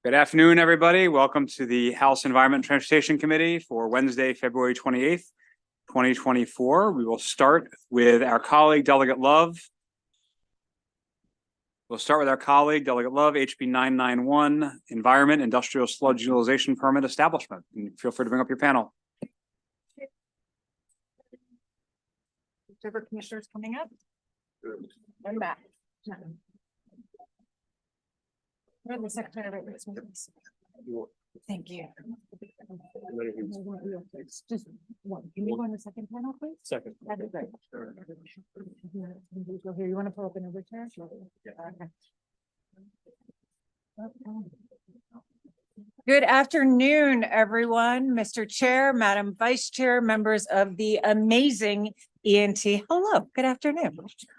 Good afternoon, everybody. Welcome to the House Environment and Transportation Committee for Wednesday, February 28th, 2024. We will start with our colleague, Delegate Love. HB 991, Environment, Industrial Sludge Utilization Permit Establishment. And feel free to bring up your panel. Whichever commissioner is coming up. And back. We're the secretary right next to me. Thank you. Just one. Can you go on the second panel, please? Second. That'd be great. Go here. You want to pull up another chair? Okay. Good afternoon, everyone. Mr. Chair, Madam Vice Chair, members of the amazing ENT. Hello, good afternoon.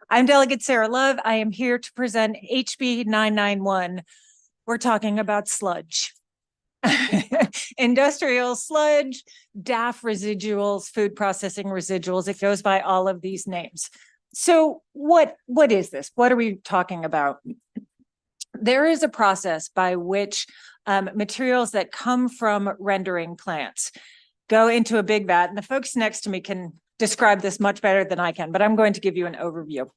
I'm Delegate Sarah Love. I am here to present HB 991. We're talking about sludge. Industrial sludge, DAF residuals, food processing residuals. It goes by all of these names. So what is this? What are we talking about? There is a process by which materials that come from rendering plants go into a big vat, and the folks next to me can describe this much better than I can, but I'm going to give you an overview.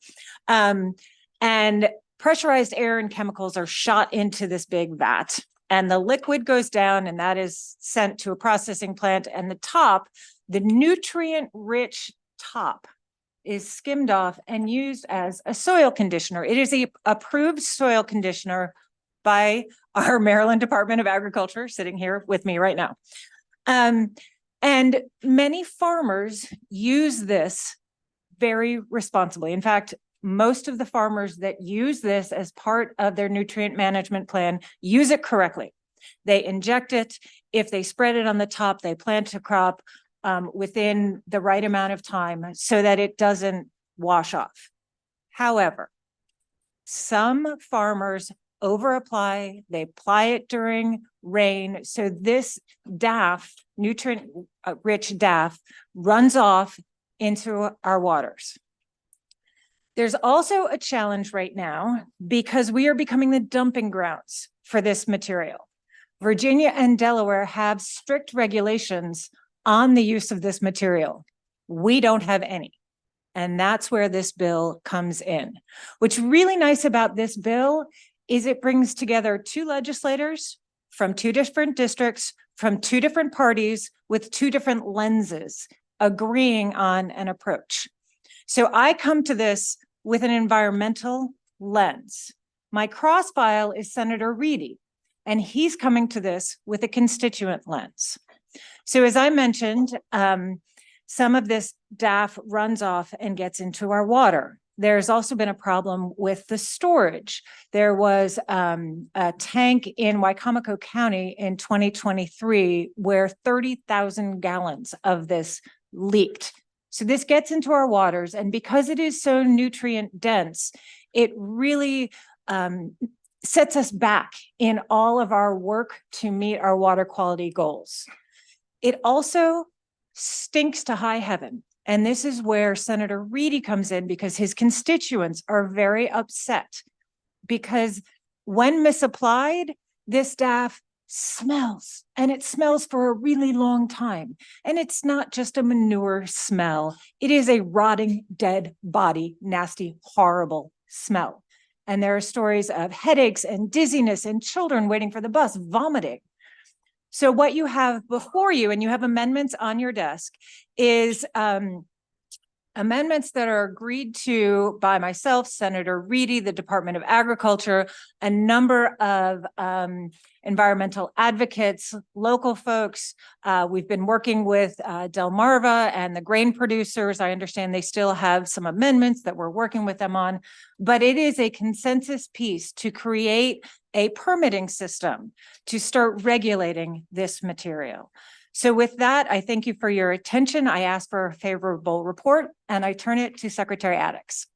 And pressurized air and chemicals are shot into this big vat, and the liquid goes down, and that is sent to a processing plant, and the top, the nutrient-rich top, is skimmed off and used as a soil conditioner. It is an approved soil conditioner by our Maryland Department of Agriculture, sitting here with me right now. And many farmers use this very responsibly. In fact, most of the farmers that use this as part of their nutrient management plan use it correctly. They inject it. If they spread it on the top, they plant a crop within the right amount of time so that it doesn't wash off. However, some farmers over-apply, they apply it during rain. So this DAF, nutrient-rich DAF, runs off into our waters. There's also a challenge right now because we are becoming the dumping grounds for this material. Virginia and Delaware have strict regulations on the use of this material. We don't have any. And that's where this bill comes in. What's really nice about this bill is it brings together two legislators from two different districts, from two different parties with two different lenses agreeing on an approach. So I come to this with an environmental lens. My cross file is Senator Reedy, and he's coming to this with a constituent lens. So as I mentioned, some of this DAF runs off and gets into our water. There's also been a problem with the storage. There was a tank in Wicomico County in 2023 where 30,000 gallons of this leaked. So this gets into our waters, and because it is so nutrient dense, it really sets us back in all of our work to meet our water quality goals. It also stinks to high heaven. And this is where Senator Reedy comes in because his constituents are very upset because when misapplied, this DAF smells, and it smells for a really long time. And it's not just a manure smell. It is a rotting, dead body, nasty, horrible smell. And there are stories of headaches and dizziness and children waiting for the bus, vomiting. So what you have before you, and you have amendments on your desk, is amendments that are agreed to by myself, Senator Reedy, the Department of Agriculture, a number of environmental advocates, local folks. We've been working with Delmarva and the grain producers. I understand they still have some amendments that we're working with them on, but it is a consensus piece to create a permitting system to start regulating this material. So with that, I thank you for your attention. I ask for a favorable report, and I turn it to Secretary Addicks.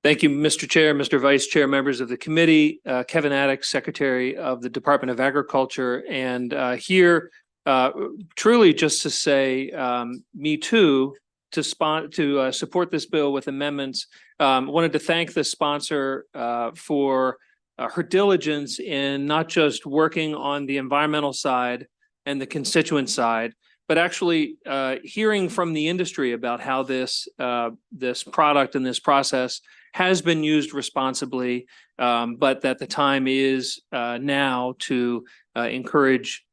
Thank you, Mr. Chair, Mr. Vice Chair, members of the committee, Kevin Addicks, Secretary of the Department of Agriculture, and here truly just to say me too to support this bill with amendments Wanted to thank the sponsor for her diligence in not just working on the environmental side and the constituent side, but actually hearing from the industry about how this product and this process has been used responsibly, but that the time is now to encourage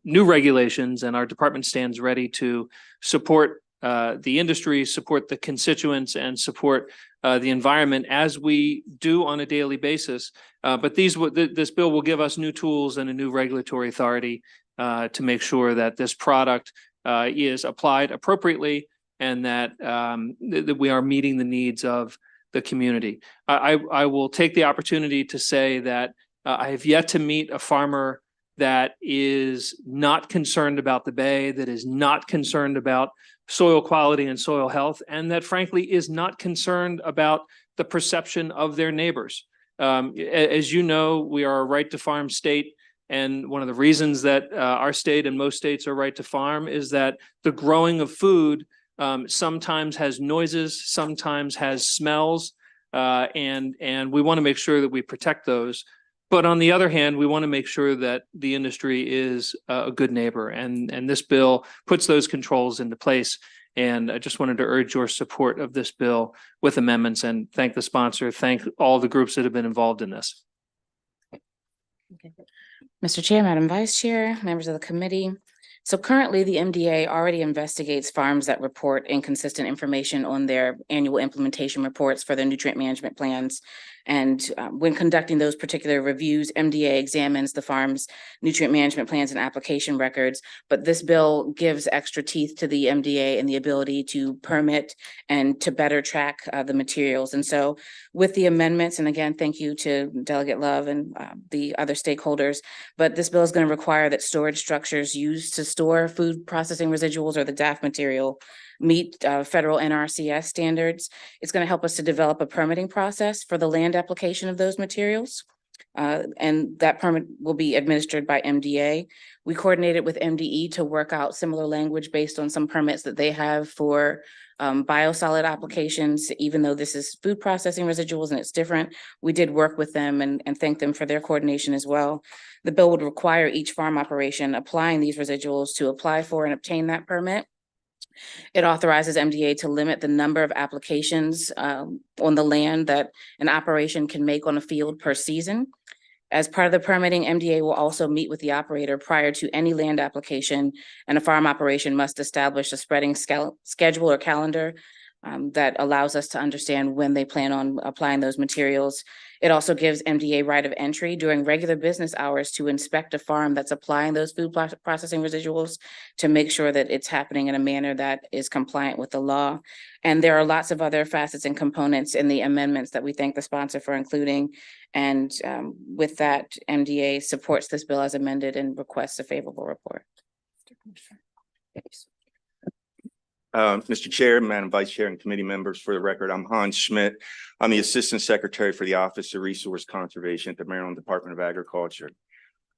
new regulations, and our department stands ready to support the industry, support the constituents, and support the environment as we do on a daily basis. But this bill will give us new tools and a new regulatory authority to make sure that this product is applied appropriately and that we are meeting the needs of the community. I will take the opportunity to say that I have yet to meet a farmer that is not concerned about the bay, that is not concerned about soil quality and soil health, and that frankly is not concerned about the perception of their neighbors. As you know, we are a right to farm state. And one of the reasons that our state and most states are right to farm is that the growing of food sometimes has noises, sometimes has smells, and we want to make sure that we protect those. But on the other hand, we want to make sure that the industry is a good neighbor, and this bill puts those controls into place. And I just wanted to urge your support of this bill with amendments, and thank the sponsor, thank all the groups that have been involved in this. Okay. Mr. Chair, Madam Vice Chair, members of the committee. So currently the MDA already investigates farms that report inconsistent information on their annual implementation reports for their nutrient management plans. And when conducting those particular reviews, MDA examines the farm's nutrient management plans and application records. But this bill gives extra teeth to the MDA and the ability to permit and to better track the materials. And so with the amendments, and again, thank you to Delegate Love and the other stakeholders, but this bill is going to require that storage structures used to store food processing residuals or the DAF material meet federal NRCS standards. It's going to help us to develop a permitting process for the land application of those materials. And that permit will be administered by MDA. We coordinated with MDE to work out similar language based on some permits that they have for biosolid applications. Even though this is food processing residuals and it's different, we did work with them and thank them for their coordination as well. The bill would require each farm operation applying these residuals to apply for and obtain that permit. It authorizes MDA to limit the number of applications on the land that an operation can make on a field per season. As part of the permitting, MDA will also meet with the operator prior to any land application, and a farm operation must establish a spreading schedule or calendar that allows us to understand when they plan on applying those materials. It also gives MDA right of entry during regular business hours to inspect a farm that's applying those food processing residuals to make sure that it's happening in a manner that is compliant with the law. And there are lots of other facets and components in the amendments that we thank the sponsor for including. And with that, MDA supports this bill as amended and requests a favorable report. Mr. Chair, Madam Vice Chair, and committee members, for the record, I'm Hans Schmidt. I'm the Assistant Secretary for the Office of Resource Conservation at the Maryland Department of Agriculture.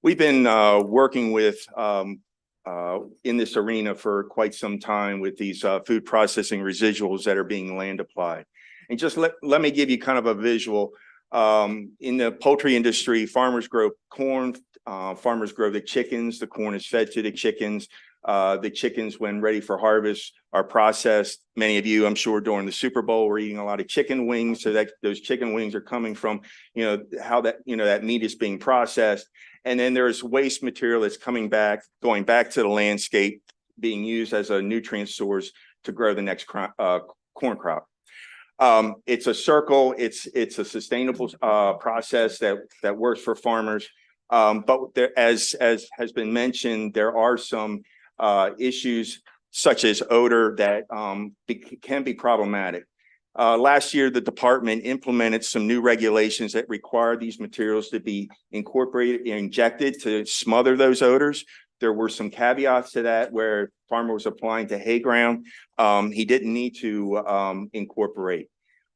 We've been working with in this arena for quite some time with these food processing residuals that are being land applied. And just let me give you kind of a visual. In the poultry industry, farmers grow corn, farmers grow the chickens, the corn is fed to the chickens. The chickens, when ready for harvest, are processed. Many of you, I'm sure, during the Super Bowl were eating a lot of chicken wings, so that those chicken wings are coming from, how that, that meat is being processed. And then there's waste material that's going back to the landscape, being used as a nutrient source to grow the next corn crop. It's a circle. It's a sustainable process that works for farmers. But there, as has been mentioned, there are some issues such as odor that can be problematic. Last year, the department implemented some new regulations that require these materials to be incorporated and injected to smother those odors. There were some caveats to that where farmer was applying to hay ground. He didn't need to incorporate.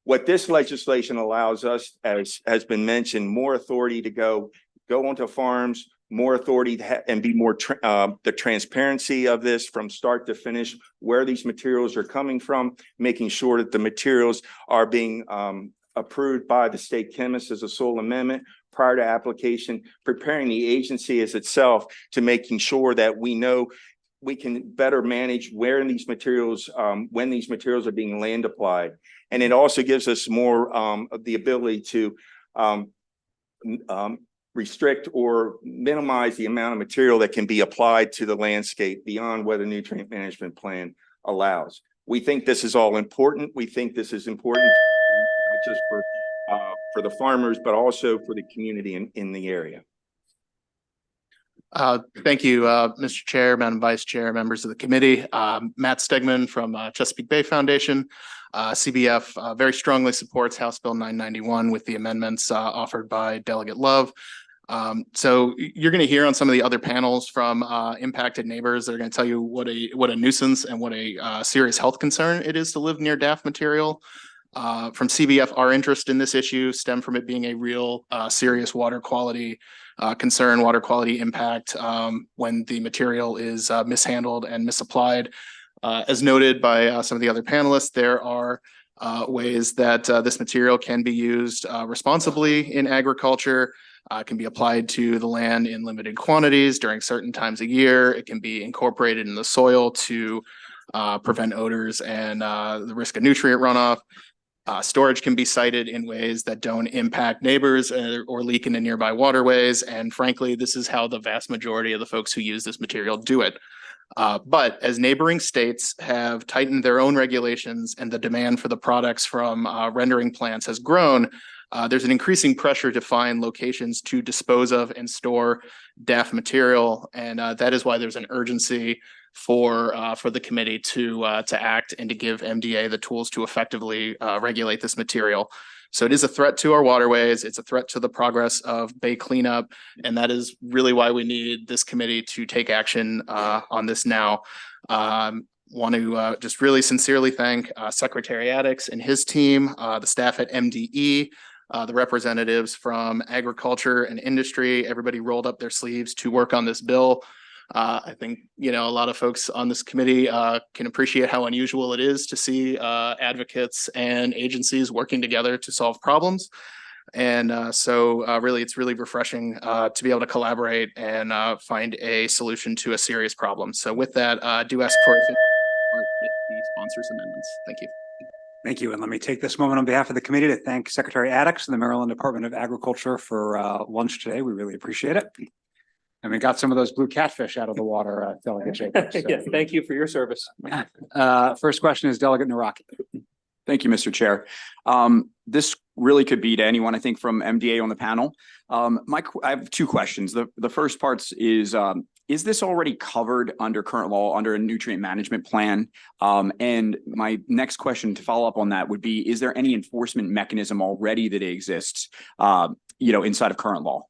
What this legislation allows us, as has been mentioned, more authority to go onto farms, more authority and be more the transparency of this from start to finish, where these materials are coming from, making sure that the materials are being approved by the state chemist as a sole amendment prior to application, preparing the agency as itself to making sure that we know we can better manage where these materials, when these materials are being land applied. And it also gives us more of the ability to restrict or minimize the amount of material that can be applied to the landscape beyond what a nutrient management plan allows. We think this is all important. We think this is important not just for the farmers, but also for the community in the area. Thank you, Mr. Chair, Madam Vice Chair, members of the committee. Matt Stegman from Chesapeake Bay Foundation. CBF very strongly supports House Bill 991 with the amendments offered by Delegate Love. So you're going to hear on some of the other panels from impacted neighbors that are going to tell you what a nuisance and what a serious health concern it is to live near DAF material. From CBF, our interest in this issue stem from it being a real serious water quality concern, water quality impact when the material is mishandled and misapplied. As noted by some of the other panelists, there are ways that this material can be used responsibly in agriculture. Can be applied to the land in limited quantities during certain times of year. It can be incorporated in the soil to prevent odors and the risk of nutrient runoff. Storage can be cited in ways that don't impact neighbors or leak into nearby waterways. And frankly, this is how the vast majority of the folks who use this material do it. But as neighboring states have tightened their own regulations and the demand for the products from rendering plants has grown, there's an increasing pressure to find locations to dispose of and store DAF material. And that is why there's an urgency for the committee to act and to give MDA the tools to effectively regulate this material. So it is a threat to our waterways. It's a threat to the progress of bay cleanup. And that is really why we need this committee to take action on this now. Want to just really sincerely thank Secretary Addix and his team, the staff at MDE, the representatives from agriculture and industry. Everybody rolled up their sleeves to work on this bill. I think, a lot of folks on this committee can appreciate how unusual it is to see advocates and agencies working together to solve problems. And so really, it's really refreshing to be able to collaborate and find a solution to a serious problem. So with that, I do ask for the sponsors amendments. Thank you. Thank you. And let me take this moment on behalf of the committee to thank Secretary Addix and the Maryland Department of Agriculture for lunch today. We really appreciate it. And we got some of those blue catfish out of the water, Delegate Jacobs. So. Yes, thank you for your service. First question is Delegate Naraki. Thank you, Mr. Chair. This really could be to anyone, I think, from MDA on the panel. I have two questions. The first part is this already covered under current law, under a nutrient management plan? And my next question to follow up on that would be, is there any enforcement mechanism already that exists, inside of current law?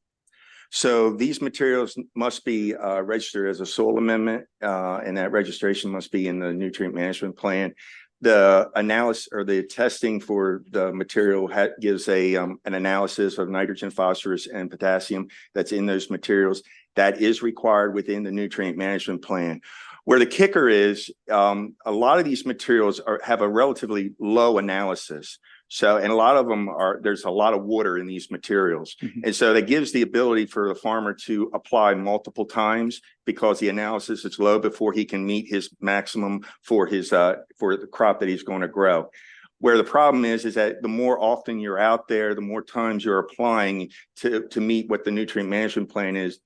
So these materials must be registered as a sole amendment, and that registration must be in the nutrient management plan. The analysis or the testing for the material gives an analysis of nitrogen, phosphorus, and potassium that's in those materials. That is required within the nutrient management plan. Where the kicker is, a lot of these materials have a relatively low analysis. So, and a lot of them there's a lot of water in these materials. Mm-hmm. And so that gives the ability for the farmer to apply multiple times because the analysis is low before he can meet his maximum for the crop that he's going to grow. Where the problem is that the more often you're out there, the more times you're applying to meet what the nutrient management plan is,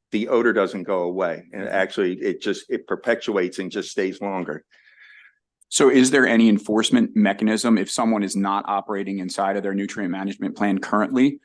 the odor doesn't go away. And actually it perpetuates and just stays longer. So is there any enforcement mechanism if someone is not operating inside of their nutrient management plan currently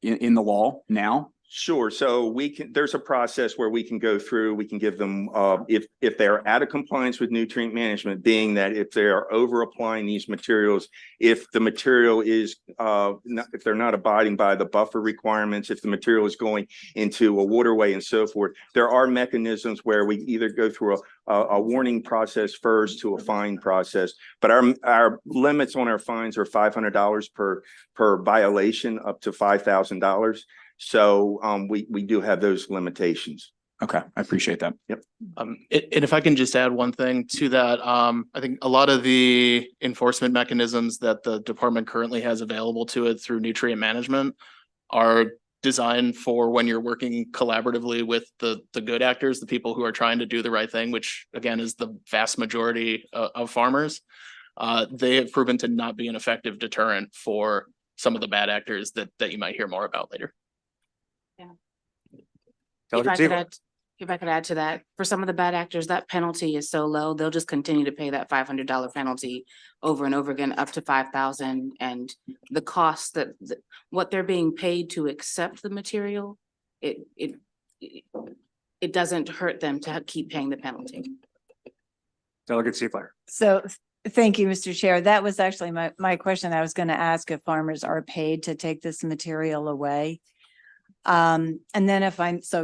in the law now? Sure. So there's a process where we can go through, we can give them, if they're out of compliance with nutrient management, being that if they are over applying these materials, if the material is, if they're not abiding by the buffer requirements, if the material is going into a waterway and so forth, there are mechanisms where we either go through a warning process first to a fine process, but our limits on our fines are $500 per violation up to $5,000. So we do have those limitations. Okay, I appreciate that. And if I can just add one thing to that, I think a lot of the enforcement mechanisms that the department currently has available to it through nutrient management are designed for when you're working collaboratively with the good actors, the people who are trying to do the right thing, which again is the vast majority of farmers. They have proven to not be an effective deterrent for some of the bad actors that you might hear more about later. If I could add to that, for some of the bad actors, that penalty is so low, they'll just continue to pay that $500 penalty over and over again, up to 5,000. And the cost what they're being paid to accept the material, it doesn't hurt them to keep paying the penalty. Delegate Seefler. So thank you, Mr. Chair. That was actually my question. I was going to ask if farmers are paid to take this material away. And then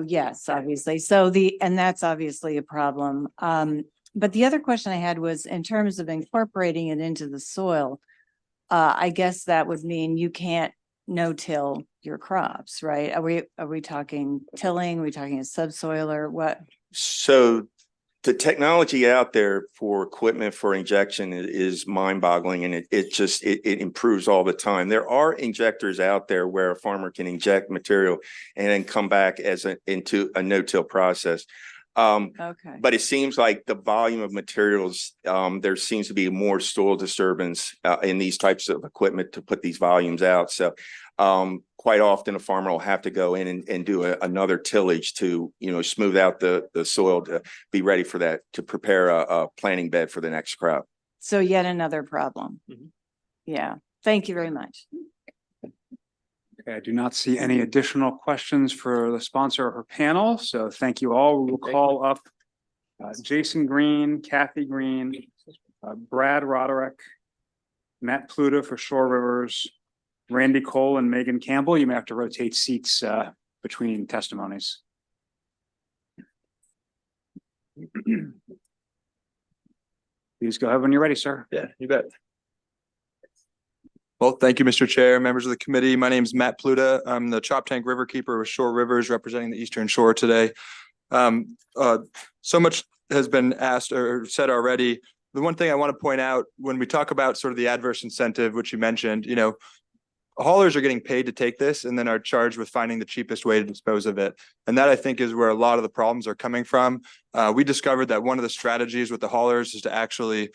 yes, obviously. And that's obviously a problem. But the other question I had was in terms of incorporating it into the soil, I guess that would mean you can't no-till your crops, right? Are we talking tilling? Are we talking a subsoil or what? So the technology out there for equipment for injection is mind-boggling, and it improves all the time. There are injectors out there where a farmer can inject material and then come back into a no-till process. Okay. But it seems like the volume of materials, there seems to be more soil disturbance in these types of equipment to put these volumes out. So quite often a farmer will have to go in and do another tillage to, smooth out the soil to be ready for that, to prepare a planting bed for the next crop. So yet another problem. Mhm. Yeah. Thank you very much. Okay, I do not see any additional questions for the sponsor or her panel, so thank you all. We will call up Jason Green, Kathy Green, Brad Roderick, Matt Pluta for Shore Rivers, Randy Cole and Megan Campbell. You may have to rotate seats between testimonies. Please go ahead when you're ready, sir. Yeah, you bet. Well, thank you, Mr. Chair, members of the committee. My name is Matt Pluta. I'm the Chop Tank River Keeper with Shore Rivers, representing the Eastern Shore today. So much has been asked or said already. The one thing I want to point out when we talk about sort of the adverse incentive, which you mentioned, haulers are getting paid to take this and then are charged with finding the cheapest way to dispose of it. And that, I think, is where a lot of the problems are coming from. We discovered that one of the strategies with the haulers is to actually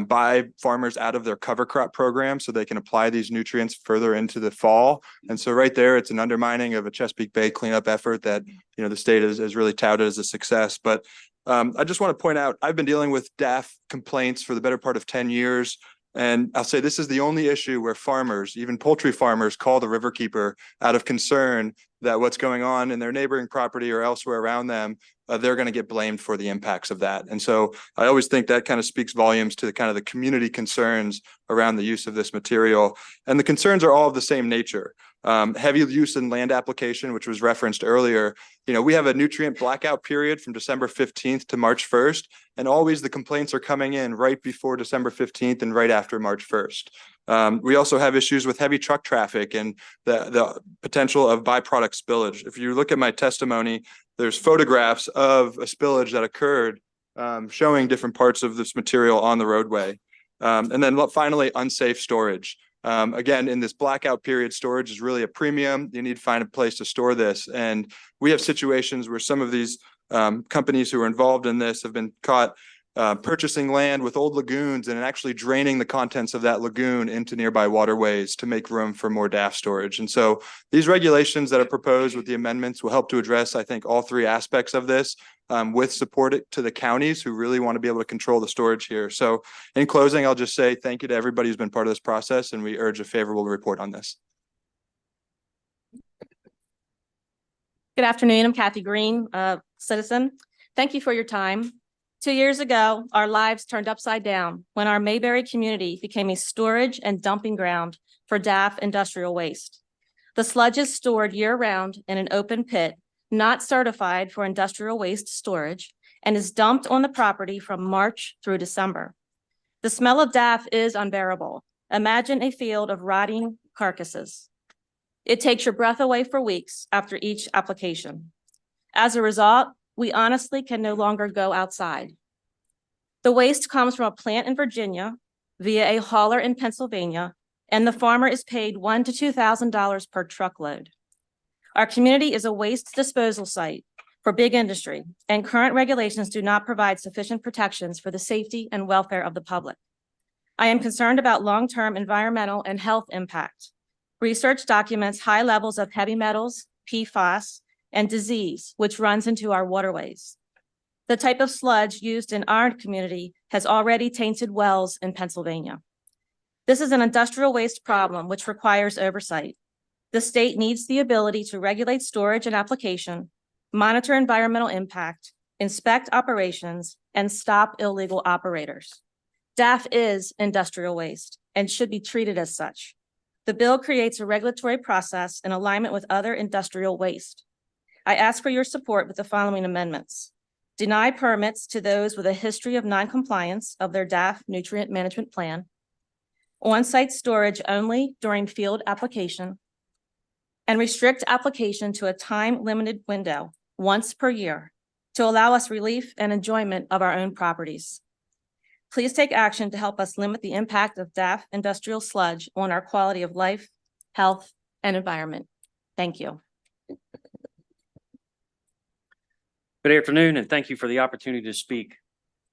buy farmers out of their cover crop program so they can apply these nutrients further into the fall. And so right there, it's an undermining of a Chesapeake Bay cleanup effort that, the state has really touted as a success. But I just want to point out, I've been dealing with DAF complaints for the better part of 10 years. And I'll say this is the only issue where farmers, even poultry farmers, call the riverkeeper out of concern that what's going on in their neighboring property or elsewhere around them, they're going to get blamed for the impacts of that. And so I always think that kind of speaks volumes to the community concerns around the use of this material. And the concerns are all of the same nature. Heavy use in land application, which was referenced earlier. We have a nutrient blackout period from December 15th to March 1st. And always the complaints are coming in right before December 15th and right after March 1st. We also have issues with heavy truck traffic and the potential of byproduct spillage. If you look at my testimony, there's photographs of a spillage that occurred showing different parts of this material on the roadway. And then finally, unsafe storage. Again, in this blackout period, storage is really a premium. You need to find a place to store this. And we have situations where some of these companies who are involved in this have been caught purchasing land with old lagoons and actually draining the contents of that lagoon into nearby waterways to make room for more DAF storage. And so these regulations that are proposed with the amendments will help to address, I think, all three aspects of this with support to the counties who really want to be able to control the storage here. So in closing, I'll just say thank you to everybody who's been part of this process, and we urge a favorable report on this. Good afternoon. I'm Kathy Green, citizen. Thank you for your time. 2 years ago, our lives turned upside down when our Mayberry community became a storage and dumping ground for DAF industrial waste. The sludge is stored year-round in an open pit, not certified for industrial waste storage, and is dumped on the property from March through December. The smell of DAF is unbearable. Imagine a field of rotting carcasses. It takes your breath away for weeks after each application. As a result, we honestly can no longer go outside. The waste comes from a plant in Virginia via a hauler in Pennsylvania, and the farmer is paid $1,000 to $2,000 per truckload. Our community is a waste disposal site for big industry, and current regulations do not provide sufficient protections for the safety and welfare of the public. I am concerned about long-term environmental and health impact. Research documents high levels of heavy metals, PFAS, and disease, which runs into our waterways. The type of sludge used in our community has already tainted wells in Pennsylvania. This is an industrial waste problem which requires oversight. The state needs the ability to regulate storage and application, monitor environmental impact, inspect operations, and stop illegal operators. DAF is industrial waste and should be treated as such. The bill creates a regulatory process in alignment with other industrial waste. I ask for your support with the following amendments. Deny permits to those with a history of noncompliance of their DAF nutrient management plan. On-site storage only during field application. And restrict application to a time-limited window once per year to allow us relief and enjoyment of our own properties. Please take action to help us limit the impact of DAF industrial sludge on our quality of life, health, and environment. Thank you. Good afternoon, and thank you for the opportunity to speak.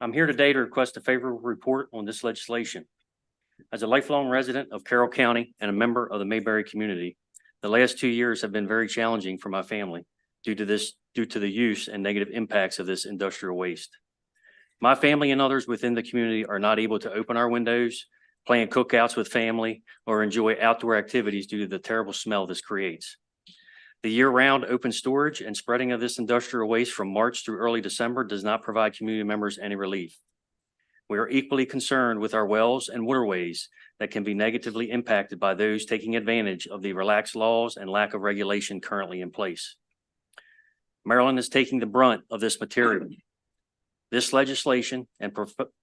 I'm here today to request a favorable report on this legislation. As a lifelong resident of Carroll County and a member of the Mayberry community, the last 2 years have been very challenging for my family due to the use and negative impacts of this industrial waste. My family and others within the community are not able to open our windows, plan cookouts with family, or enjoy outdoor activities due to the terrible smell this creates. The year-round open storage and spreading of this industrial waste from March through early December does not provide community members any relief. We are equally concerned with our wells and waterways that can be negatively impacted by those taking advantage of the relaxed laws and lack of regulation currently in place. Maryland is taking the brunt of this material. This legislation and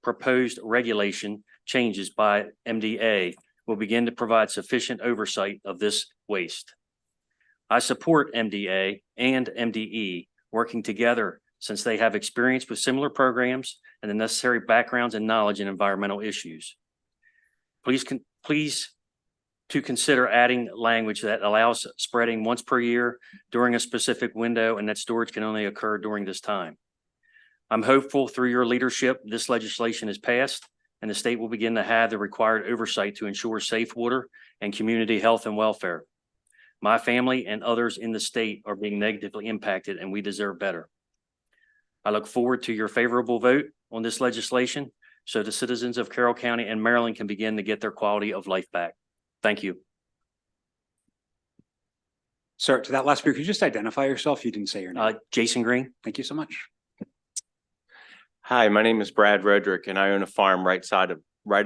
proposed regulation changes by MDA will begin to provide sufficient oversight of this waste. I support MDA and MDE working together since they have experience with similar programs and the necessary backgrounds and knowledge in environmental issues. Please to consider adding language that allows spreading once per year during a specific window and that storage can only occur during this time. I'm hopeful through your leadership, this legislation is passed and the state will begin to have the required oversight to ensure safe water and community health and welfare. My family and others in the state are being negatively impacted and we deserve better. I look forward to your favorable vote on this legislation so the citizens of Carroll County and Maryland can begin to get their quality of life back. Thank you. Sir, to that last speaker, could you just identify yourself? You didn't say your name. Jason Green. Thank you so much. Hi, my name is Brad Roderick, and I own a farm right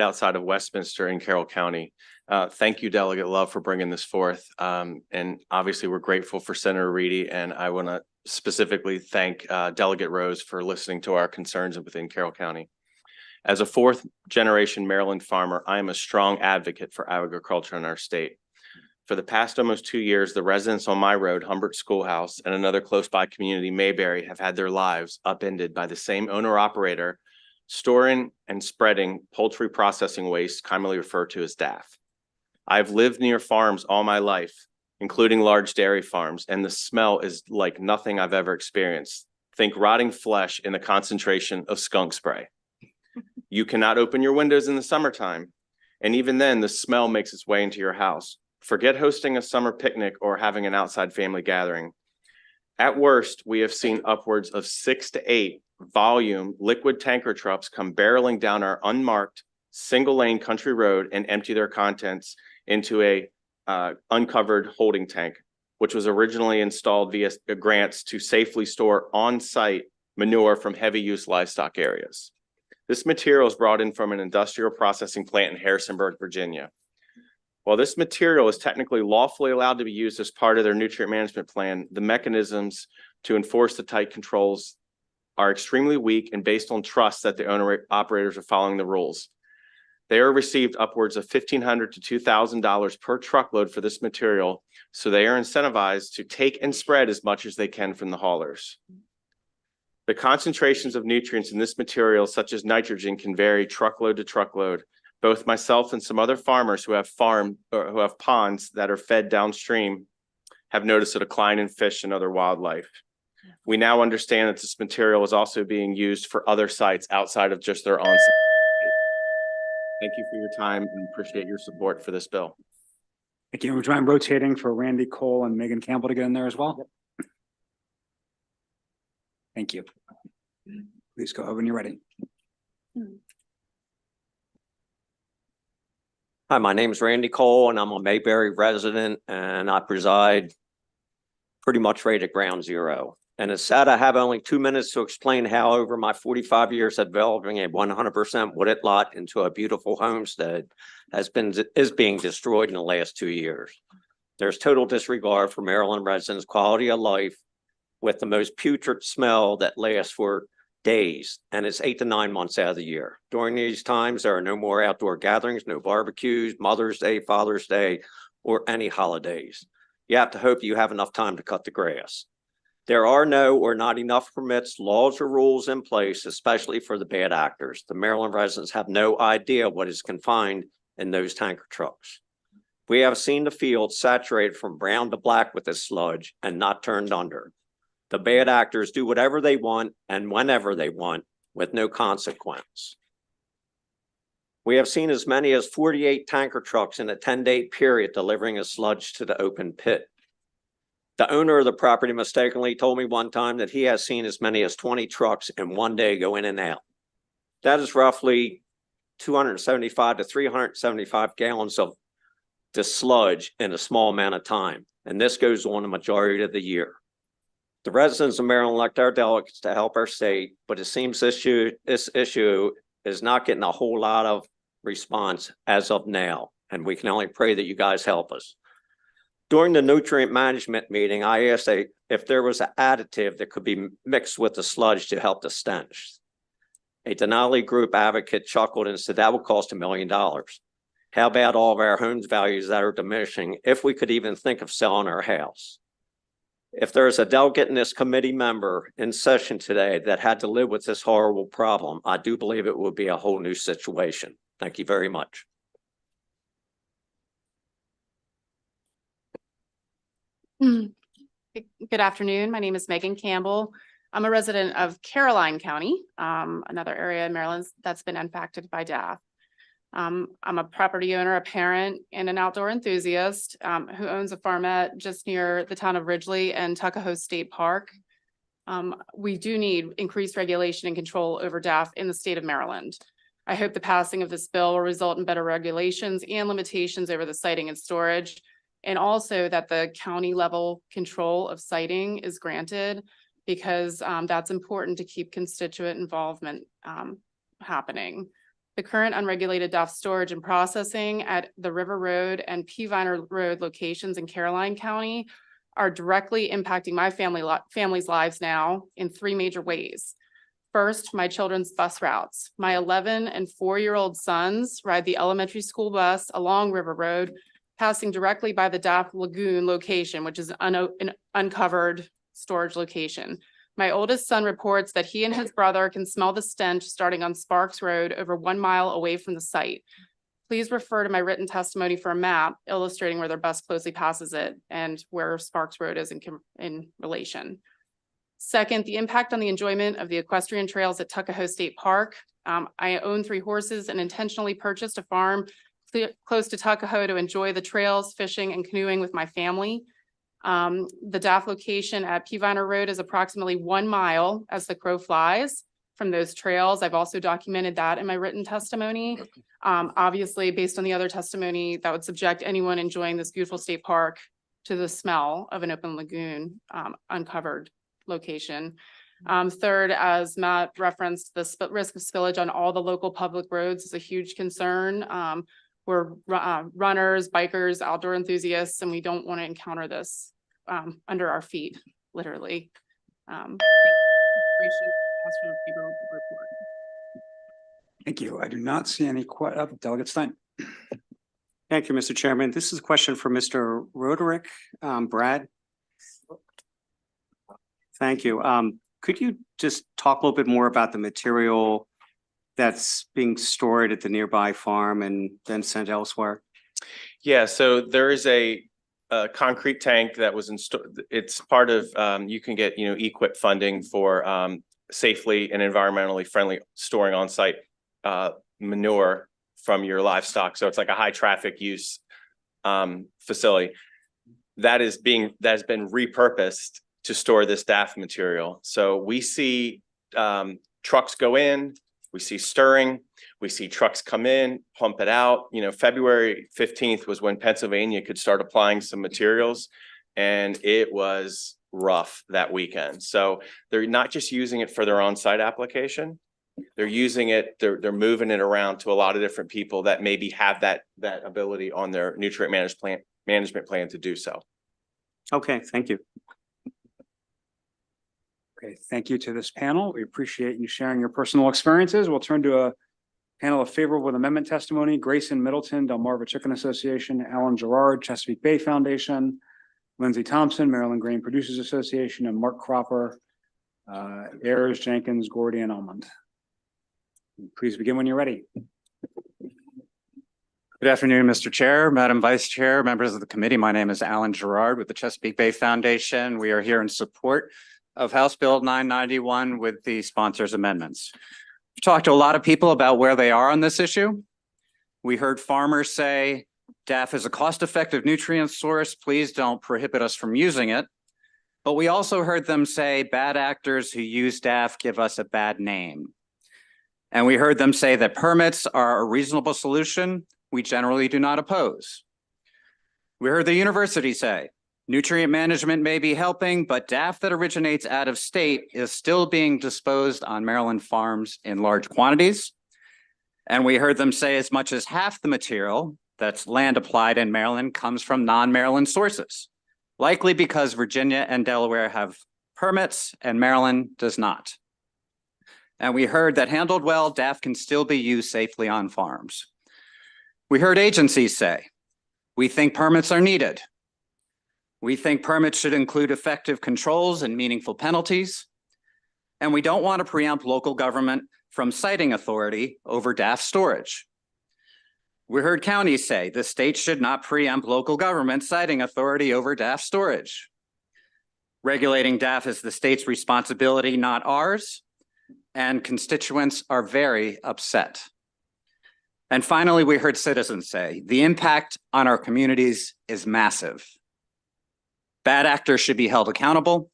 outside of Westminster in Carroll County. Thank you, Delegate Love, for bringing this forth. And obviously, we're grateful for Senator Reedy, and I want to specifically thank Delegate Rose for listening to our concerns within Carroll County. As a fourth-generation Maryland farmer, I am a strong advocate for agriculture in our state. For the past almost 2 years, the residents on my road, Humbert Schoolhouse, and another close-by community, Mayberry, have had their lives upended by the same owner-operator storing and spreading poultry processing waste, commonly referred to as DAF. I've lived near farms all my life, including large dairy farms, and the smell is like nothing I've ever experienced. Think rotting flesh in a concentration of skunk spray. You cannot open your windows in the summertime, and even then, the smell makes its way into your house. Forget hosting a summer picnic or having an outside family gathering. At worst, we have seen upwards of 6 to 8 volume liquid tanker trucks come barreling down our unmarked single-lane country road and empty their contents into a uncovered holding tank, which was originally installed via grants to safely store on-site manure from heavy-use livestock areas. This material is brought in from an industrial processing plant in Harrisonburg, Virginia. While this material is technically lawfully allowed to be used as part of their nutrient management plan, the mechanisms to enforce the tight controls are extremely weak and based on trust that the owner operators are following the rules. They are received upwards of $1,500 to $2,000 per truckload for this material, so they are incentivized to take and spread as much as they can from the haulers. The concentrations of nutrients in this material, such as nitrogen, can vary truckload to truckload. Both myself and some other farmers who have ponds that are fed downstream have noticed a decline in fish and other wildlife. We now understand that this material is also being used for other sites outside of just their own site. Thank you for your time and appreciate your support for this bill. Thank you. Would you mind rotating for Randy Cole and Megan Campbell to get in there as well? Thank you. Please go ahead when you're ready. Hi, my name is Randy Cole and I'm a Mayberry resident and I preside pretty much right at ground zero. And it's sad I have only 2 minutes to explain how over my 45 years of developing a 100% wooded lot into a beautiful homestead is being destroyed in the last 2 years. There's total disregard for Maryland residents' quality of life with the most putrid smell that lasts for days, and it's 8 to 9 months out of the year. During these times, there are no more outdoor gatherings, no barbecues, Mother's Day, Father's Day, or any holidays. You have to hope you have enough time to cut the grass. There are no or not enough permits, laws, or rules in place, especially for the bad actors. The Maryland residents have no idea what is confined in those tanker trucks. We have seen the field saturated from brown to black with this sludge and not turned under. The bad actors do whatever they want and whenever they want with no consequence. We have seen as many as 48 tanker trucks in a 10-day period delivering a sludge to the open pit. The owner of the property mistakenly told me one time that he has seen as many as 20 trucks in one day go in and out. That is roughly 275 to 375 gallons of the sludge in a small amount of time. And this goes on the majority of the year. The residents of Maryland elect our delegates to help our state, but it seems this issue is not getting a whole lot of response as of now. And we can only pray that you guys help us. During the nutrient management meeting, I asked if there was an additive that could be mixed with the sludge to help the stench. A Denali Group advocate chuckled and said that would cost $1 million. How about all of our homes values that are diminishing if we could even think of selling our house? If there's a delegate in this committee member in session today that had to live with this horrible problem, I do believe it would be a whole new situation. Thank you very much. Good afternoon. My name is Megan Campbell. I'm a resident of Caroline County, another area in Maryland that's been impacted by DAF. I'm a property owner, a parent, and an outdoor enthusiast who owns a farmette just near the town of Ridgely and Tuckahoe State Park. We do need increased regulation and control over DAF in the state of Maryland. I hope the passing of this bill will result in better regulations and limitations over the siting and storage, and also that the county level control of siting is granted, because that's important to keep constituent involvement happening. The current unregulated DAF storage and processing at the River Road and Peaviner Road locations in Caroline County are directly impacting my family's lives now in 3 major ways. First, my children's bus routes. My 11 and 4-year-old sons ride the elementary school bus along River Road, passing directly by the DAF Lagoon location, which is an uncovered storage location. My oldest son reports that he and his brother can smell the stench starting on Sparks Road over 1 mile away from the site. Please refer to my written testimony for a map illustrating where their bus closely passes it and where Sparks Road is in relation. Second, the impact on the enjoyment of the equestrian trails at Tuckahoe State Park. I own 3 horses and intentionally purchased a farm close to Tuckahoe to enjoy the trails, fishing, and canoeing with my family. The DAF location at Peaviner Road is approximately 1 mile as the crow flies from those trails. I've also documented that in my written testimony. Obviously, based on the other testimony, that would subject anyone enjoying this beautiful state park to the smell of an open lagoon, uncovered location. Third, as Matt referenced, the risk of spillage on all the local public roads is a huge concern. We're runners, bikers, outdoor enthusiasts, and we don't want to encounter this under our feet, literally. Thank you. I do not see any Delegate Stein. Thank you, Mr. Chairman. This is a question for Mr. Roderick. Brad? Thank you. Could you just talk a little bit more about the material that's being stored at the nearby farm and then sent elsewhere? Yeah, so there is a concrete tank that was installed. It's part of, you can get, EQIP funding for safely and environmentally friendly storing on-site manure from your livestock. So it's like a high traffic use facility that has been repurposed to store this DAF material. So we see trucks go in, we see stirring, we see trucks come in, pump it out. February 15th was when Pennsylvania could start applying some materials, and it was rough that weekend. So they're not just using it for their on-site application. They're using it, they're moving it around to a lot of different people that maybe have that ability on their nutrient management plan to do so. Okay, thank you. Okay, thank you to this panel. We appreciate you sharing your personal experiences. We'll turn to a panel of favorable with amendment testimony. Grayson Middleton, Delmarva Chicken Association, Alan Gerard, Chesapeake Bay Foundation, Lindsay Thompson, Maryland Grain Producers Association, and Mark Cropper, Ayers, Jenkins, Gordy, and Almond. Please begin when you're ready. Good afternoon, Mr. Chair, Madam Vice Chair, members of the committee. My name is Alan Gerard with the Chesapeake Bay Foundation. We are here in support of House Bill 991 with the sponsors' amendments. We've talked to a lot of people about where they are on this issue. We heard farmers say, DAF is a cost-effective nutrient source. Please don't prohibit us from using it. But we also heard them say bad actors who use DAF give us a bad name. And we heard them say that permits are a reasonable solution we generally do not oppose. We heard the university say, nutrient management may be helping, but DAF that originates out of state is still being disposed on Maryland farms in large quantities. And we heard them say as much as half the material that's land applied in Maryland comes from non-Maryland sources, likely because Virginia and Delaware have permits and Maryland does not. And we heard that handled well, DAF can still be used safely on farms. We heard agencies say, we think permits are needed. We think permits should include effective controls and meaningful penalties. And we don't want to preempt local government from citing authority over DAF storage. We heard counties say the state should not preempt local government citing authority over DAF storage. Regulating DAF is the state's responsibility, not ours. And constituents are very upset. And finally, we heard citizens say, the impact on our communities is massive. Bad actors should be held accountable,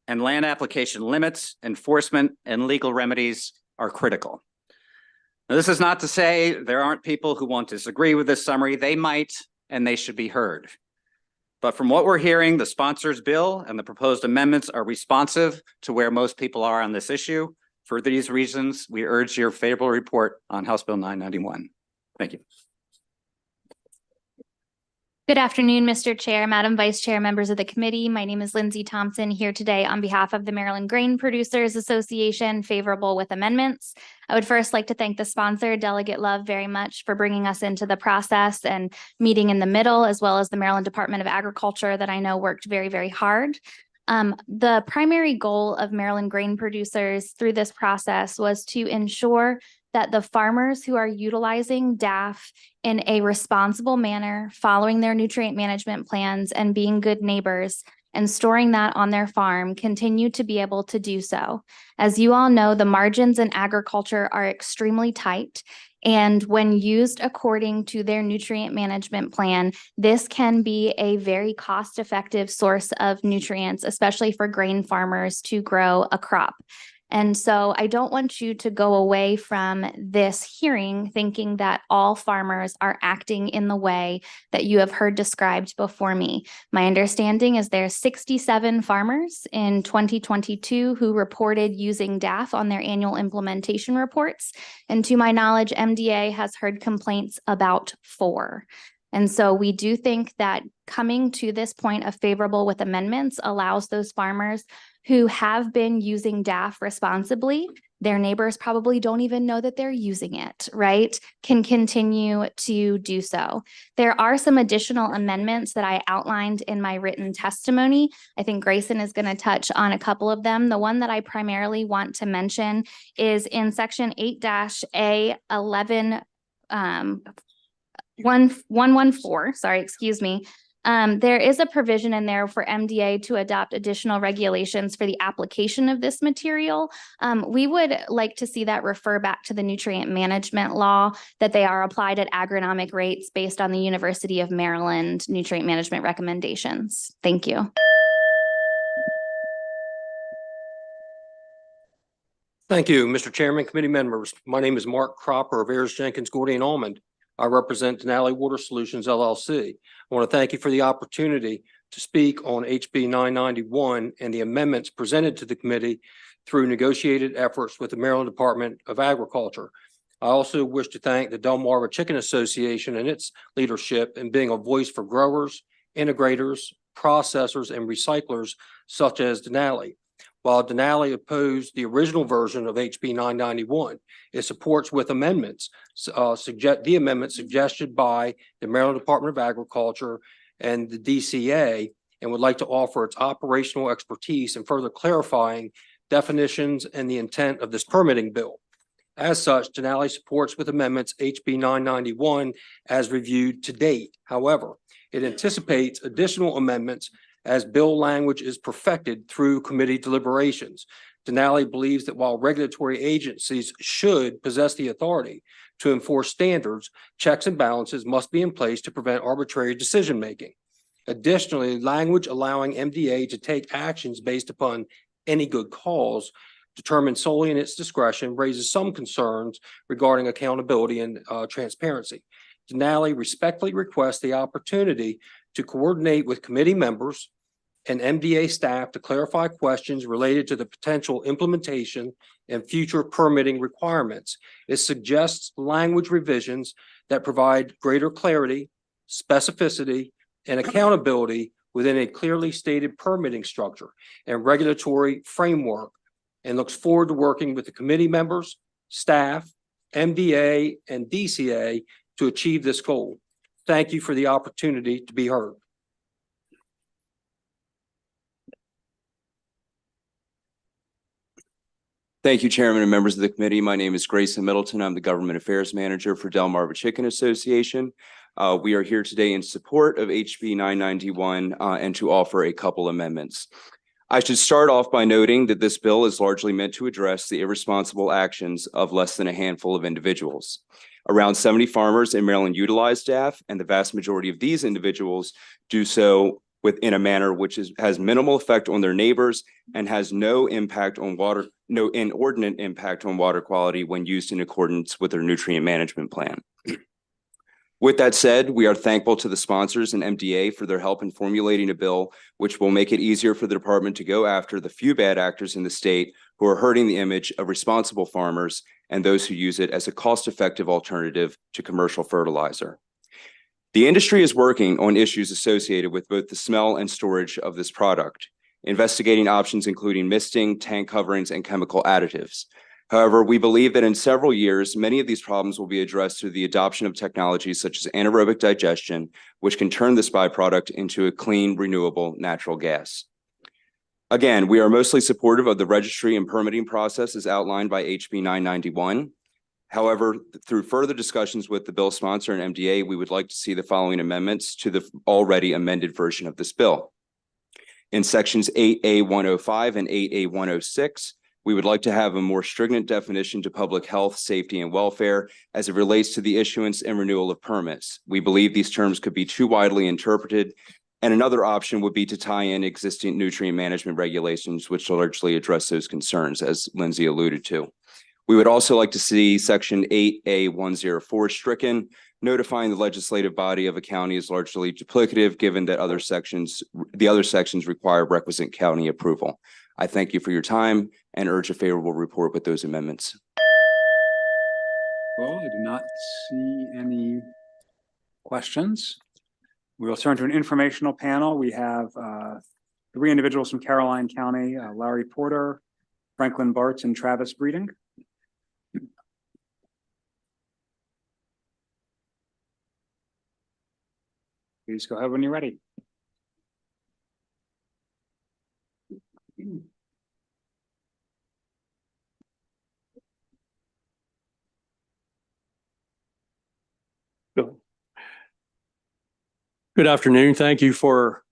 and land application limits, enforcement, and legal remedies are critical. Now, this is not to say there aren't people who won't disagree with this summary. They might, and they should be heard. But from what we're hearing, the sponsors' bill and the proposed amendments are responsive to where most people are on this issue. For these reasons, we urge your favorable report on House Bill 991. Thank you. Good afternoon, Mr. Chair, Madam Vice Chair, members of the committee. My name is Lindsay Thompson here today on behalf of the Maryland Grain Producers Association, favorable with amendments. I would first like to thank the sponsor, Delegate Love, very much for bringing us into the process and meeting in the middle, as well as the Maryland Department of Agriculture that I know worked very, very hard. The primary goal of Maryland Grain Producers through this process was to ensure that the farmers who are utilizing DAF in a responsible manner, following their nutrient management plans and being good neighbors and storing that on their farm, continue to be able to do so. As you all know, the margins in agriculture are extremely tight. And when used according to their nutrient management plan, this can be a very cost-effective source of nutrients, especially for grain farmers to grow a crop. And so I don't want you to go away from this hearing thinking that all farmers are acting in the way that you have heard described before me. My understanding is there's 67 farmers in 2022 who reported using DAF on their annual implementation reports. And to my knowledge, MDA has heard complaints about 4. And so we do think that coming to this point of favorable with amendments allows those farmers who have been using DAF responsibly, their neighbors probably don't even know that they're using it, right? Can continue to do so. There are some additional amendments that I outlined in my written testimony. I think Grayson is going to touch on a couple of them. The one that I primarily want to mention is in section 8-A11, 114, sorry, excuse me. There is a provision in there for MDA to adopt additional regulations for the application of this material. We would like to see that refer back to the nutrient management law, that they are applied at agronomic rates based on the University of Maryland nutrient management recommendations. Thank you. Thank you, Mr. Chairman, committee members. My name is Mark Cropper of Ayers Jenkins, Gordy and Almond. I represent Denali Water Solutions LLC. I want to thank you for the opportunity to speak on HB 991 and the amendments presented to the committee through negotiated efforts with the Maryland Department of Agriculture. I also wish to thank the Delmarva Chicken Association and its leadership in being a voice for growers, integrators, processors, and recyclers such as Denali. While Denali opposed the original version of HB 991, it supports with amendments, the amendment suggested by the Maryland Department of Agriculture and the DCA, and would like to offer its operational expertise in further clarifying definitions and the intent of this permitting bill. As such, Denali supports with amendments HB 991 as reviewed to date. However, it anticipates additional amendments as bill language is perfected through committee deliberations. Denali believes that while regulatory agencies should possess the authority to enforce standards, checks and balances must be in place to prevent arbitrary decision-making. Additionally, language allowing MDA to take actions based upon any good cause determined solely in its discretion raises some concerns regarding accountability and transparency. Denali respectfully requests the opportunity to coordinate with committee members and MDA staff to clarify questions related to the potential implementation and future permitting requirements. It suggests language revisions that provide greater clarity, specificity, and accountability within a clearly stated permitting structure and regulatory framework, and looks forward to working with the committee members, staff, MDA, and DCA to achieve this goal. Thank you for the opportunity to be heard. Thank you, Chairman and members of the committee. My name is Grayson Middleton. I'm the Government Affairs Manager for Delmarva Chicken Association. We are here today in support of HB 991 and to offer a couple amendments. I should start off by noting that this bill is largely meant to address the irresponsible actions of less than a handful of individuals. Around 70 farmers in Maryland utilize DAF, and the vast majority of these individuals do so within a manner which has minimal effect on their neighbors and has no inordinate impact on water quality when used in accordance with their nutrient management plan. With that said, we are thankful to the sponsors and MDA for their help in formulating a bill which will make it easier for the department to go after the few bad actors in the state who are hurting the image of responsible farmers and those who use it as a cost-effective alternative to commercial fertilizer. The industry is working on issues associated with both the smell and storage of this product, investigating options including misting, tank coverings, and chemical additives. However, we believe that in several years, many of these problems will be addressed through the adoption of technologies such as anaerobic digestion, which can turn this byproduct into a clean, renewable natural gas. Again, we are mostly supportive of the registry and permitting process as outlined by HB 991. However, through further discussions with the bill sponsor and MDA, we would like to see the following amendments to the already amended version of this bill. In sections 8A105 and 8A106, we would like to have a more stringent definition to public health, safety, and welfare as it relates to the issuance and renewal of permits. We believe these terms could be too widely interpreted, and another option would be to tie in existing nutrient management regulations, which largely address those concerns, as Lindsay alluded to. We would also like to see section 8A104 stricken, notifying the legislative body of a county is largely duplicative, given that the other sections require requisite county approval. I thank you for your time and urge a favorable report with those amendments. Well, I do not see any questions. We will turn to an informational panel. We have three individuals from Caroline County, Larry Porter, Franklin Bartz, and Travis Breeding. Please go ahead when you're ready. Good afternoon. Thank you for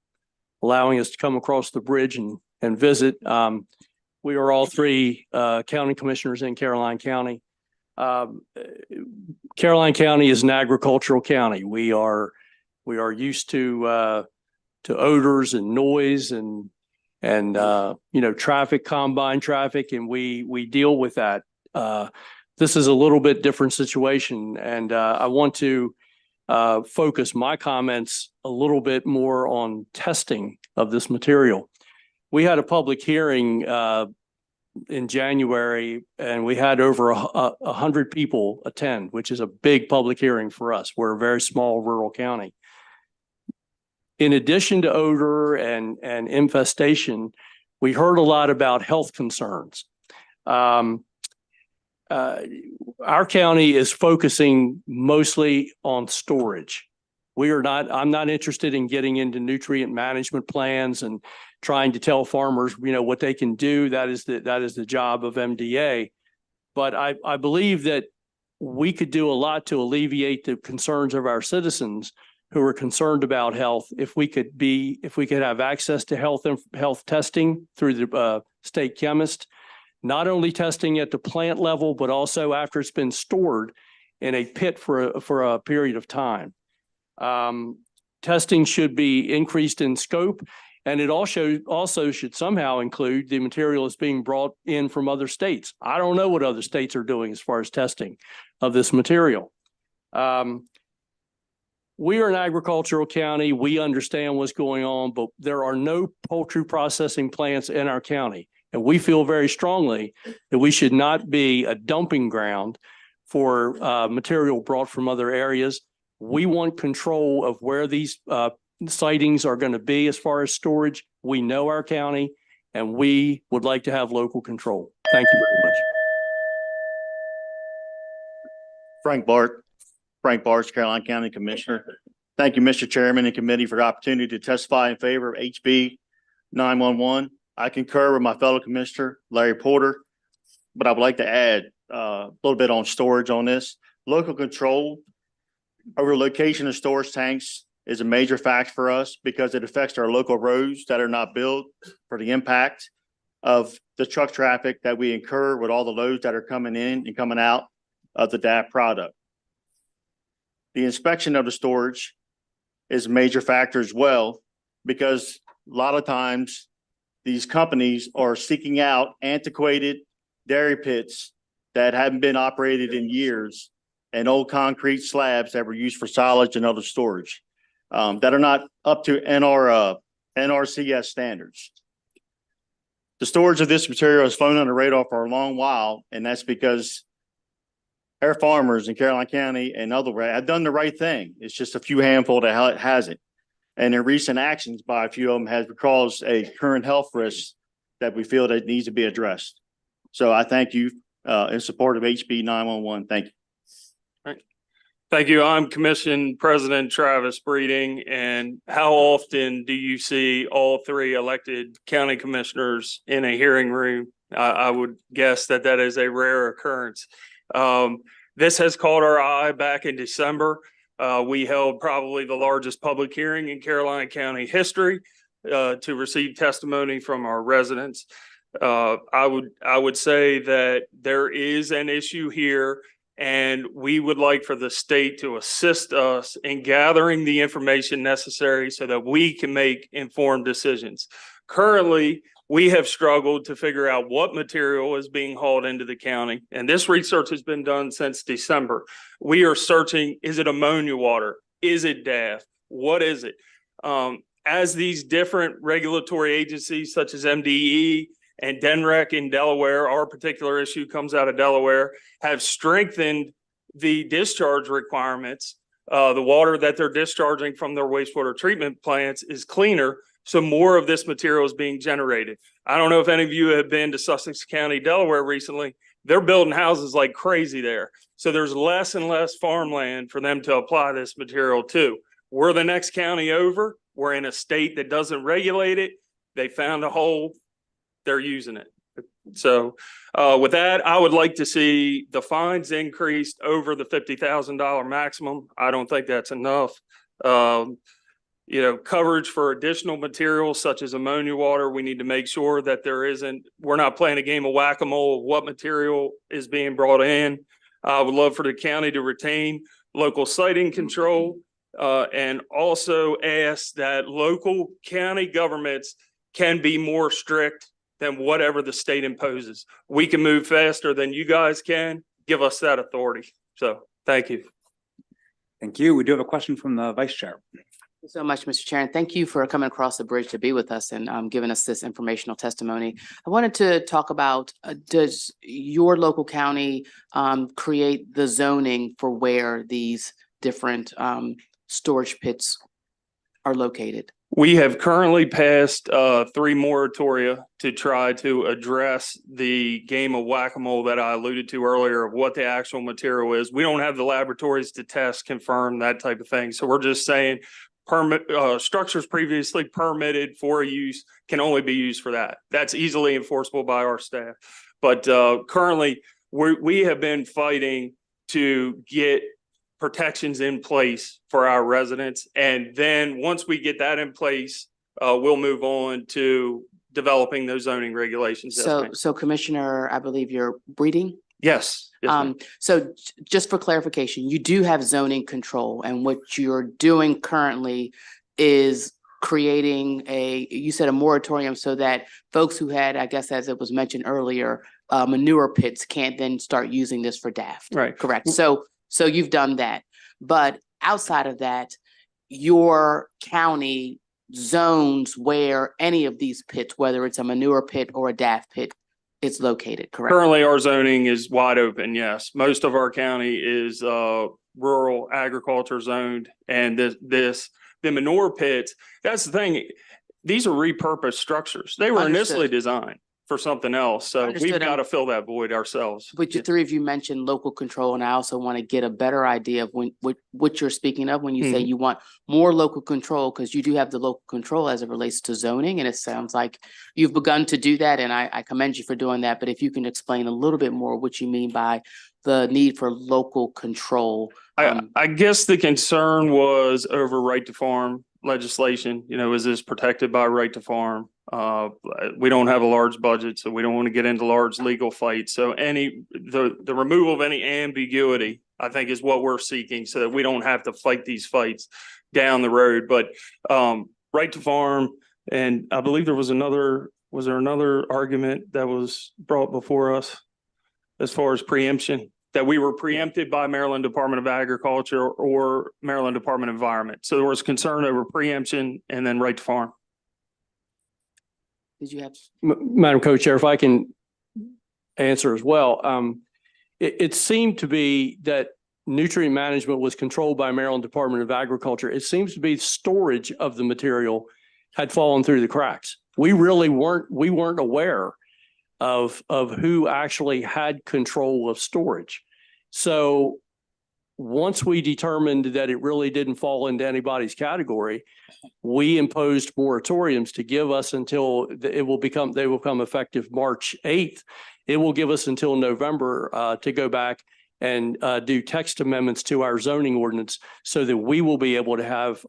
allowing us to come across the bridge and visit. We are all three county commissioners in Caroline County. Caroline County is an agricultural county. We are used to odors and noise and traffic, combine traffic, and we deal with that. This is a little bit different situation, and I want to focus my comments a little bit more on testing of this material. We had a public hearing in January, and we had over 100 people attend, which is a big public hearing for us. We're a very small rural county. In addition to odor and infestation, we heard a lot about health concerns. Our county is focusing mostly on storage. I'm not interested in getting into nutrient management plans and trying to tell farmers, what they can do. That is the job of MDA. But I believe that we could do a lot to alleviate the concerns of our citizens who are concerned about health if we could have access to health testing through the state chemist, not only testing at the plant level, but also after it's been stored in a pit for a period of time. Testing should be increased in scope, and it also should somehow include the material that's being brought in from other states. I don't know what other states are doing as far as testing of this material. We are an agricultural county. We understand what's going on, but there are no poultry processing plants in our county. And we feel very strongly that we should not be a dumping ground for material brought from other areas. We want control of where these sightings are going to be as far as storage. We know our county, and we would like to have local control. Thank you very much. Frank Bartz, Caroline County Commissioner. Thank you, Mr. Chairman and committee, for the opportunity to testify in favor of HB 911. I concur with my fellow commissioner, Larry Porter, but I would like to add a little bit on storage on this. Local control over location of storage tanks is a major fact for us because it affects our local roads that are not built for the impact of the truck traffic that we incur with all the loads that are coming in and coming out of the DAP product. The inspection of the storage is a major factor as well, because a lot of times these companies are seeking out antiquated dairy pits that haven't been operated in years and old concrete slabs that were used for silage and other storage that are not up to NRCS standards. The storage of this material has flown on the radar for a long while, and that's because our farmers in Caroline County and elsewhere have done the right thing. It's just a few handful that hasn't. And their recent actions by a few of them has caused a current health risk that we feel that needs to be addressed. So I thank you in support of HB 911. Thank you. Thank you. I'm Commission President Travis Breeding. And how often do you see all three elected county commissioners in a hearing room? I would guess that is a rare occurrence. This has caught our eye back in December. We held probably the largest public hearing in Caroline County history to receive testimony from our residents. I would say that there is an issue here, and we would like for the state to assist us in gathering the information necessary so that we can make informed decisions. Currently, we have struggled to figure out what material is being hauled into the county, and this research has been done since December. We are searching, is it ammonia water? Is it DAF? What is it? As these different regulatory agencies such as MDE and DNREC in Delaware, our particular issue comes out of Delaware, have strengthened the discharge requirements. The water that they're discharging from their wastewater treatment plants is cleaner. So more of this material is being generated. I don't know if any of you have been to Sussex County, Delaware recently. They're building houses like crazy there. So there's less and less farmland for them to apply this material to. We're the next county over. We're in a state that doesn't regulate it. They found a hole. They're using it. So with that, I would like to see the fines increased over the $50,000 maximum. I don't think that's enough. You know, coverage for additional materials such as ammonia water. We need to make sure that we're not playing a game of whack-a-mole of what material is being brought in. I would love for the county to retain local siting control and also ask that local county governments can be more strict than whatever the state imposes. We can move faster than you guys can. Give us that authority. So thank you. Thank you. We do have a question from the Vice Chair. Thank you so much, Mr. Chair, and thank you for coming across the bridge to be with us and giving us this informational testimony. I wanted to talk about, does your local county create the zoning for where these different storage pits are located? We have currently passed 3 moratoria to try to address the game of whack-a-mole that I alluded to earlier of what the actual material is. We don't have the laboratories to test, confirm, that type of thing. So we're just saying structures previously permitted for use can only be used for that. That's easily enforceable by our staff. But currently, we have been fighting to get protections in place for our residents. And then once we get that in place, we'll move on to developing those zoning regulations. So Commissioner, I believe you're breeding? Yes. So just for clarification, you do have zoning control, and what you're doing currently is creating you said a moratorium so that folks who had, I guess, as it was mentioned earlier, manure pits can't then start using this for daft. Right. Correct. So you've done that, but outside of that, your county zones where any of these pits, whether it's a manure pit or a daft pit, it's located, correct? Currently, our zoning is wide open, yes. Most of our county is rural agriculture zoned, and the manure pits, that's the thing. These are repurposed structures. They were initially designed for something else. So we've got to fill that void ourselves. But you 3 of you mentioned local control, and I also want to get a better idea of what you're speaking of when you say you want more local control, because you do have the local control as it relates to zoning, and it sounds like you've begun to do that, and I commend you for doing that. But if you can explain a little bit more what you mean by the need for local control. I guess the concern was over right to farm legislation. You know, is this protected by right to farm? We don't have a large budget, so we don't want to get into large legal fights. So the removal of any ambiguity, I think, is what we're seeking, so that we don't have to fight these fights down the road. But right to farm, and I believe was there another argument that was brought before us as far as preemption, that we were preempted by Maryland Department of Agriculture or Maryland Department of Environment. So there was concern over preemption and then right to farm. Did you have? Madam Co-Chair, if I can answer as well. It seemed to be that nutrient management was controlled by Maryland Department of Agriculture. It seems to be storage of the material had fallen through the cracks. We weren't aware of who actually had control of storage. So once we determined that it really didn't fall into anybody's category, we imposed moratoriums to give us until they will become effective March 8th. It will give us until November to go back and do text amendments to our zoning ordinance so that we will be able to have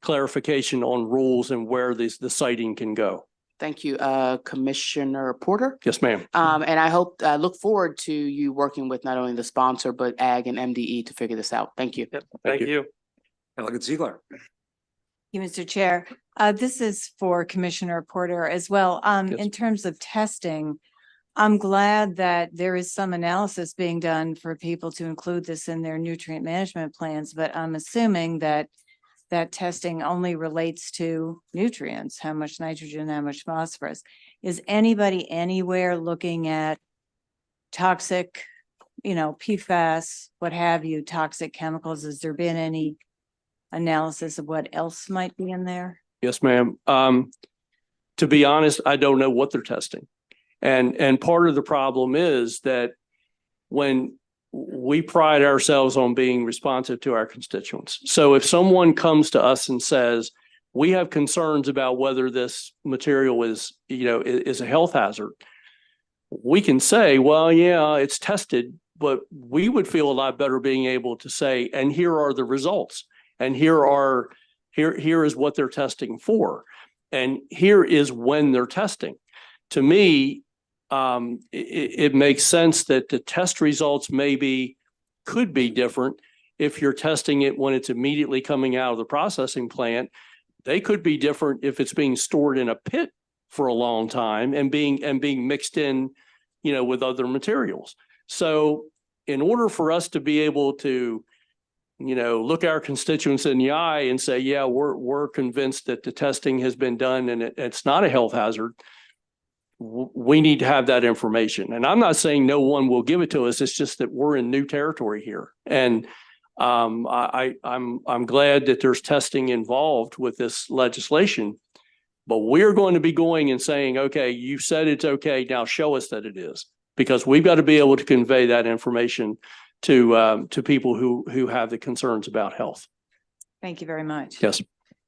clarification on rules and where the siting can go. Thank you, Commissioner Porter. Yes, ma'am. And I look forward to you working with not only the sponsor, but AG and MDE to figure this out. Thank you. Yep. Thank you. Delegate Ziegler. Thank you, Mr. Chair. This is for Commissioner Porter as well. In terms of testing, I'm glad that there is some analysis being done for people to include this in their nutrient management plans, but I'm assuming that testing only relates to nutrients, how much nitrogen, how much phosphorus. Is anybody anywhere looking at toxic, PFAS, what have you, toxic chemicals? Has there been any analysis of what else might be in there? Yes, ma'am. To be honest, I don't know what they're testing. And part of the problem is that when we pride ourselves on being responsive to our constituents. So if someone comes to us and says, we have concerns about whether this material is, is a health hazard, we can say, well, yeah, it's tested, but we would feel a lot better being able to say, and here are the results, and here is what they're testing for, and here is when they're testing. To me, it makes sense that the test results could be different if you're testing it when it's immediately coming out of the processing plant. They could be different if it's being stored in a pit for a long time and being mixed in, with other materials. So in order for us to be able to, look our constituents in the eye and say, yeah, we're convinced that the testing has been done and it's not a health hazard, we need to have that information. And I'm not saying no one will give it to us. It's just that we're in new territory here. And I'm glad that there's testing involved with this legislation, but we're going to be going and saying, okay, you said it's okay, now show us that it is, because we've got to be able to convey that information to people who have the concerns about health. Thank you very much. Yes.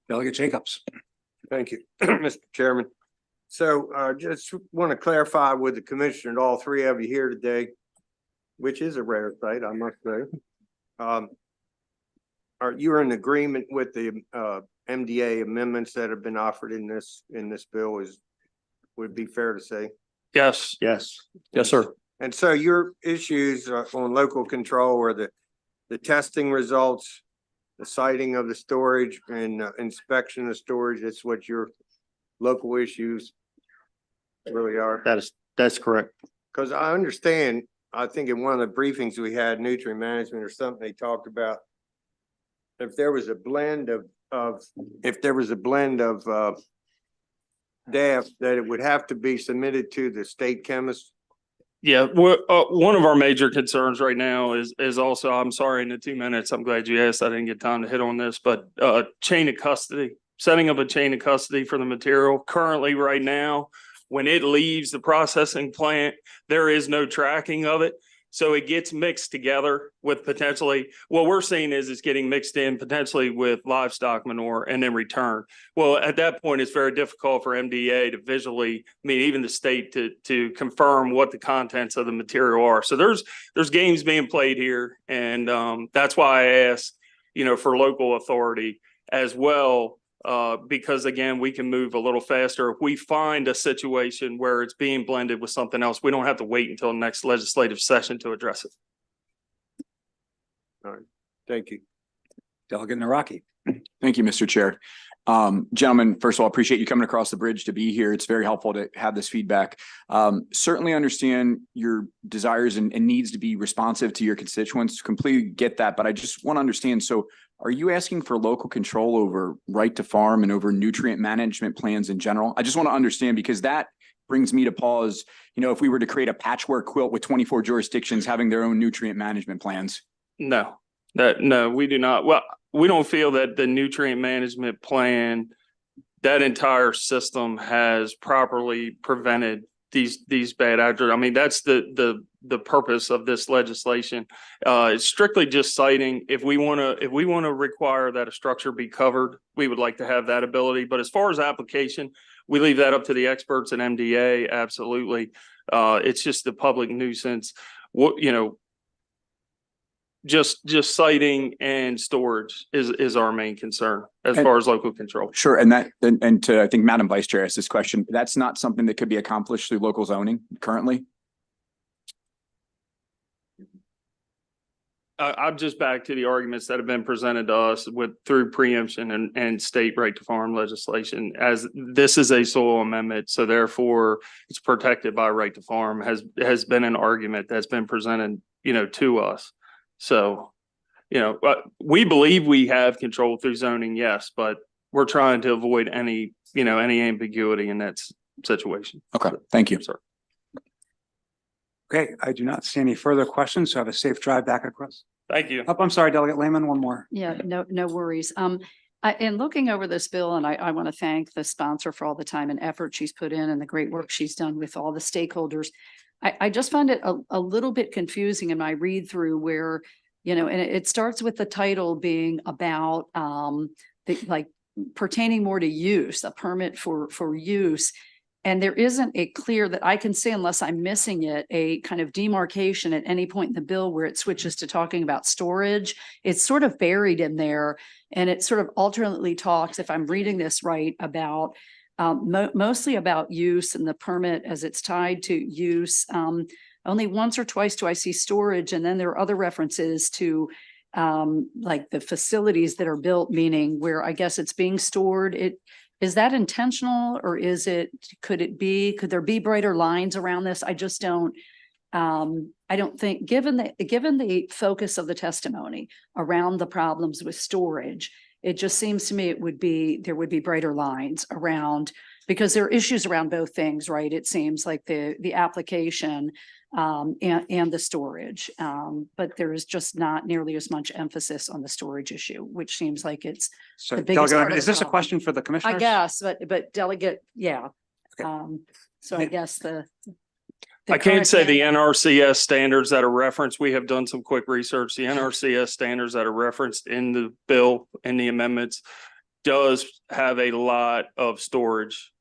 Delegate Jacobs. Thank you, Mr. Chairman. So just want to clarify with the commissioner and all three of you here today, which is a rare sight, I must say. Are you in agreement with the MDA amendments that have been offered in this bill? Would it be fair to say? Yes. Yes. Yes, sir. And so your issues on local control are the testing results, the siting of the storage and inspection of storage. That's what your local issues really are. That's correct. Because I understand, I think in one of the briefings we had, nutrient management or something, they talked about if there was a blend of DAF, that it would have to be submitted to the state chemist. Yeah, one of our major concerns right now is also, I'm sorry, in the 2 minutes, I'm glad you asked, I didn't get time to hit on this, but chain of custody, setting up a chain of custody for the material. Currently, right now, when it leaves the processing plant, there is no tracking of it. So it gets mixed together with potentially, what we're seeing is it's getting mixed in potentially with livestock manure and then returned. Well, at that point, it's very difficult for MDA to visually, even the state to confirm what the contents of the material are. So there's games being played here. And that's why I asked, for local authority as well, because again, we can move a little faster. If we find a situation where it's being blended with something else, we don't have to wait until the next legislative session to address it. All right. Thank you. Delegate Naraki. Thank you, Mr. Chair. Gentlemen, first of all, appreciate you coming across the bridge to be here. It's very helpful to have this feedback. Certainly understand your desires and needs to be responsive to your constituents. Completely get that, but I just want to understand. So are you asking for local control over right to farm and over nutrient management plans in general? I just want to understand, because that brings me to pause. If we were to create a patchwork quilt with 24 jurisdictions having their own nutrient management plans. No, we do not. Well, we don't feel that the nutrient management plan, that entire system has properly prevented these bad actors. That's the purpose of this legislation. It's strictly just citing. If we want to require that a structure be covered, we would like to have that ability. But as far as application, we leave that up to the experts in MDA. Absolutely. It's just the public nuisance. Just citing and storage is our main concern as far as local control. Sure. And I think Madam Vice Chair asked this question. That's not something that could be accomplished through local zoning currently? I'm just back to the arguments that have been presented to us through preemption and state right to farm legislation, as this is a soil amendment. So therefore it's protected by right to farm has been an argument that's been presented, to us. So, we believe we have control through zoning, yes, but we're trying to avoid any ambiguity in that situation. Okay, thank you, sir. Okay, I do not see any further questions, so have a safe drive back across. Thank you. I'm sorry, Delegate Lehman, one more. Yeah, no worries. In looking over this bill, and I want to thank the sponsor for all the time and effort she's put in and the great work she's done with all the stakeholders. I just find it a little bit confusing in my read through where, and it starts with the title being about like pertaining more to use, a permit for use. And there isn't a clear that I can say, unless I'm missing it, a kind of demarcation at any point in the bill where it switches to talking about storage. It's sort of buried in there, and it sort of alternately talks, if I'm reading this right, about mostly about use and the permit as it's tied to use. Only once or twice do I see storage, and then there are other references to like the facilities that are built, meaning where I guess it's being stored. Is that intentional, or could there be brighter lines around this? I just don't, I don't think, given the focus of the testimony around the problems with storage, it just seems to me there would be brighter lines around, because there are issues around both things, right? It seems like the application and the storage, but there is just not nearly as much emphasis on the storage issue, which seems like it's So the biggest part of is the this a problem. question for the commissioners? I guess, but delegate, yeah. Okay. So I guess I can't say the NRCS standards that are referenced. We have done some quick research. The NRCS standards that are referenced in the bill and the amendments does have a lot of storage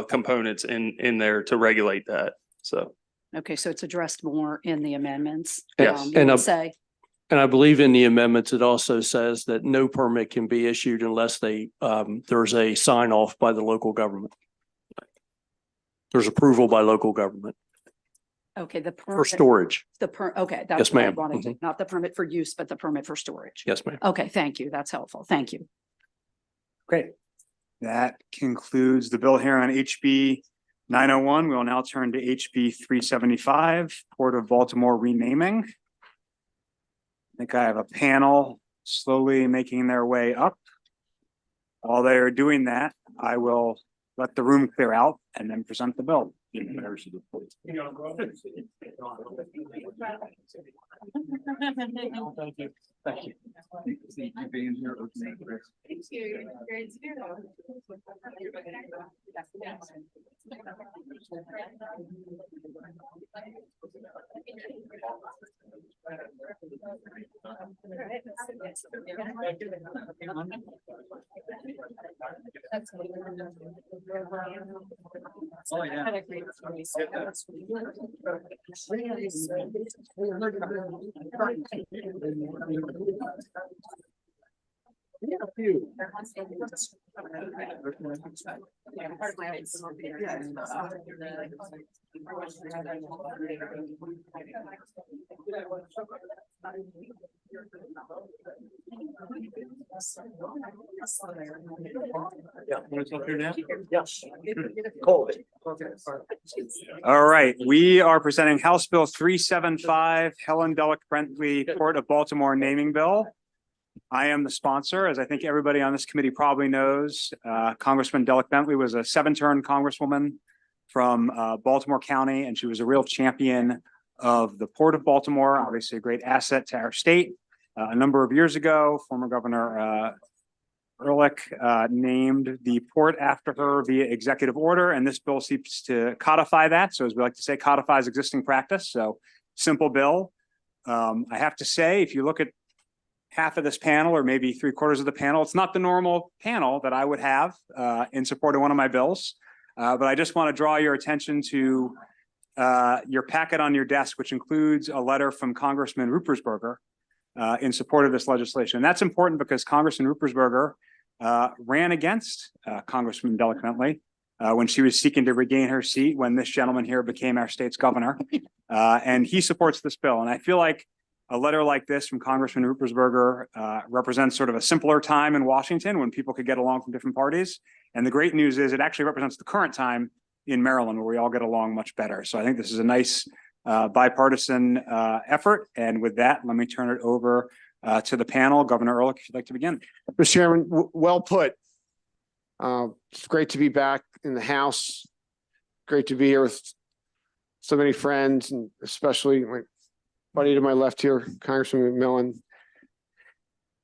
components in there to regulate that. So. Okay, so it's addressed more in the amendments. Yes. You would say. And I believe in the amendments, it also says that no permit can be issued unless there's a sign off by the local government. There's approval by local government Okay, the for permit. storage. Okay, that's Yes, what I ma'am. wanted to, not the permit for use, but the permit for storage. Yes, ma'am. Okay, thank you. That's helpful. Thank you. Great. That concludes the bill here on HB 901. We will now turn to HB 375, Port of Baltimore renaming. I think I have a panel slowly making their way up. While they are doing that, I will let the room clear out and then present the bill. Thank you. Oh, yeah. All right, we are presenting House Bill 375, Helen Bentley, Port of Baltimore naming bill. I am the sponsor, as I think everybody on this committee probably knows. Congressman Bentley was a 7-term congresswoman from Baltimore County, and she was a real champion of the Port of Baltimore, obviously a great asset to our state. A number of years ago, former Governor Ehrlich named the port after her via executive order, and this bill seeks to codify that. So as we like to say, codifies existing practice. So simple bill. I have to say, if you look at half of this panel or maybe 3/4 of the panel, it's not the normal panel that I would have in support of one of my bills. But I just want to draw your attention to your packet on your desk, which includes a letter from Congressman Ruppersberger in support of this legislation. And that's important because Congressman Ruppersberger ran against Congressman Bentley when she was seeking to regain her seat when this gentleman here became our state's governor. And he supports this bill. And I feel like a letter like this from Congressman Ruppersberger represents sort of a simpler time in Washington when people could get along from different parties. And the great news is it actually represents the current time in Maryland where we all get along much better. So I think this is a nice bipartisan effort. And with that, let me turn it over to the panel. Governor Ehrlich, if you'd like to begin. Mr. Chairman, well put. It's great to be back in the House. Great to be here with so many friends, and especially my buddy to my left here, Congressman McMillan.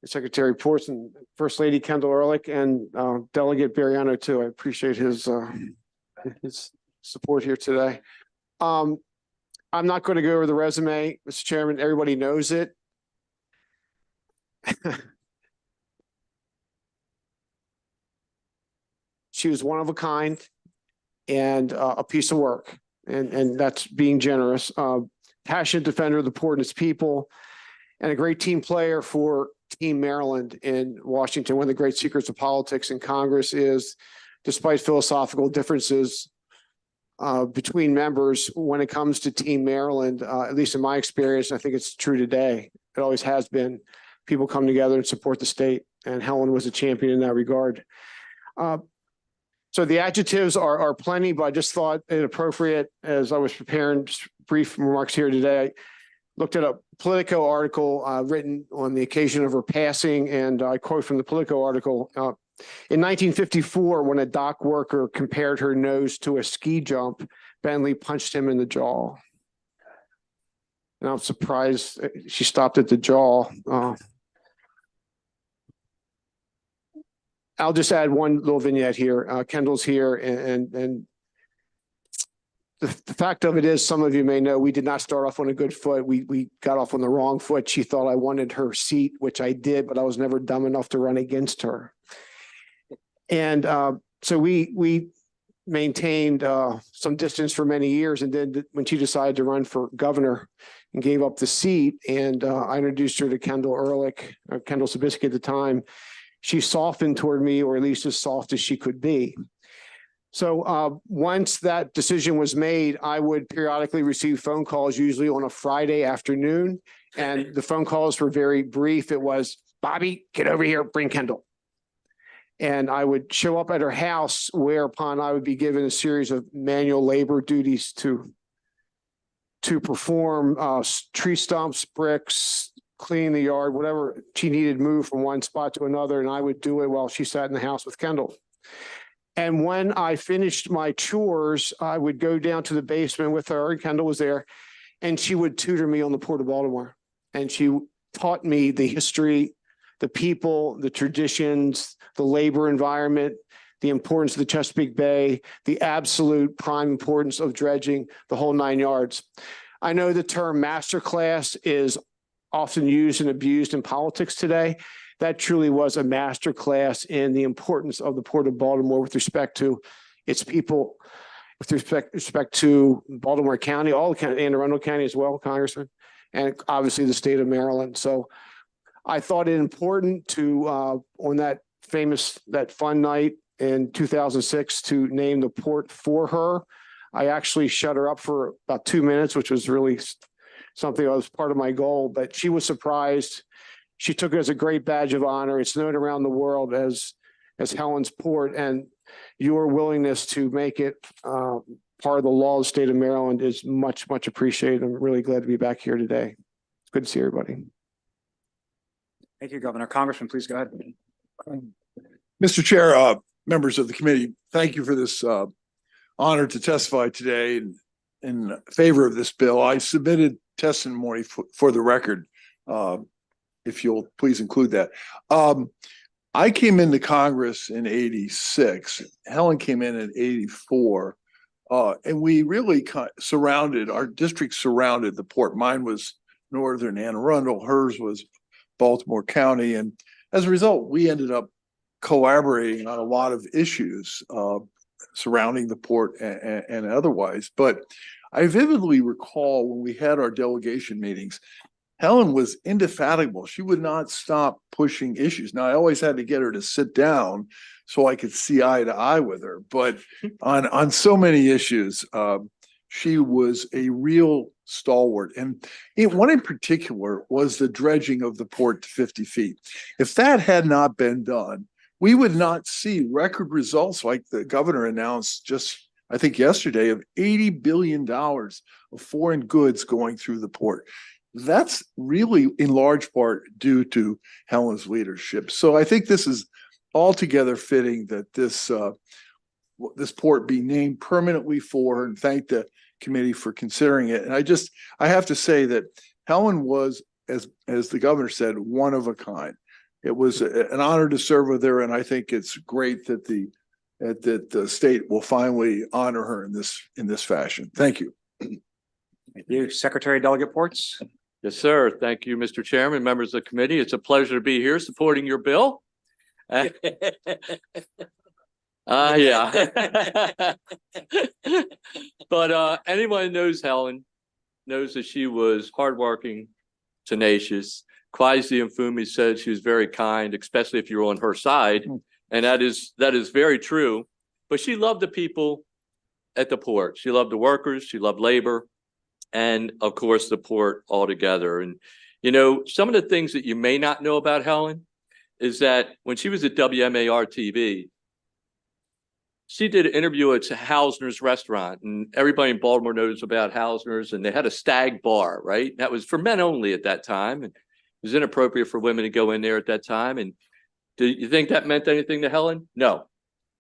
Secretary Ports and First Lady Kendall Ehrlich and Delegate Bariano too. I appreciate his support here today. I'm not going to go over the resume, Mr. Chairman. Everybody knows it. She was one of a kind and a piece of work, and that's being generous. Passionate defender of the poor and its people, and a great team player for Team Maryland in Washington. One of the great secrets of politics in Congress is, despite philosophical differences between members, when it comes to Team Maryland, at least in my experience, and I think it's true today, it always has been, people come together and support the state, and Helen was a champion in that regard. So the adjectives are plenty, but I just thought it appropriate as I was preparing brief remarks here today. I looked at a Politico article written on the occasion of her passing, and I quote from the Politico article. In 1954, when a dock worker compared her nose to a ski jump, Bentley punched him in the jaw. And I'm surprised she stopped at the jaw. I'll just add one little vignette here. Kendall's here, and the fact of it is, some of you may know, we did not start off on a good foot. We got off on the wrong foot. She thought I wanted her seat, which I did, but I was never dumb enough to run against her. And so we maintained some distance for many years. And then when she decided to run for governor and gave up the seat, and I introduced her to Kendall Ehrlich, Kendall Sabisky at the time, she softened toward me, or at least as soft as she could be. So once that decision was made, I would periodically receive phone calls, usually on a Friday afternoon. And the phone calls were very brief. It was, Bobby, get over here, bring Kendall. And I would show up at her house, whereupon I would be given a series of manual labor duties to perform, tree stumps, bricks, clean the yard, whatever she needed moved from one spot to another. And I would do it while she sat in the house with Kendall. And when I finished my chores, I would go down to the basement with her, and Kendall was there, and she would tutor me on the Port of Baltimore. And she taught me the history, the people, the traditions, the labor environment, the importance of the Chesapeake Bay, the absolute prime importance of dredging, the whole 9 yards. I know the term masterclass is often used and abused in politics today. That truly was a masterclass in the importance of the Port of Baltimore with respect to its people, with respect to Baltimore County, all the county, Anne Arundel County as well, Congressman, and obviously the state of Maryland. So I thought it important to, on that fun night in 2006, to name the port for her. I actually shut her up for about 2 minutes, which was really something that was part of my goal, but she was surprised. She took it as a great badge of honor. It's known around the world as Helen's Port, and your willingness to make it part of the law of the state of Maryland is much, much appreciated. I'm really glad to be back here today. It's good to see everybody. Thank you, Governor. Congressman, please go ahead. Mr. Chair, members of the committee, thank you for this honor to testify today in favor of this bill. I submitted testimony for the record, if you'll please include that. I came into Congress in '86. Helen came in '84. And we really our district surrounded the port. Mine was northern Anne Arundel, hers was Baltimore County. And as a result, we ended up collaborating on a lot of issues surrounding the port and otherwise. But I vividly recall when we had our delegation meetings, Helen was indefatigable. She would not stop pushing issues. Now, I always had to get her to sit down so I could see eye to eye with her. But on so many issues, she was a real stalwart. And one in particular was the dredging of the port to 50 feet. If that had not been done, we would not see record results like the governor announced just, I think, yesterday, of $80 billion of foreign goods going through the port. That's really in large part due to Helen's leadership. So I think this is altogether fitting that this port be named permanently for her, and thank the committee for considering it. And I have to say that Helen was, as the governor said, one of a kind. It was an honor to serve with her, and I think it's great that the state will finally honor her in this fashion. Thank you. Thank you. Secretary Delegate Ports. Yes, sir. Thank you, Mr. Chairman, members of the committee. It's a pleasure to be here supporting your bill. Yeah. But anyone who knows Helen knows that she was hardworking, tenacious. Kwasi and Fumi said she was very kind, especially if you're on her side. And that is very true. But she loved the people at the port. She loved the workers, she loved labor, and of course the port altogether. And you know, some of the things that you may not know about Helen is that when she was at WMAR TV, she did an interview at Hausner's restaurant, and everybody in Baltimore knows about Hausner's, and they had a stag bar, right? That was for men only at that time, and it was inappropriate for women to go in there at that time. And do you think that meant anything to Helen? No.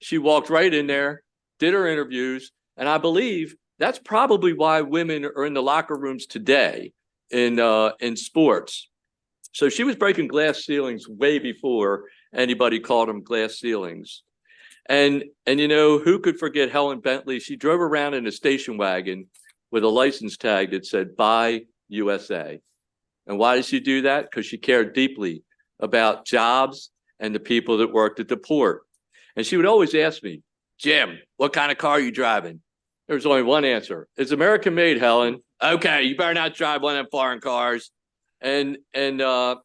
She walked right in there, did her interviews, and I believe that's probably why women are in the locker rooms today in sports. So she was breaking glass ceilings way before anybody called them glass ceilings. And you know, who could forget Helen Bentley? She drove around in a station wagon with a license tag that said "Buy USA." And why did she do that? Because she cared deeply about jobs and the people that worked at the port. And she would always ask me, "Jim, what kind of car are you driving?" There was only one answer. "It's American made, Helen." "Okay, you better not drive one of them foreign cars." And I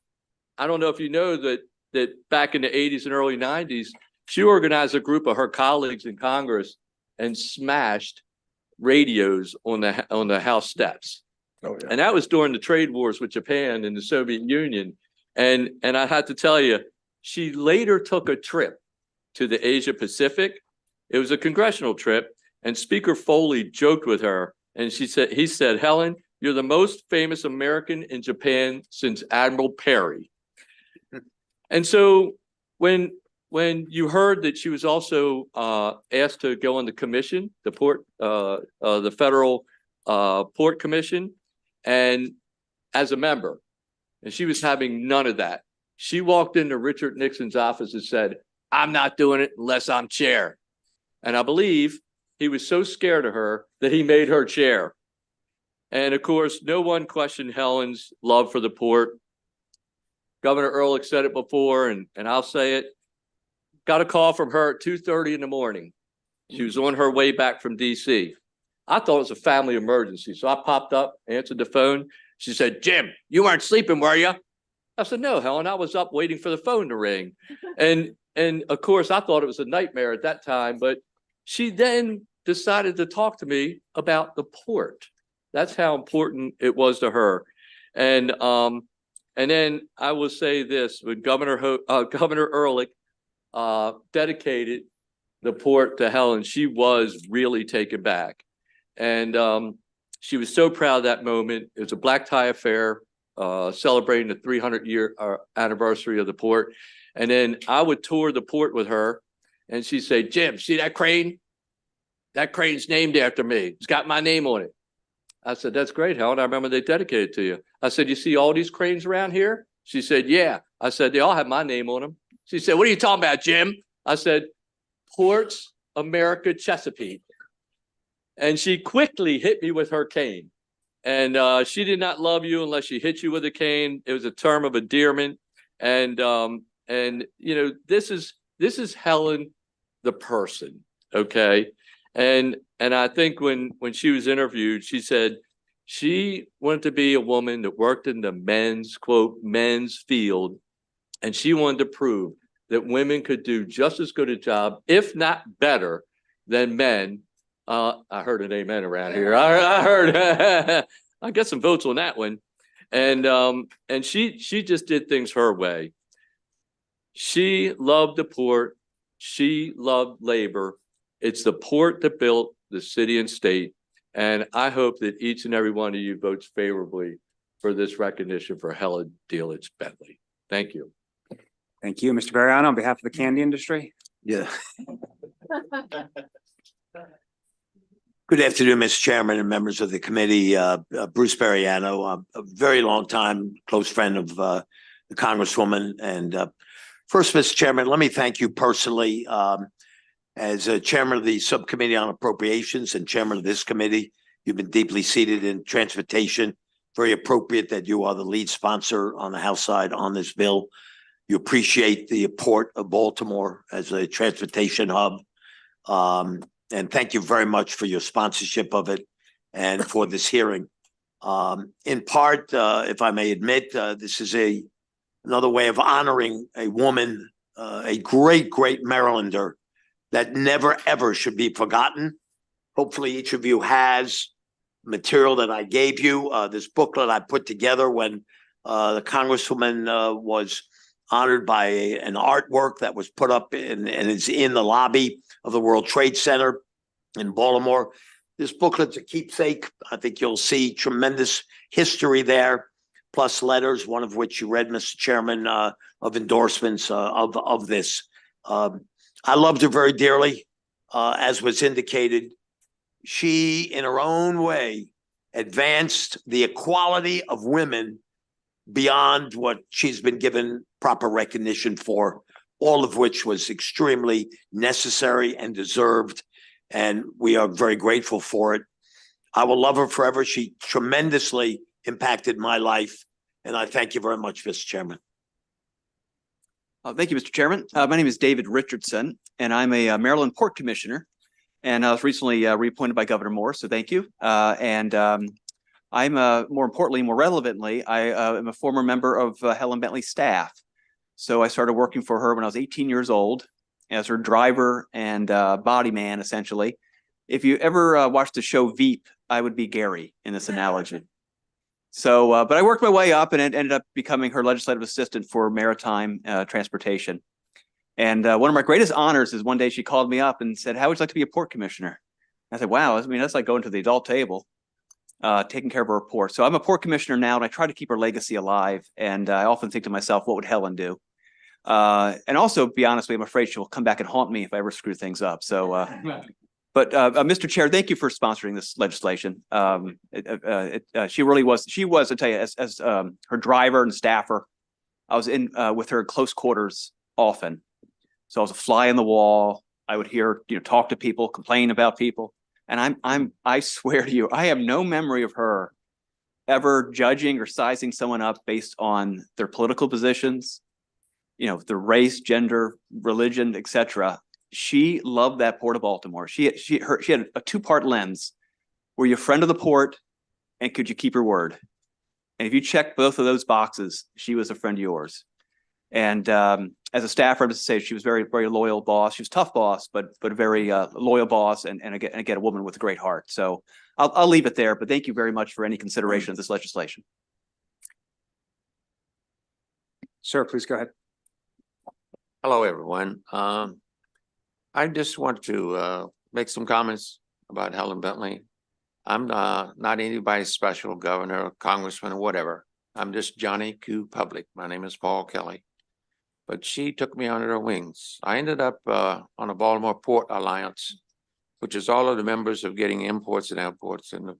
don't know if you know that back in the 80s and early 90s, she organized a group of her colleagues in Congress and smashed radios on the House steps. Oh, yeah. And that was during the trade wars with Japan and the Soviet Union. And I had to tell you, she later took a trip to the Asia Pacific. It was a congressional trip, and Speaker Foley joked with her, and he said, "Helen, you're the most famous American in Japan since Admiral Perry." And so when you heard that she was also asked to go on the commission, the federal port commission, and as a member, and she was having none of that. She walked into Richard Nixon's office and said, "I'm not doing it unless I'm chair." And I believe he was so scared of her that he made her chair. And of course, no one questioned Helen's love for the port. Governor Ehrlich said it before, and I'll say it. Got a call from her at 2:30 in the morning. She was on her way back from DC. I thought it was a family emergency. So I popped up, answered the phone. She said, "Jim, you weren't sleeping, were you?" I said, "No, Helen, I was up waiting for the phone to ring." And of course, I thought it was a nightmare at that time, but she then decided to talk to me about the port. That's how important it was to her. And then I will say this, when Governor Ehrlich dedicated the port to Helen, she was really taken back. And she was so proud of that moment. It was a black tie affair, celebrating the 300-year anniversary of the port. And then I would tour the port with her, and she'd say, "Jim, see that crane? That crane's named after me. It's got my name on it." I said, "That's great, Helen. I remember they dedicated it to you." I said, "You see all these cranes around here?" She said, "Yeah." I said, "They all have my name on them." She said, "What are you talking about, Jim?" I said, "Ports America Chesapeake." And she quickly hit me with her cane. And she did not love you unless she hit you with a cane. It was a term of endearment. And you know, this is Helen, the person, okay? And I think when she was interviewed, she said she wanted to be a woman that worked in the men's, quote, men's field. And she wanted to prove that women could do just as good a job, if not better, than men. I heard an amen around here. I heard, I got some votes on that one. And she just did things her way. She loved the port. She loved labor. It's the port that built the city and state. And I hope that each and every one of you votes favorably for this recognition for Helen Delich Bentley. Thank you. Thank you, Mr. Bariano, on behalf of the candy industry. Yeah. Good afternoon, Mr. Chairman and members of the committee. Bruce Bariano, a very long time close friend of the the Congresswoman. And first, Mr. Chairman, let me thank you personally as chairman of the Subcommittee on Appropriations and chairman of this committee. You've been deeply seated in transportation. Very appropriate that you are the lead sponsor on the House side on this bill. You appreciate the port of Baltimore as a transportation hub. And thank you very much for your sponsorship of it and for this hearing. In part, if I may admit, this is another way of honoring a woman, a great, great Marylander that never, ever should be forgotten. Hopefully each of you has material that I gave you, this booklet I put together when the Congresswoman was honored by an artwork that was put up and is in the lobby of the World Trade Center in Baltimore. This booklet's a keepsake. I think you'll see tremendous history there, plus letters, one of which you read, Mr. Chairman, of endorsements of this. I loved her very dearly, as was indicated. She, in her own way, advanced the equality of women beyond what she's been given proper recognition for, all of which was extremely necessary and deserved. And we are very grateful for it. I will love her forever. She tremendously impacted my life. And I thank you very much, Mr. Chairman. Thank you, Mr. Chairman. My name is David Richardson, and I'm a Maryland Port Commissioner. And I was recently reappointed by Governor Moore, so thank you. I'm more importantly, more relevantly, I am a former member of Helen Bentley's staff. So I started working for her when I was 18 years old as her driver and body man, essentially. If you ever watched the show Veep, I would be Gary in this analogy. So, but I worked my way up and ended up becoming her legislative assistant for maritime transportation. And one of my greatest honors is one day she called me up and said, "How would you like to be a port commissioner?" I said, "Wow, I mean, that's like going to the adult table, taking care of her port." So I'm a port commissioner now, and I try to keep her legacy alive. And I often think to myself, what would Helen do? And also, be honest with you, I'm afraid she will come back and haunt me if I ever screw things up. So, but Mr. Chair, thank you for sponsoring this legislation. She was, I tell you, as her driver and staffer, I was in with her in close quarters often. So I was a fly on the wall. I would hear, talk to people, complain about people. And I swear to you, I have no memory of her ever judging or sizing someone up based on their political positions, their race, gender, religion, etc. She loved that Port of Baltimore. She had a two-part lens. Were you a friend of the port, and could you keep your word? And if you check both of those boxes, she was a friend of yours. And as a staffer, I have to say she was very, very loyal boss. She was a tough boss, but a very loyal boss, and again, a woman with a great heart. So I'll leave it there. But thank you very much for any consideration of this legislation. Sir, please go ahead. Hello, everyone. I just want to make some comments about Helen Bentley. I'm not anybody's special governor, congressman, or whatever. I'm just Johnny Q. Public. My name is Paul Kelly. But she took me under her wings. I ended up on a Baltimore Port Alliance, which is all of the members of getting imports and outports in the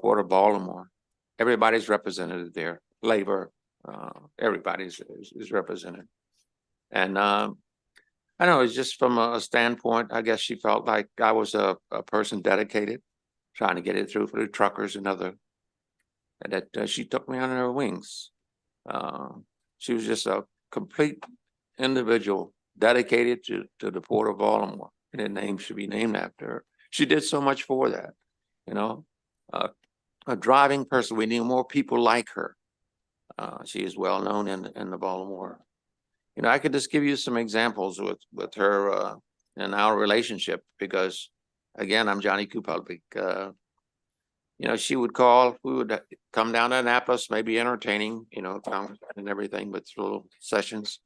Port of Baltimore. Everybody's represented there. Labor, everybody is represented. And I know it's just from a standpoint, I guess she felt like I was a person dedicated, trying to get it through for the truckers and other, and that she took me under her wings. She was just a complete individual dedicated to the Port of Baltimore, and her name should be named after her. She did so much for that, a driving person. We need more people like her. She is well known in the Baltimore. I could just give you some examples with her in our relationship, because again, I'm Johnny Q. Public. She would call, we would come down to Annapolis, maybe entertaining, and everything with little sessions.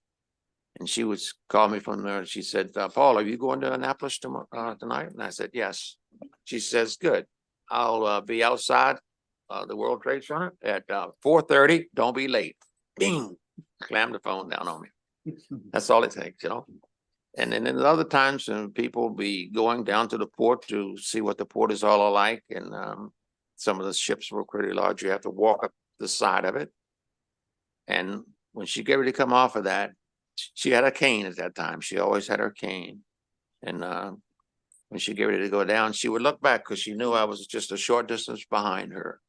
And she would call me from there and she said, "Paul, are you going to Annapolis tonight?" And I said, "Yes." She says, "Good. I'll be outside the World Trade Center at 4:30. Don't be late." Bing, slam the phone down on me. That's all it takes, And then in other times, people be going down to the port to see what the port is all alike. And some of the ships were pretty large. You have to walk up the side of it. And when she got ready to come off of that, she had a cane at that time. She always had her cane. And when she got ready to go down, she would look back because she knew I was just a short distance behind her.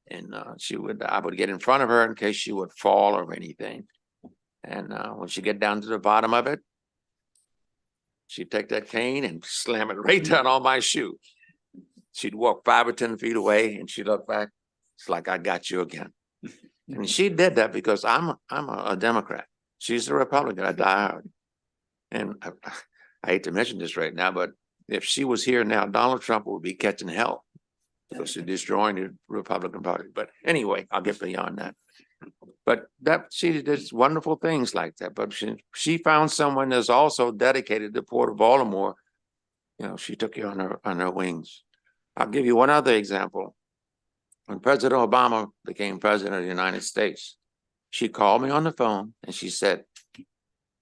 And I would get in front of her in case she would fall or anything. And when she get down to the bottom of it, she'd take that cane and slam it right down on my shoe. She'd walk 5 or 10 feet away and she'd look back. It's like, I got you again. And she did that because I'm a Democrat. She's a Republican. I die hard. And I hate to mention this right now, but if she was here now, Donald Trump would be catching hell because she's destroying the Republican Party. But anyway, I'll get beyond that. But she did wonderful things like that. But she found someone that's also dedicated to Port of Baltimore. You know, she took you on her wings. I'll give you one other example. When President Obama became president of the United States, she called me on the phone and she said,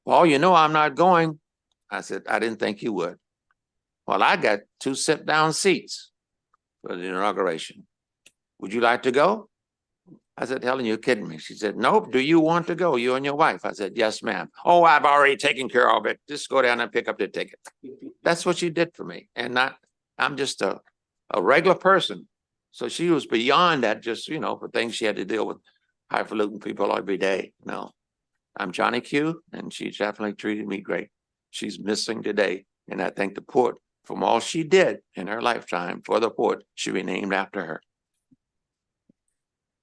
"Paul, you know I'm not going." I said, "I didn't think you would." "Well, I got 2 sit-down seats for the inauguration. Would you like to go?" I said, "Helen, you're kidding me." She said, "Nope. Do you want to go, you and your wife?" I said, "Yes, ma'am." "Oh, I've already taken care of it. Just go down and pick up the ticket." That's what she did for me. And I'm just a regular person. So she was beyond that, just, you know, for things she had to deal with highfalutin people every day. No, I'm Johnny Q, and she definitely treated me great. She's missing today. And I think the port, from all she did in her lifetime for the port, should be named after her.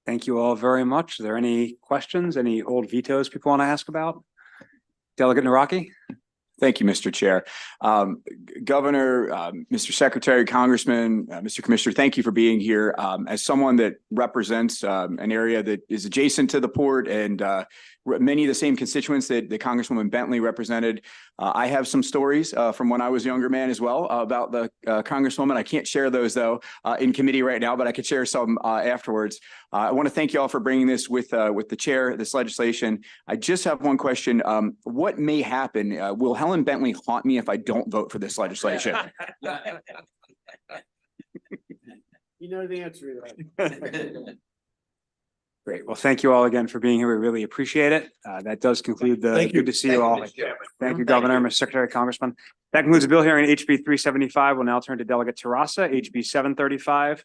Thank you all very much. Are there any questions, any old vetoes people want to ask about? Delegate Naraki? Thank you, Mr. Chair. Governor, Mr. Secretary, Congressman, Mr. Commissioner, thank you for being here. As someone that represents an area that is adjacent to the port and many of the same constituents that Congresswoman Bentley represented, I have some stories from when I was a younger man as well about the Congresswoman. I can't share those though in committee right now, but I could share some afterwards. I want to thank you all for bringing this with the chair, this legislation. I just have one question. What may happen? Will Helen Bentley haunt me if I don't vote for this legislation? You know the answer to that. Great. Well, thank you all again for being here. We really appreciate it. That does conclude the, Thank you. good to see you all. Thank you, Governor, Mr. Secretary, Congressman. That concludes the bill hearing HB 375. We'll now turn to Delegate Terrassa, HB 735,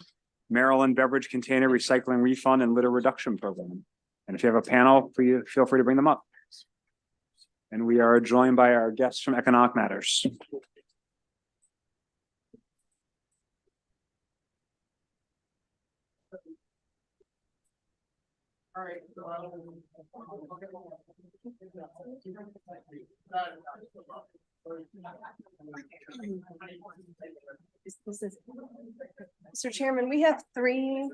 Maryland Beverage Container Recycling Refund and Litter Reduction Program. And if you have a panel, please feel free to bring them up. And we are joined by our guests from Economic Matters. All right. Mr. Chairman, we have 3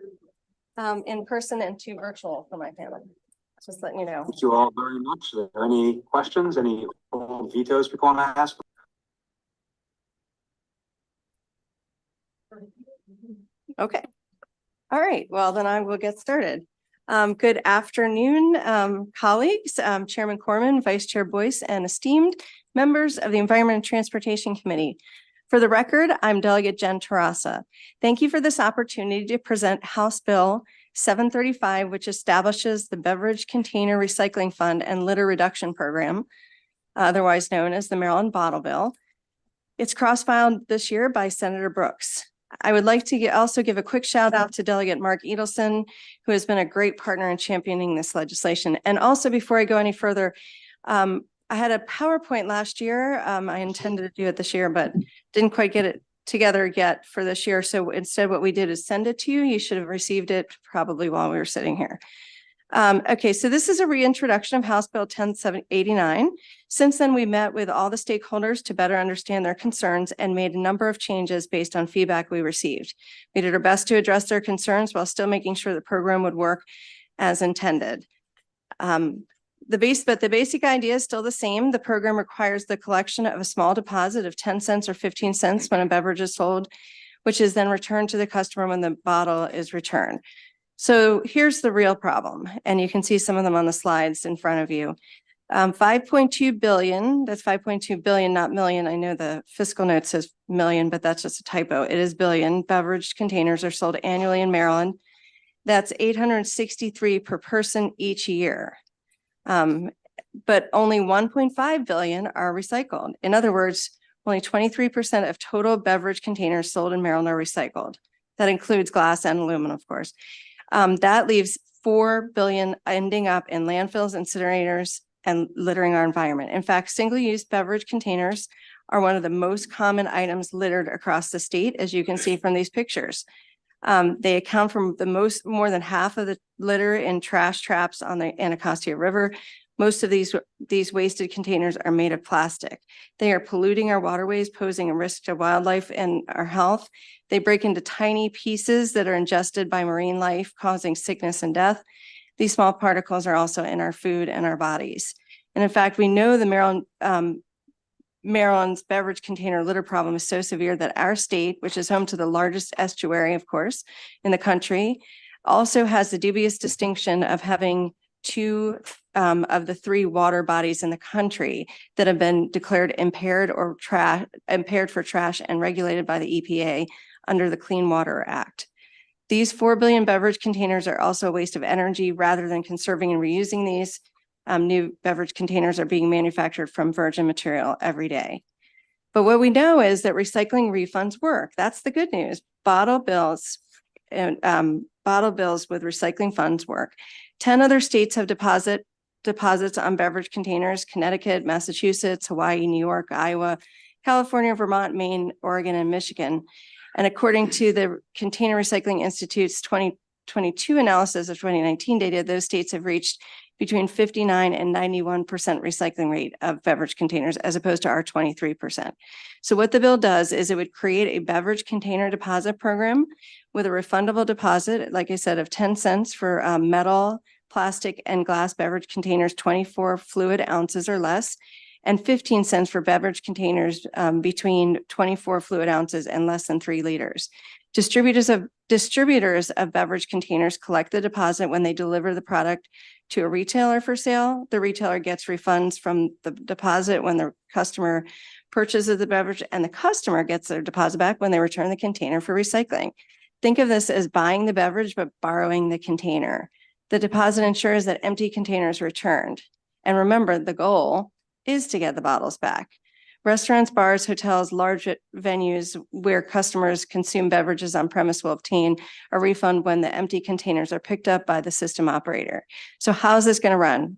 in person and 2 virtual for my panel. Just letting you know. Thank you all very much. Are there any questions, any vetoes people want to ask? Okay. All right. Well, then I will get started. Good afternoon, colleagues, Chairman Corman, Vice Chair Boyce, and esteemed members of the Environment and Transportation Committee. For the record, I'm Delegate Jen Terrassa. Thank you for this opportunity to present House Bill 735, which establishes the Beverage Container Recycling Fund and Litter Reduction Program, otherwise known as the Maryland Bottle Bill. It's cross-filed this year by Senator Brooks. I would like to also give a quick shout out to Delegate Mark Edelson, who has been a great partner in championing this legislation. And also, before I go any further, I had a PowerPoint last year. I intended to do it this year, but didn't quite get it together yet for this year. So instead, what we did is send it to you. You should have received it probably while we were sitting here. Okay, so this is a reintroduction of House Bill 10789. Since then, we met with all the stakeholders to better understand their concerns and made a number of changes based on feedback we received. We did our best to address their concerns while still making sure the program would work as intended. But the basic idea is still the same. The program requires the collection of a small deposit of 10 cents or 15 cents when a beverage is sold, which is then returned to the customer when the bottle is returned. So here's the real problem, and you can see some of them on the slides in front of you. 5.2 billion, that's 5.2 billion, not million. I know the fiscal note says million, but that's just a typo. It is billion. Beverage containers are sold annually in Maryland. That's 863 per person each year. But only 1.5 billion are recycled. In other words, only 23% of total beverage containers sold in Maryland are recycled. That includes glass and aluminum, of course. That leaves 4 billion ending up in landfills, incinerators, and littering our environment. In fact, single-use beverage containers are one of the most common items littered across the state, as you can see from these pictures. They account for more than half of the litter in trash traps on the Anacostia River. Most of these wasted containers are made of plastic. They are polluting our waterways, posing a risk to wildlife and our health. They break into tiny pieces that are ingested by marine life, causing sickness and death. These small particles are also in our food and our bodies. And in fact, we know the Maryland's beverage container litter problem is so severe that our state, which is home to the largest estuary, of course, in the country, also has the dubious distinction of having 2 of the 3 water bodies in the country that have been declared impaired for trash and regulated by the EPA under the Clean Water Act. These 4 billion beverage containers are also a waste of energy. Rather than conserving and reusing these, new beverage containers are being manufactured from virgin material every day. But what we know is that recycling refunds work. That's the good news. Bottle bills with recycling funds work. 10 other states have deposits on beverage containers: Connecticut, Massachusetts, Hawaii, New York, Iowa, California, Vermont, Maine, Oregon, and Michigan. And according to the Container Recycling Institute's 2022 analysis of 2019 data, those states have reached between 59 and 91% recycling rate of beverage containers, as opposed to our 23%. So what the bill does is it would create a beverage container deposit program with a refundable deposit, like I said, of 10 cents for metal, plastic, and glass beverage containers, 24 fluid ounces or less, and 15 cents for beverage containers between 24 fluid ounces and less than 3 liters. Distributors of beverage containers collect the deposit when they deliver the product to a retailer for sale. The retailer gets refunds from the deposit when the customer purchases the beverage, and the customer gets their deposit back when they return the container for recycling. Think of this as buying the beverage, but borrowing the container. The deposit ensures that empty containers are returned. And remember, the goal is to get the bottles back. Restaurants, bars, hotels, large venues where customers consume beverages on premise will obtain a refund when the empty containers are picked up by the system operator. So how's this going to run?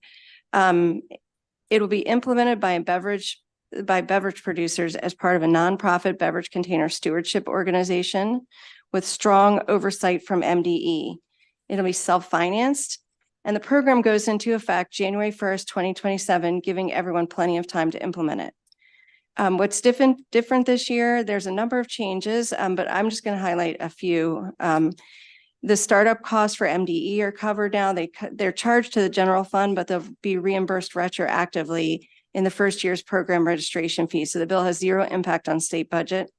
It will be implemented by beverage producers as part of a nonprofit beverage container stewardship organization with strong oversight from MDE. It'll be self-financed, and the program goes into effect January 1st, 2027, giving everyone plenty of time to implement it. What's different this year, there's a number of changes, but I'm just going to highlight a few. The startup costs for MDE are covered now. They're charged to the general fund, but they'll be reimbursed retroactively in the first year's program registration fee. So the bill has 0 impact on state budget.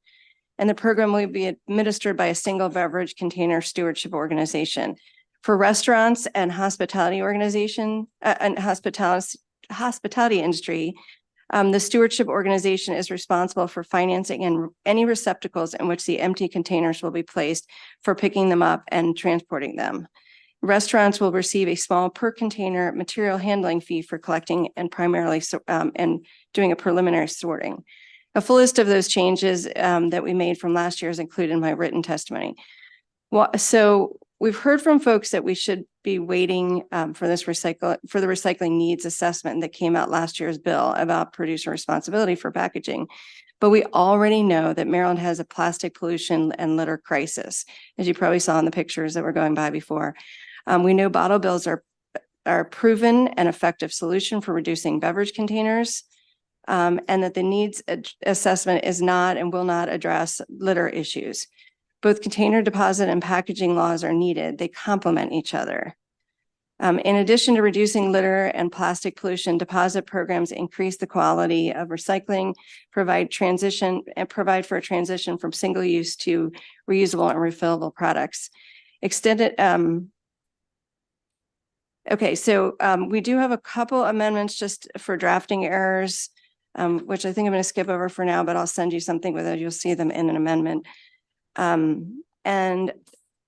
And the program will be administered by a single beverage container stewardship organization. For restaurants and hospitality hospitality industry, the stewardship organization is responsible for financing any receptacles in which the empty containers will be placed for picking them up and transporting them. Restaurants will receive a small per container material handling fee for collecting and primarily and doing a preliminary sorting. A full list of those changes that we made from last year is included in my written testimony. So we've heard from folks that we should be waiting for the recycling needs assessment that came out last year's bill about producer responsibility for packaging. But we already know that Maryland has a plastic pollution and litter crisis, as you probably saw in the pictures that were going by before. We know bottle bills are a proven and effective solution for reducing beverage containers, and that the needs assessment is not and will not address litter issues. Both container deposit and packaging laws are needed. They complement each other. In addition to reducing litter and plastic pollution, deposit programs increase the quality of recycling, provide for a transition from single use to reusable and refillable products. We do have a couple amendments just for drafting errors, which I think I'm going to skip over for now, but I'll send you something with it. You'll see them in an amendment. And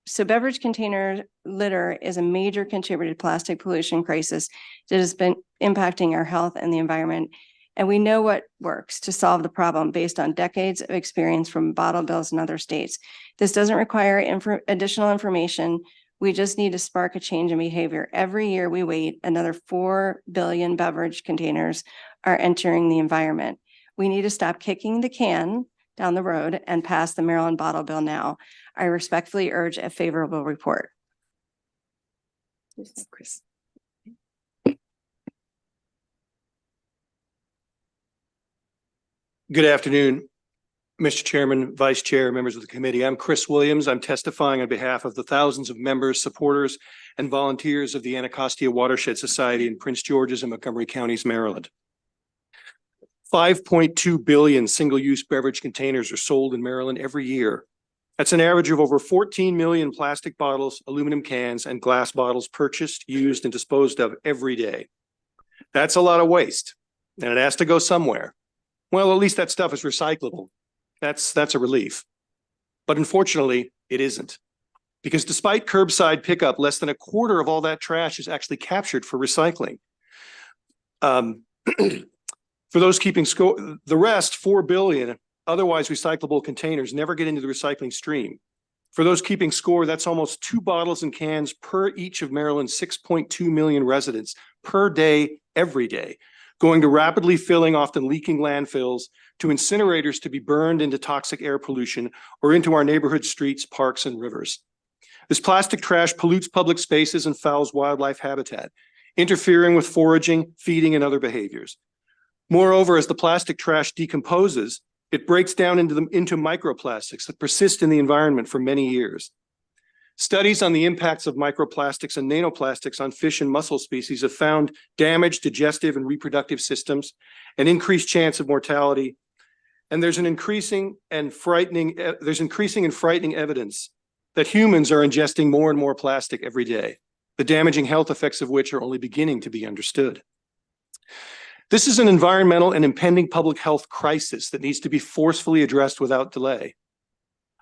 So beverage container litter is a major contributor to plastic pollution crisis that has been impacting our health and the environment. And we know what works to solve the problem based on decades of experience from bottle bills in other states. This doesn't require additional information. We just need to spark a change in behavior. Every year we wait, another 4 billion beverage containers are entering the environment. We need to stop kicking the can down the road and pass the Maryland bottle bill now. I respectfully urge a favorable report. Chris. Good afternoon, Mr. Chairman, Vice Chair, members of the committee. I'm Chris Williams. I'm testifying on behalf of the thousands of members, supporters, and volunteers of the Anti-cockfighting Watershed Society in Prince George's and Montgomery Counties, Maryland. 5.2 billion single-use beverage containers are sold in Maryland every year. That's an average of over 14 million plastic bottles, aluminum cans, and glass bottles purchased, used, and disposed of every day. That's a lot of waste, and it has to go somewhere. Well, at least that stuff is recyclable. That's a relief. But unfortunately, it isn't. Because despite curbside pickup, less than a quarter of all that trash is actually captured for recycling. For those keeping score, the rest, 4 billion otherwise recyclable containers never get into the recycling stream. For those keeping score, that's almost 2 bottles and cans per each of Maryland's 6.2 million residents per day, every day, going to rapidly filling, often leaking landfills, to incinerators to be burned into toxic air pollution, or into our neighborhood streets, parks, and rivers. This plastic trash pollutes public spaces and fouls wildlife habitat, interfering with foraging, feeding, and other behaviors. Moreover, as the plastic trash decomposes, it breaks down into microplastics that persist in the environment for many years. Studies on the impacts of microplastics and nanoplastics on fish and mussel species have found damaged digestive and reproductive systems, an increased chance of mortality, and there's increasing and frightening evidence that humans are ingesting more and more plastic every day, the damaging health effects of which are only beginning to be understood. This is an environmental and impending public health crisis that needs to be forcefully addressed without delay.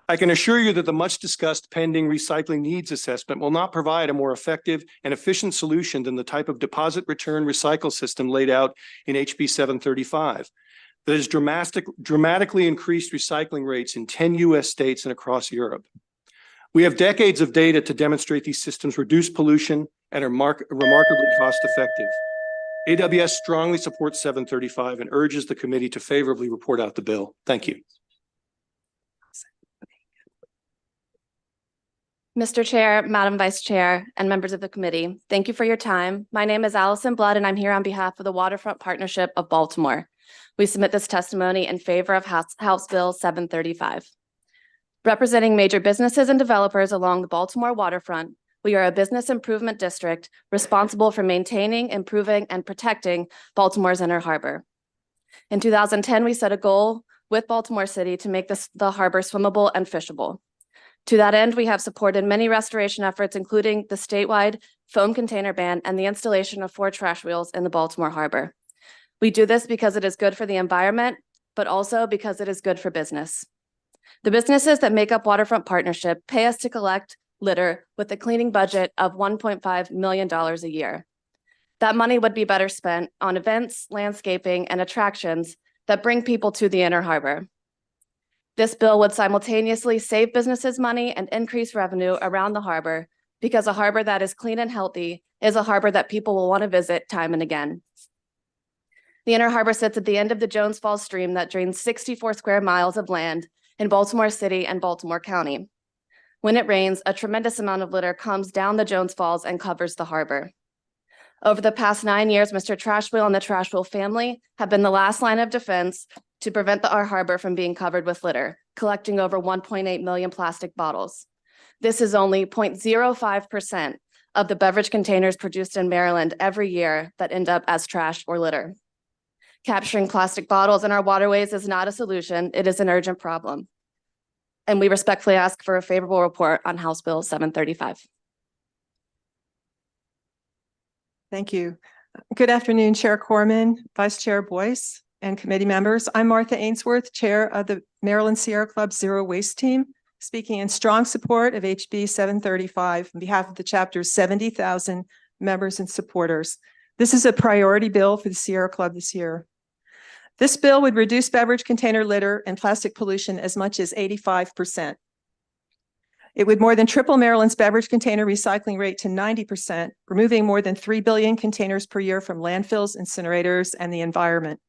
I can assure you that the much discussed pending recycling needs assessment will not provide a more effective and efficient solution than the type of deposit return recycle system laid out in HB 735 that has dramatically increased recycling rates in 10 US states and across Europe. We have decades of data to demonstrate these systems reduce pollution and are remarkably cost effective. AWS strongly supports 735 and urges the committee to favorably report out the bill. Thank you. Mr. Chair, Madam Vice Chair, and members of the committee, thank you for your time. My name is Allison Blood, and I'm here on behalf of the Waterfront Partnership of Baltimore. We submit this testimony in favor of House Bill 735. Representing major businesses and developers along the Baltimore waterfront, we are a business improvement district responsible for maintaining, improving, and protecting Baltimore's inner harbor. In 2010, we set a goal with Baltimore City to make the harbor swimmable and fishable. To that end, we have supported many restoration efforts, including the statewide foam container ban and the installation of 4 trash wheels in the Baltimore harbor. We do this because it is good for the environment, but also because it is good for business. The businesses that make up Waterfront Partnership pay us to collect litter with a cleaning budget of $1.5 million a year. That money would be better spent on events, landscaping, and attractions that bring people to the inner harbor. This bill would simultaneously save businesses money and increase revenue around the harbor, because a harbor that is clean and healthy is a harbor that people will want to visit time and again. The inner harbor sits at the end of the Jones Falls stream that drains 64 square miles of land in Baltimore City and Baltimore County. When it rains, a tremendous amount of litter comes down the Jones Falls and covers the harbor. Over the past 9 years, Mr. Trash Wheel and the Trash Wheel family have been the last line of defense to prevent our harbor from being covered with litter, collecting over 1.8 million plastic bottles. This is only 0.05% of the beverage containers produced in Maryland every year that end up as trash or litter. Capturing plastic bottles in our waterways is not a solution, it is an urgent problem. And we respectfully ask for a favorable report on House Bill 735. Thank you. Good afternoon, Chair Corman, Vice Chair Boyce, and committee members. I'm Martha Ainsworth, Chair of the Maryland Sierra Club Zero Waste Team. speaking in strong support of HB 735 on behalf of the chapter's 70,000 members and supporters. This is a priority bill for the Sierra Club this year. This bill would reduce beverage container litter and plastic pollution as much as 85%. It would more than triple Maryland's beverage container recycling rate to 90%, removing more than 3 billion containers per year from landfills, incinerators, and the environment.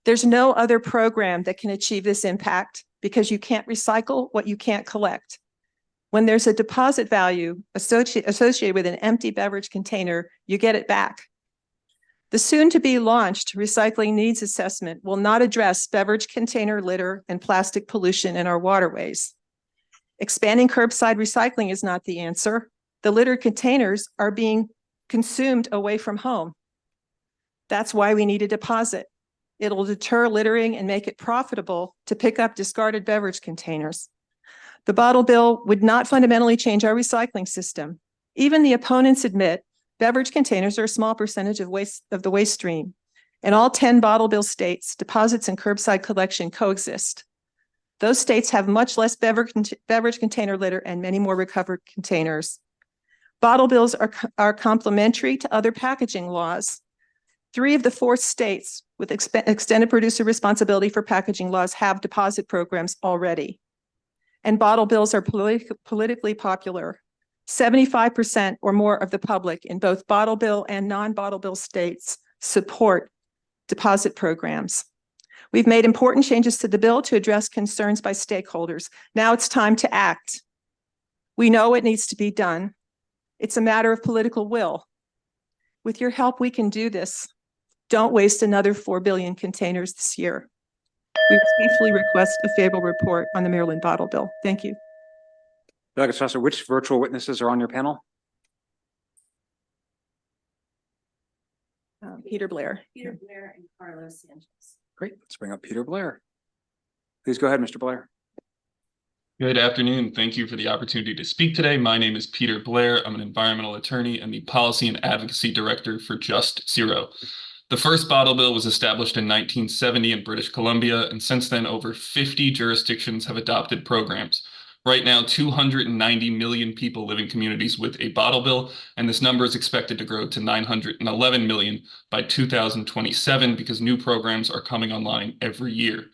There's no other program that can achieve this impact because you can't recycle what you can't collect. When there's a deposit value associated with an empty beverage container, you get it back. The soon-to-be launched recycling needs assessment will not address beverage container litter and plastic pollution in our waterways. Expanding curbside recycling is not the answer. The litter containers are being consumed away from home. That's why we need a deposit. It'll deter littering and make it profitable to pick up discarded beverage containers. The bottle bill would not fundamentally change our recycling system. Even the opponents admit beverage containers are a small percentage of the waste stream. In all 10 bottle bill states, deposits and curbside collection coexist. Those states have much less beverage container litter and many more recovered containers. Bottle bills are complementary to other packaging laws. 3 of the 4 states with extended producer responsibility for packaging laws have deposit programs already. And bottle bills are politically popular. 75% or more of the public in both bottle bill and non-bottle bill states support deposit programs. We've made important changes to the bill to address concerns by stakeholders. Now it's time to act. We know it needs to be done. It's a matter of political will. With your help, we can do this. Don't waste another 4 billion containers this year. We respectfully request a favorable report on the Maryland bottle bill. Thank you. Douglas Foster, which virtual witnesses are on your panel? Peter Blair. Peter Blair and Carlos Sanchez. Great. Let's bring up Peter Blair. Please go ahead, Mr. Blair. Good afternoon. Thank you for the opportunity to speak today. My name is Peter Blair. I'm an environmental attorney and the Policy and Advocacy Director for Just Zero. The first bottle bill was established in 1970 in British Columbia, and since then, over 50 jurisdictions have adopted programs. Right now, 290 million people live in communities with a bottle bill, and this number is expected to grow to 911 million by 2027 because new programs are coming online every year.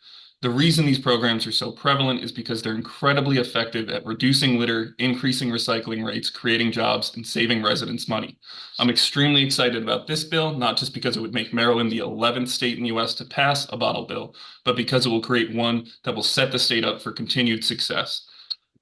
The reason these programs are so prevalent is because they're incredibly effective at reducing litter, increasing recycling rates, creating jobs, and saving residents money. I'm extremely excited about this bill, not just because it would make Maryland the 11th state in the US to pass a bottle bill, but because it will create one that will set the state up for continued success.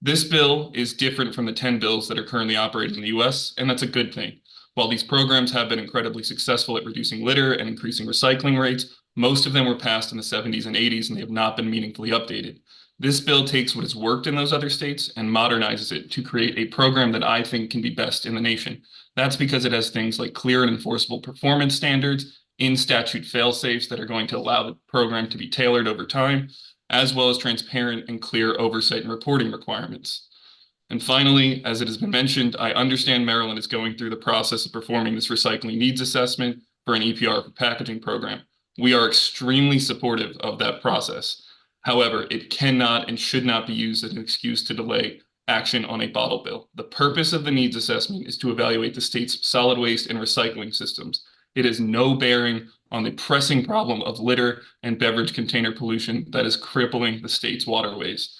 This bill is different from the 10 bills that are currently operating in the US, and that's a good thing. While these programs have been incredibly successful at reducing litter and increasing recycling rates, most of them were passed in the 70s and 80s, and they have not been meaningfully updated. This bill takes what has worked in those other states and modernizes it to create a program that I think can be best in the nation. That's because it has things like clear and enforceable performance standards, in-statute fail-safes that are going to allow the program to be tailored over time, as well as transparent and clear oversight and reporting requirements. And finally, as it has been mentioned, I understand Maryland is going through the process of performing this recycling needs assessment for an EPR for packaging program. We are extremely supportive of that process. However, it cannot and should not be used as an excuse to delay action on a bottle bill. The purpose of the needs assessment is to evaluate the state's solid waste and recycling systems. It has no bearing on the pressing problem of litter and beverage container pollution that is crippling the state's waterways.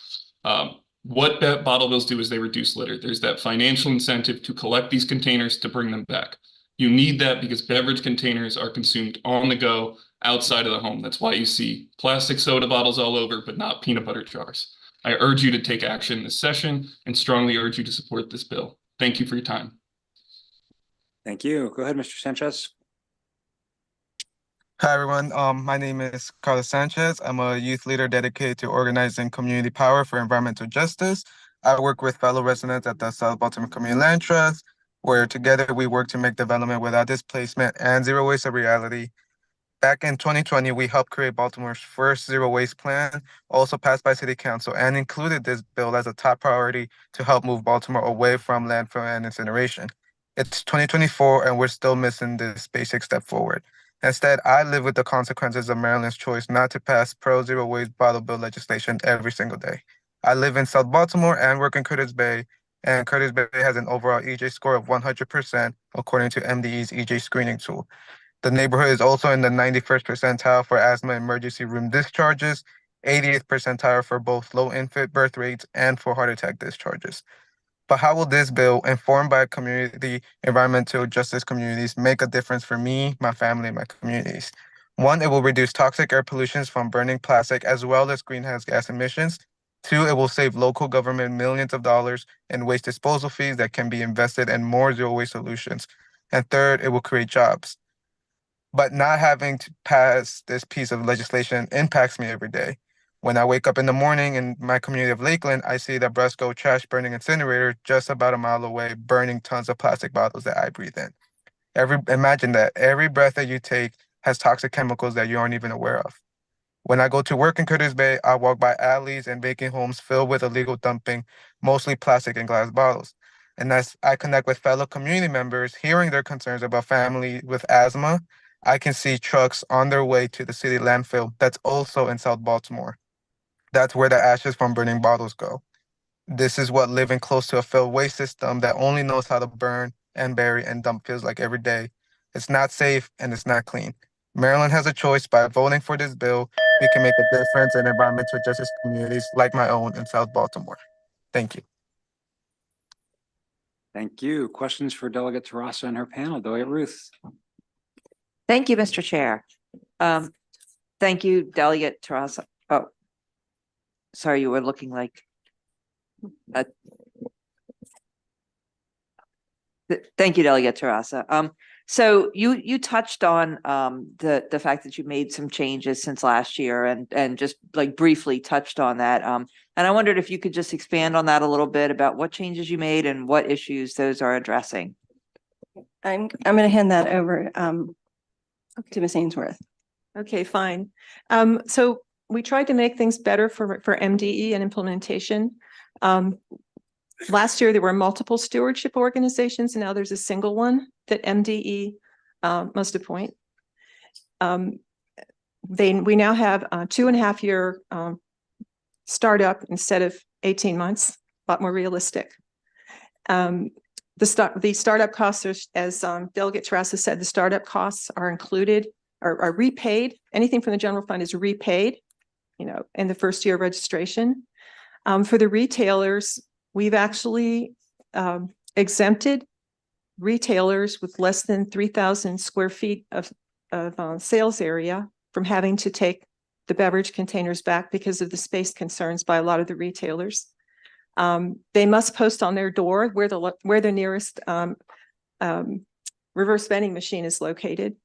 What bottle bills do is they reduce litter. There's that financial incentive to collect these containers to bring them back. You need that because beverage containers are consumed on the go outside of the home. That's why you see plastic soda bottles all over, but not peanut butter jars. I urge you to take action this session and strongly urge you to support this bill. Thank you for your time. Thank you. Go ahead, Mr. Sanchez. Hi, everyone. My name is Carlos Sanchez. I'm a youth leader dedicated to organizing community power for environmental justice. I work with fellow residents at the South Baltimore Community Land Trust, where together we work to make development without displacement and zero waste a reality. Back in 2020, we helped create Baltimore's first zero waste plan, also passed by City Council, and included this bill as a top priority to help move Baltimore away from landfill and incineration. It's 2024, and we're still missing this basic step forward. Instead, I live with the consequences of Maryland's choice not to pass pro-zero waste bottle bill legislation every single day. I live in South Baltimore and work in Curtis Bay, and Curtis Bay has an overall EJ score of 100% according to MDE's EJ screening tool. The neighborhood is also in the 91st percentile for asthma emergency room discharges, 80th percentile for both low infant birth rates and for heart attack discharges. But how will this bill, informed by community environmental justice communities, make a difference for me, my family, and my communities? One, it will reduce toxic air pollution from burning plastic as well as greenhouse gas emissions. Two, it will save local government millions of dollars in waste disposal fees that can be invested in more zero waste solutions. And third, it will create jobs. But not having to pass this piece of legislation impacts me every day. When I wake up in the morning in my community of Lakeland, I see the Brusco trash burning incinerator just about a mile away, burning tons of plastic bottles that I breathe in. Imagine that every breath that you take has toxic chemicals that you aren't even aware of. When I go to work in Curtis Bay, I walk by alleys and vacant homes filled with illegal dumping, mostly plastic and glass bottles. And as I connect with fellow community members, hearing their concerns about family with asthma, I can see trucks on their way to the city landfill that's also in South Baltimore. That's where the ashes from burning bottles go. This is what living close to a failed waste system that only knows how to burn and bury and dump feels like every day. It's not safe and it's not clean. Maryland has a choice. By voting for this bill, we can make a difference in environmental justice communities like my own in South Baltimore. Thank you. Thank you. Questions for Delegate Terrassa and her panel. Delegate Ruth. Thank you, Mr. Chair. Thank you, Delegate Terrassa. Oh, sorry, you were looking like. Thank you, Delegate Terrassa. So you touched on the fact that you made some changes since last year and just like briefly touched on that. And I wondered if you could just expand on that a little bit about what changes you made and what issues those are addressing. I'm going to hand that over to Ms. Ainsworth. Okay, fine. So we tried to make things better for MDE and implementation. Last year, there were multiple stewardship organizations, and now there's a single one that MDE must appoint. We now have a 2.5 year startup instead of 18 months, a lot more realistic. The startup costs are, as Delegate Terrassa said, the startup costs are included, are repaid. Anything from the general fund is repaid, in the first year of registration. For the retailers, we've actually exempted retailers with less than 3,000 square feet of sales area from having to take the beverage containers back because of the space concerns by a lot of the retailers. They must post on their door where the nearest reverse vending machine is located.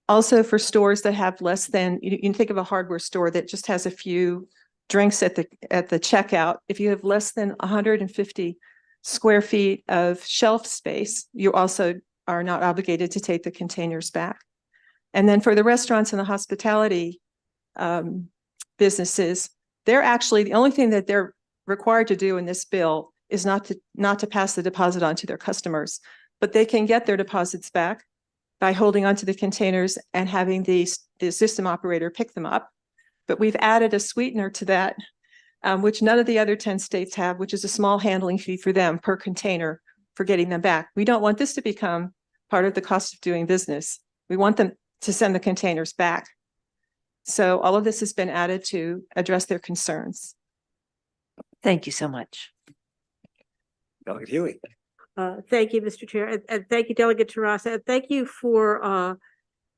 Also, for stores that have less than, you can think of a hardware store that just has a few drinks at the checkout. If you have less than 150 square feet of shelf space, you also are not obligated to take the containers back. And then for the restaurants and the hospitality businesses, they're actually, the only thing that they're required to do in this bill is not to pass the deposit on to their customers, but they can get their deposits back by holding onto the containers and having the system operator pick them up. But we've added a sweetener to that, which none of the other 10 states have, which is a small handling fee for them per container for getting them back. We don't want this to become part of the cost of doing business. We want them to send the containers back. So all of this has been added to address their concerns. Thank you so much. Delegate Healy. Thank you, Mr. Chair, and thank you, Delegate Terrassa, and thank you for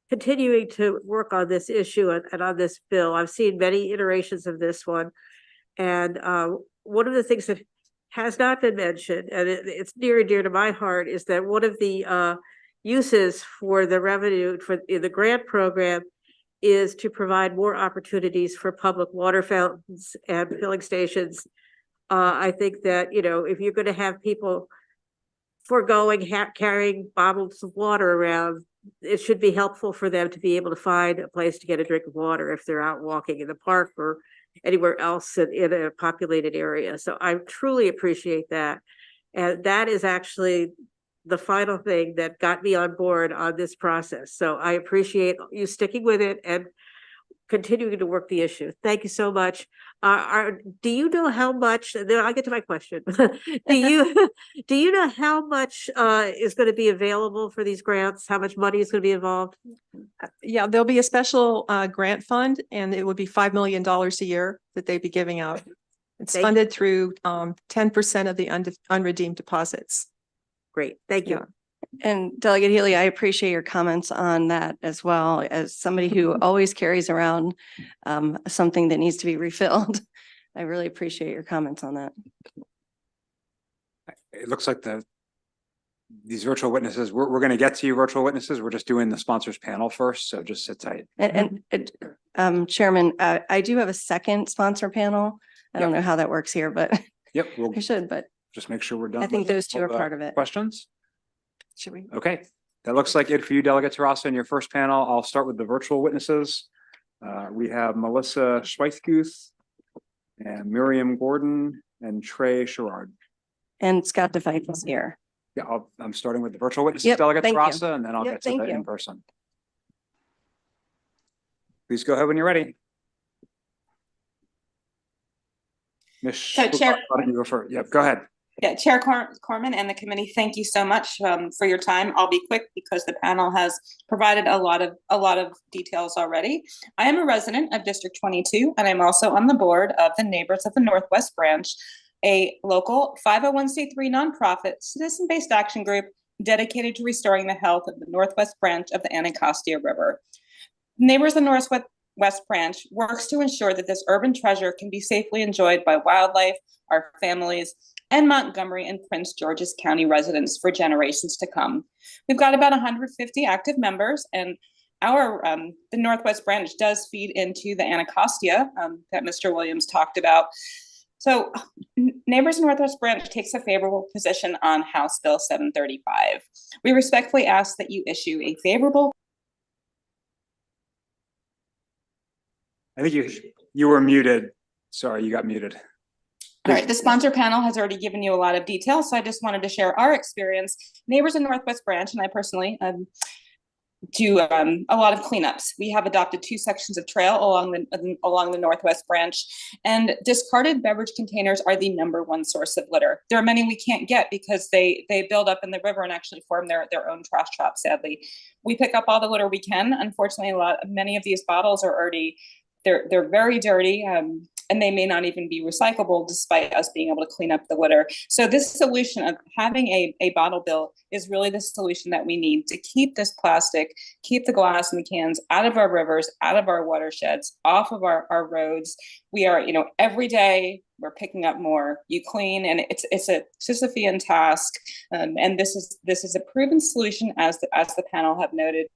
continuing to work on this issue and on this bill. I've seen many iterations of this one, and one of the things that has not been mentioned, and it's near and dear to my heart, is that one of the uses for the revenue in the grant program is to provide more opportunities for public water fountains and filling stations. I think that, if you're going to have people foregoing carrying bottles of water around, it should be helpful for them to be able to find a place to get a drink of water if they're out walking in the park or anywhere else in a populated area. So I truly appreciate that. And that is actually the final thing that got me on board on this process. So I appreciate you sticking with it. And continuing to work the issue. Thank you so much. Do you know how much, then I'll get to my question. Do you know how much is going to be available for these grants? How much money is going to be involved? Yeah, there'll be a special grant fund, and it would be $5 million a year that they'd be giving out. It's funded through 10% of the unredeemed deposits. Great, thank you. Yeah. And Delegate Healy, I appreciate your comments on that as well. As somebody who always carries around something that needs to be refilled, I really appreciate your comments on that. It looks like these virtual witnesses, we're going to get to you virtual witnesses. We're just doing the sponsors panel first. So just sit tight. And Chairman, I do have a second sponsor panel. I don't know how that works here, but Yep. I should, but just make sure we're done. I think with those two all are the part of it. Questions? Should we? Okay. That looks like it for you, Delegate Terrassa, in your first panel. I'll start with the virtual witnesses. We have Melissa Schweithguth and Miriam Gordon and Trey Sherrard. And Scott DeFike is here. Yeah, I'm starting with the virtual witnesses, Yep, Delegate thank you. Terrassa, and then I'll Yep, get to thank the you. in person. Please go ahead when you're ready. Ms. So, Chair- Why don't you go first? Yep, go ahead. Yeah, Chair Corman and the committee, thank you so much for your time. I'll be quick because the panel has provided a lot of details already. I am a resident of District 22, and I'm also on the board of the Neighbors of the Northwest Branch, a local 501c3 nonprofit citizen-based action group dedicated to restoring the health of the Northwest Branch of the Anacostia River. Neighbors of the Northwest Branch works to ensure that this urban treasure can be safely enjoyed by wildlife, our families, and Montgomery and Prince George's County residents for generations to come. We've got about 150 active members, and our the Northwest Branch does feed into the Anacostia that Mr. Williams talked about. So Neighbors Northwest Branch takes a favorable position on House Bill 735. We respectfully ask that you issue a favorable. I think you were muted. Sorry, you got muted. All right, the sponsor panel has already given you a lot of details, so I just wanted to share our experience. Neighbors in Northwest Branch, and I personally do a lot of cleanups. We have adopted 2 sections of trail along the Northwest Branch, and discarded beverage containers are the #1 source of litter. There are many we can't get because they build up in the river and actually form their own trash trap, sadly. We pick up all the litter we can. Unfortunately, many of these bottles are already, they're very dirty, and they may not even be recyclable despite us being able to clean up the litter. So this solution of having a bottle bill is really the solution that we need to keep this plastic, keep the glass and the cans out of our rivers, out of our watersheds, off of our roads. We are, every day we're picking up more. You clean, and it's a Sisyphean task. And this is a proven solution, as the panel have noted,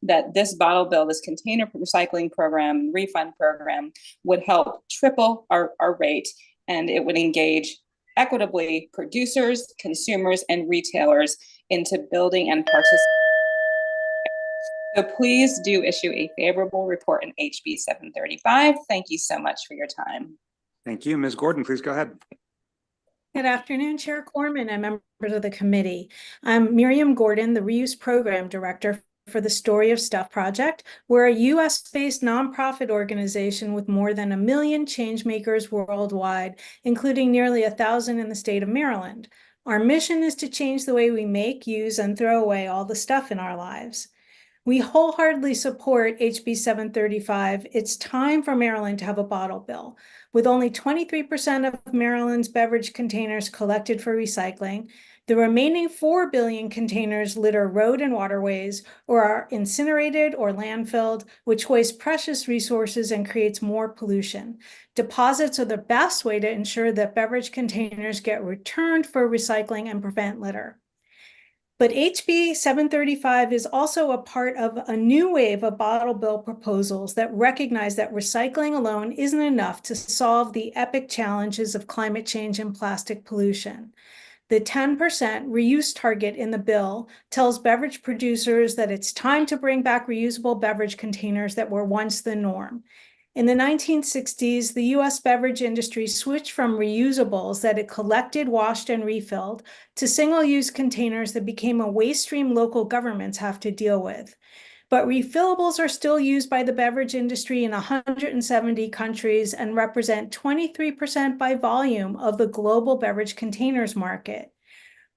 that this bottle bill, this container recycling program, refund program, would help triple our rate, and it would engage equitably producers, consumers, and retailers into building and participating. So please do issue a favorable report in HB 735. Thank you so much for your time. Thank you. Ms. Gordon, please go ahead. Good afternoon, Chair Corman and members of the committee. I'm Miriam Gordon, the Reuse Program Director for the Story of Stuff Project. We're a US-based nonprofit organization with more than 1 million changemakers worldwide, including nearly 1,000 in the state of Maryland. Our mission is to change the way we make, use, and throw away all the stuff in our lives. We wholeheartedly support HB 735. It's time for Maryland to have a bottle bill. With only 23% of Maryland's beverage containers collected for recycling, the remaining 4 billion containers litter road and waterways or are incinerated or landfilled, which wastes precious resources and creates more pollution. Deposits are the best way to ensure that beverage containers get returned for recycling and prevent litter. But HB 735 is also a part of a new wave of bottle bill proposals that recognize that recycling alone isn't enough to solve the epic challenges of climate change and plastic pollution. The 10% reuse target in the bill tells beverage producers that it's time to bring back reusable beverage containers that were once the norm. In the 1960s, the US beverage industry switched from reusables that it collected, washed, and refilled to single-use containers that became a waste stream local governments have to deal with. but refillables are still used by the beverage industry in 170 countries and represent 23% by volume of the global beverage containers market.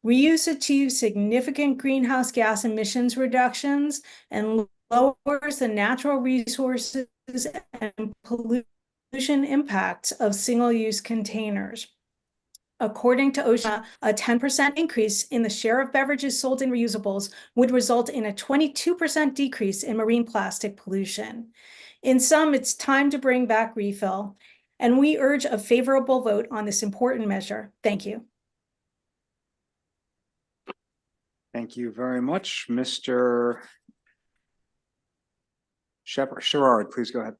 Reuse achieves significant greenhouse gas emissions reductions and lowers the natural resources and pollution impacts of single-use containers. According to OSHA, a 10% increase in the share of beverages sold in reusables would result in a 22% decrease in marine plastic pollution. In sum, it's time to bring back refill, and we urge a favorable vote on this important measure. Thank you. Thank you very much, Mr. Sherrard, please go ahead.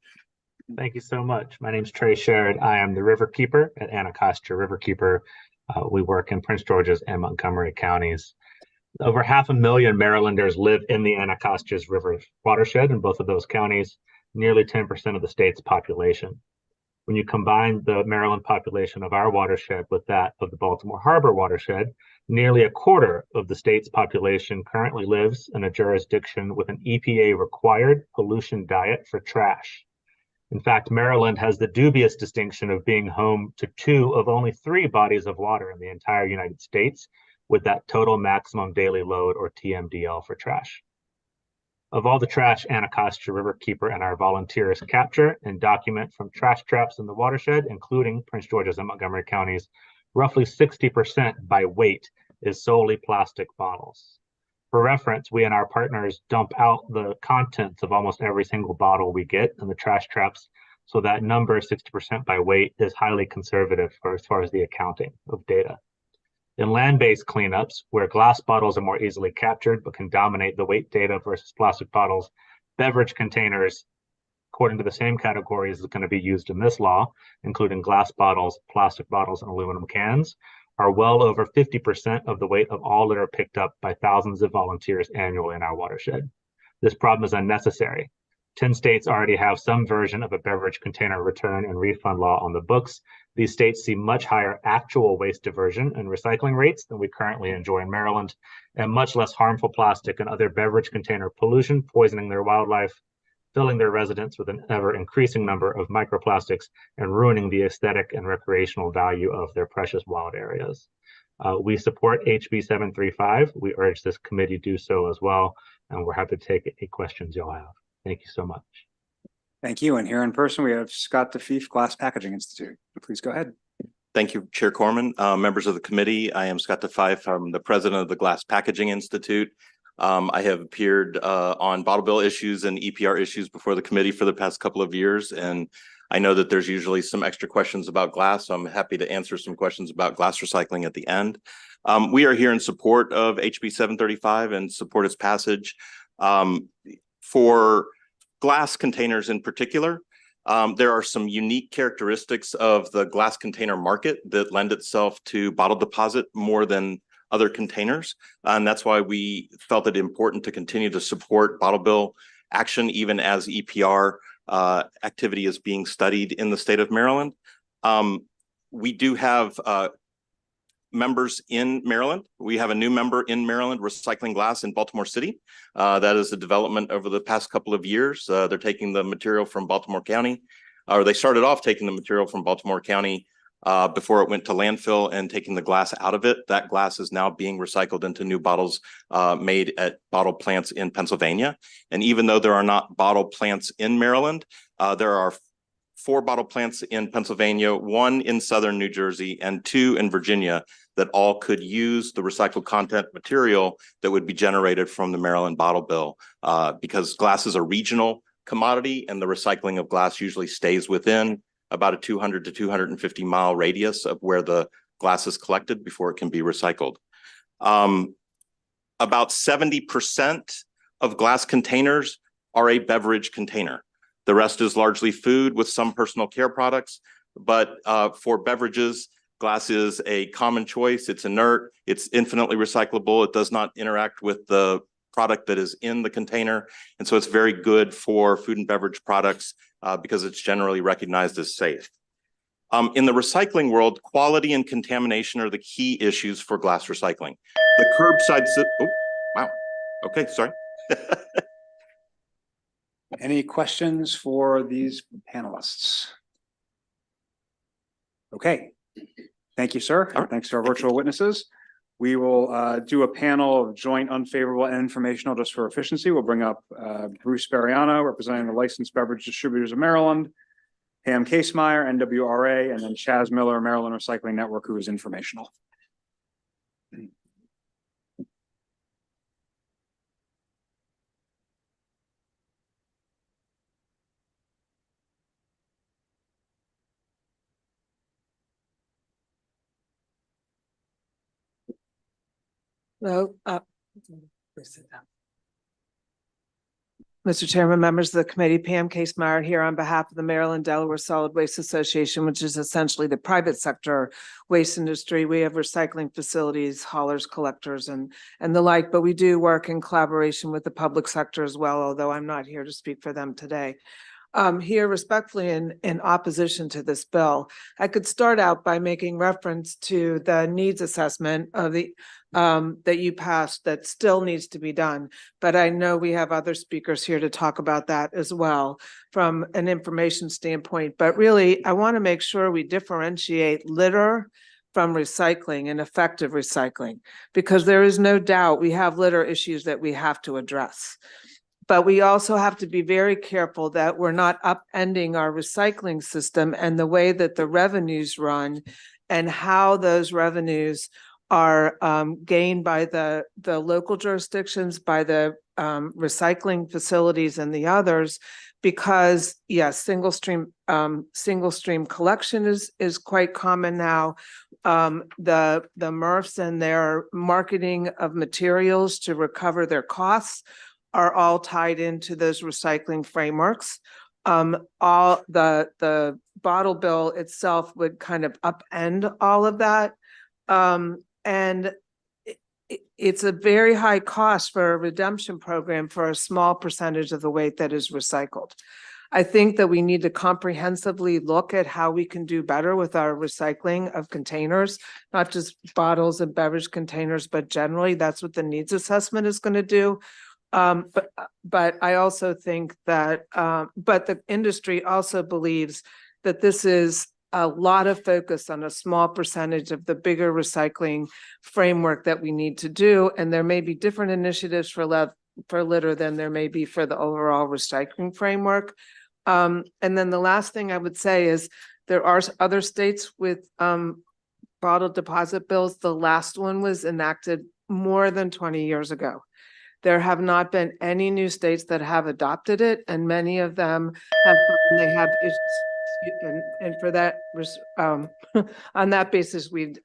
Thank you so much. My name is Trey Sherrod. I am the river keeper at Anacostia Riverkeeper. We work in Prince George's and Montgomery counties. Over 500,000 Marylanders live in the Anacostia River watershed in both of those counties, nearly 10% of the state's population. When you combine the Maryland population of our watershed with that of the Baltimore Harbor watershed, nearly a quarter of the state's population currently lives in a jurisdiction with an EPA-required pollution diet for trash. In fact, Maryland has the dubious distinction of being home to 2 of only 3 bodies of water in the entire United States with that total maximum daily load, or TMDL, for trash. Of all the trash Anacostia Riverkeeper and our volunteers capture and document from trash traps in the watershed, including Prince George's and Montgomery counties, roughly 60% by weight is solely plastic bottles. For reference, we and our partners dump out the contents of almost every single bottle we get in the trash traps, so that number, 60% by weight, is highly conservative as far as the accounting of data. In land-based cleanups, where glass bottles are more easily captured but can dominate the weight data versus plastic bottles, beverage containers, according to the same categories is going to be used in this law, including glass bottles, plastic bottles, and aluminum cans, are well over 50% of the weight of all litter picked up by thousands of volunteers annually in our watershed. This problem is unnecessary. 10 states already have some version of a beverage container return and refund law on the books. These states see much higher actual waste diversion and recycling rates than we currently enjoy in Maryland, and much less harmful plastic and other beverage container pollution poisoning their wildlife, filling their residents with an ever-increasing number of microplastics, and ruining the aesthetic and recreational value of their precious wild areas. We support HB 735. We urge this committee do so as well, and we're happy to take any questions you'll have. Thank you so much. Thank you. And here in person, we have Scott DeFeef, Glass Packaging Institute. Please go ahead. Thank you, Chair Corman. Members of the committee, I am Scott DeFeef. I'm the president of the Glass Packaging Institute. I have appeared on bottle bill issues and EPR issues before the committee for the past couple of years, and I know that there's usually some extra questions about glass, so I'm happy to answer some questions about glass recycling at the end. We are here in support of HB 735 and support its passage. For glass containers in particular, there are some unique characteristics of the glass container market that lend itself to bottle deposit more than other containers. And that's why we felt it important to continue to support bottle bill action, even as EPR activity is being studied in the state of Maryland. We do have members in Maryland. We have a new member in Maryland recycling glass in Baltimore City. That is a development over the past couple of years. They're taking the material from Baltimore County, or they started off taking the material from Baltimore County before it went to landfill and taking the glass out of it. That glass is now being recycled into new bottles made at bottle plants in Pennsylvania. And even though there are not bottle plants in Maryland, there are 4 bottle plants in Pennsylvania, 1 in southern New Jersey, and 2 in Virginia that all could use the recycled content material that would be generated from the Maryland bottle bill, because glass is a regional commodity and the recycling of glass usually stays within about a 200 to 250 mile radius of where the glass is collected before it can be recycled. About 70% of glass containers are a beverage container. The rest is largely food with some personal care products, but for beverages, glass is a common choice. It's inert, it's infinitely recyclable. It does not interact with the product that is in the container. And so it's very good for food and beverage products because it's generally recognized as safe. In the recycling world, quality and contamination are the key issues for glass recycling. The curbside, oh, wow. Okay, sorry. Any questions for these panelists? Okay, thank you, sir. Thanks to our virtual witnesses. We will do a panel of joint unfavorable and informational just for efficiency. We'll bring up Bruce Bariano, representing the Licensed Beverage Distributors of Maryland, Pam Casemeyer, NWRA, and then Chaz Miller, Maryland Recycling Network, who is informational. Hello. Mr. Chairman, members of the committee, Pam Casemeyer here on behalf of the Maryland Delaware Solid Waste Association, which is essentially the private sector waste industry. We have recycling facilities, haulers, collectors, and the like, but we do work in collaboration with the public sector as well, although I'm not here to speak for them today. Here respectfully in opposition to this bill. I could start out by making reference to the needs assessment of the that you passed that still needs to be done. But I know we have other speakers here to talk about that as well from an information standpoint. But really, I want to make sure we differentiate litter from recycling and effective recycling, because there is no doubt we have litter issues that we have to address. But we also have to be very careful that we're not upending our recycling system and the way that the revenues run and how those revenues are gained by the local jurisdictions, by the recycling facilities and the others, because yes, single stream collection is quite common now. The MRFs and their marketing of materials to recover their costs are all tied into those recycling frameworks. All the bottle bill itself would kind of upend all of that. And it's a very high cost for a redemption program for a small percentage of the weight that is recycled. I think that we need to comprehensively look at how we can do better with our recycling of containers, not just bottles and beverage containers, but generally that's what the needs assessment is going to do. But I also think that, but the industry also believes that this is a lot of focus on a small percentage of the bigger recycling framework that we need to do. And there may be different initiatives for litter than there may be for the overall recycling framework. And then the last thing I would say is there are other states with bottle deposit bills. The last one was enacted more than 20 years ago. There have not been any new states that have adopted it, and many of them have, they have issues. And for that, on that basis, we'd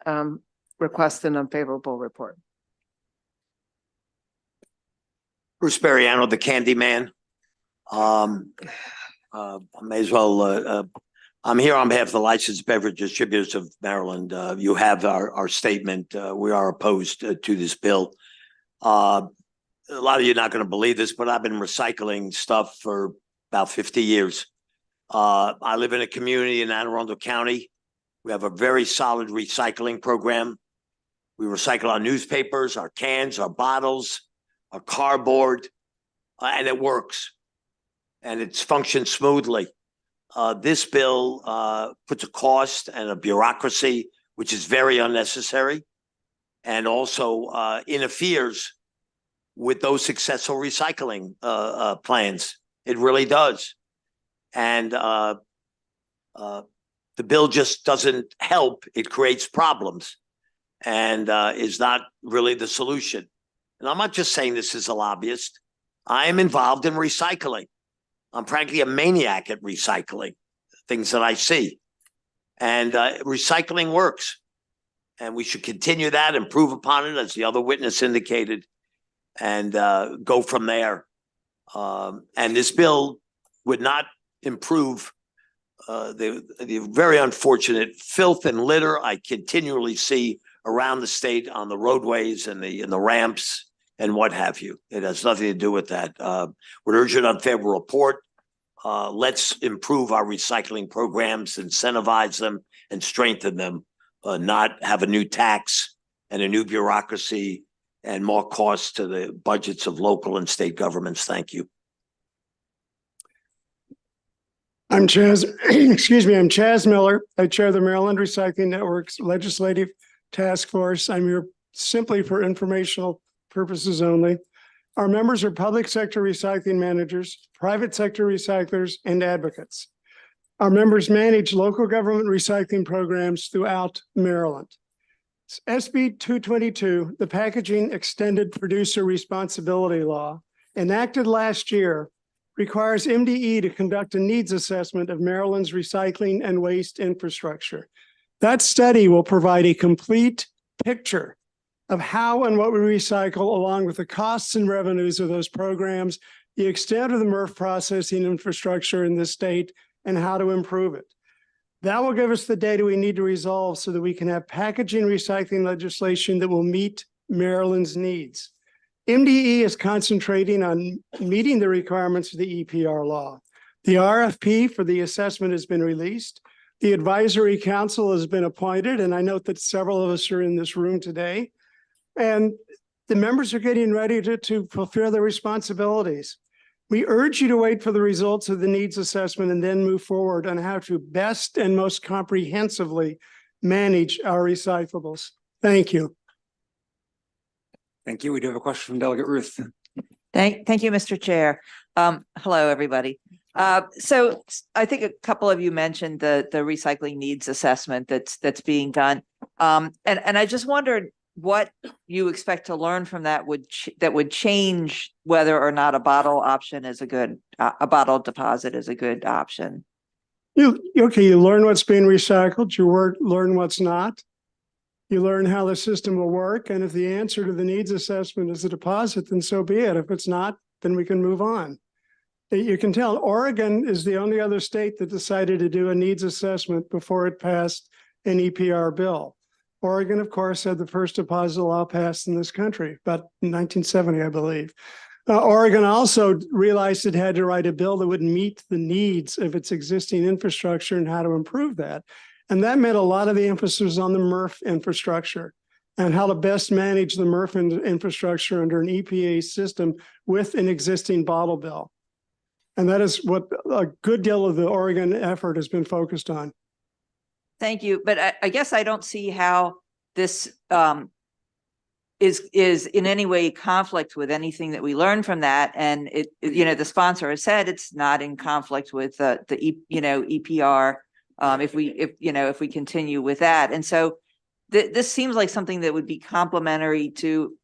request an unfavorable report. Bruce Bariano, the Candy Man. I may as well, I'm here on behalf of the Licensed Beverage Distributors of Maryland. You have our statement. We are opposed to this bill. A lot of you are not going to believe this, but I've been recycling stuff for about 50 years. I live in a community in Anne Arundel County. We have a very solid recycling program. We recycle our newspapers, our cans, our bottles, our cardboard, and it works. And it's functioned smoothly. This bill puts a cost and a bureaucracy, which is very unnecessary, and also interferes with those successful recycling plans. It really does. And the bill just doesn't help. It creates problems and is not really the solution. And I'm not just saying this as a lobbyist. I am involved in recycling. I'm frankly a maniac at recycling, things that I see. And recycling works. And we should continue that, improve upon it, as the other witness indicated, and go from there. And this bill would not improve the very unfortunate filth and litter I continually see around the state on the roadways and the ramps and what have you. It has nothing to do with that. Would urge an unfavorable report. Let's improve our recycling programs, incentivize them, and strengthen them, not have a new tax and a new bureaucracy and more costs to the budgets of local and state governments. Thank you. I'm Chaz, excuse me, I'm Chaz Miller. I chair the Maryland Recycling Network's Legislative Task Force. I'm here simply for informational purposes only. Our members are public sector recycling managers, private sector recyclers, and advocates. Our members manage local government recycling programs throughout Maryland. SB 222, the Packaging Extended Producer Responsibility Law, enacted last year, requires MDE to conduct a needs assessment of Maryland's recycling and waste infrastructure. That study will provide a complete picture of how and what we recycle, along with the costs and revenues of those programs, the extent of the MRF processing infrastructure in the state, and how to improve it. That will give us the data we need to resolve so that we can have packaging recycling legislation that will meet Maryland's needs. MDE is concentrating on meeting the requirements of the EPR law. The RFP for the assessment has been released. The advisory council has been appointed, and I note that several of us are in this room today. And the members are getting ready to fulfill their responsibilities. We urge you to wait for the results of the needs assessment and then move forward on how to best and most comprehensively manage our recyclables. Thank you. Thank you. We do have a question from Delegate Ruth. Thank you, Mr. Chair. Hello, everybody. So I think a couple of you mentioned the recycling needs assessment that's being done. And I just wondered what you expect to learn from that would change whether or not a bottle option is a bottle deposit is a good option. You learn what's being recycled, you learn what's not. You learn how the system will work, and if the answer to the needs assessment is a deposit, then so be it. If it's not, then we can move on. You can tell Oregon is the only other state that decided to do a needs assessment before it passed an EPR bill. Oregon, of course, had the first deposit law passed in this country, about 1970, I believe. Oregon also realized it had to write a bill that would meet the needs of its existing infrastructure and how to improve that. And that meant a lot of the emphasis on the MRF infrastructure and how to best manage the MRF infrastructure under an EPA system with an existing bottle bill. And that is what a good deal of the Oregon effort has been focused on. Thank you. But I guess I don't see how this is in any way conflict with anything that we learned from that. And the sponsor has said it's not in conflict with the EPR. If we continue with that. And so this seems like something that would be complementary to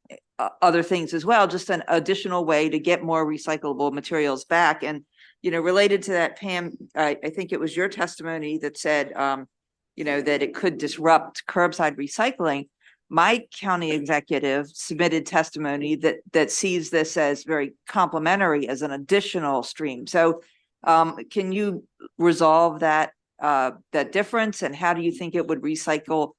other things as well, just an additional way to get more recyclable materials back. And, related to that, Pam, I think it was your testimony that said, that it could disrupt curbside recycling. My county executive submitted testimony that sees this as very complementary as an additional stream. So can you resolve that difference, and how do you think it would disrupt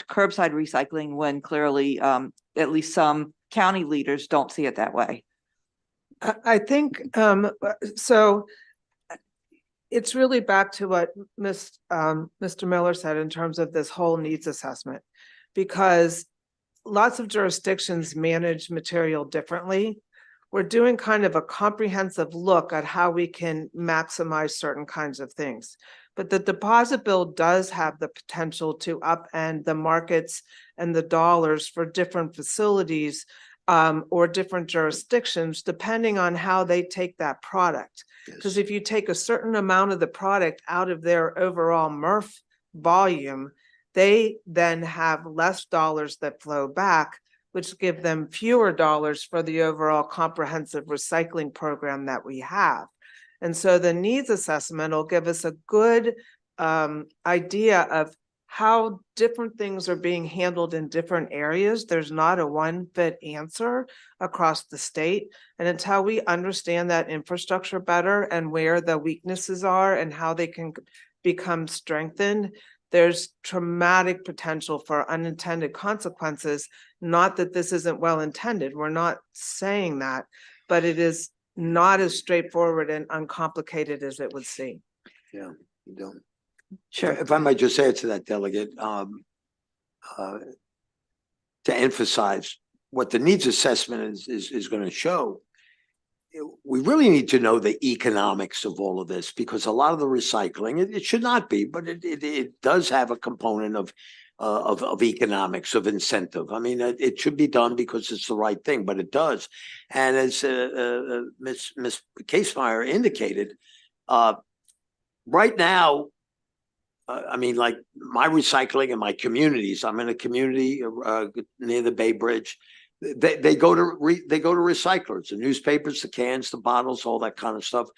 curbside recycling when clearly at least some county leaders don't see it that way? I think so. It's really back to what Mr. Miller said in terms of this whole needs assessment, because lots of jurisdictions manage material differently. We're doing kind of a comprehensive look at how we can maximize certain kinds of things. But the deposit bill does have the potential to upend the markets and the dollars for different facilities or different jurisdictions, depending on how they take that product. Because if you take a certain amount of the product out of their overall MRF volume, they then have less dollars that flow back, which give them fewer dollars for the overall comprehensive recycling program that we have. And so the needs assessment will give us a good idea of how different things are being handled in different areas. There's not a one fit answer across the state. And it's how we understand that infrastructure better and where the weaknesses are and how they can become strengthened. There's traumatic potential for unintended consequences. Not that this isn't well intended. We're not saying that, but it is not as straightforward and uncomplicated as it would seem. Yeah, you don't. Sure. If I might just add to that, Delegate, to emphasize what the needs assessment is going to show we really need to know the economics of all of this, because a lot of the recycling, it should not be, but it does have a component of economics, of incentive. I mean, it should be done because it's the right thing, but it does. And as Ms. Casemeyer indicated, right now, I mean, like my recycling in my communities, I'm in a community near the Bay Bridge. They go to recyclers, the newspapers, the cans, the bottles, all that kind of stuff.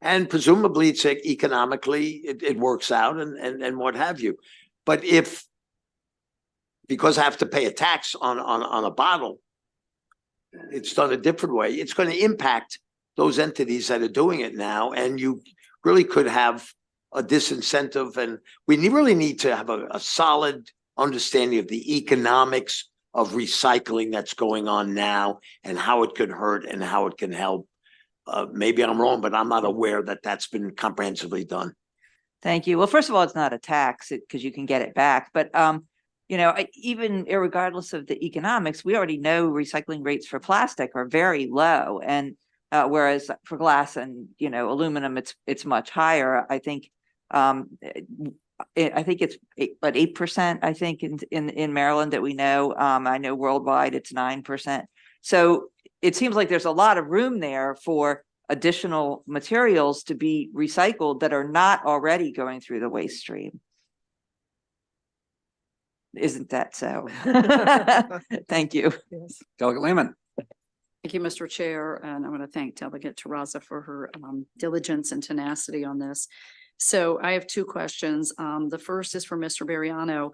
And presumably it's economically, it works out and what have you. But because I have to pay a tax on a bottle, it's done a different way. It's going to impact those entities that are doing it now. And you really could have a disincentive. And we really need to have a solid understanding of the economics of recycling that's going on now and how it could hurt and how it can help. Maybe I'm wrong, but I'm not aware that that's been comprehensively done. Thank you. Well, first of all, it's not a tax because you can get it back. But, you know, even regardless of the economics, we already know recycling rates for plastic are very low. And whereas for glass and, you know, aluminum, it's much higher. I think it's 8%, I think, in Maryland that we know. I know worldwide it's 9%. So it seems like there's a lot of room there for additional materials to be recycled that are not already going through the waste stream. Isn't that so? Thank you. Yes. Delegate Lehman. Thank you, Mr. Chair, and I want to thank Delegate Terraza for her diligence and tenacity on this. So I have two questions. The first is for Mr. Bariano.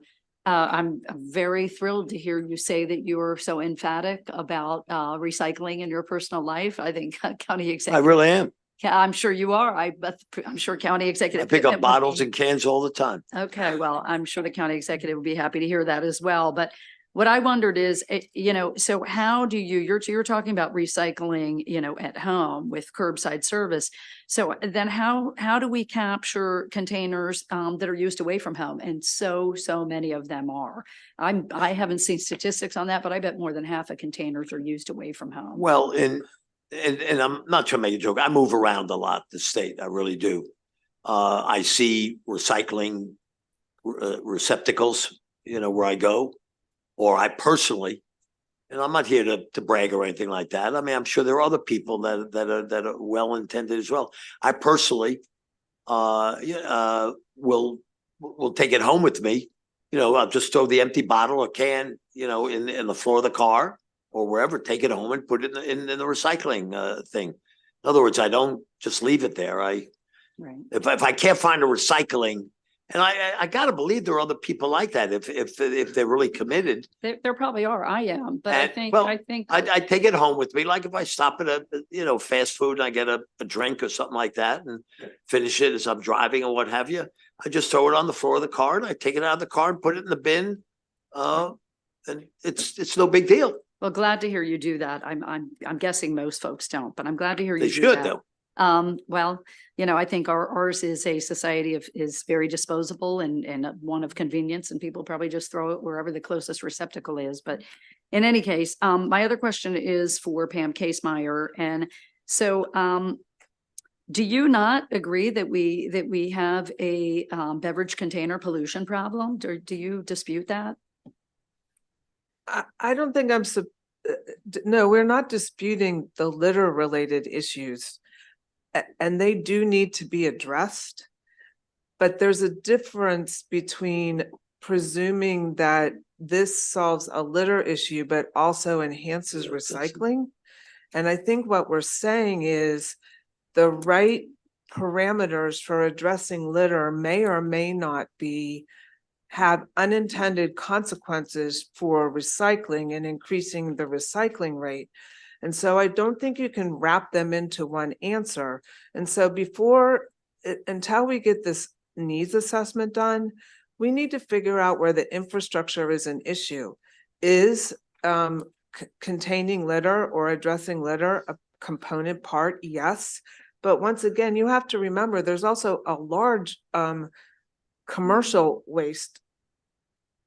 I'm very thrilled to hear you say that you are so emphatic about recycling in your personal life. I think County Executive. I really am. I'm sure you are. I'm sure County Executive. I pick up bottles and cans all the time. Okay, well, I'm sure the County Executive would be happy to hear that as well. But what I wondered is, you know, so how do you're talking about recycling, you know, at home with curbside service. So then how do we capture containers that are used away from home? And so many of them are. I haven't seen statistics on that, but I bet more than half of containers are used away from home. Well, and I'm not trying to make a joke. I move around a lot, the state. I really do. I see recycling receptacles, you know, where I go. Or I personally, and I'm not here to brag or anything like that. I mean, I'm sure there are other people that are well intended as well. I personally will take it home with me. You know, I'll just throw the empty bottle or can, you know, in the floor of the car or wherever. Take it home and put it in the recycling thing. In other words, I don't just leave it there. If I can't find a recycling. And I gotta believe there are other people like that if they're really committed. There probably are. I am, but I think I take it home with me. Like if I stop at a fast food and I get a drink or something like that and finish it as I'm driving or what have you, I just throw it on the floor of the car and I take it out of the car and put it in the bin. And it's no big deal. Well, glad to hear you do that. I'm guessing most folks don't, but I'm glad to hear you do that. They should though. Well, you know, I think ours is a society is very disposable and one of convenience, and people probably just throw it wherever the closest receptacle is. But in any case, my other question is for Pam Casemeyer. And so, do you not agree that we have a beverage container pollution problem? Or do you dispute that? I don't think no, we're not disputing the litter related issues. And they do need to be addressed, but there's a difference between presuming that this solves a litter issue, but also enhances recycling. And I think what we're saying is the right parameters for addressing litter may or may not have unintended consequences for recycling and increasing the recycling rate. And so I don't think you can wrap them into one answer. And so until we get this needs assessment done, we need to figure out where the infrastructure is an issue. Is containing litter or addressing litter a component part? Yes. But once again, you have to remember there's also a large commercial waste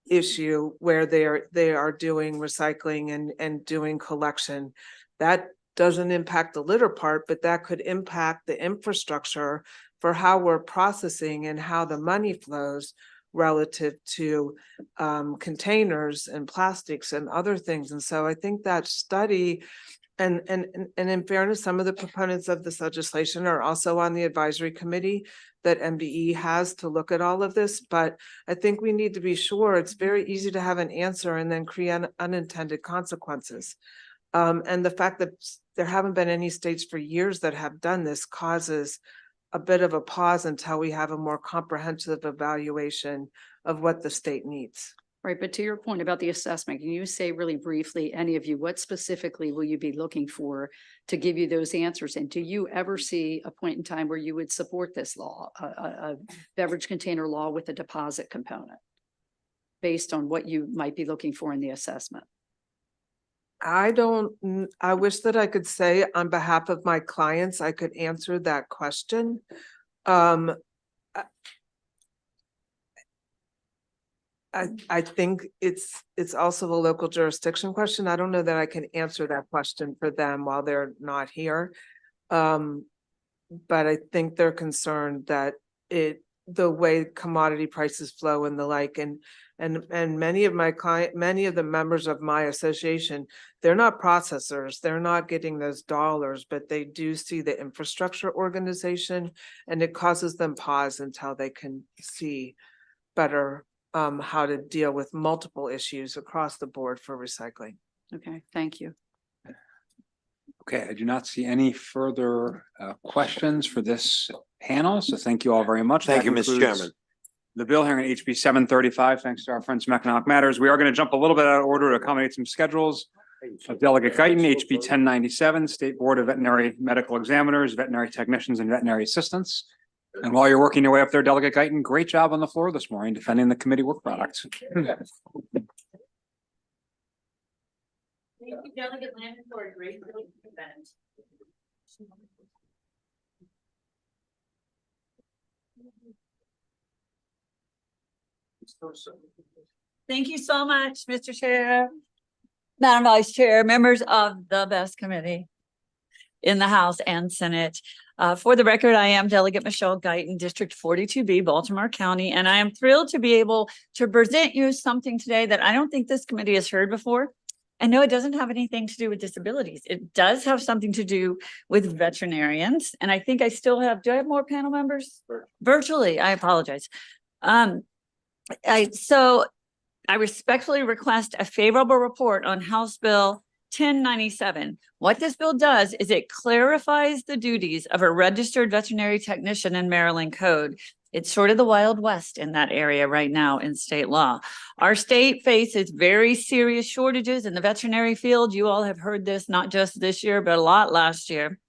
issue where they are doing recycling and doing collection. That doesn't impact the litter part, but that could impact the infrastructure for how we're processing and how the money flows relative to containers and plastics and other things. And so I think that study, and in fairness, some of the proponents of this legislation are also on the advisory committee that MDE has to look at all of this. But I think we need to be sure it's very easy to have an answer and then create unintended consequences. And the fact that there haven't been any states for years that have done this causes a bit of a pause until we have a more comprehensive evaluation of what the state needs. Right, but to your point about the assessment, can you say really briefly, any of you, what specifically will you be looking for to give you those answers? And do you ever see a point in time where you would support this law, a beverage container law with a deposit component, based on what you might be looking for in the assessment? I wish that I could say on behalf of my clients, I could answer that question. I think it's also a local jurisdiction question. I don't know that I can answer that question for them while they're not here. But I think they're concerned that the way commodity prices flow and the like, and many of the members of my association, they're not processors, they're not getting those dollars, but they do see the infrastructure organization, and it causes them pause until they can see better how to deal with multiple issues across the board for recycling. Okay, thank you. Okay, I do not see any further questions for this panel, so thank you all very much. Thank That you, Mr. concludes Chairman. the bill hearing on HB 735. Thanks to our friends from Economic Matters. We are going to jump a little bit out of order to accommodate some schedules. Of Delegate Guyton, HB 1097, State Board of Veterinary Medical Examiners, Veterinary Technicians, and Veterinary Assistants. And while you're working your way up there, Delegate Guyton, great job on the floor this morning defending the committee work products. Thank you, Delegate Landon, for a great event. Thank you so much, Mr. Chair, Madam Vice Chair, members of the best committee in the House and Senate. For the record, I am Delegate Michelle Guyton, District 42B, Baltimore County, and I am thrilled to be able to present you something today that I don't think this committee has heard before. And no, it doesn't have anything to do with disabilities. It does have something to do with veterinarians. And I think I still have, do I have more panel members? Virtually, I apologize. So I respectfully request a favorable report on House Bill 1097. What this bill does is it clarifies the duties of a registered veterinary technician in Maryland code. It's sort of the Wild West in that area right now in state law. Our state faces very serious shortages in the veterinary field. You all have heard this, not just this year, but a lot last year.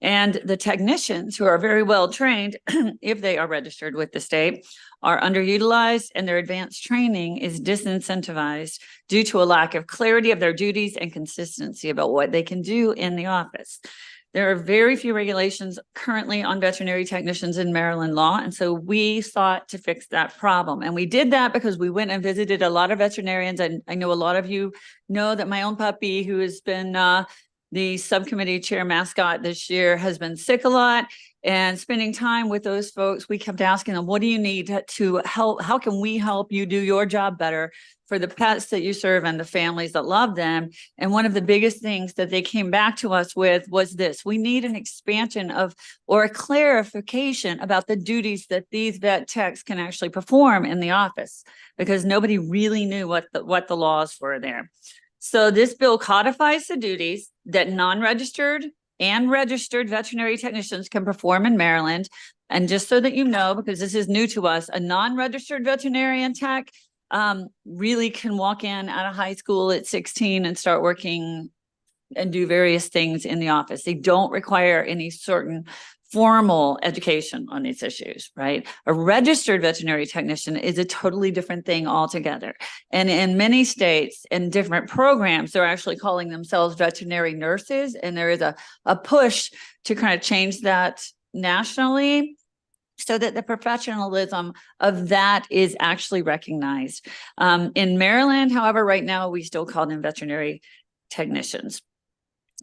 And the technicians, who are very well trained, if they are registered with the state, are underutilized, and their advanced training is disincentivized due to a lack of clarity of their duties and consistency about what they can do in the office. There are very few regulations currently on veterinary technicians in Maryland law, and so we sought to fix that problem. And we did that because we went and visited a lot of veterinarians. And I know a lot of you know that my own puppy, who has been the subcommittee chair mascot this year, has been sick a lot. And spending time with those folks, we kept asking them, what do you need to help? How can we help you do your job better for the pets that you serve and the families that love them? And one of the biggest things that they came back to us with was this: we need an expansion of, or a clarification about the duties that these vet techs can actually perform in the office, because nobody really knew what the laws were there. So this bill codifies the duties that non-registered and registered veterinary technicians can perform in Maryland. And just so that you know, because this is new to us, a non-registered veterinarian tech really can walk in out of high school at 16 and start working and do various things in the office. They don't require any certain formal education on these issues, right? A registered veterinary technician is a totally different thing altogether. And in many states and different programs, they're actually calling themselves veterinary nurses. And there is a push to kind of change that nationally, so that the professionalism of that is actually recognized. In Maryland, however, right now, we still call them veterinary technicians.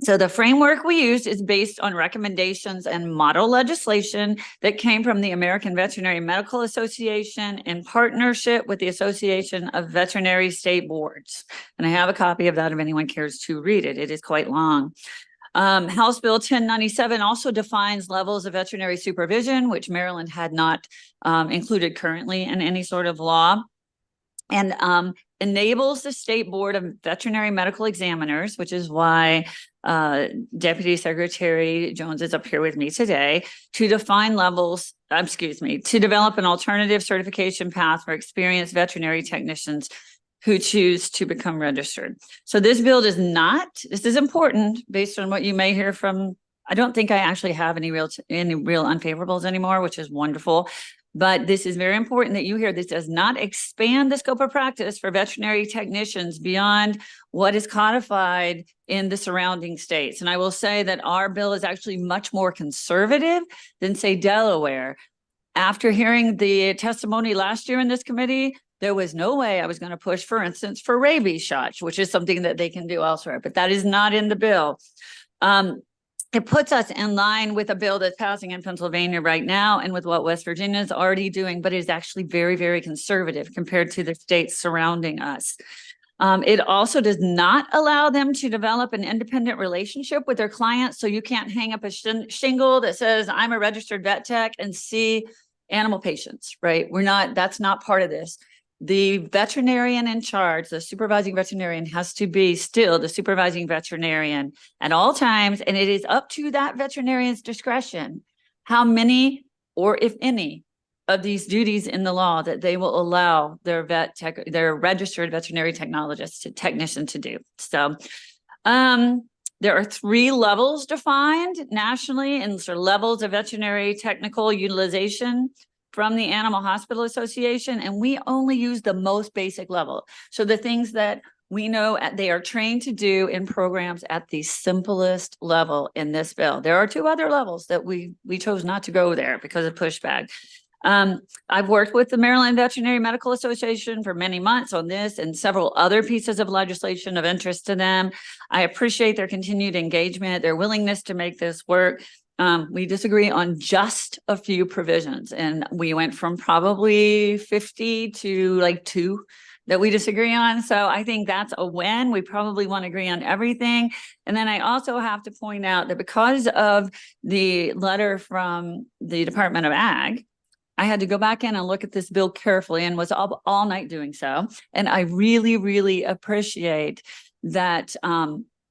So the framework we used is based on recommendations and model legislation that came from the American Veterinary Medical Association in partnership with the Association of Veterinary State Boards. And I have a copy of that if anyone cares to read it. It is quite long. House Bill 1097 also defines levels of veterinary supervision, which Maryland had not included currently in any sort of law, and enables the State Board of Veterinary Medical Examiners, which is why Deputy Secretary Jones is up here with me today, to define levels, to develop an alternative certification path for experienced veterinary technicians who choose to become registered. So this bill does not, this is important based on what you may hear from, I don't think I actually have any real unfavorables anymore, which is wonderful. But this is very important that you hear this does not expand the scope of practice for veterinary technicians beyond what is codified in the surrounding states. And I will say that our bill is actually much more conservative than, say, Delaware. After hearing the testimony last year in this committee, there was no way I was going to push, for instance, for rabies shots, which is something that they can do elsewhere, but that is not in the bill. It puts us in line with a bill that's passing in Pennsylvania right now and with what West Virginia is already doing, but it is actually very, very conservative compared to the states surrounding us. It also does not allow them to develop an independent relationship with their clients. So you can't hang up a shingle that says, I'm a registered vet tech and see animal patients, right? That's not part of this. The veterinarian in charge, the supervising veterinarian, has to be still the supervising veterinarian at all times. And it is up to that veterinarian's discretion how many or if any of these duties in the law that they will allow their registered veterinary technician to do. So there are 3 levels defined nationally and sort of levels of veterinary technical utilization from the Animal Hospital Association, and we only use the most basic level. So the things that we know they are trained to do in programs at the simplest level in this bill. There are 2 other levels that we chose not to go there because of pushback. I've worked with the Maryland Veterinary Medical Association for many months on this and several other pieces of legislation of interest to them. I appreciate their continued engagement, their willingness to make this work. We disagree on just a few provisions, and we went from probably 50 to like 2 that we disagree on. So I think that's a win. We probably want to agree on everything. And then I also have to point out that because of the letter from the Department of Ag, I had to go back in and look at this bill carefully and was up all night doing so. And I really, really appreciate that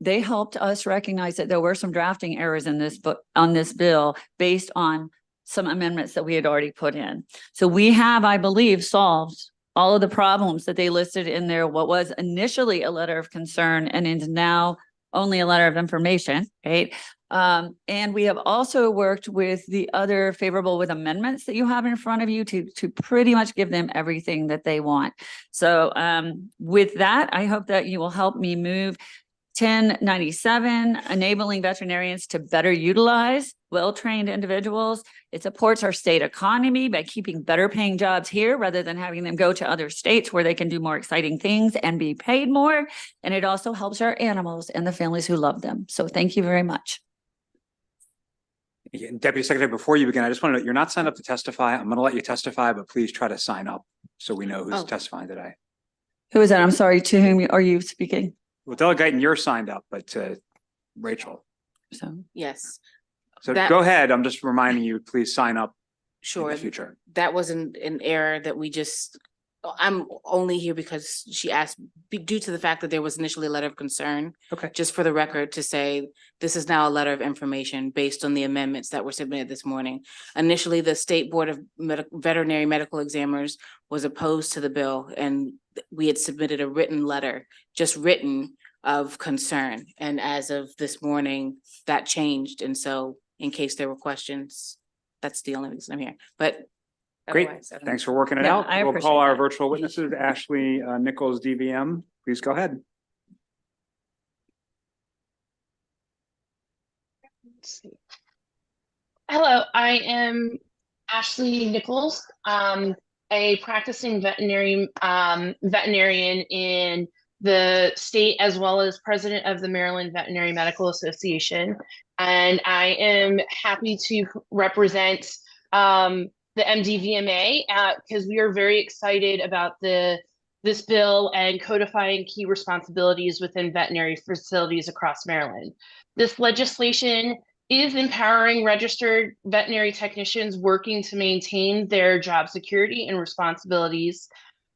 they helped us recognize that there were some drafting errors in this book on this bill based on some amendments that we had already put in. So we have, I believe, solved all of the problems that they listed in there, what was initially a letter of concern and is now only a letter of information, right? And we have also worked with the other favorable with amendments that you have in front of you to pretty much give them everything that they want. So with that, I hope that you will help me move 1097, enabling veterinarians to better utilize well-trained individuals. It supports our state economy by keeping better paying jobs here rather than having them go to other states where they can do more exciting things and be paid more. And it also helps our animals and the families who love them. So thank you very much. Deputy Secretary, before you begin, I just want to note, you're not signed up to testify. I'm going to let you testify, but please try to sign up so we know who's testifying today. Who is that? I'm sorry, to whom are you speaking? Well, Delegate, you're signed up, but Rachel. So yes. So go ahead. I'm just reminding you, please sign up Sure. in the future. That wasn't an error that we just, I'm only here because she asked, due to the fact that there was initially a letter of concern. Okay. Just for the record to say, this is now a letter of information based on the amendments that were submitted this morning. Initially, the State Board of Veterinary Medical Examiners was opposed to the bill, and we had submitted a written letter, just written, of concern. And as of this morning, that changed. And so in case there were questions, that's the only reason I'm here. But great. Thanks for working it out. We'll call our virtual witnesses. Ashley Nichols, DVM. Please go ahead. Let's see. Hello, I am Ashley Nichols, a practicing veterinarian in the state as well as president of the Maryland Veterinary Medical Association. And I am happy to represent the MDVMA because we are very excited about this bill and codifying key responsibilities within veterinary facilities across Maryland. This legislation is empowering registered veterinary technicians working to maintain their job security and responsibilities.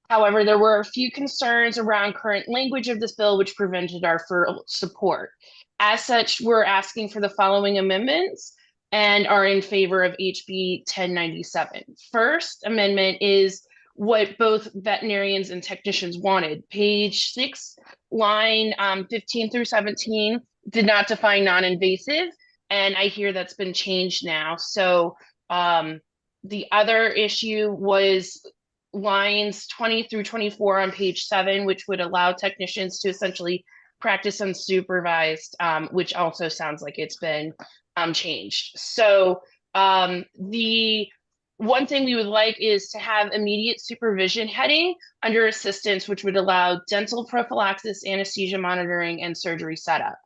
However, there were a few concerns around current language of this bill, which prevented our full support. As such, we're asking for the following amendments and are in favor of HB 1097. First amendment is what both veterinarians and technicians wanted. Page 6, line 15 through 17 did not define non-invasive, and I hear that's been changed now. So the other issue was lines 20 through 24 on page 7, which would allow technicians to essentially practice unsupervised, which also sounds like it's been changed. So the one thing we would like is to have immediate supervision heading under assistance, which would allow dental prophylaxis, anesthesia monitoring, and surgery setup.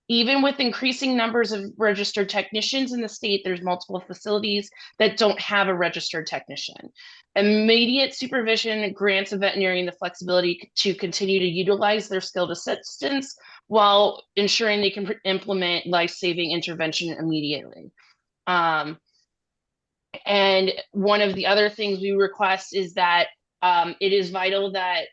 Even with increasing numbers of registered technicians in the state, there's multiple facilities that don't have a registered technician. Immediate supervision grants a veterinarian the flexibility to continue to utilize their skilled assistance while ensuring they can implement life-saving intervention immediately. And one of the other things we request is that it is vital that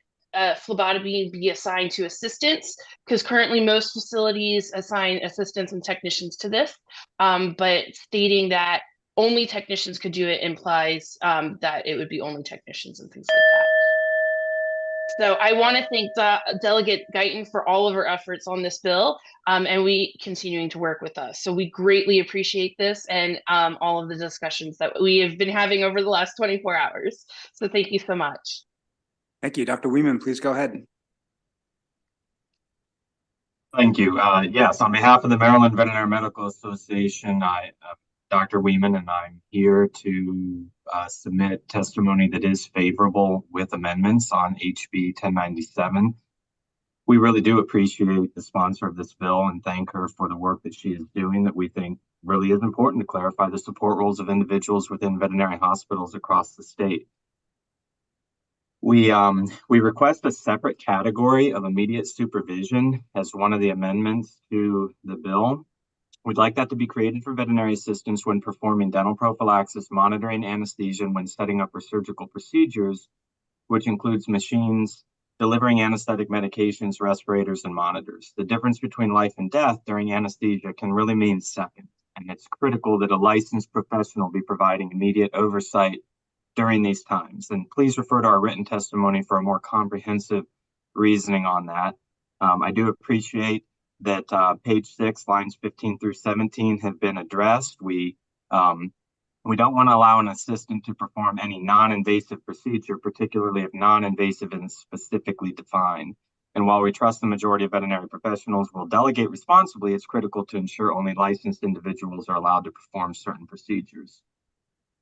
phlebotomy be assigned to assistants, because currently most facilities assign assistants and technicians to this, but stating that only technicians could do it implies that it would be only technicians and things like that. So I want to thank Delegate Guyton for all of her efforts on this bill and we continuing to work with us. So we greatly appreciate this and all of the discussions that we have been having over the last 24 hours. So thank you so much. Thank you. Dr. Weeman, please go ahead. Thank you. Yes, on behalf of the Maryland Veterinary Medical Association, Dr. Weeman, and I'm here to submit testimony that is favorable with amendments on HB 1097. We really do appreciate the sponsor of this bill and thank her for the work that she is doing that we think really is important to clarify the support roles of individuals within veterinary hospitals across the state. We request a separate category of immediate supervision as one of the amendments to the bill. We'd like that to be created for veterinary assistants when performing dental prophylaxis, monitoring anesthesia, and when setting up for surgical procedures, which includes machines, delivering anesthetic medications, respirators, and monitors. The difference between life and death during anesthesia can really mean seconds, and it's critical that a licensed professional be providing immediate oversight during these times. And please refer to our written testimony for a more comprehensive reasoning on that. I do appreciate that page 6, lines 15 through 17 have been addressed. We don't want to allow an assistant to perform any non-invasive procedure, particularly if non-invasive is specifically defined. And while we trust the majority of veterinary professionals will delegate responsibly, it's critical to ensure only licensed individuals are allowed to perform certain procedures.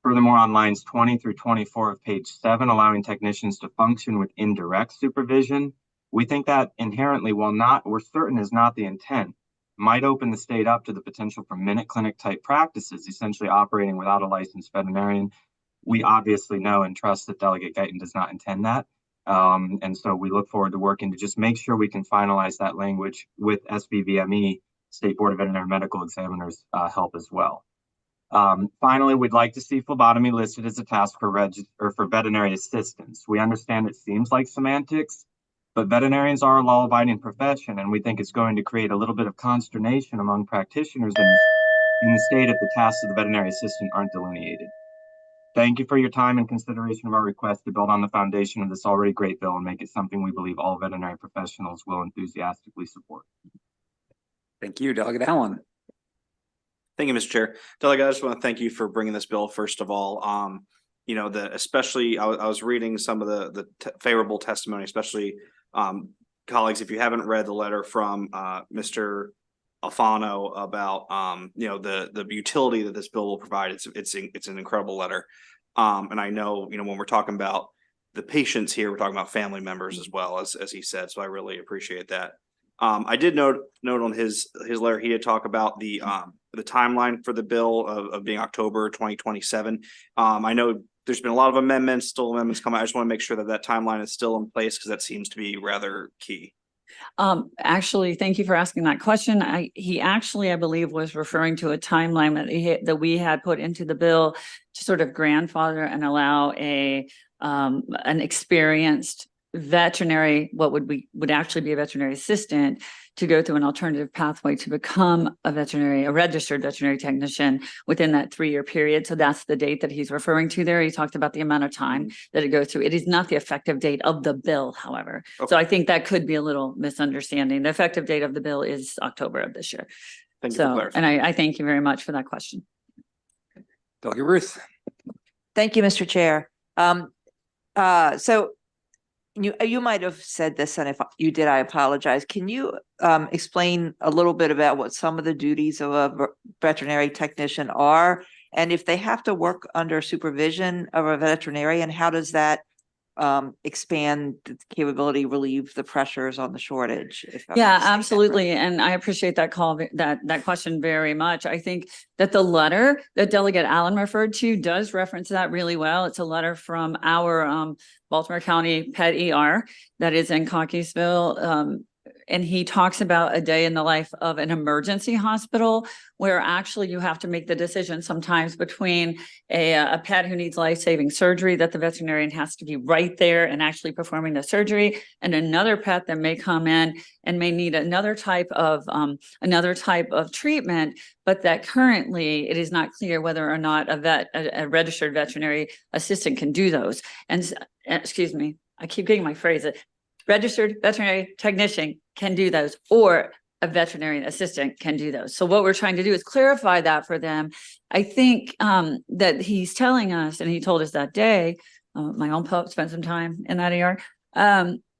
Furthermore, on lines 20 through 24 of page 7, allowing technicians to function with indirect supervision, we think that inherently, while we're certain is not the intent, might open the state up to the potential for minute clinic type practices, essentially operating without a licensed veterinarian. We obviously know and trust that Delegate Guyton does not intend that. And so we look forward to working to just make sure we can finalize that language with SBVME, State Board of Veterinary Medical Examiners, help as well. Finally, we'd like to see phlebotomy listed as a task for veterinary assistants. We understand it seems like semantics, but veterinarians are a law-abiding profession, and we think it's going to create a little bit of consternation among practitioners in the state if the tasks of the veterinary assistant aren't delineated. Thank you for your time and consideration of our request to build on the foundation of this already great bill and make it something we believe all veterinary professionals will enthusiastically support. Thank you, Delegate Helen. Thank you, Mr. Chair. Delegate, I just want to thank you for bringing this bill, first of all. You know, especially I was reading some of the favorable testimony, especially colleagues, if you haven't read the letter from Mr. Alfano about you know, the utility that this bill will provide, it's an incredible letter. And I know, you know, when we're talking about the patients here, we're talking about family members as well, as he said. So I really appreciate that. I did note on his letter, he did talk about the timeline for the bill of being October 2027. I know there's been a lot of amendments, still amendments coming. I just want to make sure that that timeline is still in place because that seems to be rather key. Actually, thank you for asking that question. He actually, I believe, was referring to a timeline that we had put into the bill to sort of grandfather and allow an experienced veterinary, what would actually be a veterinary assistant, to go through an alternative pathway to become a registered veterinary technician within that 3-year period. So that's the date that he's referring to there. He talked about the amount of time that it goes through. It is not the effective date of the bill, however. Okay. So I think that could be a little misunderstanding. The effective date of the bill is October of this year. Thank you for clarifying. And I thank you very much for that question. Delegate Ruth. Thank you, Mr. Chair. So you might have said this, and if you did, I apologize. Can you explain a little bit about what some of the duties of a veterinary technician are, and if they have to work under supervision of a veterinarian, how does that expand the capability, relieve the pressures on the shortage? Yeah, absolutely. And I appreciate that call, that question very much. I think that the letter that Delegate Allen referred to does reference that really well. It's a letter from our Baltimore County Pet ER that is in Cockeysville. And he talks about a day in the life of an emergency hospital where actually you have to make the decision sometimes between a pet who needs life-saving surgery that the veterinarian has to be right there and actually performing the surgery, and another pet that may come in and may need another type of treatment, but that currently it is not clear whether or not a registered veterinary assistant can do those. And excuse me, I keep getting my phrase. Registered veterinary technician can do those, or a veterinarian assistant can do those. So what we're trying to do is clarify that for them. I think that he's telling us, and he told us that day, my own pup spent some time in that ER,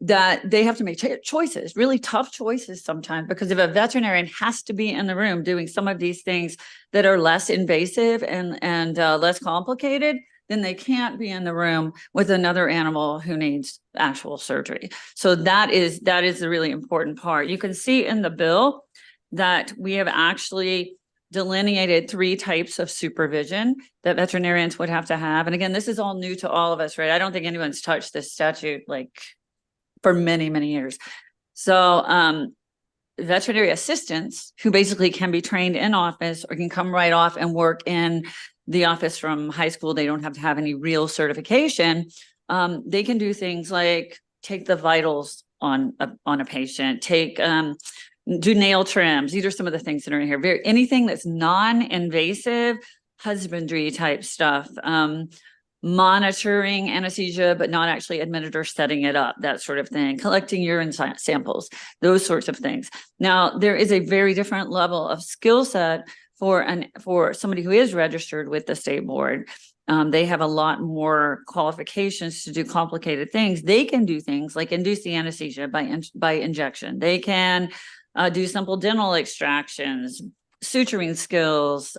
that they have to make choices, really tough choices sometimes, because if a veterinarian has to be in the room doing some of these things that are less invasive and less complicated, then they can't be in the room with another animal who needs actual surgery. So that is the really important part. You can see in the bill that we have actually delineated 3 types of supervision that veterinarians would have to have. And again, this is all new to all of us, right? I don't think anyone's touched this statute for many, many years. So veterinary assistants who basically can be trained in office or can come right off and work in the office from high school. They don't have to have any real certification. They can do things like take the vitals on a patient, do nail trims. These are some of the things that are in here. Anything that's non-invasive, husbandry type stuff, monitoring anesthesia, but not actually admitted or setting it up, that sort of thing, collecting urine samples, those sorts of things. Now, there is a very different level of skill set for somebody who is registered with the state board. They have a lot more qualifications to do complicated things. They can do things like induce the anesthesia by injection. They can do simple dental extractions, suturing skills,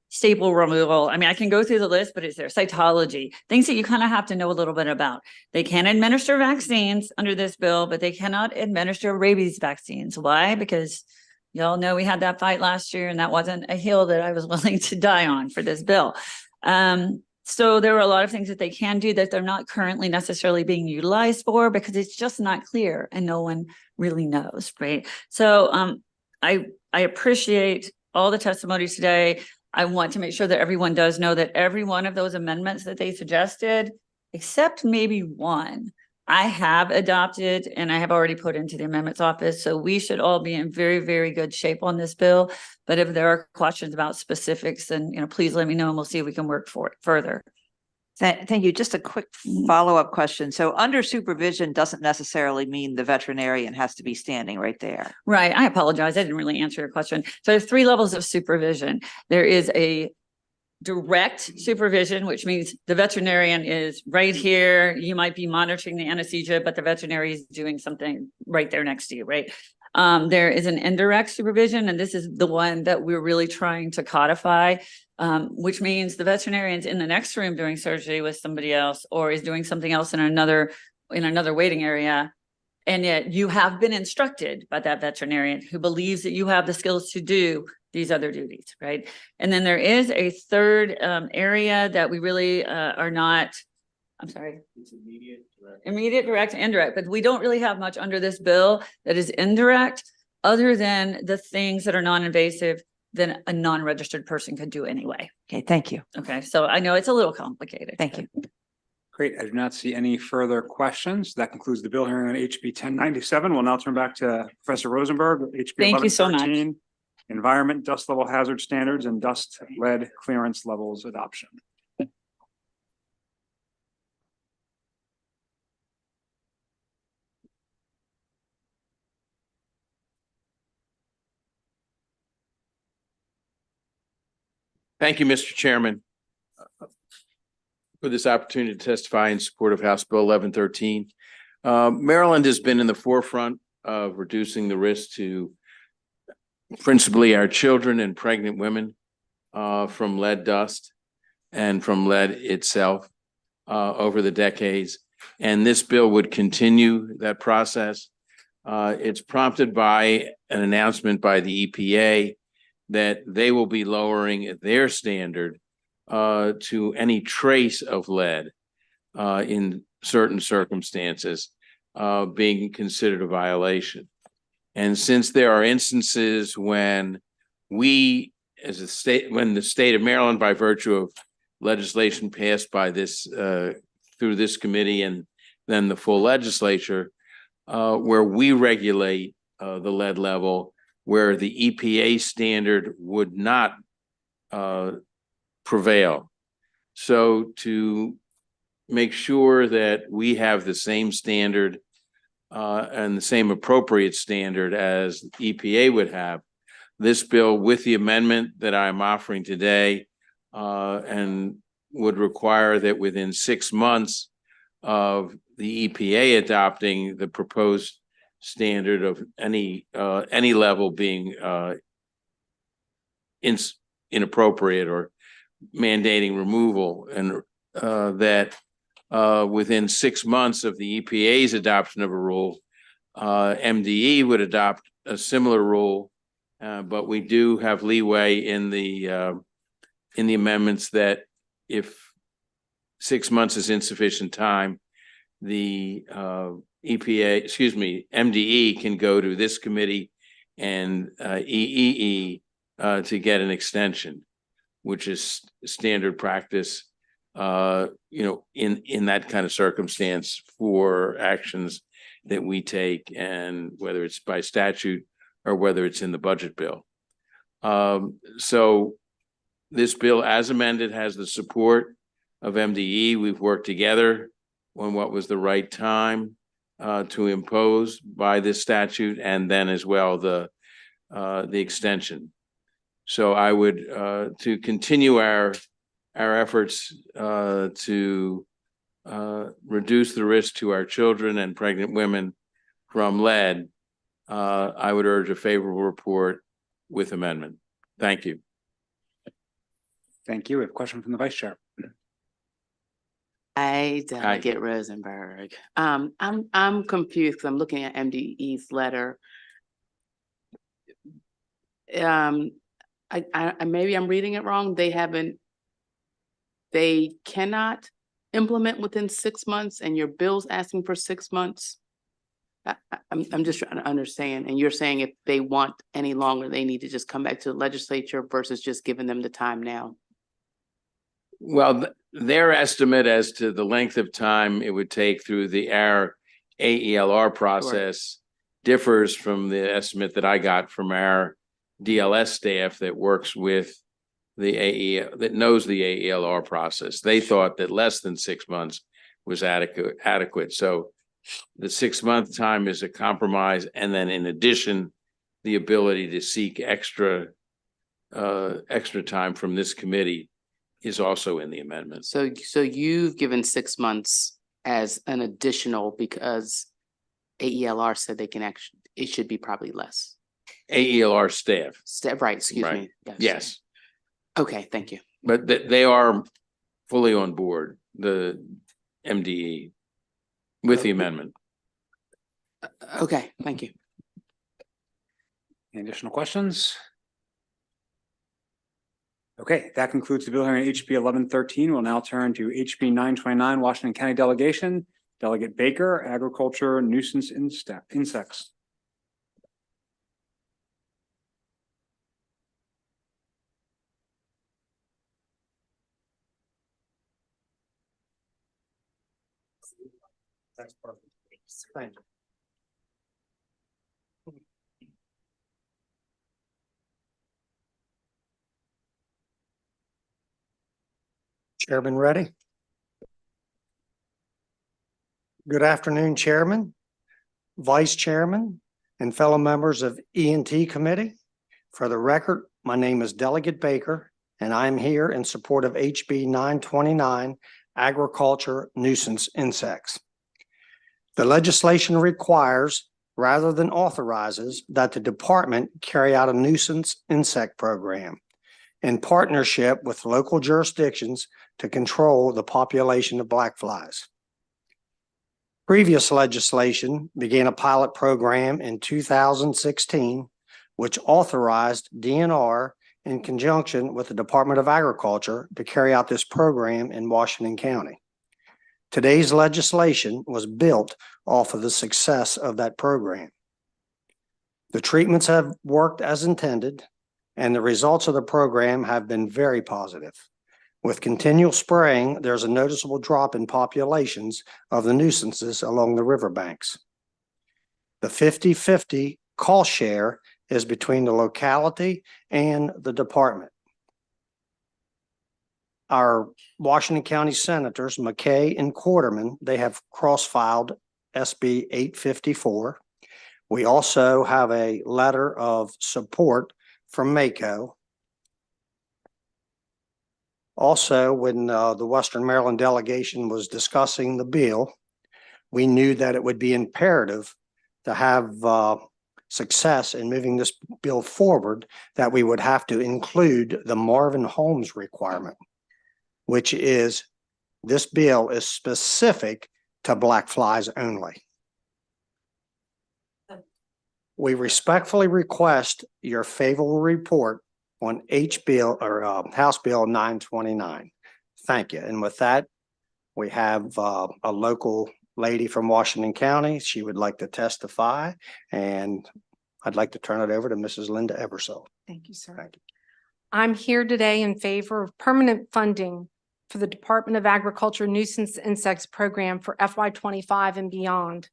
staple removal. I mean, I can go through the list, but it's their cytology, things that you kind of have to know a little bit about. They can administer vaccines under this bill, but they cannot administer rabies vaccines. Why? Because y'all know we had that fight last year, and that wasn't a hill that I was willing to die on for this bill. So there are a lot of things that they can do that they're not currently necessarily being utilized for because it's just not clear and no one really knows, right? So I appreciate all the testimonies today. I want to make sure that everyone does know that every one of those amendments that they suggested, except maybe one, I have adopted and I have already put into the amendments office. So we should all be in very, very good shape on this bill. But if there are questions about specifics, then please let me know and we'll see if we can work for it further. Thank you. Just a quick follow-up question. So under supervision doesn't necessarily mean the veterinarian has to be standing right there. Right. I apologize. I didn't really answer your question. So there's 3 levels of supervision. There is a direct supervision, which means the veterinarian is right here. You might be monitoring the anesthesia, but the veterinary is doing something right there next to you, right? There is an indirect supervision, and this is the one that we're really trying to codify, which means the veterinarian's in the next room doing surgery with somebody else, or is doing something else in another waiting area. And yet you have been instructed by that veterinarian who believes that you have the skills to do these other duties, right? And then there is a third area that we really are not, I'm sorry. It's immediate, direct, and indirect, but we don't really have much under this bill that is indirect, other than the things that are non-invasive than a non-registered person could do anyway. Okay, thank you. Okay, so I know it's a little complicated. Thank you. Great. I do not see any further questions. That concludes the bill hearing on HB 1097. We'll now turn back to Professor Rosenberg with HB Thank you so much. 1113, Environment Dust Level Hazard Standards and Dust Lead Clearance Levels Adoption. Thank you, Mr. Chairman, for this opportunity to testify in support of House Bill 1113. Maryland has been in the forefront of reducing the risk to principally our children and pregnant women from lead dust and from lead itself over the decades. And this bill would continue that process. It's prompted by an announcement by the EPA that they will be lowering their standard to any trace of lead in certain circumstances being considered a violation. And since there are instances when we, as a state, when the state of Maryland, by virtue of legislation passed by this through this committee and then the full legislature, where we regulate the lead level, where the EPA standard would not prevail. So to make sure that we have the same standard and the same appropriate standard as EPA would have, this bill with the amendment that I'm offering today and would require that within 6 months of the EPA adopting the proposed standard of any level being inappropriate or mandating removal, and that within 6 months of the EPA's adoption of a rule, MDE would adopt a similar rule, but we do have leeway in the amendments that if 6 months is insufficient time, the MDE can go to this committee and EEE to get an extension, which is standard practice, in that kind of circumstance for actions that we take, and whether it's by statute or whether it's in the budget bill. So this bill as amended has the support of MDE. We've worked together on what was the right time to impose by this statute, and then as well the extension. So I would to continue our efforts to reduce the risk to our children and pregnant women from lead, I would urge a favorable report with amendment. Thank you. Thank you. We have a question from the Vice Chair. Hi, Delegate Rosenberg. I'm confused 'cause I'm looking at MDE's letter. Maybe I'm reading it wrong. They cannot implement within 6 months, and your bill's asking for 6 months. I'm just trying to understand. And you're saying if they want any longer, they need to just come back to the legislature versus just giving them the time now. Well, their estimate as to the length of time it would take through our AELR process differs from the estimate that I got from our DLS staff that works with the that knows the AELR process. They thought that less than 6 months was adequate. So the 6 month time is a compromise, and then in addition, the ability to seek extra time from this committee is also in the amendment. So you've given 6 months as an additional because AELR said they can actually it should be probably less. AELR staff. Right, excuse Right. me. Yes, Okay, thank you. but they are fully on board, the MDE, with the amendment. Okay, thank you. Any additional questions? Okay, that concludes the bill hearing HB 1113. We'll now turn to HB 929, Washington County Delegation. Delegate Baker, Agriculture Nuisance Insects. That's perfect. Thank you. Chairman ready? Good afternoon, Chairman, Vice Chairman, and fellow members of ENT Committee. For the record, my name is Delegate Baker, and I am here in support of HB 929, Agriculture Nuisance Insects. The legislation requires, rather than authorizes, that the department carry out a nuisance insect program in partnership with local jurisdictions to control the population of black flies. Previous legislation began a pilot program in 2016, which authorized DNR in conjunction with the Department of Agriculture to carry out this program in Washington County. Today's legislation was built off of the success of that program. The treatments have worked as intended, and the results of the program have been very positive. With continual spraying, there's a noticeable drop in populations of the nuisances along the riverbanks. The 50-50 cost share is between the locality and the department. Our Washington County Senators, McKay and Quarterman, they have cross-filed SB 854. We also have a letter of support from MACO. Also, when the Western Maryland delegation was discussing the bill, we knew that it would be imperative to have success in moving this bill forward, that we would have to include the Marvin Holmes requirement, which is this bill is specific to black flies only. We respectfully request your favorable report on House Bill 929. Thank you. And with that, we have a local lady from Washington County. She would like to testify, and I'd like to turn it over to Mrs. Linda Ebersole. Thank you, sir. Thank you. I'm here today in favor of permanent funding for the Department of Agriculture Nuisance Insects Program for FY25 and beyond.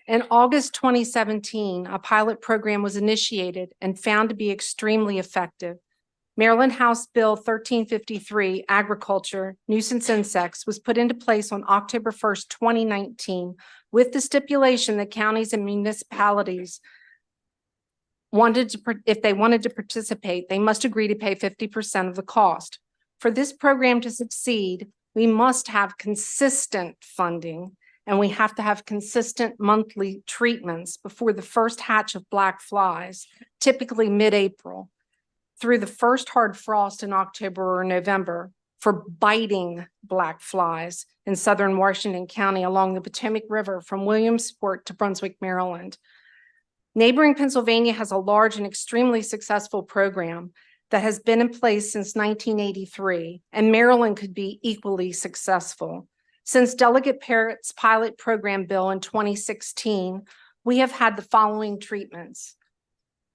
In August 2017, a pilot program was initiated and found to be extremely effective. Maryland House Bill 1353, Agriculture Nuisance Insects, was put into place on October 1st, 2019, with the stipulation that counties and municipalities if they wanted to participate, they must agree to pay 50% of the cost. For this program to succeed, we must have consistent funding, and we have to have consistent monthly treatments before the first hatch of black flies, typically mid-April, through the first hard frost in October or November for biting black flies in southern Washington County along the Potomac River from Williamsport to Brunswick, Maryland. Neighboring Pennsylvania has a large and extremely successful program that has been in place since 1983, and Maryland could be equally successful. Since Delegate Parrott's pilot program bill in 2016, we have had the following treatments.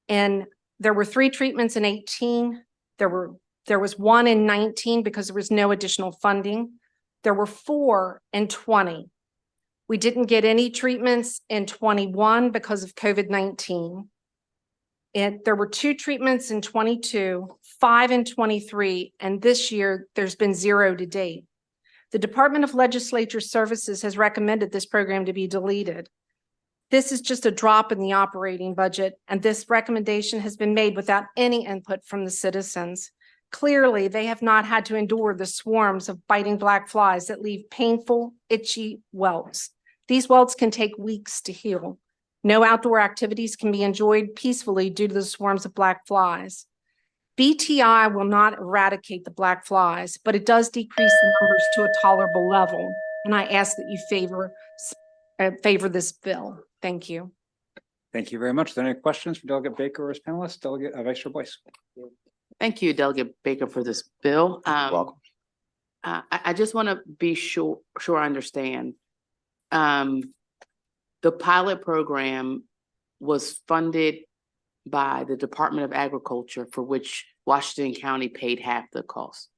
And there were 3 treatments in 18. There was 1 in 19 because there was no additional funding. There were 4 in 20. We didn't get any treatments in 21 because of COVID-19. And there were 2 treatments in 22, 5 in 23, and this year there's been 0 to date. The Department of Legislature Services has recommended this program to be deleted. This is just a drop in the operating budget, and this recommendation has been made without any input from the citizens. Clearly, they have not had to endure the swarms of biting black flies that leave painful, itchy welts. These welts can take weeks to heal. No outdoor activities can be enjoyed peacefully due to the swarms of black flies. BTI will not eradicate the black flies, but it does decrease the numbers to a tolerable level. And I ask that you favor this bill. Thank you. Thank you very much. Are there any questions for Delegate Baker or his panelists? Delegate Vice Chair Boyce. Thank you, Delegate Baker, for this bill. Welcome. I just want to be sure I understand. The pilot program was funded by the Department of Agriculture, for which Washington County paid half the cost.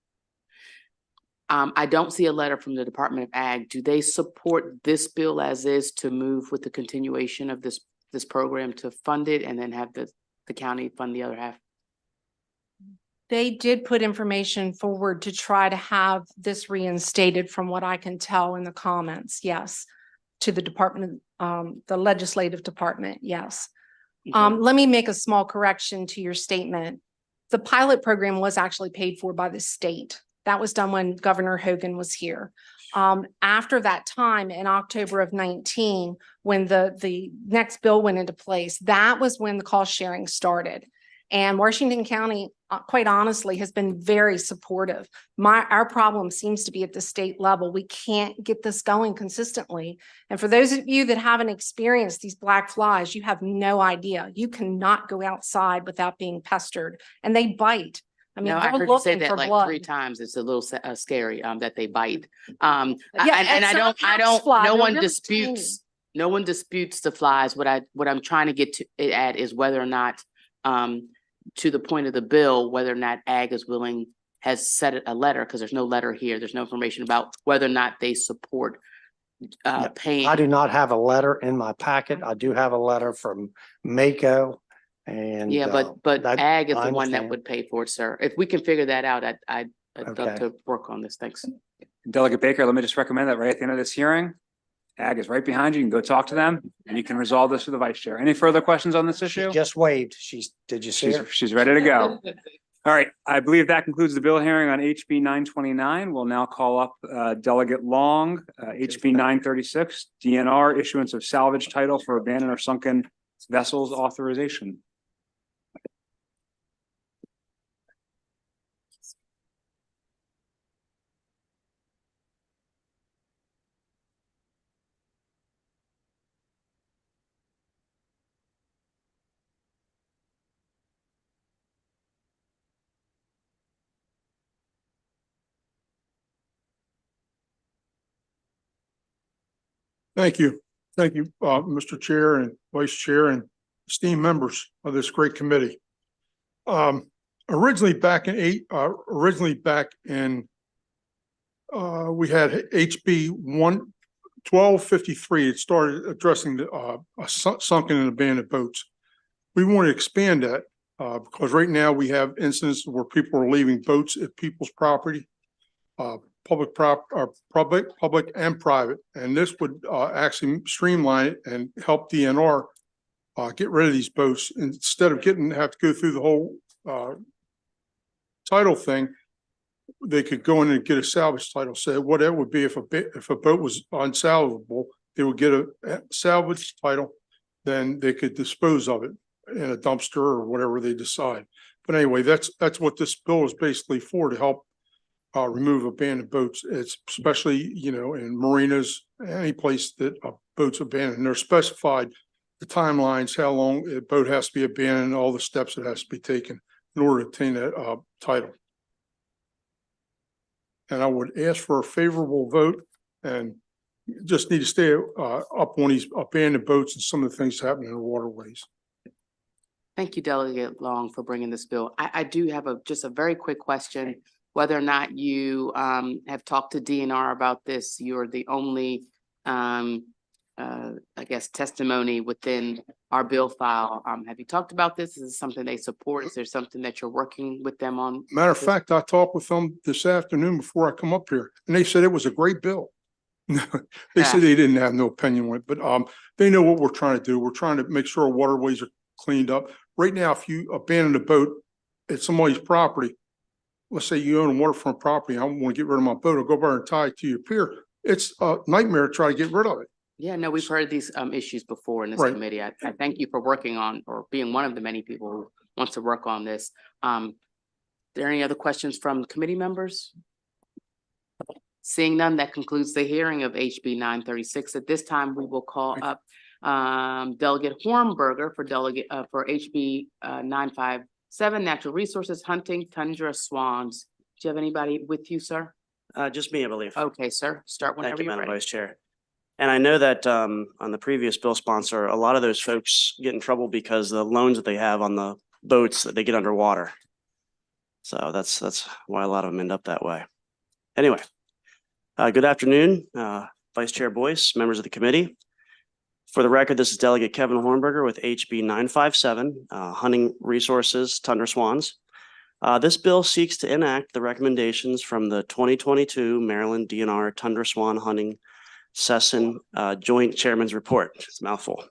I don't see a letter from the Department of Ag. Do they support this bill as is to move with the continuation of this program to fund it and then have the county fund the other half? They did put information forward to try to have this reinstated, from what I can tell in the comments, yes, to the department, the legislative department, yes. Let me make a small correction to your statement. The pilot program was actually paid for by the state. That was done when Governor Hogan was here. After that time, in October of 19, when the next bill went into place, that was when the cost sharing started. And Washington County, quite honestly, has been very supportive. Our problem seems to be at the state level. We can't get this going consistently. And for those of you that haven't experienced these black flies, you have no idea. You cannot go outside without being pestered, and they bite. I mean, No, I they're heard you say looking that for like blood. 3 times. It's a little scary that they bite. Yeah, And it's I a don't, house fly. no They're one really disputes, no one disputes the flies. What I'm trying to get to it at is whether or not, to the point of the bill, whether or not Ag is willing, has set a letter, because there's no letter here. There's no information about whether or not they support paying. I do not have a letter in my packet. I do have a letter from Mako. And Yeah, but that- Ag is I the one that understand. would pay for it, sir. If we can figure that out, I'd love Okay. to work on this. Thanks. Delegate Baker, let me just recommend that right at the end of this hearing, Ag is right behind you. You can go talk to them and you can resolve this with the vice chair. Any further questions on this issue? Just waved. Did you see her? She's ready to go. All right, I believe that concludes the bill hearing on HB 929. We'll now call up Delegate Long, HB 936, DNR issuance of salvage title for abandoned or sunken vessels authorization. Thank you. Thank you, Mr. Chair and Vice Chair and esteemed members of this great committee. Originally back in we had HB 1253. It started addressing the sunken and abandoned boats. We want to expand that because right now we have instances where people are leaving boats at people's property, public and private, and this would actually streamline it and help DNR get rid of these boats instead of have to go through the whole title thing. They could go in and get a salvage title. So what it would be if a boat was unsalvageable, they would get a salvage title, then they could dispose of it in a dumpster or whatever they decide. But anyway, that's what this bill is basically for, to help remove abandoned boats. It's especially, in marinas, any place that a boat's abandoned. They're specified the timelines, how long a boat has to be abandoned, all the steps that has to be taken in order to obtain that title. And I would ask for a favorable vote, and just need to stay up on these abandoned boats and some of the things happening in the waterways. Thank you, Delegate Long, for bringing this bill. I do have just a very quick question. Whether or not you have talked to DNR about this, you're the only, I guess, testimony within our bill file. Have you talked about this? Is this something they support? Is there something that you're working with them on? Matter of fact, I talked with them this afternoon before I come up here, and they said it was a great bill. They said they didn't have no opinion on it, but they know what we're trying to do. We're trying to make sure our waterways are cleaned up. Right now, if you abandon a boat at somebody's property, let's say you own a waterfront property, I want to get rid of my boat, I'll go over and tie it to your pier. It's a nightmare to try to get rid of it. Yeah, no, we've heard these issues before in this Right. committee. I thank you for working on or being one of the many people who wants to work on this. There any other questions from committee members? Seeing none, that concludes the hearing of HB 936. At this time, we will call up Delegate Hornberger for HB 957, Natural Resources, Hunting, Tundra, Swans. Do you have anybody with you, sir? Just me, I believe. Okay, sir, start Thank whenever you, you're Madam ready. Vice Chair. And I know that on the previous bill sponsor, a lot of those folks get in trouble because the loans that they have on the boats that they get underwater. So that's why a lot of them end up that way. Anyway, good afternoon, Vice Chair Boyce, members of the committee. For the record, this is Delegate Kevin Hornberger with HB 957, Hunting Resources, Tundra Swans. This bill seeks to enact the recommendations from the 2022 Maryland DNR Tundra Swan Hunting Session Joint Chairman's Report. It's a mouthful.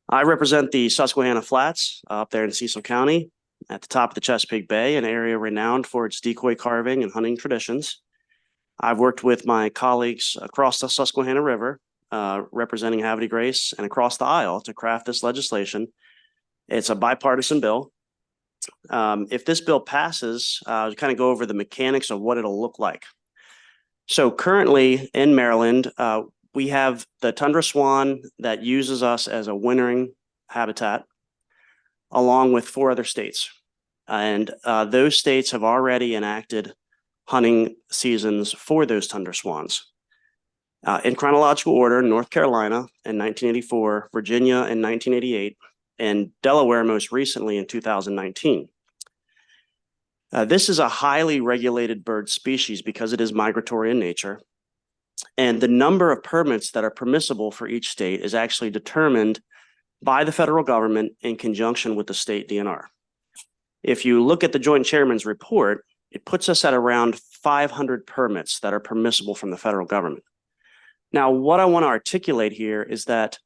I represent the Susquehanna Flats up there in Cecil County at the top of the Chesapeake Bay, an area renowned for its decoy carving and hunting traditions. I've worked with my colleagues across the Susquehanna River, representing Havre de Grace and across the aisle to craft this legislation. It's a bipartisan bill. If this bill passes, to kind of go over the mechanics of what it'll look like. So currently in Maryland, we have the tundra swan that uses us as a wintering habitat, along with 4 other states. And those states have already enacted hunting seasons for those tundra swans. In chronological order, North Carolina in 1984, Virginia in 1988, and Delaware most recently in 2019. This is a highly regulated bird species because it is migratory in nature. And the number of permits that are permissible for each state is actually determined by the federal government in conjunction with the state DNR. If you look at the Joint Chairman's report, it puts us at around 500 permits that are permissible from the federal government. Now, what I want to articulate here is that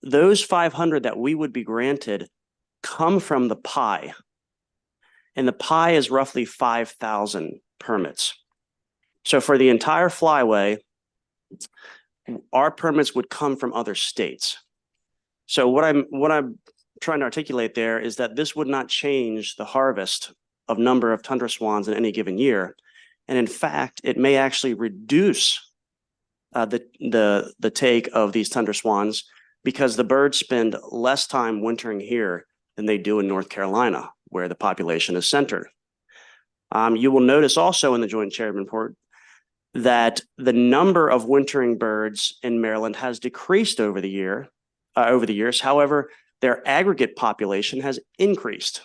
those 500 that we would be granted come from the pie. And the pie is roughly 5,000 permits. So for the entire flyway, our permits would come from other states. So what I'm trying to articulate there is that this would not change the harvest of number of tundra swans in any given year. And in fact, it may actually reduce the take of these tundra swans because the birds spend less time wintering here than they do in North Carolina, where the population is centered. You will notice also in the Joint Chairman report that the number of wintering birds in Maryland has decreased over the years. However, their aggregate population has increased,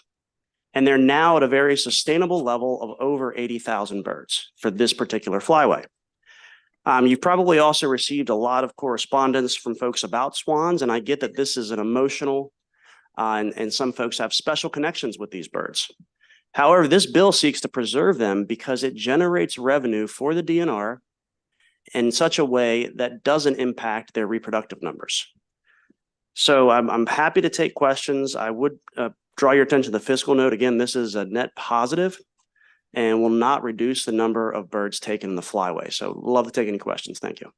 and they're now at a very sustainable level of over 80,000 birds for this particular flyway. You've probably also received a lot of correspondence from folks about swans, and I get that this is an emotional, and some folks have special connections with these birds. However, this bill seeks to preserve them because it generates revenue for the DNR in such a way that doesn't impact their reproductive numbers. So I'm happy to take questions. I would draw your attention to the fiscal note. Again, this is a net positive and will not reduce the number of birds taken in the flyway. So love to take any questions. Thank you.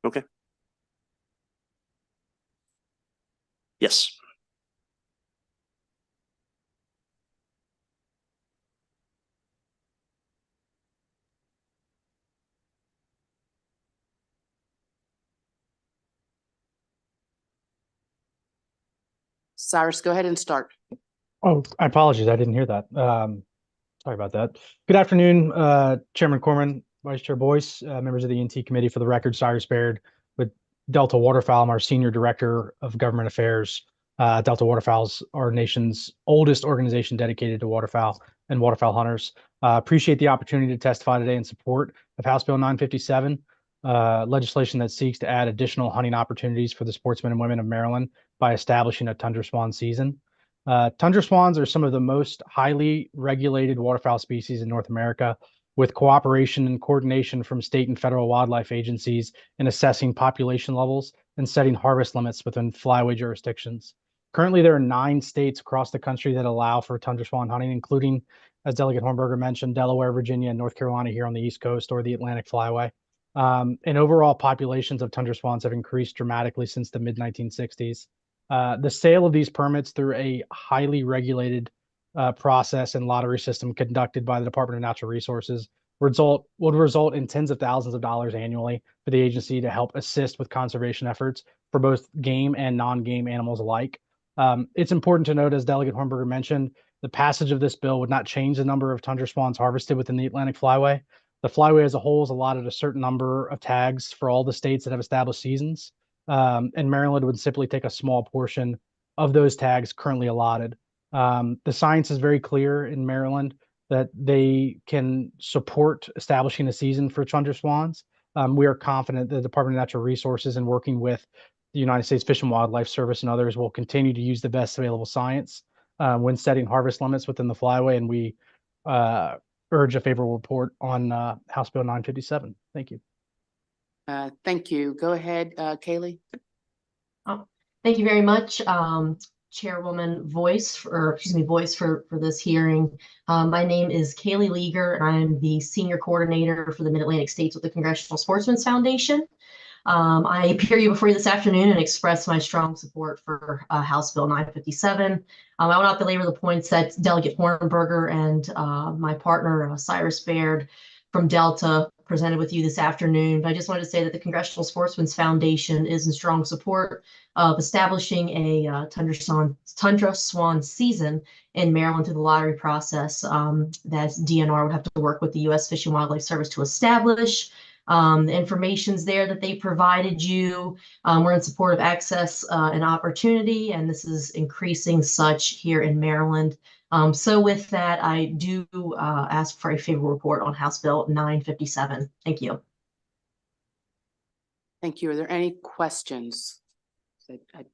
Okay. Yes. Cyrus, go ahead and start. Oh, I apologize. I didn't hear that. Sorry about that. Good afternoon, Chairman Corman, Vice Chair Boyce, members of the ENT Committee. For the record, Cyrus Baird with Delta Waterfowl. I'm our Senior Director of Government Affairs. Delta Waterfowl is our nation's oldest organization dedicated to waterfowl and waterfowl hunters. Appreciate the opportunity to testify today in support of House Bill 957, legislation that seeks to add additional hunting opportunities for the sportsmen and women of Maryland by establishing a tundra swan season. Tundra swans are some of the most highly regulated waterfowl species in North America, with cooperation and coordination from state and federal wildlife agencies in assessing population levels and setting harvest limits within flyway jurisdictions. Currently, there are 9 states across the country that allow for tundra swan hunting, including, as Delegate Hornberger mentioned, Delaware, Virginia, and North Carolina here on the East Coast, or the Atlantic Flyway. And overall populations of tundra swans have increased dramatically since the mid-1960s. The sale of these permits through a highly regulated process and lottery system conducted by the Department of Natural Resources would result in tens of thousands of dollars annually for the agency to help assist with conservation efforts for both game and non-game animals alike. It's important to note, as Delegate Hornberger mentioned, the passage of this bill would not change the number of tundra swans harvested within the Atlantic Flyway. The Flyway as a whole is allotted a certain number of tags for all the states that have established seasons, and Maryland would simply take a small portion of those tags currently allotted. The science is very clear in Maryland that they can support establishing a season for tundra swans. We are confident that the Department of Natural Resources, in working with the United States Fish and Wildlife Service and others, will continue to use the best available science when setting harvest limits within the Flyway, and we urge a favorable report on House Bill 957. Thank you. Thank you. Go ahead, Kaylee. Thank you very much, Chairwoman Voice for this hearing. My name is Kaylee Leager, and I'm the Senior Coordinator for the Mid-Atlantic States with the Congressional Sportsmen's Foundation. I appear before you this afternoon and express my strong support for House Bill 957. I will not belabor the points that Delegate Hornberger and my partner Cyrus Baird from Delta presented with you this afternoon. But I just wanted to say that the Congressional Sportsmen's Foundation is in strong support of establishing a tundra swan season in Maryland through the lottery process that DNR would have to work with the U.S. Fish and Wildlife Service to establish. The information's there that they provided you. We're in support of access and opportunity, and this is increasing such here in Maryland. So with that, I do ask for a favorable report on House Bill 957. Thank you. Thank you. Are there any questions? There are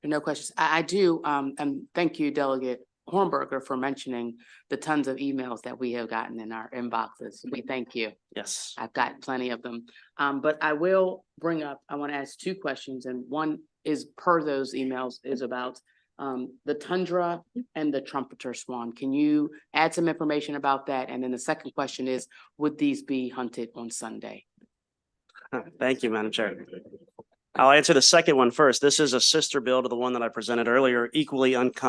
no questions. I do, and thank you, Delegate Hornberger, for mentioning the tons of emails that we have gotten in our inboxes. We thank you. Yes. I've got plenty of them. But I will bring up, I want to ask 2 questions, and one is per those emails is about the tundra and the trumpeter swan. Can you add some information about that? And then the second question is, would these be hunted on Sunday? Thank you, Madam Chair. I'll answer the second one first. This is a sister bill to the one that I presented earlier, equally it's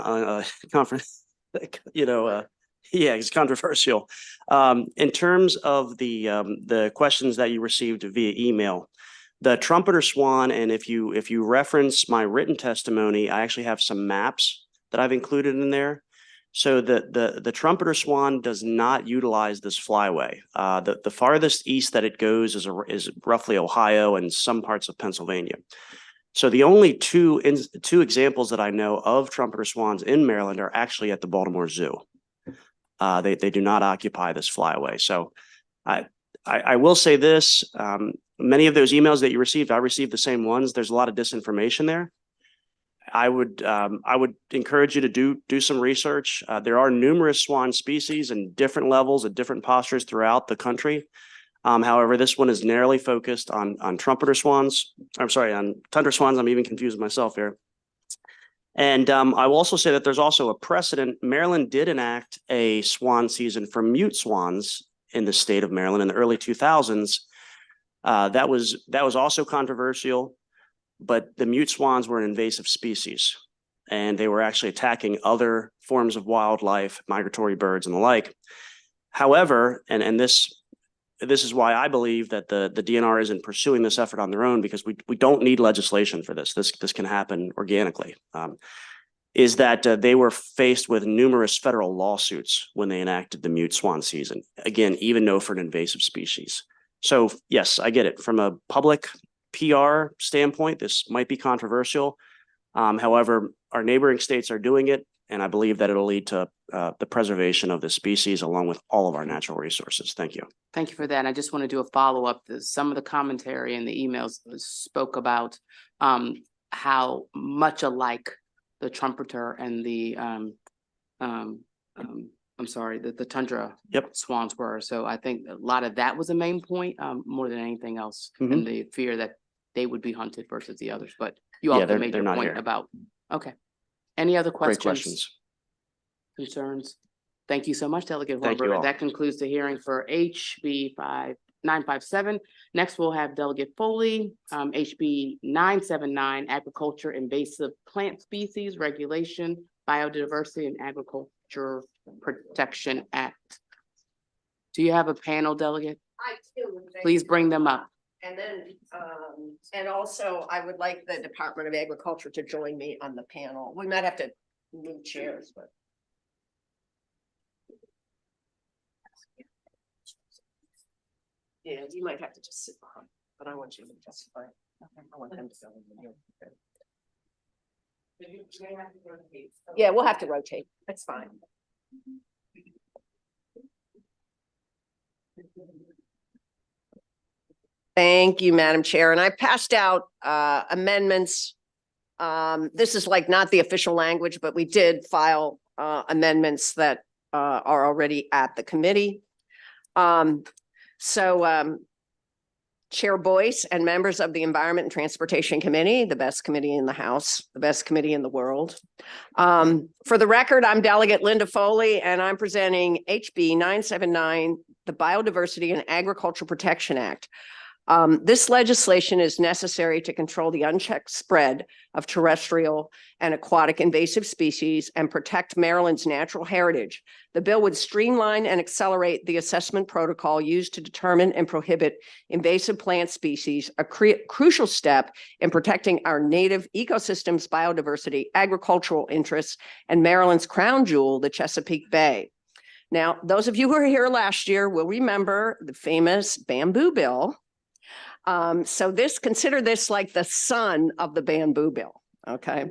controversial. In terms of the questions that you received via email, the trumpeter swan, and if you reference my written testimony, I actually have some maps that I've included in there. So the trumpeter swan does not utilize this flyway. The farthest east that it goes is roughly Ohio and some parts of Pennsylvania. So the only two examples that I know of trumpeter swans in Maryland are actually at the Baltimore Zoo. They do not occupy this flyway. So I will say this, many of those emails that you received, I received the same ones. There's a lot of disinformation there. I would encourage you to do some research. There are numerous swan species and different levels at different postures throughout the country. However, this one is narrowly focused on trumpeter swans. I'm sorry, on tundra swans. I'm even confused myself here. And I will also say that there's also a precedent. Maryland did enact a swan season for mute swans in the state of Maryland in the early 2000s. That was also controversial. But the mute swans were an invasive species, and they were actually attacking other forms of wildlife, migratory birds and the like. However, and this is why I believe that the DNR isn't pursuing this effort on their own, because we don't need legislation for this. This can happen organically. Is that they were faced with numerous federal lawsuits when they enacted the mute swan season. Again, even though for an invasive species. So yes, I get it. From a public PR standpoint, this might be controversial. However, our neighboring states are doing it, and I believe that it'll lead to the preservation of the species along with all of our natural resources. Thank you. Thank you for that. I just want to do a follow-up. Some of the commentary in the emails spoke about how much alike the trumpeter and the the tundra swans were. So I think a lot of that was a main point, more than anything else, and the fear that they would be hunted versus the others. But you also made your point about Okay. Any other Great questions? questions. Concerns? Thank you so much, Delegate Thank you Horvath. all. That concludes the hearing for HB 957. Next, we'll have Delegate Foley, HB 979, Agriculture Invasive Plant Species Regulation, Biodiversity and Agriculture Protection Act. Do you have a panel, Delegate? I do. Please bring them up. And then, and also I would like the Department of Agriculture to join me on the panel. We might have to move chairs, but. Yeah, you might have to just sit behind, but I want you to testify. I want them to go in the Yeah, we'll have to rotate. That's fine. Thank you, Madam Chair. And I passed out amendments. This is like not the official language, but we did file amendments that are already at the committee. Chair Boyce and members of the Environment and Transportation Committee, the best committee in the House, the best committee in the world. For the record, I'm Delegate Linda Foley, and I'm presenting HB 979, the Biodiversity and Agriculture Protection Act. This legislation is necessary to control the unchecked spread of terrestrial and aquatic invasive species and protect Maryland's natural heritage. The bill would streamline and accelerate the assessment protocol used to determine and prohibit invasive plant species, a crucial step in protecting our native ecosystems, biodiversity, agricultural interests, and Maryland's crown jewel, the Chesapeake Bay. Now, those of you who were here last year will remember the famous bamboo bill. Consider this like the son of the bamboo bill, okay?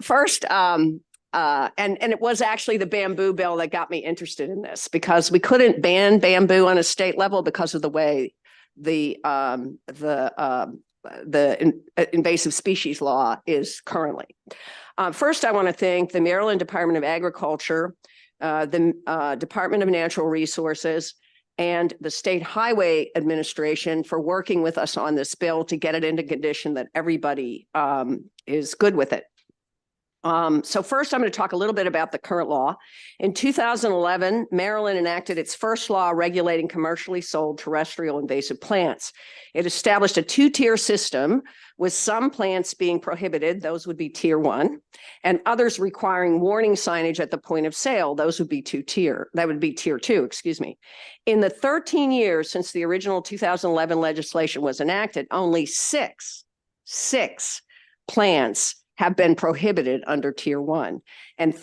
First, and it was actually the bamboo bill that got me interested in this because we couldn't ban bamboo on a state level because of the way the invasive species law is currently. First, I want to thank the Maryland Department of Agriculture, the Department of Natural Resources, and the State Highway Administration for working with us on this bill to get it into condition that everybody is good with it. So first, I'm going to talk a little bit about the current law. In 2011, Maryland enacted its first law regulating commercially sold terrestrial invasive plants. It established a two-tier system with some plants being prohibited, those would be tier 1, and others requiring warning signage at the point of sale, those would be tier 2, excuse me. In the 13 years since the original 2011 legislation was enacted, only six plants have been prohibited under tier 1, and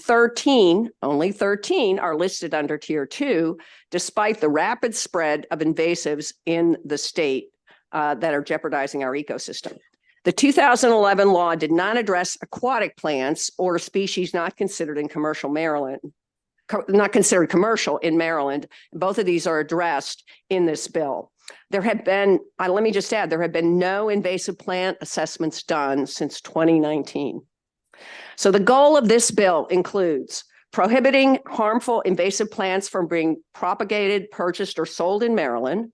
only 13 are listed under tier 2, despite the rapid spread of invasives in the state that are jeopardizing our ecosystem. The 2011 law did not address aquatic plants or species not considered in commercial Maryland, not considered commercial in Maryland. Both of these are addressed in this bill. There have been, let me just add, there have been no invasive plant assessments done since 2019. So the goal of this bill includes prohibiting harmful invasive plants from being propagated, purchased, or sold in Maryland,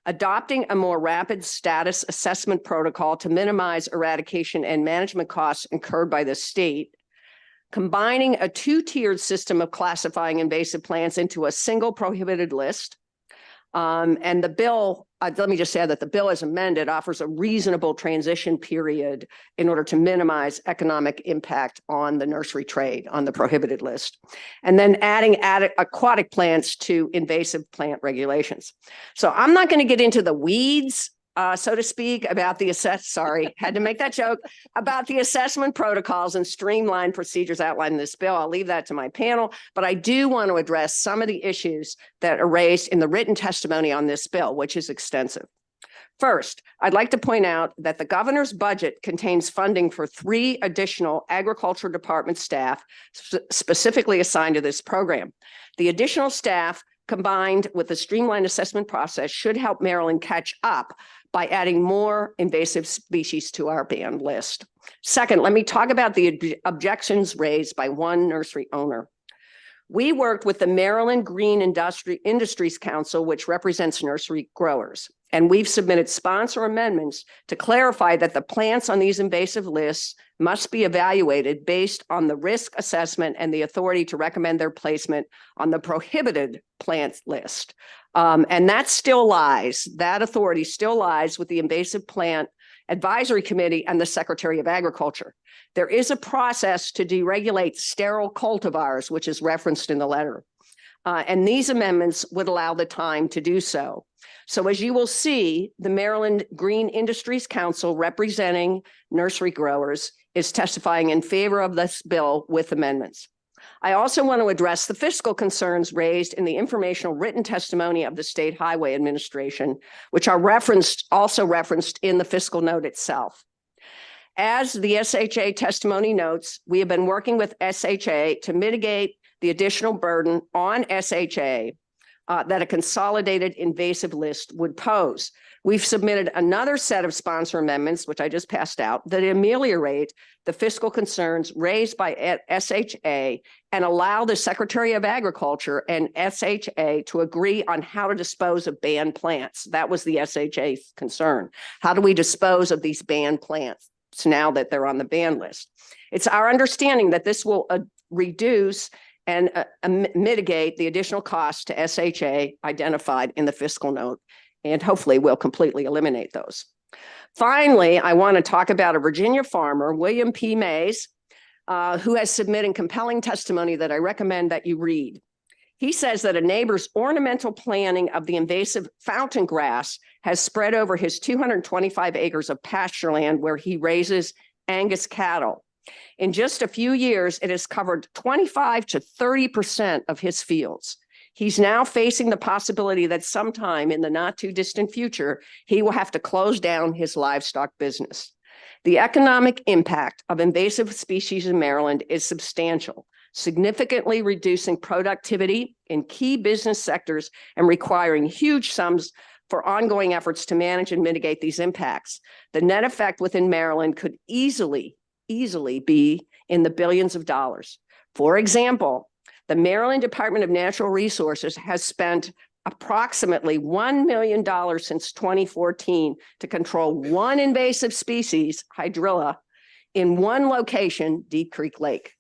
adopting a more rapid status assessment protocol to minimize eradication and management costs incurred by the state, combining a two-tiered system of classifying invasive plants into a single prohibited list. And the bill, let me just say that the bill as amended offers a reasonable transition period in order to minimize economic impact on the nursery trade on the prohibited list. And then adding aquatic plants to invasive plant regulations. So I'm not going to get into the weeds, so to speak, about the had to make that joke, about the assessment protocols and streamlined procedures outlined in this bill. I'll leave that to my panel, but I do want to address some of the issues that are raised in the written testimony on this bill, which is extensive. First, I'd like to point out that the governor's budget contains funding for 3 additional agriculture department staff specifically assigned to this program. The additional staff, combined with the streamlined assessment process, should help Maryland catch up by adding more invasive species to our banned list. Second, let me talk about the objections raised by one nursery owner. We worked with the Maryland Green Industries Council, which represents nursery growers, and we've submitted sponsor amendments to clarify that the plants on these invasive lists must be evaluated based on the risk assessment and the authority to recommend their placement on the prohibited plant list. And that still lies, that authority still lies with the Invasive Plant Advisory Committee and the Secretary of Agriculture. There is a process to deregulate sterile cultivars, which is referenced in the letter. And these amendments would allow the time to do so. So as you will see, the Maryland Green Industries Council representing nursery growers is testifying in favor of this bill with amendments. I also want to address the fiscal concerns raised in the informational written testimony of the State Highway Administration, which are also referenced in the fiscal note itself. As the SHA testimony notes, we have been working with SHA to mitigate the additional burden on SHA that a consolidated invasive list would pose. We've submitted another set of sponsor amendments, which I just passed out, that ameliorate the fiscal concerns raised by SHA and allow the Secretary of Agriculture and SHA to agree on how to dispose of banned plants. That was the SHA's concern. How do we dispose of these banned plants now that they're on the ban list? It's our understanding that this will reduce and mitigate the additional costs to SHA identified in the fiscal note, and hopefully will completely eliminate those. Finally, I want to talk about a Virginia farmer, William P. Mays, who has submitted compelling testimony that I recommend that you read. He says that a neighbor's ornamental planting of the invasive fountain grass has spread over his 225 acres of pasture land where he raises Angus cattle. In just a few years, it has covered 25 to 30% of his fields. He's now facing the possibility that sometime in the not too distant future, he will have to close down his livestock business. The economic impact of invasive species in Maryland is substantial, significantly reducing productivity in key business sectors and requiring huge sums for ongoing efforts to manage and mitigate these impacts. The net effect within Maryland could easily be in the billions of dollars. For example, the Maryland Department of Natural Resources has spent approximately $1 million since 2014 to control one invasive species, hydrilla, in one location, Deep Creek Lake.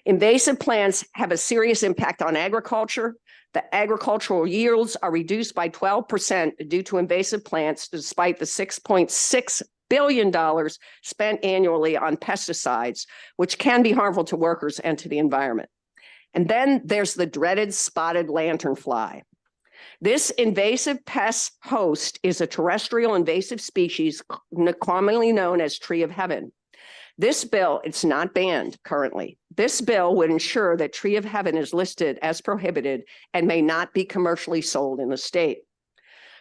Invasive plants have a serious impact on agriculture. The agricultural yields are reduced by 12% due to invasive plants, despite the $6.6 billion spent annually on pesticides, which can be harmful to workers and to the environment. And then there's the dreaded spotted lanternfly. This invasive pest host is a terrestrial invasive species commonly known as tree of heaven. This bill, it's not banned currently. This bill would ensure that tree of heaven is listed as prohibited and may not be commercially sold in the state.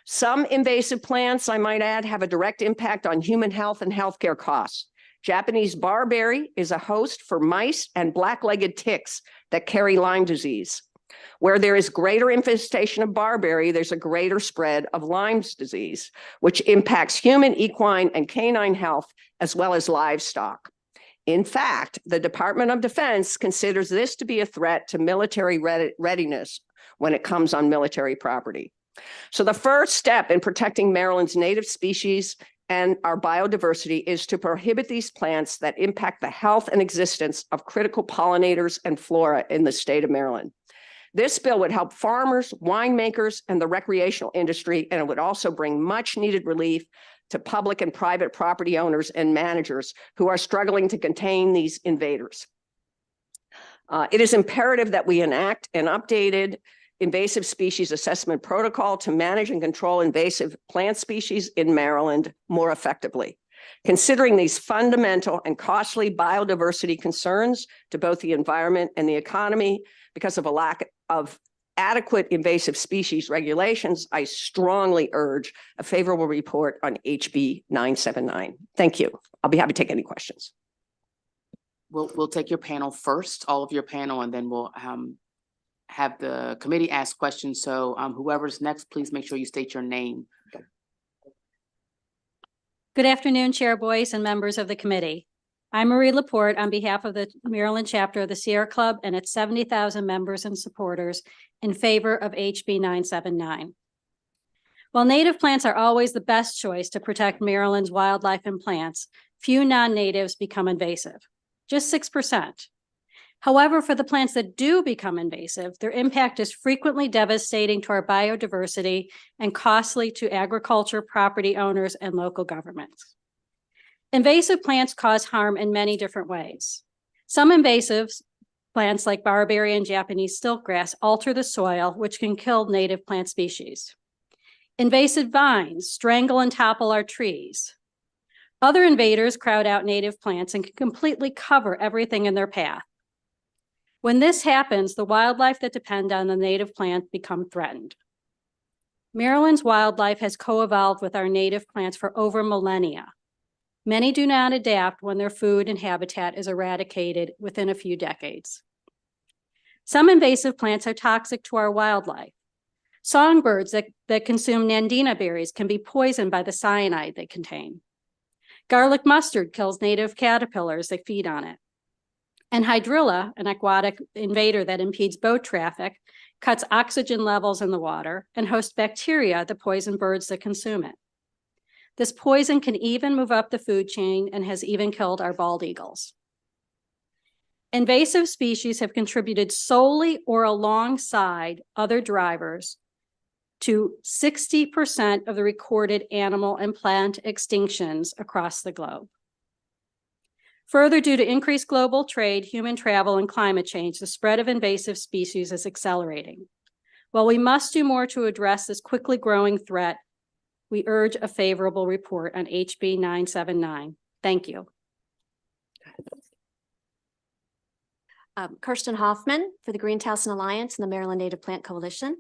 Some invasive plants, I might add, have a direct impact on human health and healthcare costs. Japanese barberry is a host for mice and black-legged ticks that carry Lyme disease. Where there is greater infestation of barberry, there's a greater spread of Lyme's disease, which impacts human, equine, and canine health, as well as livestock. In fact, the Department of Defense considers this to be a threat to military readiness when it comes on military property. So the first step in protecting Maryland's native species and our biodiversity is to prohibit these plants that impact the health and existence of critical pollinators and flora in the state of Maryland. This bill would help farmers, winemakers, and the recreational industry, and it would also bring much needed relief to public and private property owners and managers who are struggling to contain these invaders. It is imperative that we enact an updated invasive species assessment protocol to manage and control invasive plant species in Maryland more effectively. Considering these fundamental and costly biodiversity concerns to both the environment and the economy because of a lack of adequate invasive species regulations, I strongly urge a favorable report on HB 979. Thank you. I'll be happy to take any questions. We'll take your panel first, all of your panel, and then we'll have the committee ask questions. So whoever's next, please make sure you state your name. Good afternoon, Chair Boyce and members of the committee. I'm Marie Laporte on behalf of the Maryland chapter of the Sierra Club and its 70,000 members and supporters in favor of HB 979. While native plants are always the best choice to protect Maryland's wildlife and plants, few non-natives become invasive, just 6%. However, for the plants that do become invasive, their impact is frequently devastating to our biodiversity and costly to agriculture, property owners, and local governments. Invasive plants cause harm in many different ways. Some invasive plants like barberry and Japanese stiltgrass alter the soil, which can kill native plant species. Invasive vines strangle and topple our trees. Other invaders crowd out native plants and can completely cover everything in their path. When this happens, the wildlife that depend on the native plant become threatened. Maryland's wildlife has co-evolved with our native plants for over millennia. Many do not adapt when their food and habitat is eradicated within a few decades. Some invasive plants are toxic to our wildlife. Songbirds that consume nandina berries can be poisoned by the cyanide they contain. Garlic mustard kills native caterpillars that feed on it. And hydrilla, an aquatic invader that impedes boat traffic, cuts oxygen levels in the water and hosts bacteria that poison birds that consume it. This poison can even move up the food chain and has even killed our bald eagles. Invasive species have contributed solely or alongside other drivers to 60% of the recorded animal and plant extinctions across the globe. Further, due to increased global trade, human travel, and climate change, the spread of invasive species is accelerating. While we must do more to address this quickly growing threat, we urge a favorable report on HB 979. Thank you. Kirsten Hoffman for the Green Towson Alliance and the Maryland Native Plant Coalition.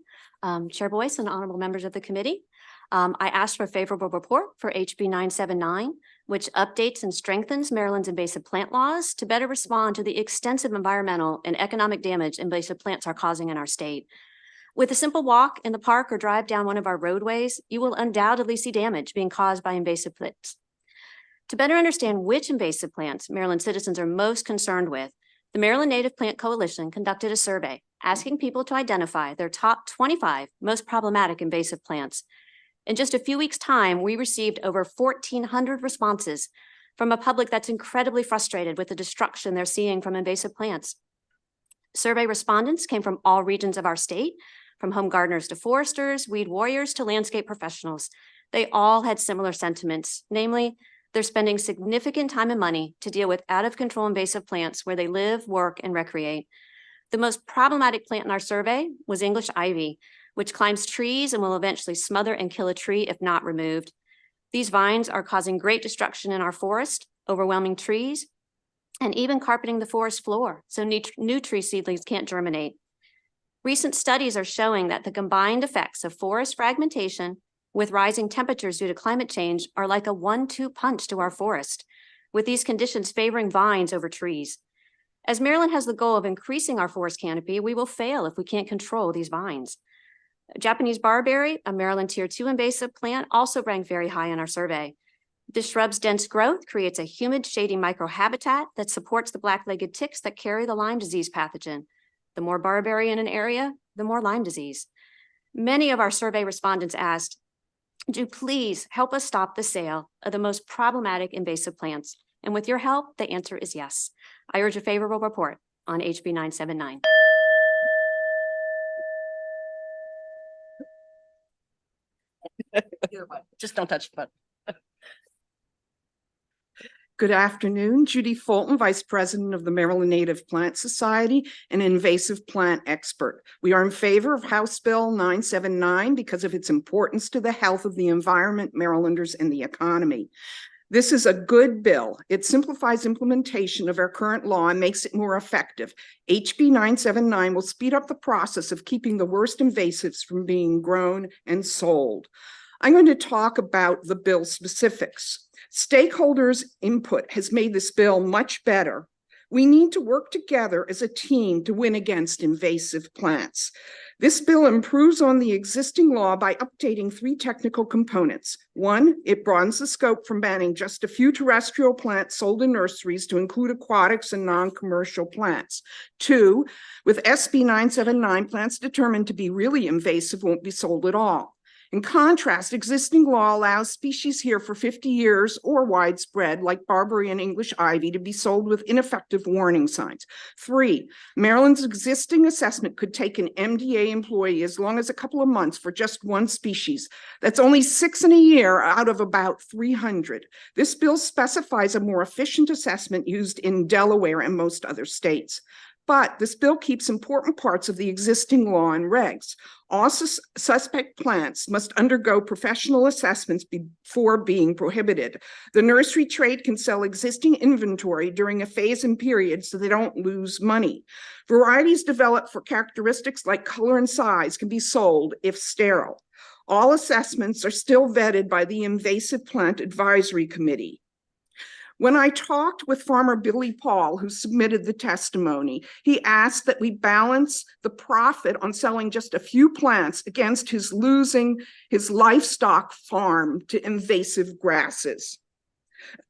Chair Boyce and honorable members of the committee. I asked for a favorable report for HB 979, which updates and strengthens Maryland's invasive plant laws to better respond to the extensive environmental and economic damage invasive plants are causing in our state. With a simple walk in the park or drive down one of our roadways, you will undoubtedly see damage being caused by invasive plants. To better understand which invasive plants Maryland citizens are most concerned with, the Maryland Native Plant Coalition conducted a survey asking people to identify their top 25 most problematic invasive plants. In just a few weeks' time, we received over 1,400 responses from a public that's incredibly frustrated with the destruction they're seeing from invasive plants. Survey respondents came from all regions of our state, from home gardeners to foresters, weed warriors to landscape professionals. They all had similar sentiments, namely, they're spending significant time and money to deal with out-of-control invasive plants where they live, work, and recreate. The most problematic plant in our survey was English ivy, which climbs trees and will eventually smother and kill a tree if not removed. These vines are causing great destruction in our forest, overwhelming trees, and even carpeting the forest floor, so new tree seedlings can't germinate. Recent studies are showing that the combined effects of forest fragmentation with rising temperatures due to climate change are like a 1-2 punch to our forest, with these conditions favoring vines over trees. As Maryland has the goal of increasing our forest canopy, we will fail if we can't control these vines. Japanese barberry, a Maryland Tier 2 invasive plant, also ranked very high in our survey. This shrub's dense growth creates a humid, shady microhabitat that supports the black-legged ticks that carry the Lyme disease pathogen. The more barberry in an area, the more Lyme disease. Many of our survey respondents asked, do please help us stop the sale of the most problematic invasive plants. And with your help, the answer is yes. I urge a favorable report on HB 979. Just don't touch the button. Good afternoon, Judy Fulton, Vice President of the Maryland Native Plant Society and invasive plant expert. We are in favor of House Bill 979 because of its importance to the health of the environment, Marylanders, and the economy. This is a good bill. It simplifies implementation of our current law and makes it more effective. HB 979 will speed up the process of keeping the worst invasives from being grown and sold. I'm going to talk about the bill specifics. Stakeholders' input has made this bill much better We need to work together as a team to win against invasive plants. This bill improves on the existing law by updating 3 technical components. 1, it broadens the scope from banning just a few terrestrial plants sold in nurseries to include aquatics and non-commercial plants. 2, with SB 979, plants determined to be really invasive won't be sold at all. In contrast, existing law allows species here for 50 years or widespread, like barberry and English ivy, to be sold with ineffective warning signs. 3, Maryland's existing assessment could take an MDA employee as long as a couple of months for just 1 species. That's only 6 in a year out of about 300. This bill specifies a more efficient assessment used in Delaware and most other states. But this bill keeps important parts of the existing law and regs. All suspect plants must undergo professional assessments before being prohibited. The nursery trade can sell existing inventory during a phase-in period so they don't lose money. Varieties developed for characteristics like color and size can be sold if sterile. All assessments are still vetted by the Invasive Plant Advisory Committee. When I talked with farmer Billy Paul, who submitted the testimony, he asked that we balance the profit on selling just a few plants against his losing his livestock farm to invasive grasses.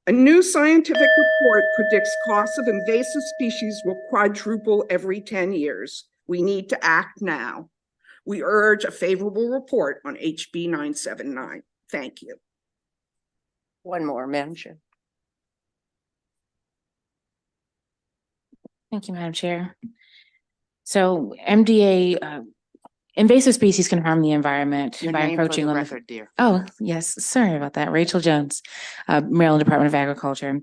A new scientific report predicts costs of invasive species will quadruple every 10 years. We need to act now. We urge a favorable report on HB 979. Thank you. One more, Madam Chair. Thank you, Madam Chair. So MDA, invasive species can harm the environment by encroaching on the record, dear. Oh, yes, sorry about that. Rachel Jones, Maryland Department of Agriculture.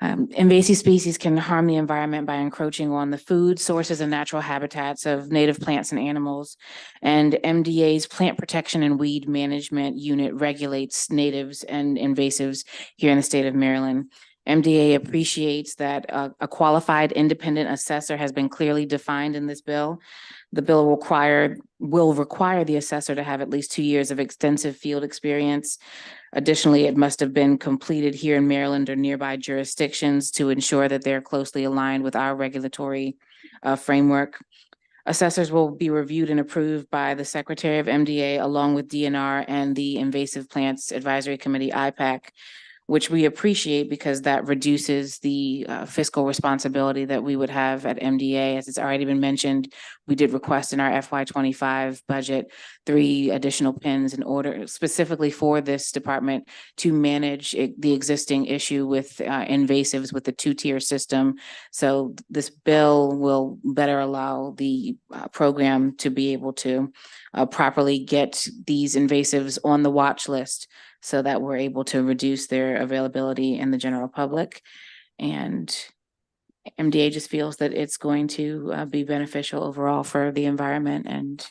Invasive species can harm the environment by encroaching on the food sources and natural habitats of native plants and animals. And MDA's Plant Protection and Weed Management Unit regulates natives and invasives here in the state of Maryland. MDA appreciates that a qualified independent assessor has been clearly defined in this bill. The bill will require the assessor to have at least 2 years of extensive field experience. Additionally, it must have been completed here in Maryland or nearby jurisdictions to ensure that they're closely aligned with our regulatory framework. Assessors will be reviewed and approved by the Secretary of MDA along with DNR and the Invasive Plants Advisory Committee, IPAC, which we appreciate because that reduces the fiscal responsibility that we would have at MDA. As it's already been mentioned, we did request in our FY25 budget 3 additional pins in order specifically for this department to manage the existing issue with invasives with the 2-tier system. So this bill will better allow the program to be able to properly get these invasives on the watch list so that we're able to reduce their availability in the general public. And MDA just feels that it's going to be beneficial overall for the environment, and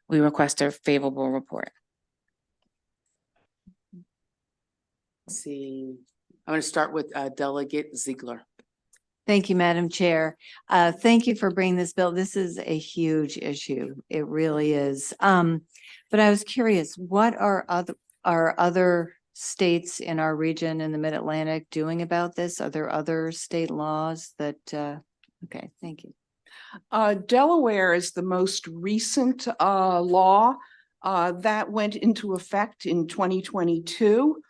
we request a favorable report. Let's see, I'm going to start with Delegate Ziegler. Thank you, Madam Chair. Thank you for bringing this bill. This is a huge issue. It really is. But I was curious, what are other states in our region in the Mid-Atlantic doing about this? Are there other state laws that, okay, thank you. Delaware is the most recent law that went into effect in 2022.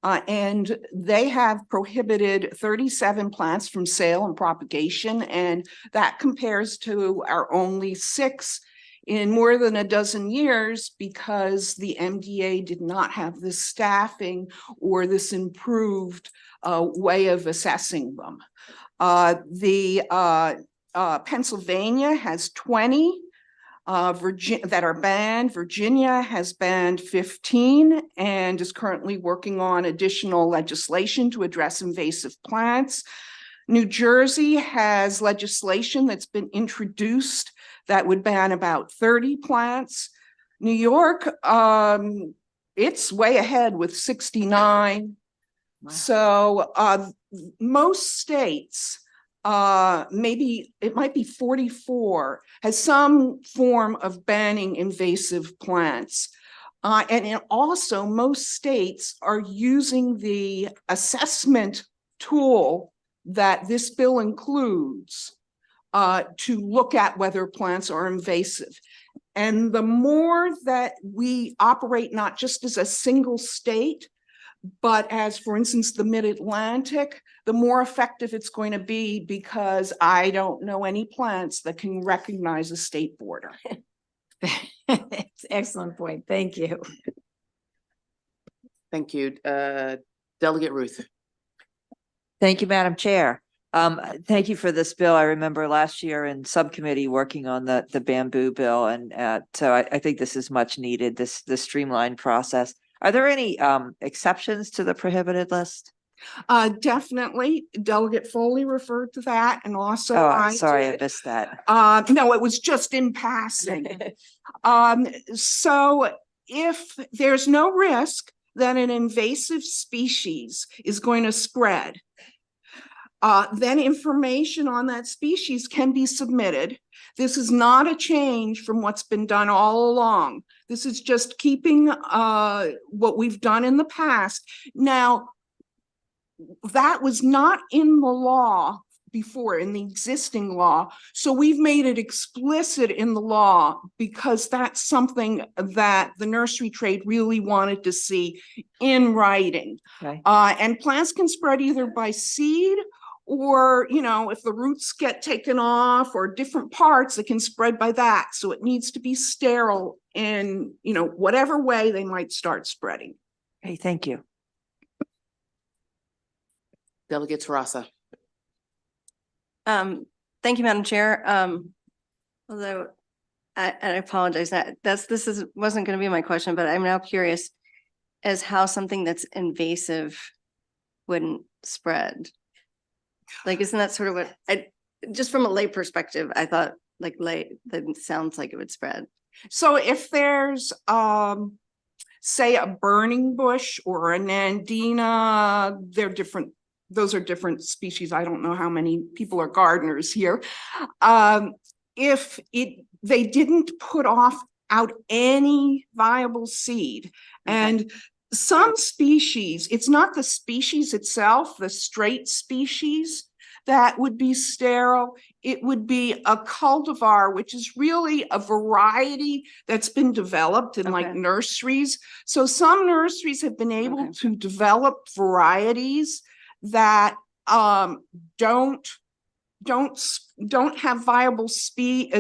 And they have prohibited 37 plants from sale and propagation, and that compares to our only 6 in more than a dozen years because the MDA did not have this staffing or this improved way of assessing them. Pennsylvania has 20 that are banned. Virginia has banned 15 and is currently working on additional legislation to address invasive plants. New Jersey has legislation that's been introduced that would ban about 30 plants. New York, it's way ahead with 69. Wow. So most states, maybe it might be 44, has some form of banning invasive plants. And also most states are using the assessment tool that this bill includes to look at whether plants are invasive. And the more that we operate not just as a single state, but as, for instance, the Mid-Atlantic, the more effective it's going to be, because I don't know any plants that can recognize a state border. Excellent point. Thank you. Thank you. Delegate Ruth. Thank you, Madam Chair. Thank you for this bill. I remember last year in subcommittee working on the bamboo bill, and so I think this is much needed, this streamlined process. Are there any exceptions to the prohibited list? Definitely. Delegate Foley referred to that, and also sorry, did. I missed that. No, it was just in passing. So if there's no risk that an invasive species is going to spread, then information on that species can be submitted. This is not a change from what's been done all along. This is just keeping what we've done in the past. Now, that was not in the law before, in the existing law. So we've made it explicit in the law because that's something that the nursery trade really wanted to see in writing. Okay. And plants can spread either by seed, or, you know, if the roots get taken off, or different parts, it can spread by that. So it needs to be sterile in, you know, whatever way they might start spreading. Okay, thank you. Delegate Tarasa. Thank you, Madam Chair. Although I apologize, wasn't going to be my question, but I'm now curious as how something that's invasive wouldn't spread. Like, isn't that sort of what just from a lay perspective, I thought that sounds like it would spread. So if there's say a burning bush or a nandina, they're different. Those are different species. I don't know how many people are gardeners here. If they didn't put out any viable seed, and some species, it's not the species itself, the straight species that would be sterile. It would be a cultivar, which is really a variety that's been developed in like nurseries. So some nurseries have been able to develop varieties that don't have viable seed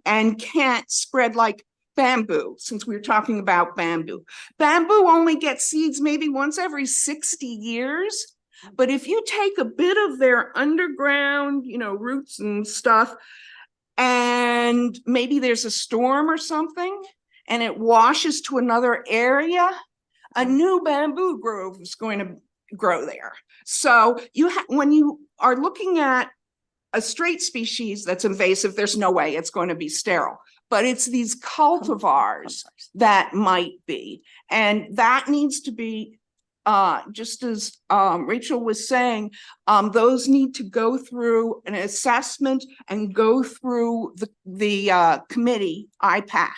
and can't spread, like bamboo, since we were talking about bamboo. Bamboo only gets seeds maybe once every 60 years. But if you take a bit of their underground, you know, roots and stuff, and maybe there's a storm or something, and it washes to another area, a new bamboo grove is going to grow there. So when you are looking at a straight species that's invasive, there's no way it's going to be sterile. But it's these cultivars that might be, and that needs to be, just as Rachel was saying, those need to go through an assessment and go through the committee, IPAC.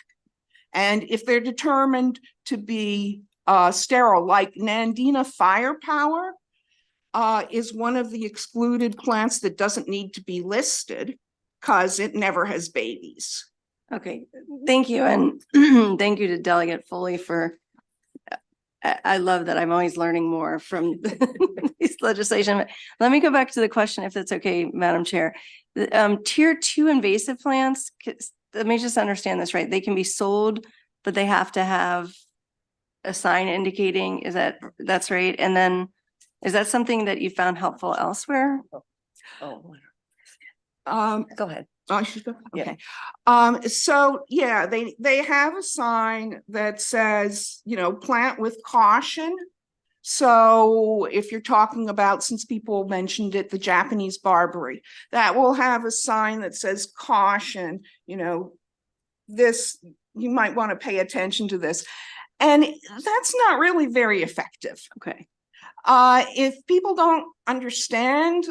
And if they're determined to be sterile, like Nandina firepower is one of the excluded plants that doesn't need to be listed because it never has babies. Okay, thank you. And thank you to Delegate Foley for, I love that I'm always learning more from this legislation. Let me go back to the question, if that's okay, Madam Chair. Tier 2 invasive plants, let me just understand this right. They can be sold, but they have to have a sign indicating, that's right? And then is that something that you found helpful elsewhere? Go ahead. I should go. Okay. Yeah. So yeah, they have a sign that says, you know, plant with caution. So if you're talking about, since people mentioned it, the Japanese barberry, that will have a sign that says caution, you know, this, you might want to pay attention to this. And that's not really very effective. Okay. If people don't understand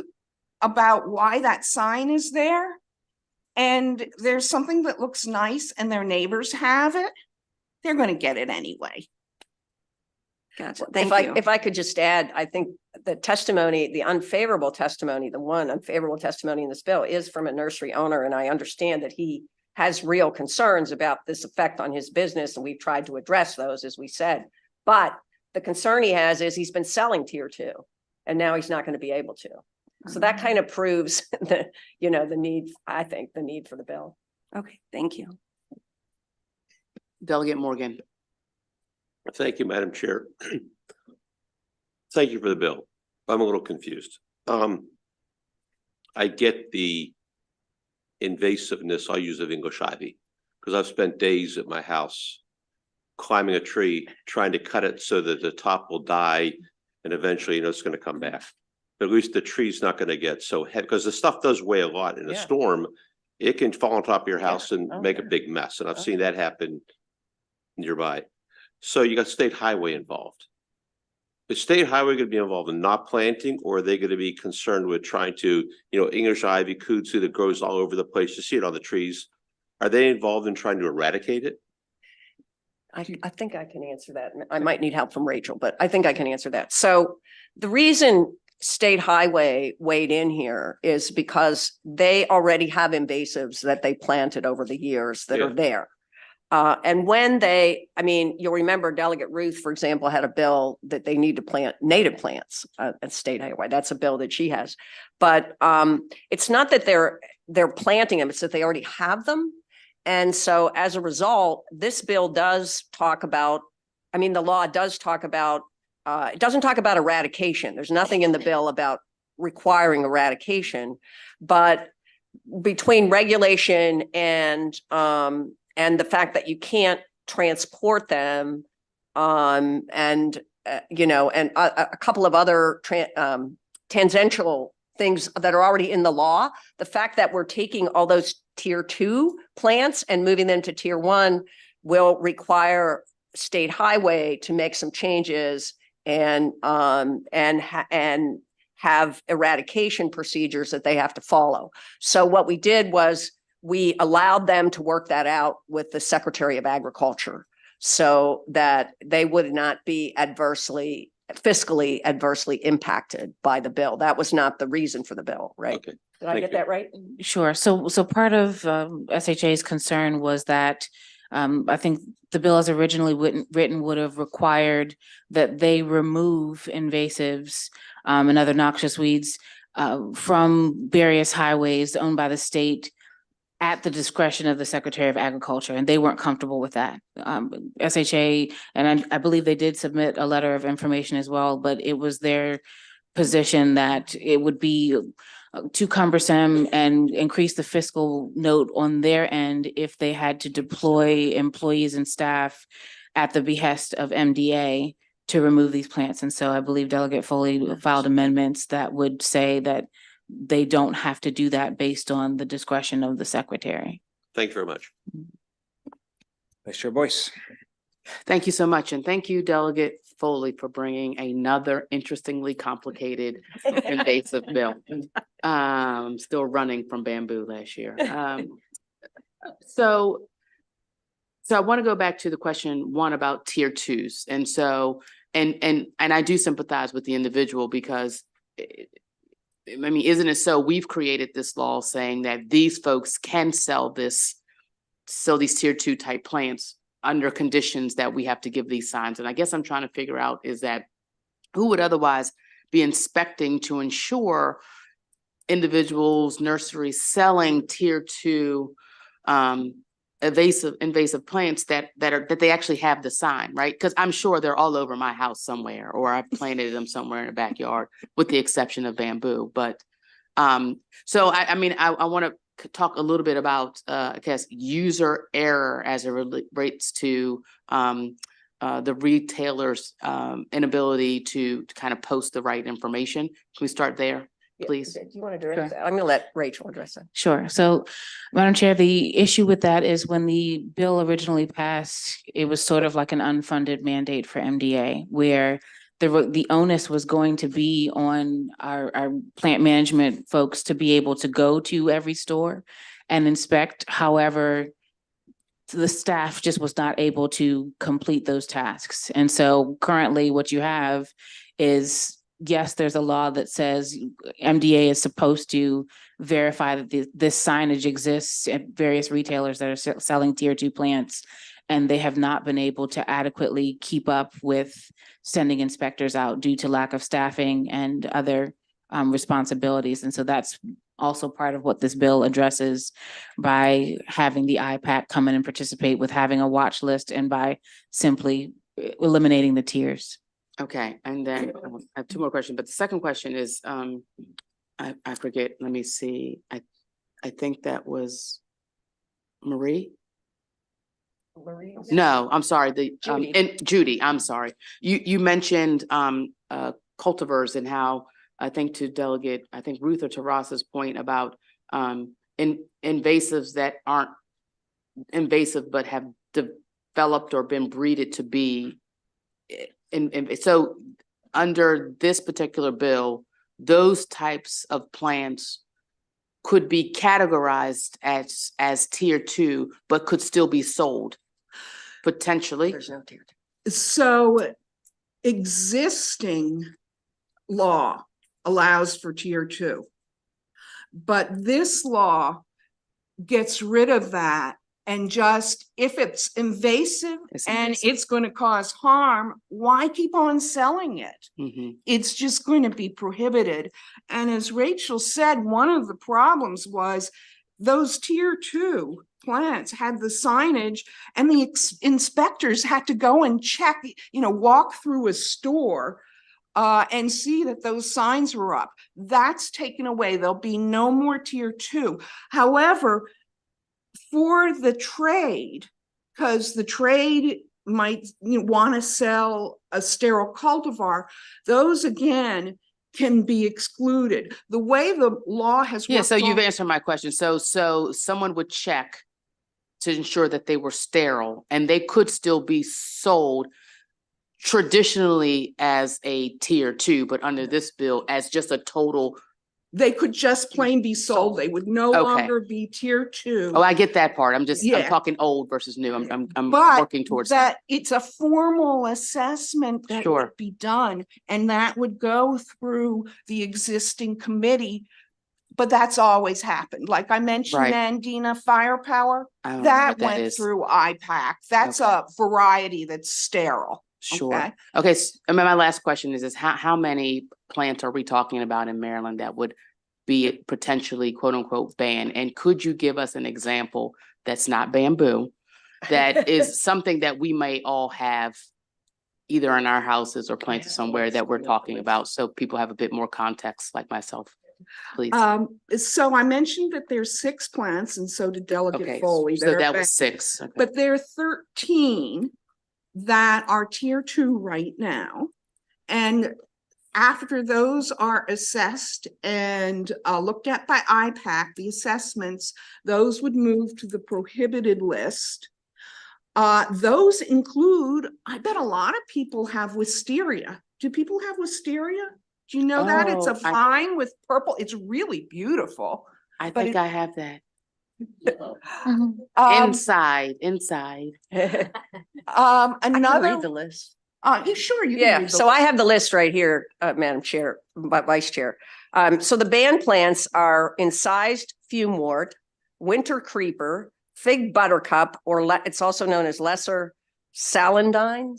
about why that sign is there, and there's something that looks nice and their neighbors have it, they're going to get it anyway. Gotcha. If I could just add, I think the testimony, the unfavorable testimony, the one unfavorable testimony in this bill is from a nursery owner. And I understand that he has real concerns about this effect on his business. And we've tried to address those, as we said. But the concern he has is he's been selling tier 2 and now he's not going to be able to. So that kind of proves the need, I think, the need for the bill. Okay, thank you. Delegate Morgan. Thank you, Madam Chair. Thank you for the bill. I'm a little confused. I get the invasiveness, I'll use of English ivy, because I've spent days at my house climbing a tree, trying to cut it so that the top will die and eventually, it's going to come back. But at least the tree's not going to get so heavy, because the stuff does weigh a lot in a storm. It can fall on top of your house and make a big mess. And I've seen that happen nearby. So you got state highway involved. Is state highway going to be involved in not planting, or are they going to be concerned with trying to, English ivy, kudzu that grows all over the place? You see it on the trees. Are they involved in trying to eradicate it? I think I can answer that. I might need help from Rachel, but I think I can answer that. So the reason state highway weighed in here is because they already have invasives that they planted over the years that are there. And when you'll remember Delegate Ruth, for example, had a bill that they need to plant native plants at state highway. That's a bill that she has. But it's not that they're planting them, it's that they already have them. And so as a result, this bill does talk about, the law does talk about, it doesn't talk about eradication. There's nothing in the bill about requiring eradication, but between regulation and the fact that you can't transport them, and a couple of other tangential things that are already in the law, the fact that we're taking all those tier 2 plants and moving them to tier 1 will require state highway to make some changes and have eradication procedures that they have to follow. So what we did was we allowed them to work that out with the Secretary of Agriculture so that they would not be fiscally adversely impacted by the bill. That was not the reason for the bill, right? Okay. Did I get that right? Sure. So part of SHA's concern was that I think the bill as originally written would have required that they remove invasives and other noxious weeds from various highways owned by the state at the discretion of the Secretary of Agriculture, and they weren't comfortable with that. SHA, and I believe they did submit a letter of information as well, but it was their position that it would be too cumbersome and increase the fiscal note on their end if they had to deploy employees and staff at the behest of MDA to remove these plants. And so I believe Delegate Foley filed amendments that would say that they don't have to do that based on the discretion of the Secretary. Thank you very much. Vice Chair Boyce. Thank you so much. And thank you, Delegate Foley, for bringing another interestingly complicated invasive bill. Still running from bamboo last year. So I want to go back to the question one about tier 2s. And so, and I do sympathize with the individual because isn't it so? We've created this law saying that these folks can sell these tier 2 type plants under conditions that we have to give these signs. And I guess I'm trying to figure out is that who would otherwise be inspecting to ensure individuals, nurseries selling tier 2 invasive plants that they actually have the sign, right? Because I'm sure they're all over my house somewhere, or I've planted them somewhere in the backyard, with the exception of bamboo. But so I want to talk a little bit about I guess user error as it relates to the retailer's inability to kind of post the right information. Can we start there, please? Do you want to address that? I'm going to let Rachel address that. Sure. So, Madam Chair, the issue with that is when the bill originally passed, it was sort of like an unfunded mandate for MDA, where the onus was going to be on our plant management folks to be able to go to every store and inspect. However, the staff just was not able to complete those tasks. And so currently what you have is, yes, there's a law that says MDA is supposed to verify that this signage exists at various retailers that are selling tier 2 plants, and they have not been able to adequately keep up with sending inspectors out due to lack of staffing and other responsibilities. And so that's also part of what this bill addresses by having the IPAC come in and participate with having a watch list and by simply eliminating the tiers. Okay, and then I have two more questions, but the second question is, I forget, let me see. I think that was Marie? No, I'm sorry, Judy. and Judy, I'm sorry. You mentioned cultivars and how, I think to Delegate, I think Ruth or Tarasa's point about invasives that aren't invasive but have developed or been breeded to be. And so under this particular bill, those types of plants could be categorized as tier 2, but could still be sold potentially. There's no tier 2. So existing law allows for tier 2, but this law gets rid of that. And just, if it's invasive and it's going to cause harm, why keep on selling it? Mm-hmm. It's just going to be prohibited. And as Rachel said, one of the problems was those tier 2 plants had the signage, and the inspectors had to go and check, walk through a store and see that those signs were up. That's taken away. There'll be no more tier 2. However, for the trade, because the trade might want to sell a sterile cultivar, those again can be excluded. The way the law has worked. So you've answered my question. So someone would check to ensure that they were sterile, and they could still be sold traditionally as a tier 2, but under this bill as just a total. They could just plain be sold. They would no longer be tier 2. Oh, I get that part. I'm talking old versus new. I'm working towards that. It's a formal assessment that would be done, and that would go through the existing committee. But that's always happened. Like I mentioned, Nandina Firepower, that went through IPAC. That's a variety that's sterile. Sure. Okay. So my last question is how many plants are we talking about in Maryland that would be potentially quote unquote banned? And could you give us an example that's not bamboo, that is something that we may all have either in our houses or planted somewhere that we're talking about, so people have a bit more context, like myself, please? So I mentioned that there's 6 plants, and so did Delegate Foley. So that was 6. Okay. But there are 13 that are tier 2 right now. And after those are assessed and looked at by IPAC, the assessments, those would move to the prohibited list. Those include, I bet a lot of people have wisteria. Do people have wisteria? Do you know that? It's a vine with purple. It's really beautiful. I think I have that. Inside. Another. Read the list. Sure, you can read the so I have the list right here, Madam Chair, Vice Chair. So the banned plants are incised fumewort, winter creeper, fig buttercup, or it's also known as lesser celandine,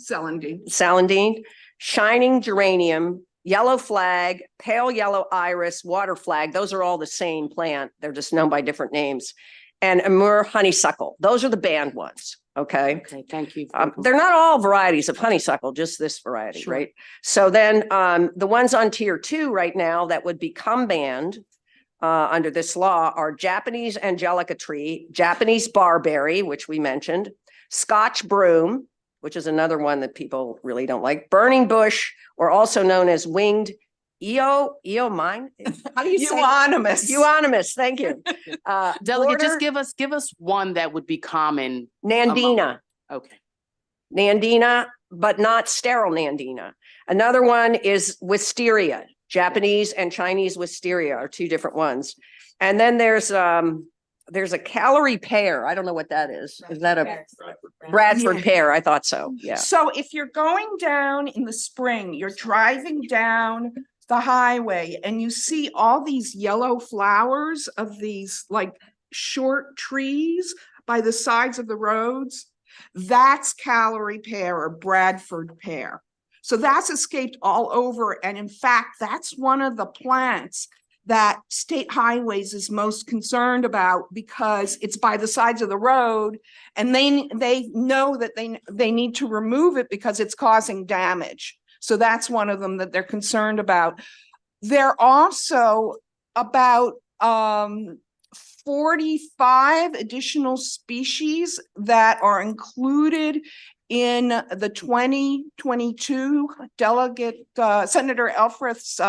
shining geranium, yellow flag, pale yellow iris, water flag. Those are all the same plant. They're just known by different names. And Amur honeysuckle. Those are the banned ones. Okay. Okay. Thank you. They're not all varieties of honeysuckle, just this variety, right? So then the ones on tier 2 right now that would become banned under this law are Japanese angelica tree, Japanese barberry, which we mentioned, Scotch broom, which is another one that people really don't like, burning bush, or also known as winged mine. How do you say euonymus? Euonymus, thank you. Delegate, just give us one that would be common. Nandina. Okay. Nandina, but not sterile Nandina. Another one is wisteria. Japanese and Chinese wisteria are 2 different ones. And then there's there's a calorie pear. I don't know what that is. Is that a Bradford Yeah. pear? I thought so. Yeah. So if you're going down in the spring, you're driving down the highway and you see all these yellow flowers of these like short trees by the sides of the roads, that's calorie pear or Bradford pear. So that's escaped all over. And in fact, that's one of the plants that State Highways is most concerned about because it's by the sides of the road and they know that they need to remove it because it's causing damage. So that's one of them that they're concerned about. There are also about 45 additional species that are included in the 2022 delegate Senator Elfreth's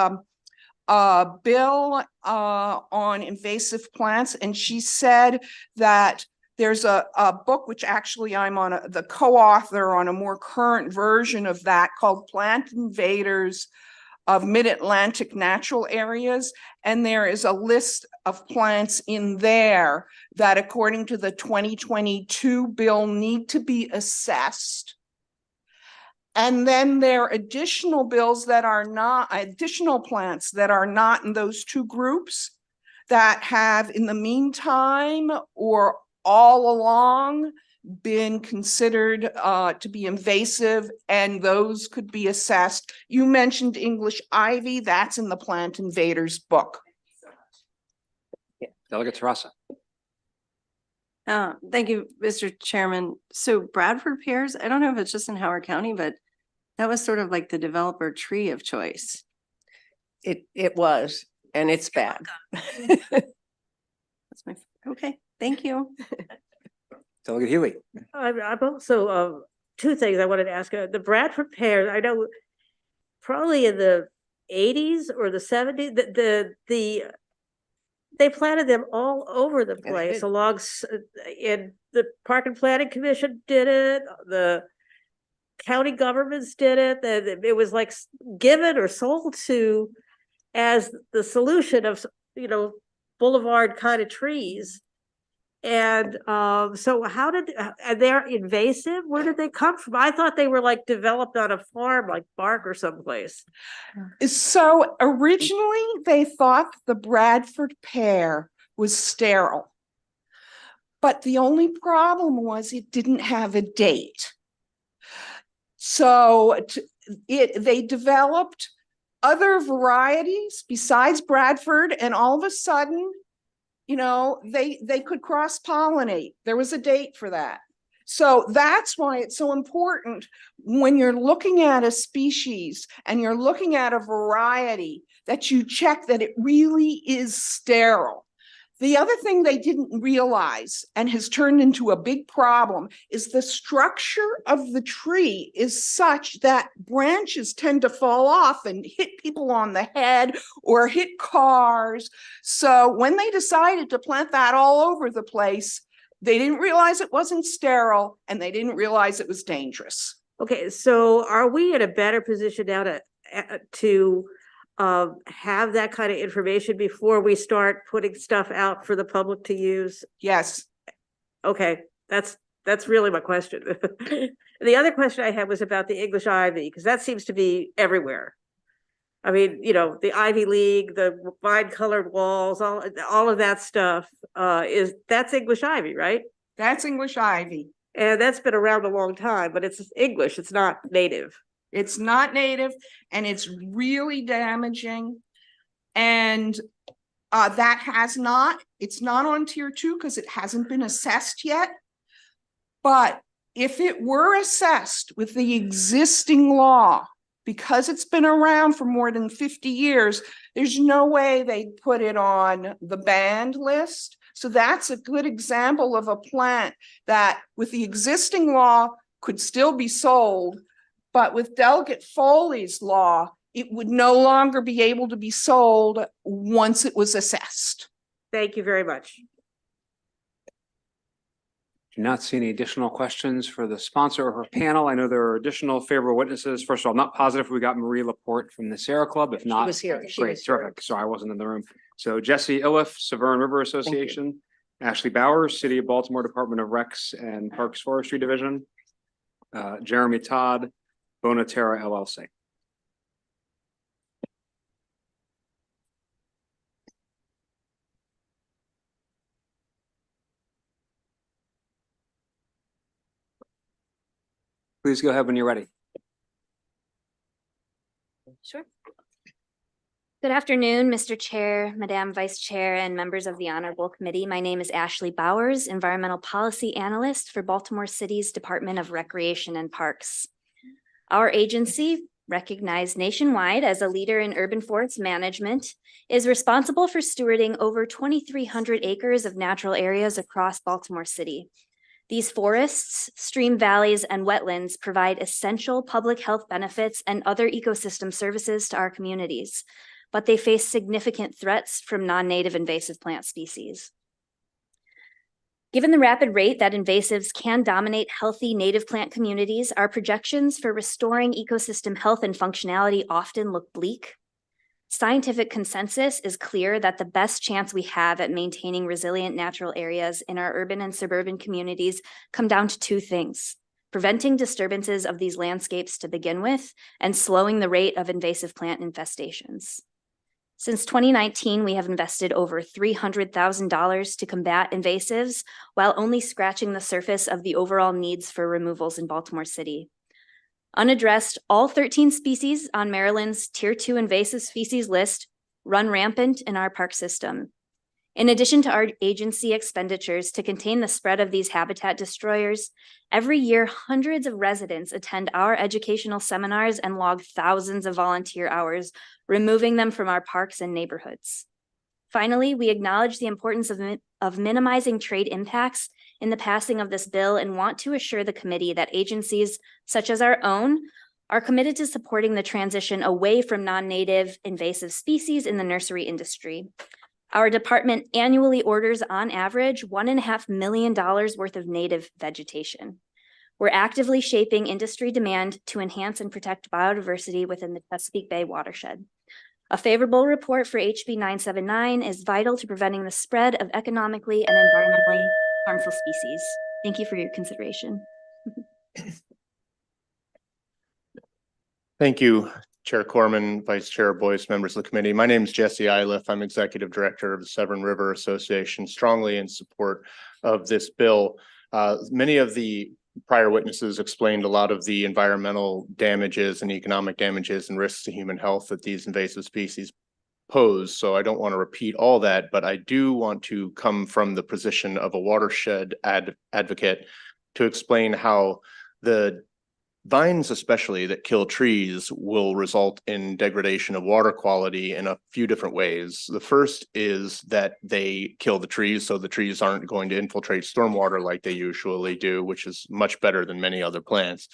bill on invasive plants. And she said that there's a book, which actually I'm on the co-author on a more current version of that called Plant Invaders of Mid-Atlantic Natural Areas. And there is a list of plants in there that according to the 2022 bill need to be assessed. And then there are additional bills that are not, additional plants that are not in those two groups that have in the meantime or all along been considered to be invasive, and those could be assessed. You mentioned English ivy, that's in the Plant Invaders book. Delegate Terrassa. Thank you, Mr. Chairman. So Bradford pears, I don't know if it's just in Howard County, but that was sort of like the developer tree of choice. It was, and it's bad. That's my, okay, thank you. Delegate Healy. I'm also, two things I wanted to ask. The Bradford pears, I know probably in the 80s or the 70s, they planted them all over the place along, and the Park and Planning Commission did it, the county governments did it. It was like given or sold to as the solution of, boulevard kind of trees. And so how did, they're invasive? Where did they come from? I thought they were like developed on a farm, like Bark or someplace. So originally they thought the Bradford pear was sterile, but the only problem was it didn't have a date. So they developed other varieties besides Bradford, and all of a sudden, they could cross-pollinate. There was a date for that. So that's why it's so important when you're looking at a species and you're looking at a variety that you check that it really is sterile. The other thing they didn't realize and has turned into a big problem is the structure of the tree is such that branches tend to fall off and hit people on the head or hit cars. So when they decided to plant that all over the place, they didn't realize it wasn't sterile and they didn't realize it was dangerous. Okay, so are we in a better position now to have that kind of information before we start putting stuff out for the public to use? Yes. Okay, that's really my question. The other question I had was about the English ivy, because that seems to be everywhere. I mean, the Ivy League, the wine colored walls, all of that stuff that's English ivy, right? That's English ivy. And that's been around a long time, but it's English, it's not native. It's not native and it's really damaging. And it's not on tier 2 because it hasn't been assessed yet. But if it were assessed with the existing law, because it's been around for more than 50 years, there's no way they'd put it on the banned list. So that's a good example of a plant that with the existing law could still be sold. But with Delegate Foley's law, it would no longer be able to be sold once it was assessed. Thank you very much. Do not see any additional questions for the sponsor or her panel. I know there are additional favorable witnesses. First of all, I'm not positive if we got Marie Laporte from the Sierra Club. If not, was here. great, terrific. So I wasn't in the room. So Jesse Iliff, Severn River Association, Ashley Bowers, City of Baltimore Department of Recs and Parks Forestry Division. Jeremy Todd, Bonatera LLC. Please go ahead when you're ready. Sure. Good afternoon, Mr. Chair, Madam Vice Chair, and members of the Honorable Committee. My name is Ashley Bowers, Environmental Policy Analyst for Baltimore City's Department of Recreation and Parks. Our agency, recognized nationwide as a leader in urban forest management, is responsible for stewarding over 2,300 acres of natural areas across Baltimore City. These forests, stream valleys, and wetlands provide essential public health benefits and other ecosystem services to our communities, but they face significant threats from non-native invasive plant species. Given the rapid rate that invasives can dominate healthy native plant communities, our projections for restoring ecosystem health and functionality often look bleak. Scientific consensus is clear that the best chance we have at maintaining resilient natural areas in our urban and suburban communities come down to two things: preventing disturbances of these landscapes to begin with, and slowing the rate of invasive plant infestations. Since 2019, we have invested over $300,000 to combat invasives, while only scratching the surface of the overall needs for removals in Baltimore City. Unaddressed, all 13 species on Maryland's Tier 2 invasive species list run rampant in our park system. In addition to our agency expenditures to contain the spread of these habitat destroyers, every year hundreds of residents attend our educational seminars and log thousands of volunteer hours, removing them from our parks and neighborhoods. Finally, we acknowledge the importance of minimizing trade impacts in the passing of this bill and want to assure the committee that agencies such as our own are committed to supporting the transition away from non-native invasive species in the nursery industry. Our department annually orders on average $1.5 million worth of native vegetation. We're actively shaping industry demand to enhance and protect biodiversity within the Chesapeake Bay watershed. A favorable report for HB 979 is vital to preventing the spread of economically and environmentally harmful species. Thank you for your consideration. Thank you, Chair Corman, Vice Chair Boyce, members of the committee. My name is Jesse Iliff. I'm Executive Director of the Severn River Association, strongly in support of this bill. Many of the prior witnesses explained a lot of the environmental damages and economic damages and risks to human health that these invasive species pose. So I don't want to repeat all that, but I do want to come from the position of a watershed advocate to explain how the vines, especially that kill trees, will result in degradation of water quality in a few different ways. The first is that they kill the trees, so the trees aren't going to infiltrate stormwater like they usually do, which is much better than many other plants.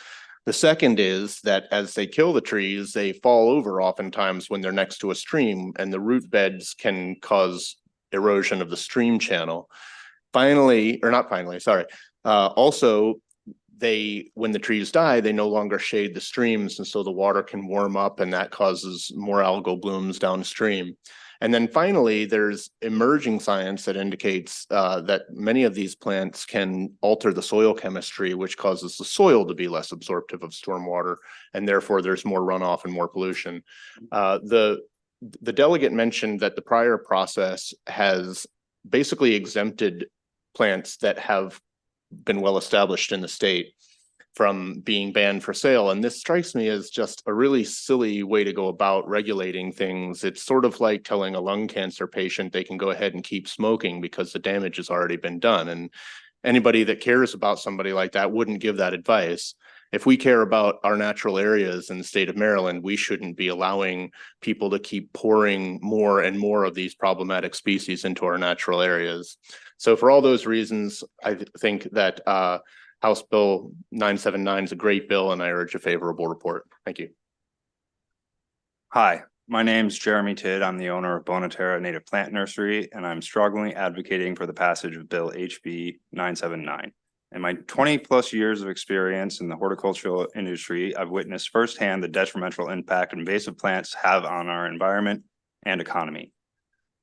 The second is that as they kill the trees, they fall over oftentimes when they're next to a stream, and the root beds can cause erosion of the stream channel. Also, when the trees die, they no longer shade the streams, and so the water can warm up, and that causes more algal blooms downstream. And then finally, there's emerging science that indicates that many of these plants can alter the soil chemistry, which causes the soil to be less absorptive of stormwater, and therefore there's more runoff and more pollution. The delegate mentioned that the prior process has basically exempted plants that have been well established in the state from being banned for sale. And this strikes me as just a really silly way to go about regulating things. It's sort of like telling a lung cancer patient they can go ahead and keep smoking because the damage has already been done. And anybody that cares about somebody like that wouldn't give that advice. If we care about our natural areas in the state of Maryland, we shouldn't be allowing people to keep pouring more and more of these problematic species into our natural areas. So for all those reasons, I think that House Bill 979 is a great bill, and I urge a favorable report. Thank you. Hi, my name's Jeremy Tidd. I'm the owner of Bonatera Native Plant Nursery, and I'm strongly advocating for the passage of Bill HB 979. In my 20 plus years of experience in the horticultural industry, I've witnessed firsthand the detrimental impact invasive plants have on our environment and economy.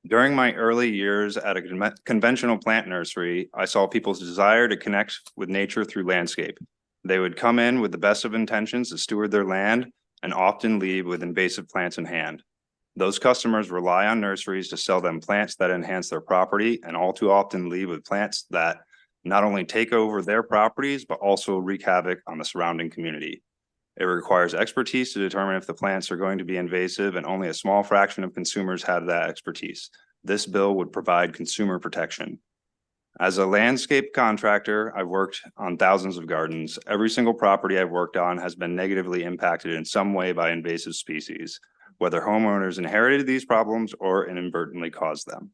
During my early years at a conventional plant nursery, I saw people's desire to connect with nature through landscape. They would come in with the best of intentions to steward their land and often leave with invasive plants in hand. Those customers rely on nurseries to sell them plants that enhance their property and all too often leave with plants that not only take over their properties, but also wreak havoc on the surrounding community. It requires expertise to determine if the plants are going to be invasive, and only a small fraction of consumers have that expertise. This bill would provide consumer protection. As a landscape contractor, I've worked on thousands of gardens. Every single property I've worked on has been negatively impacted in some way by invasive species, whether homeowners inherited these problems or inadvertently caused them.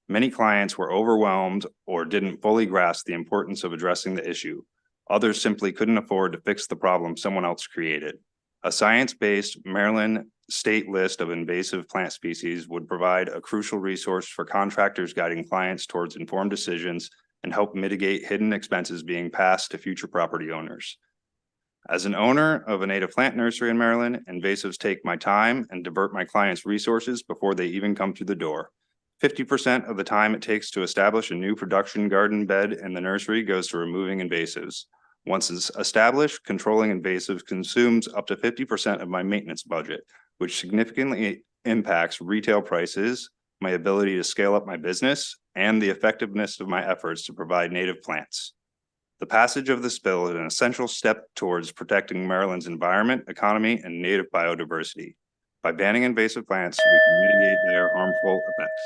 Many clients were overwhelmed or didn't fully grasp the importance of addressing the issue. Others simply couldn't afford to fix the problem someone else created. A science-based Maryland state list of invasive plant species would provide a crucial resource for contractors guiding clients towards informed decisions and help mitigate hidden expenses being passed to future property owners. As an owner of a native plant nursery in Maryland, invasives take my time and divert my clients' resources before they even come through the door. 50% of the time it takes to establish a new production garden bed in the nursery goes to removing invasives. Once it's established, controlling invasives consumes up to 50% of my maintenance budget, which significantly impacts retail prices, my ability to scale up my business, and the effectiveness of my efforts to provide native plants. The passage of this bill is an essential step towards protecting Maryland's environment, economy, and native biodiversity. By banning invasive plants, we can mitigate their harmful effects.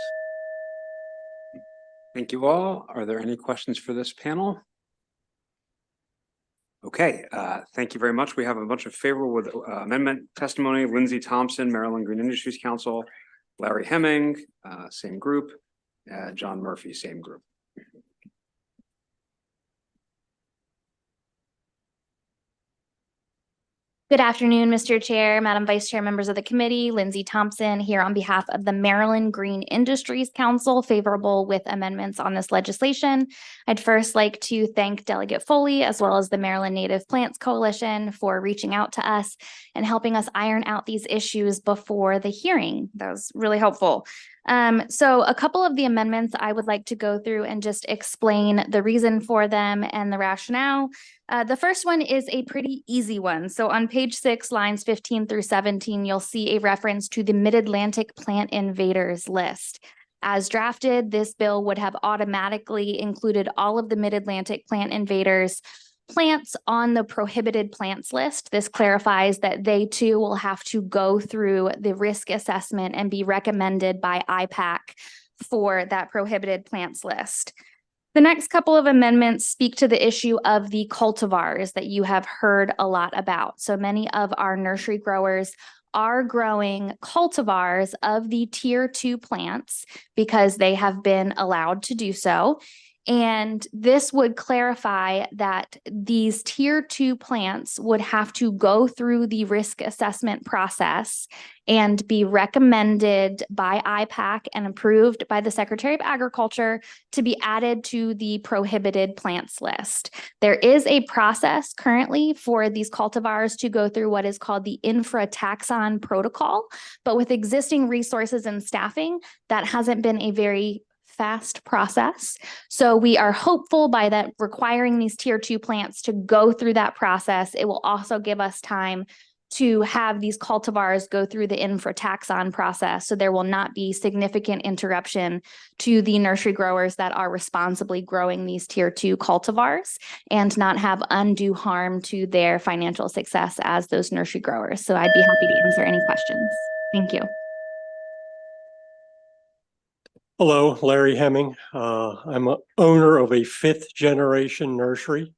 Thank you all. Are there any questions for this panel? Okay, thank you very much. We have a bunch of favorable amendment testimony. Lindsay Thompson, Maryland Green Industries Council, Larry Hemming, same group, John Murphy, same group. Good afternoon, Mr. Chair, Madam Vice Chair, members of the committee. Lindsay Thompson here on behalf of the Maryland Green Industries Council, favorable with amendments on this legislation. I'd first like to thank Delegate Foley as well as the Maryland Native Plants Coalition for reaching out to us and helping us iron out these issues before the hearing. That was really helpful. So a couple of the amendments I would like to go through and just explain the reason for them and the rationale. The first one is a pretty easy one. So on page 6, lines 15 through 17, you'll see a reference to the Mid-Atlantic Plant Invaders list. As drafted, this bill would have automatically included all of the Mid-Atlantic Plant Invaders plants on the prohibited plants list. This clarifies that they too will have to go through the risk assessment and be recommended by IPAC for that prohibited plants list. The next couple of amendments speak to the issue of the cultivars that you have heard a lot about. So many of our nursery growers are growing cultivars of the tier 2 plants because they have been allowed to do so. And this would clarify that these tier 2 plants would have to go through the risk assessment process and be recommended by IPAC and approved by the Secretary of Agriculture to be added to the prohibited plants list. There is a process currently for these cultivars to go through what is called the infrataxon protocol, but with existing resources and staffing, that hasn't been a very fast process. So we are hopeful by that requiring these tier 2 plants to go through that process, it will also give us time to have these cultivars go through the infrataxon process. So there will not be significant interruption to the nursery growers that are responsibly growing these tier 2 cultivars and not have undue harm to their financial success as those nursery growers. So I'd be happy to answer any questions. Thank you. Hello, Larry Hemming. I'm an owner of a 5th generation nursery.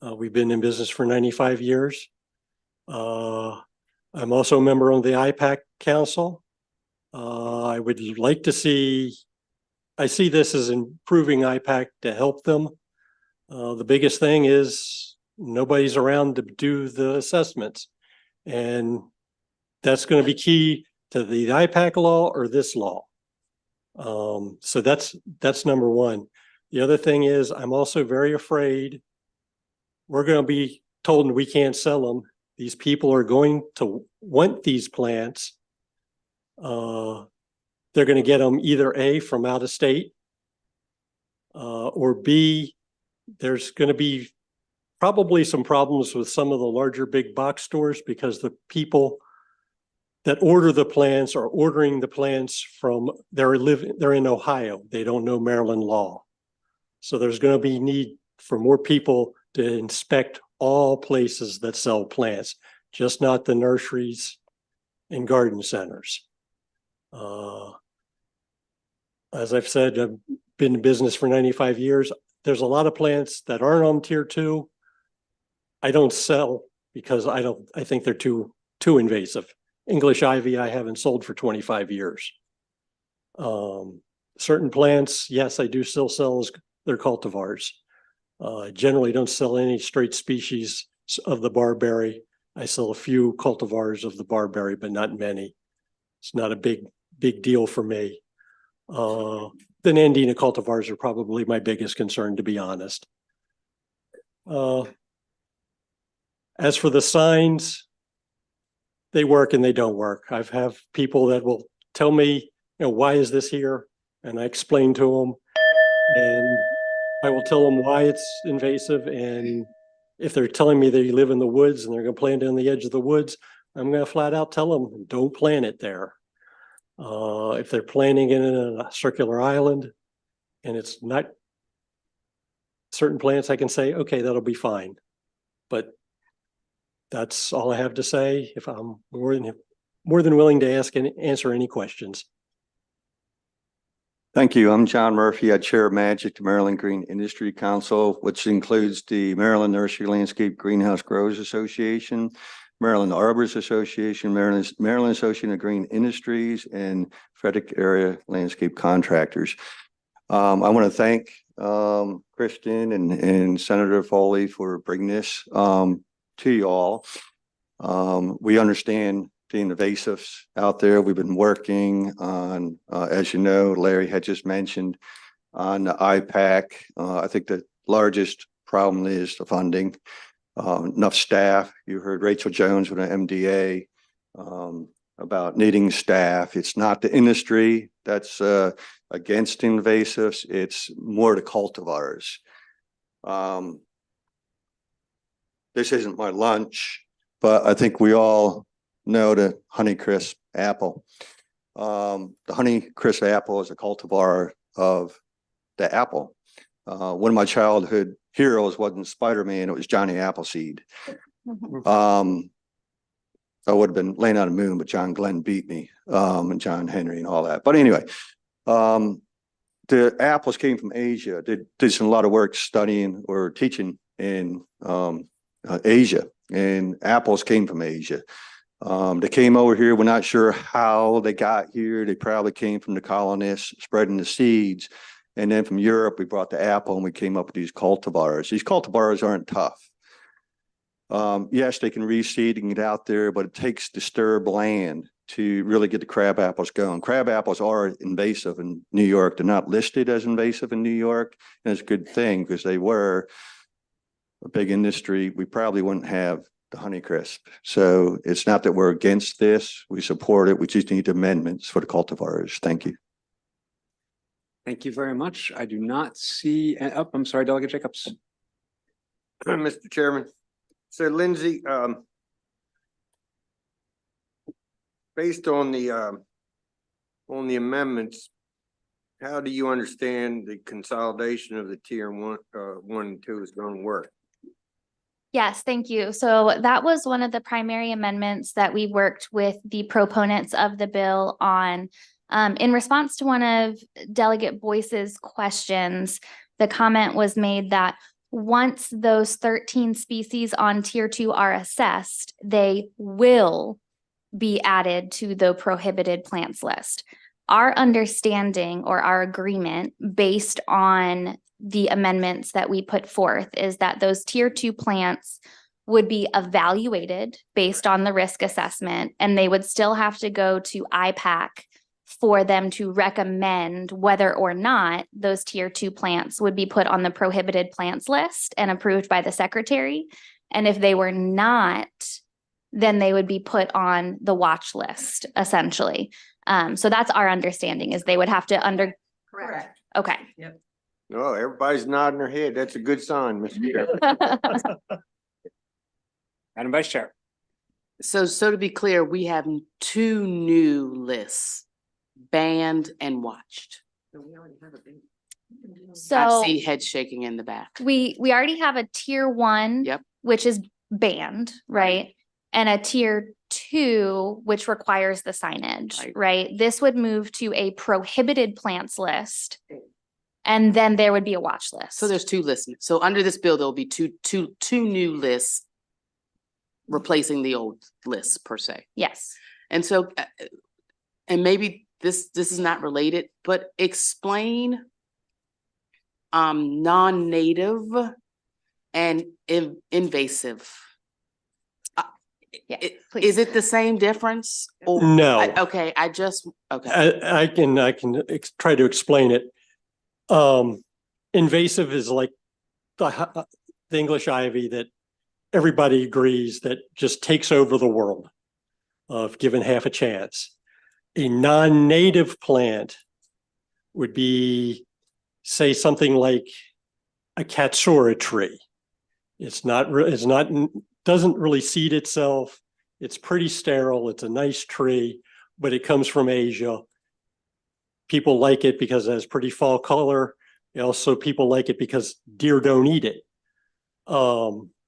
We've been in business for 95 years. I'm also a member of the IPAC Council. I would like to see, I see this as improving IPAC to help them. The biggest thing is nobody's around to do the assessments. And that's going to be key to the IPAC law or this law. So that's number one. The other thing is I'm also very afraid we're going to be told we can't sell them. These people are going to want these plants. They're they're going to get them either A, from out of state, or B, there's going to be probably some problems with some of the larger big box stores because the people that order the plants are ordering the plants from, they're in Ohio. They don't know Maryland law. So there's going to be need for more people to inspect all places that sell plants, just not the nurseries and garden centers. As I've said, I've been in business for 95 years. There's a lot of plants that aren't on tier 2. I don't sell because I think they're too invasive. English ivy, I haven't sold for 25 years. Certain plants, yes, I do still sell as their cultivars. I generally don't sell any straight species of the barberry. I sell a few cultivars of the barberry, but not many. It's not a big deal for me. The Nandina cultivars are probably my biggest concern, to be honest. As for the signs, they work and they don't work. I've have people that will tell me, why is this here? And I explain to them, and I will tell them why it's invasive. And if they're telling me they live in the woods and they're going to plant it on the edge of the woods, I'm going to flat out tell them, don't plant it there. If they're planting it in a circular island and it's not certain plants, I can say, okay, that'll be fine. But that's all I have to say. If I'm more than willing to ask and answer any questions. Thank you. I'm John Murphy. I chair MAGIC, the Maryland Green Industry Council, which includes the Maryland Nursery Landscape Greenhouse Growers Association, Maryland Arbors Association, Maryland Association of Green Industries, and Frederick Area Landscape Contractors. I want to thank Kristen and Senator Foley for bringing this to you all. We understand the invasives out there. We've been working on, as you know, Larry had just mentioned, on the IPAC. I think the largest problem is the funding. Enough staff. You heard Rachel Jones with an MDA about needing staff. It's not the industry that's against invasives. It's more the cultivars. This isn't my lunch, but I think we all know the Honeycrisp apple. The Honeycrisp apple is a cultivar of the apple. One of my childhood heroes wasn't Spider-Man, it was Johnny Appleseed. I would have been laying on the moon, but John Glenn beat me, and John Henry and all that. But anyway, the apples came from Asia. They did a lot of work studying or teaching in Asia, and apples came from Asia. They came over here. We're not sure how they got here. They probably came from the colonists spreading the seeds. And then from Europe, we brought the apple and we came up with these cultivars. These cultivars aren't tough. Yes, they can reseed and get out there, but it takes disturbed land to really get the crab apples going. Crab apples are invasive in New York. They're not listed as invasive in New York. And it's a good thing because they were a big industry. We probably wouldn't have the Honeycrisp. So it's not that we're against this. We support it. We just need amendments for the cultivars. Thank you. Thank you very much. I do not see, oh, I'm sorry, Delegate Jacobs. Mr. Chairman. So Lindsay, based on the amendments, how do you understand the consolidation of the tier 1 and 2 is going to work? Yes, thank you. So that was one of the primary amendments that we worked with the proponents of the bill on. In response to one of Delegate Boyce's questions, the comment was made that once those 13 species on tier 2 are assessed, they will be added to the prohibited plants list. Our understanding or our agreement based on the amendments that we put forth is that those tier 2 plants would be evaluated based on the risk assessment, and they would still have to go to IPAC for them to recommend whether or not those tier 2 plants would be put on the prohibited plants list and approved by the secretary. And if they were not, then they would be put on the watch list, essentially. So that's our understanding is they would have to Correct. okay. No, everybody's nodding their head. That's a good sign, Mr. Chair. Madam Vice Chair. So to be clear, we have two new lists, banned and watched. I So see head shaking in the back. we already have a tier 1, Yep. which is banned, right? And a tier 2, which requires the signage, right? This would move to a prohibited plants list. And then there would be a watch list. So there's two lists. So under this bill, there'll be two new lists replacing the old lists per se. Yes. And so, and maybe this is not related, but explain non-native and invasive. Yeah, Is it the same difference? Or No. Okay, okay. I can try to explain it. Invasive is like the English ivy that everybody agrees that just takes over the world if given half a chance. A non-native plant would be, say, something like a Katsura tree. Doesn't really seed itself. It's pretty sterile. It's a nice tree, but it comes from Asia. People like it because it has pretty fall color. Also, people like it because deer don't eat it.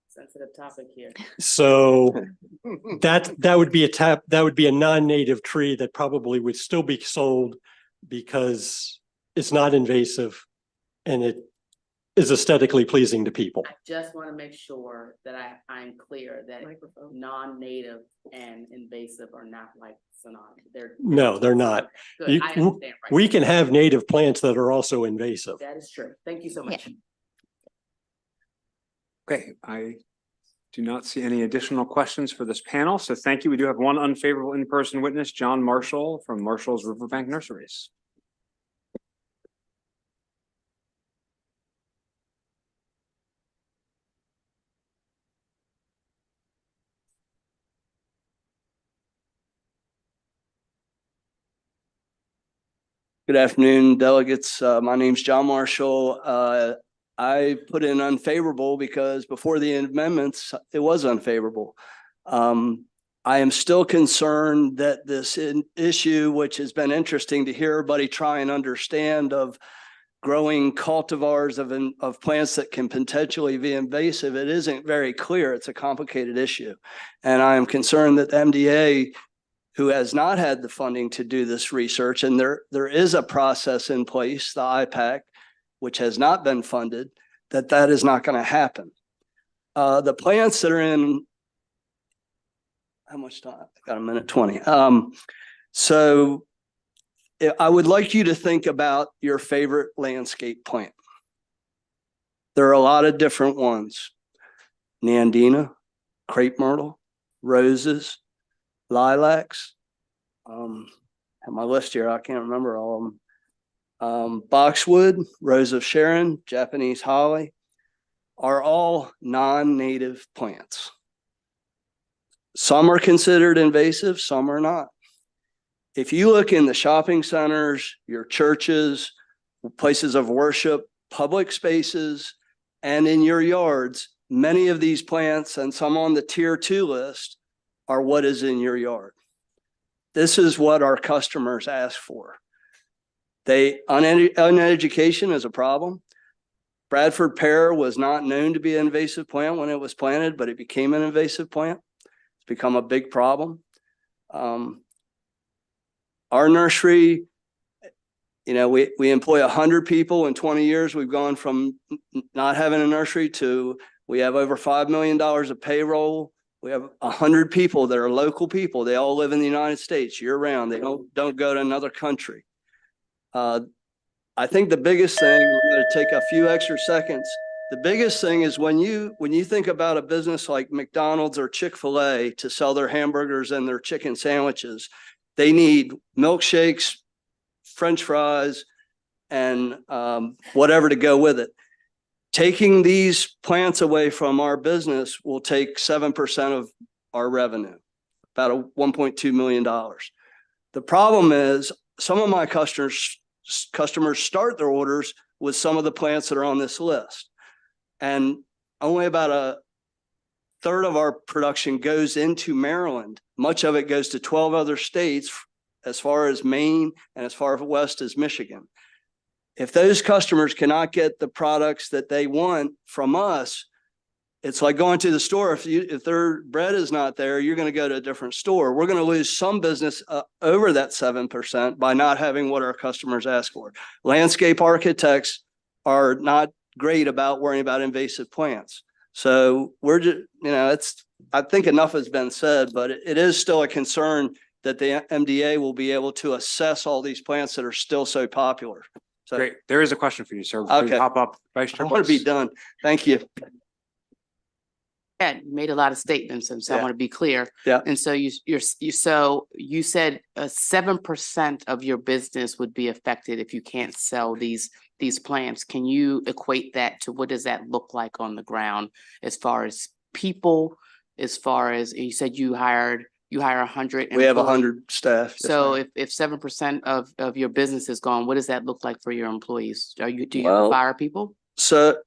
Sensitive topic here. So that would be a non-native tree that probably would still be sold because it's not invasive and it is aesthetically pleasing to people. I just want to make sure that I'm clear that non-native and invasive are not like synonymous. No, they're not. Good, I understand. We can have native plants that are also invasive. That is true. Thank you so much. Okay, I do not see any additional questions for this panel, so thank you. We do have one unfavorable in-person witness, John Marshall from Marshall's Riverbank Nurseries. Good afternoon, delegates. My name's John Marshall. I put in unfavorable because before the amendments, it was unfavorable. I am still concerned that this issue, which has been interesting to hear everybody try and understand, of growing cultivars of plants that can potentially be invasive, it isn't very clear. It's a complicated issue. And I am concerned that the MDA, who has not had the funding to do this research, and there is a process in place, the IPAC, which has not been funded, that is not going to happen. The plants that are in, how much time? I've got a minute 20. So I would like you to think about your favorite landscape plant. There are a lot of different ones. Nandina, crepe myrtle, roses, lilacs. Have my list here. I can't remember all of them. Boxwood, rose of Sharon, Japanese holly are all non-native plants. Some are considered invasive, some are not. If you look in the shopping centers, your churches, places of worship, public spaces, and in your yards, many of these plants, and some on the tier 2 list, are what is in your yard. This is what our customers ask for. Uneducation is a problem. Bradford pear was not known to be an invasive plant when it was planted, but it became an invasive plant. It's become a big problem. Our nursery, we employ 100 people. In 20 years, we've gone from not having a nursery to we have over $5 million of payroll. We have 100 people that are local people. They all live in the United States year round. They don't go to another country. I think the biggest thing, I'm going to take a few extra seconds. The biggest thing is when you think about a business like McDonald's or Chick-fil-A to sell their hamburgers and their chicken sandwiches, they need milkshakes, French fries, and whatever to go with it. Taking these plants away from our business will take 7% of our revenue, about $1.2 million. The problem is some of my customers start their orders with some of the plants that are on this list. And only about a third of our production goes into Maryland. Much of it goes to 12 other states as far as Maine and as far west as Michigan. If those customers cannot get the products that they want from us, it's like going to the store. If their bread is not there, you're going to go to a different store. We're going to lose some business over that 7% by not having what our customers ask for. Landscape architects are not great about worrying about invasive plants. So we're just, I think enough has been said, but it is still a concern that the MDA will be able to assess all these plants that are still so popular. So, Great. There is a question for you, sir. Okay. Pop up, Vice Chair. I want to be done. Thank you. Yeah, you made a lot of statements, and so I Yeah. want to be clear. Yeah. And so you said 7% of your business would be affected if you can't sell these plants. Can you equate that to what does that look like on the ground as far as people, as far as you said you hire 100? We have 100 staff. Yes, So ma'am. if 7% of your business is gone, what does that look like for your employees? Do you Well, fire people? So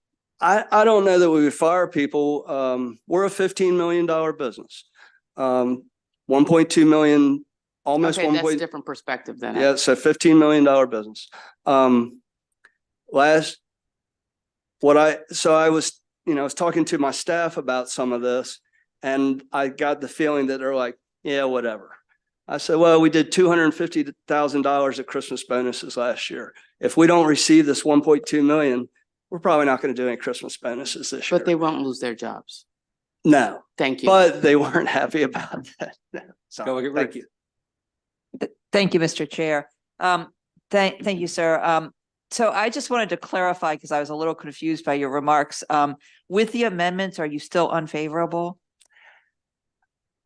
I don't know that we would fire people. We're a $15 million business. 1.2 million, almost Okay, 1. that's a different perspective then. Yeah, so $15 million business. I was talking to my staff about some of this, and I got the feeling that they're like, yeah, whatever. I said, well, we did $250,000 of Christmas bonuses last year. If we don't receive this 1.2 million, we're probably not going to do any Christmas bonuses this year. But they won't lose their jobs. No. Thank you. But they weren't happy about that. No. So, Delegate thank Ruth. you. Thank you, Mr. Chair. Thank you, sir. So I just wanted to clarify, because I was a little confused by your remarks. With the amendments, are you still unfavorable?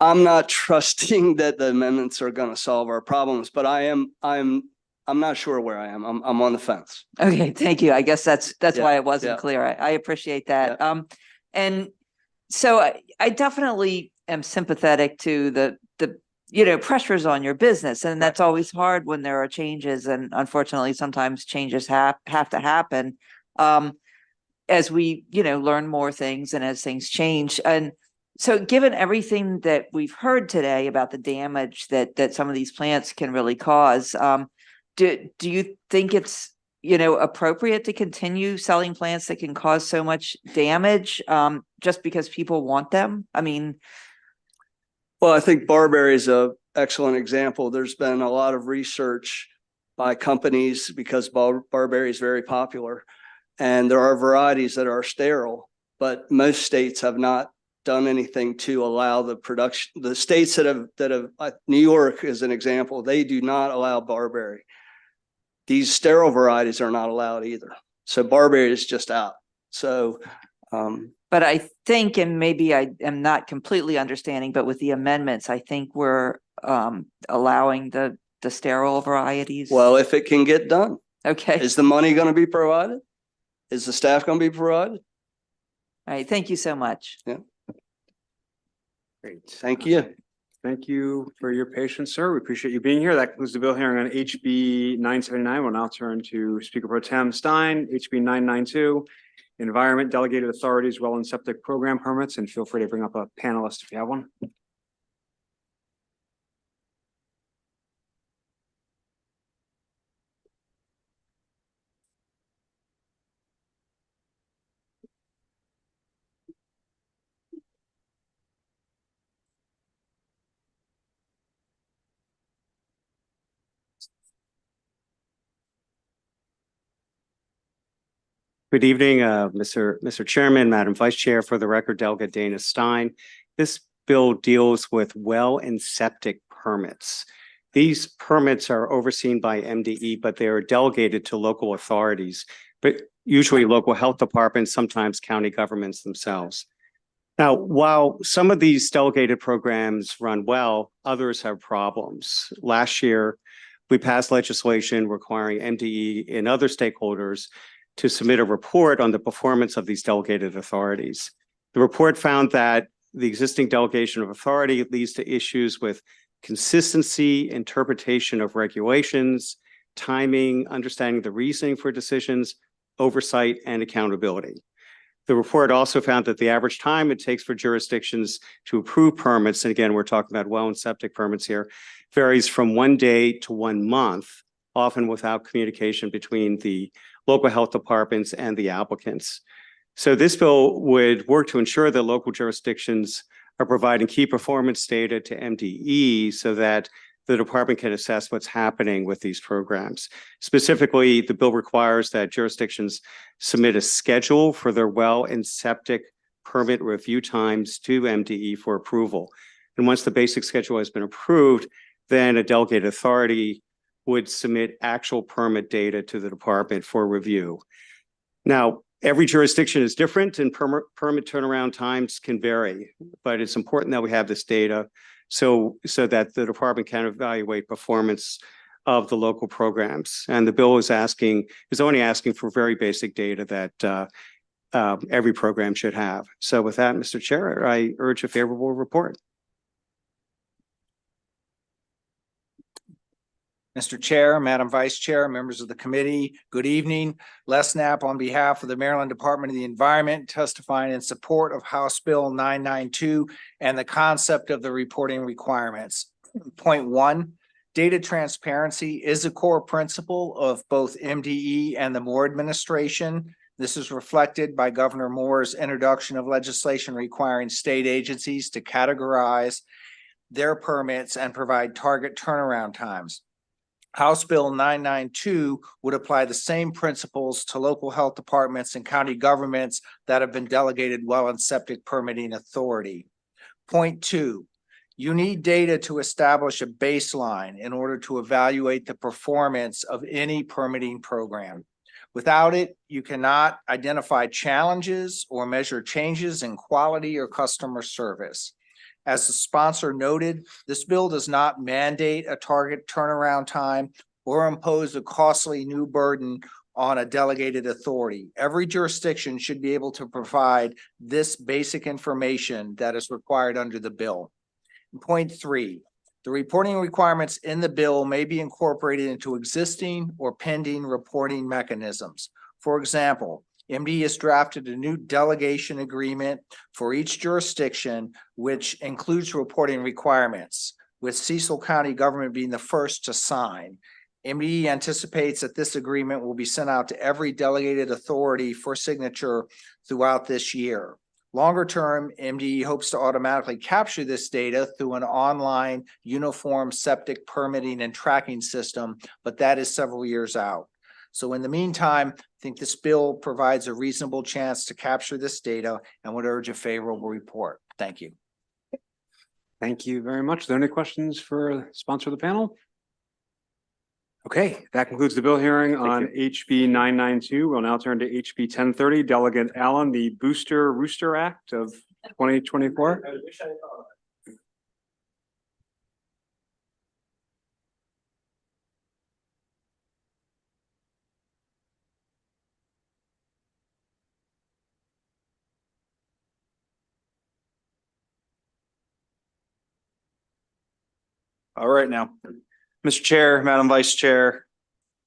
I'm not trusting that the amendments are going to solve our problems, but I'm not sure where I am. I'm on the fence. Okay, thank you. I guess that's Yeah, why it wasn't yeah. clear. I appreciate that. And so I definitely am sympathetic to the pressures on your business, and that's always hard when there are changes, and unfortunately sometimes changes have to happen as we learn more things and as things change. And so given everything that we've heard today about the damage that some of these plants can really cause, do you think it's appropriate to continue selling plants that can cause so much damage just because people want them? I mean, Well, I think barberry is an excellent example. There's been a lot of research by companies because barberry is very popular, and there are varieties that are sterile, but most states have not done anything to allow the production. The states that have New York is an example. They do not allow barberry. These sterile varieties are not allowed either. So barberry is just out. So, but I think, and maybe I am not completely understanding, but with the amendments, I think we're allowing the sterile varieties. well, if it can get done, Okay. is the money going to be provided? Is the staff going to be provided? All right. Thank you so much. Yeah. Great. Thank you. Thank you for your patience, sir. We appreciate you being here. That concludes the bill hearing on HB 979. We'll now turn to Speaker Pro Tem Stein, HB 992, Environment Delegated Authorities, Well and Septic Program Permits, and feel free to bring up a panelist if you have one. Good evening, Mr. Chairman, Madam Vice Chair. For the record, Delegate Dana Stein. This bill deals with well and septic permits. These permits are overseen by MDE, but they are delegated to local authorities, but usually local health departments, sometimes county governments themselves. Now, while some of these delegated programs run well, others have problems. Last year, we passed legislation requiring MDE and other stakeholders to submit a report on the performance of these delegated authorities. The report found that the existing delegation of authority leads to issues with consistency, interpretation of regulations, timing, understanding the reasoning for decisions, oversight, and accountability. The report also found that the average time it takes for jurisdictions to approve permits, and again, we're talking about well and septic permits here, varies from 1 day to 1 month, often without communication between the local health departments and the applicants. So this bill would work to ensure that local jurisdictions are providing key performance data to MDE so that the department can assess what's happening with these programs. Specifically, the bill requires that jurisdictions submit a schedule for their well and septic permit review times to MDE for approval. And once the basic schedule has been approved, then a delegated authority would submit actual permit data to the department for review. Now, every jurisdiction is different and permit turnaround times can vary, but it's important that we have this data so that the department can evaluate performance of the local programs. And the bill is only asking for very basic data that every program should have. So with that, Mr. Chair, I urge a favorable report. Mr. Chair, Madam Vice Chair, members of the committee, good evening. Les Knapp on behalf of the Maryland Department of the Environment, testifying in support of House Bill 992 and the concept of the reporting requirements. Point 1, data transparency is a core principle of both MDE and the Moore administration. This is reflected by Governor Moore's introduction of legislation requiring state agencies to categorize their permits and provide target turnaround times. House Bill 992 would apply the same principles to local health departments and county governments that have been delegated well and septic permitting authority. Point 2, you need data to establish a baseline in order to evaluate the performance of any permitting program. Without it, you cannot identify challenges or measure changes in quality or customer service. As the sponsor noted, this bill does not mandate a target turnaround time or impose a costly new burden on a delegated authority. Every jurisdiction should be able to provide this basic information that is required under the bill. Point 3, the reporting requirements in the bill may be incorporated into existing or pending reporting mechanisms. For example, MD has drafted a new delegation agreement for each jurisdiction, which includes reporting requirements, with Cecil County government being the first to sign. MD anticipates that this agreement will be sent out to every delegated authority for signature throughout this year. Longer term, MD hopes to automatically capture this data through an online uniform septic permitting and tracking system, but that is several years out. So in the meantime, I think this bill provides a reasonable chance to capture this data and would urge a favorable report. Thank you. Thank you very much. Are there any questions for the sponsor of the panel? Okay, that concludes the bill hearing on HB 992. We'll now turn to HB 1030. Delegate Allen, the Booster Rooster Act of 2024. All right now, Mr. Chair, Madam Vice Chair,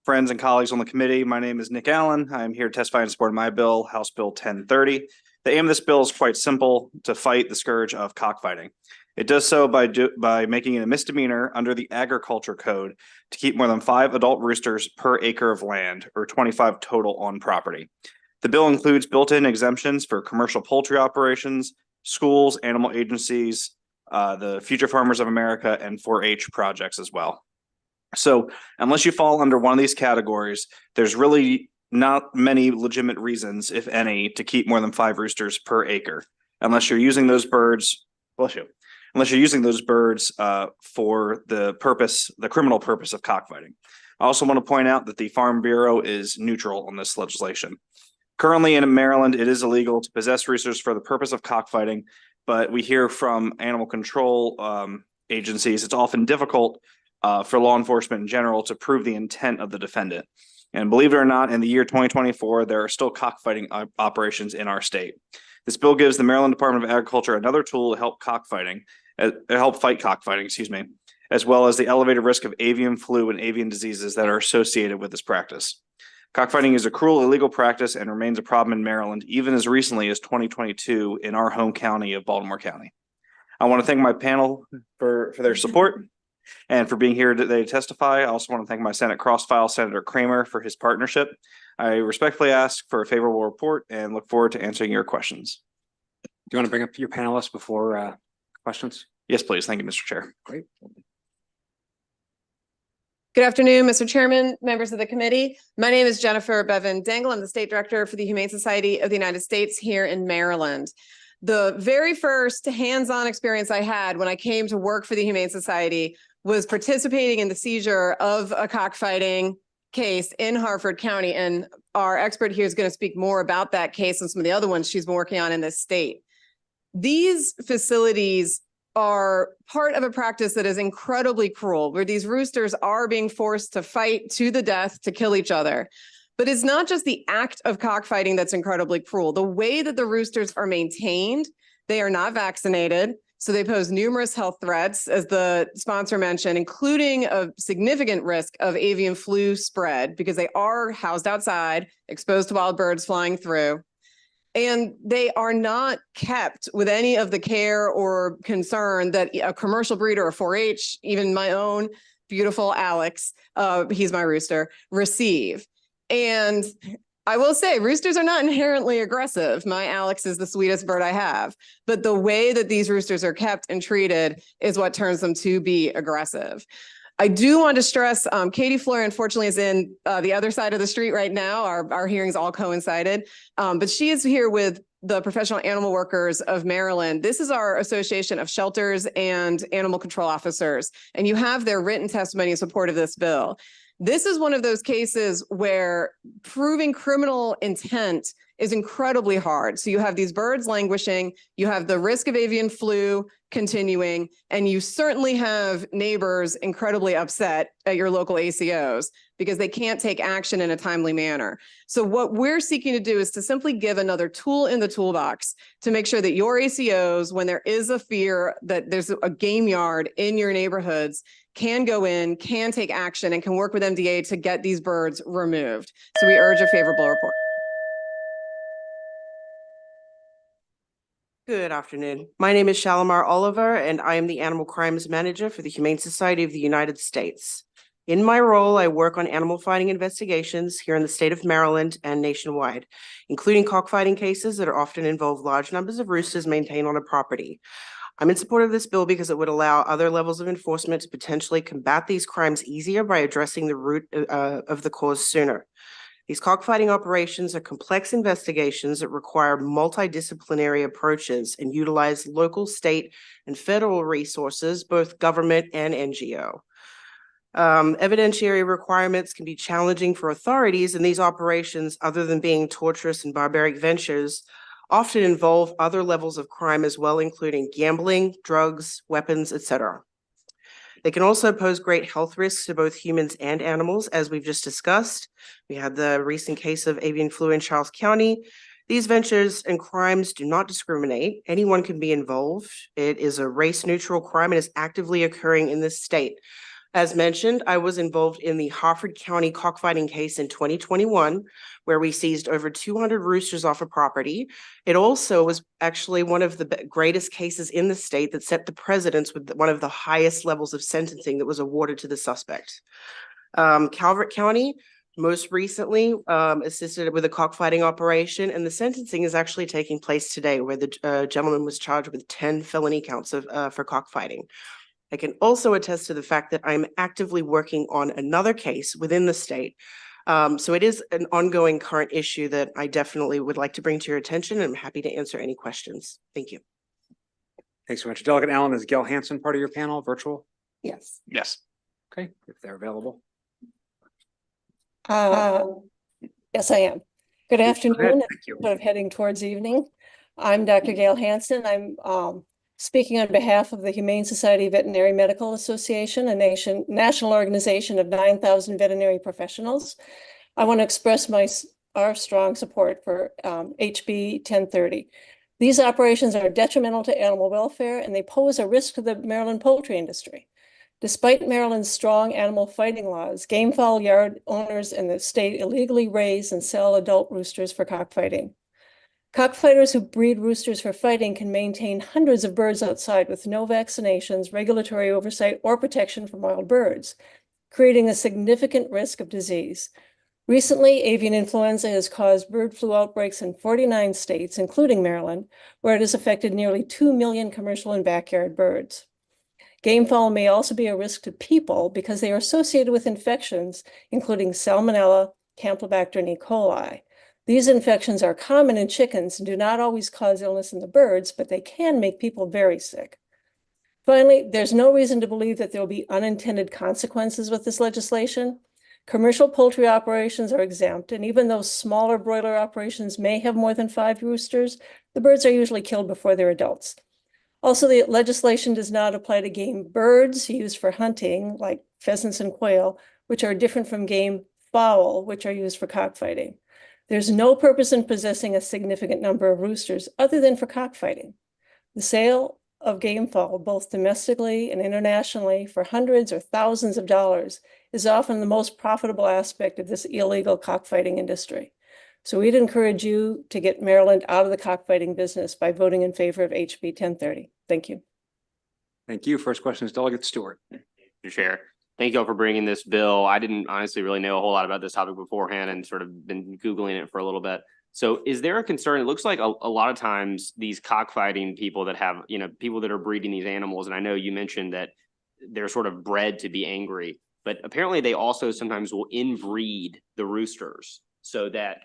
friends and colleagues on the committee, my name is Nick Allen. I'm here testifying in support of my bill, House Bill 1030. The aim of this bill is quite simple: to fight the scourge of cockfighting. It does so by making it a misdemeanor under the Agriculture Code to keep more than 5 adult roosters per acre of land, or 25 total on property. The bill includes built-in exemptions for commercial poultry operations, schools, animal agencies, the Future Farmers of America, and 4-H projects as well. So unless you fall under one of these categories, there's really not many legitimate reasons, if any, to keep more than 5 roosters per acre, unless you're using those birds, unless you're using those birds for the criminal purpose of cockfighting. I also want to point out that the Farm Bureau is neutral on this legislation. Currently in Maryland, it is illegal to possess roosters for the purpose of cockfighting, but we hear from animal control agencies it's often difficult for law enforcement in general to prove the intent of the defendant. And believe it or not, in the year 2024, there are still cockfighting operations in our state. This bill gives the Maryland Department of Agriculture another tool to help fight cockfighting, as well as the elevated risk of avian flu and avian diseases that are associated with this practice. Cockfighting is a cruel, illegal practice and remains a problem in Maryland, even as recently as 2022 in our home county of Baltimore County. I want to thank my panel for their support and for being here today to testify. I also want to thank my Senate cross-file, Senator Kramer, for his partnership. I respectfully ask for a favorable report and look forward to answering your questions. Do you want to bring up your panelists before questions? Yes, please. Thank you, Mr. Chair. Great. Good afternoon, Mr. Chairman, members of the committee. My name is Jennifer Bevan Dangle. I'm the State Director for the Humane Society of the United States here in Maryland. The very first hands-on experience I had when I came to work for the Humane Society was participating in the seizure of a cockfighting case in Harford County. And our expert here is going to speak more about that case and some of the other ones she's been working on in this state. These facilities are part of a practice that is incredibly cruel, where these roosters are being forced to fight to the death to kill each other. But it's not just the act of cockfighting that's incredibly cruel. The way that the roosters are maintained, they are not vaccinated. So they pose numerous health threats, as the sponsor mentioned, including a significant risk of avian flu spread because they are housed outside, exposed to wild birds flying through. And they are not kept with any of the care or concern that a commercial breeder or 4-H, even my own beautiful Alex, he's my rooster, receive. And I will say roosters are not inherently aggressive. My Alex is the sweetest bird I have, but the way that these roosters are kept and treated is what turns them to be aggressive. I do want to stress, Katie Flory, unfortunately, is in the other side of the street right now. Our hearings all coincided, but she is here with the Professional Animal Workers of Maryland. This is our association of shelters and animal control officers, and you have their written testimony in support of this bill. This is one of those cases where proving criminal intent is incredibly hard. So you have these birds languishing, you have the risk of avian flu continuing, and you certainly have neighbors incredibly upset at your local ACOs because they can't take action in a timely manner. So what we're seeking to do is to simply give another tool in the toolbox to make sure that your ACOs, when there is a fear that there's a game yard in your neighborhoods, can go in, can take action, and can work with MDA to get these birds removed. So we urge a favorable report. Good afternoon. My name is Shalimar Oliver, and I am the Animal Crimes Manager for the Humane Society of the United States. In my role, I work on animal fighting investigations here in the state of Maryland and nationwide, including cockfighting cases that often involve large numbers of roosters maintained on a property. I'm in support of this bill because it would allow other levels of enforcement to potentially combat these crimes easier by addressing the root of the cause sooner. These cockfighting operations are complex investigations that require multidisciplinary approaches and utilize local, state, and federal resources, both government and NGO. Evidentiary requirements can be challenging for authorities, and these operations, other than being torturous and barbaric ventures, often involve other levels of crime as well, including gambling, drugs, weapons, etc. They can also pose great health risks to both humans and animals, as we've just discussed. We had the recent case of avian flu in Charles County. These ventures and crimes do not discriminate. Anyone can be involved. It is a race-neutral crime and is actively occurring in this state. As mentioned, I was involved in the Harford County cockfighting case in 2021, where we seized over 200 roosters off a property. It also was actually one of the greatest cases in the state that set the precedence with one of the highest levels of sentencing that was awarded to the suspect. Calvert County most recently assisted with a cockfighting operation, and the sentencing is actually taking place today, where the gentleman was charged with 10 felony counts for cockfighting. I can also attest to the fact that I'm actively working on another case within the state. So it is an ongoing current issue that I definitely would like to bring to your attention, and I'm happy to answer any questions. Thank you. Thanks so much. Delegate Allen, is Gail Hansen part of your panel, virtual? Yes. Yes. Okay, if they're available. Yes, I am. Good afternoon. Thank you. Sort of heading towards evening. I'm Dr. Gail Hansen. I'm speaking on behalf of the Humane Society Veterinary Medical Association, a national organization of 9,000 veterinary professionals. I want to express our strong support for HB 1030. These operations are detrimental to animal welfare, and they pose a risk to the Maryland poultry industry. Despite Maryland's strong animal fighting laws, game fowl yard owners in the state illegally raise and sell adult roosters for cockfighting. Cockfighters who breed roosters for fighting can maintain hundreds of birds outside with no vaccinations, regulatory oversight, or protection from wild birds, creating a significant risk of disease. Recently, avian influenza has caused bird flu outbreaks in 49 states, including Maryland, where it has affected nearly 2 million commercial and backyard birds. Game fowl may also be a risk to people because they are associated with infections, including Salmonella, Campylobacter, and E. coli. These infections are common in chickens and do not always cause illness in the birds, but they can make people very sick. Finally, there's no reason to believe that there will be unintended consequences with this legislation. Commercial poultry operations are exempt, and even though smaller broiler operations may have more than 5 roosters, the birds are usually killed before they're adults. Also, the legislation does not apply to game birds used for hunting, like pheasants and quail, which are different from game fowl, which are used for cockfighting. There's no purpose in possessing a significant number of roosters other than for cockfighting. The sale of game fowl, both domestically and internationally, for hundreds or thousands of dollars is often the most profitable aspect of this illegal cockfighting industry. So we'd encourage you to get Maryland out of the cockfighting business by voting in favor of HB 1030. Thank you. Thank you. First question is Delegate Stewart. Mr. Chair, thank you all for bringing this bill. I didn't honestly really know a whole lot about this topic beforehand and sort of been Googling it for a little bit. So is there a concern? It looks like a lot of times these cockfighting people that have, people that are breeding these animals, and I know you mentioned that they're sort of bred to be angry, but apparently they also sometimes will inbreed the roosters so that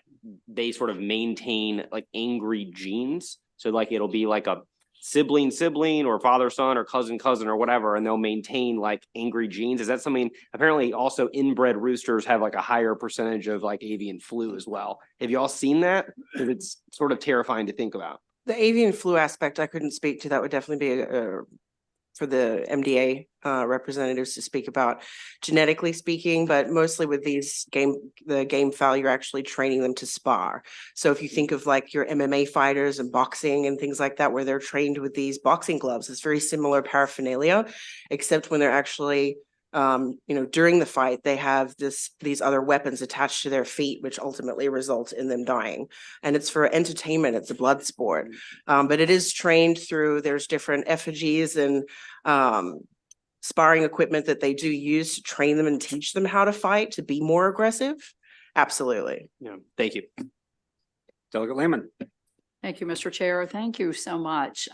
they sort of maintain like angry genes. So like it'll be like a sibling or father son or cousin or whatever, and they'll maintain like angry genes. Is that something? Apparently also inbred roosters have like a higher percentage of like avian flu as well. Have you all seen that? Because it's sort of terrifying to think about. The avian flu aspect I couldn't speak to. That would definitely be for the MDA representatives to speak about, genetically speaking, but mostly with the game fowl, you're actually training them to spar. So if you think of like your MMA fighters and boxing and things like that, where they're trained with these boxing gloves, it's very similar paraphernalia, except when they're actually during the fight, they have these other weapons attached to their feet, which ultimately results in them dying. And it's for entertainment. It's a blood sport. But it is trained through, there's different effigies and sparring equipment that they do use to train them and teach them how to fight, to be more aggressive. Absolutely. Yeah. Thank you. Delegate Lehman. Thank you, Mr. Chair. Thank you so much,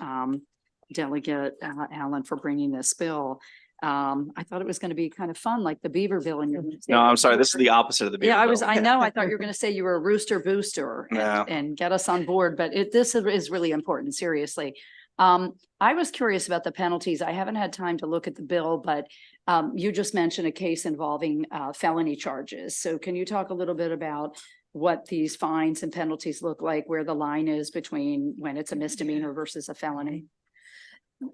Delegate Allen, for bringing this bill. I thought it was going to be kind of fun, like the beaver bill. No, I'm sorry. This is the opposite of the beaver Yeah, bill. I know. I thought you were going to say you were a rooster booster and get us on board, but this is really important. Seriously. I was curious about the penalties. I haven't had time to look at the bill, but you just mentioned a case involving felony charges. So can you talk a little bit about what these fines and penalties look like, where the line is between when it's a misdemeanor versus a felony?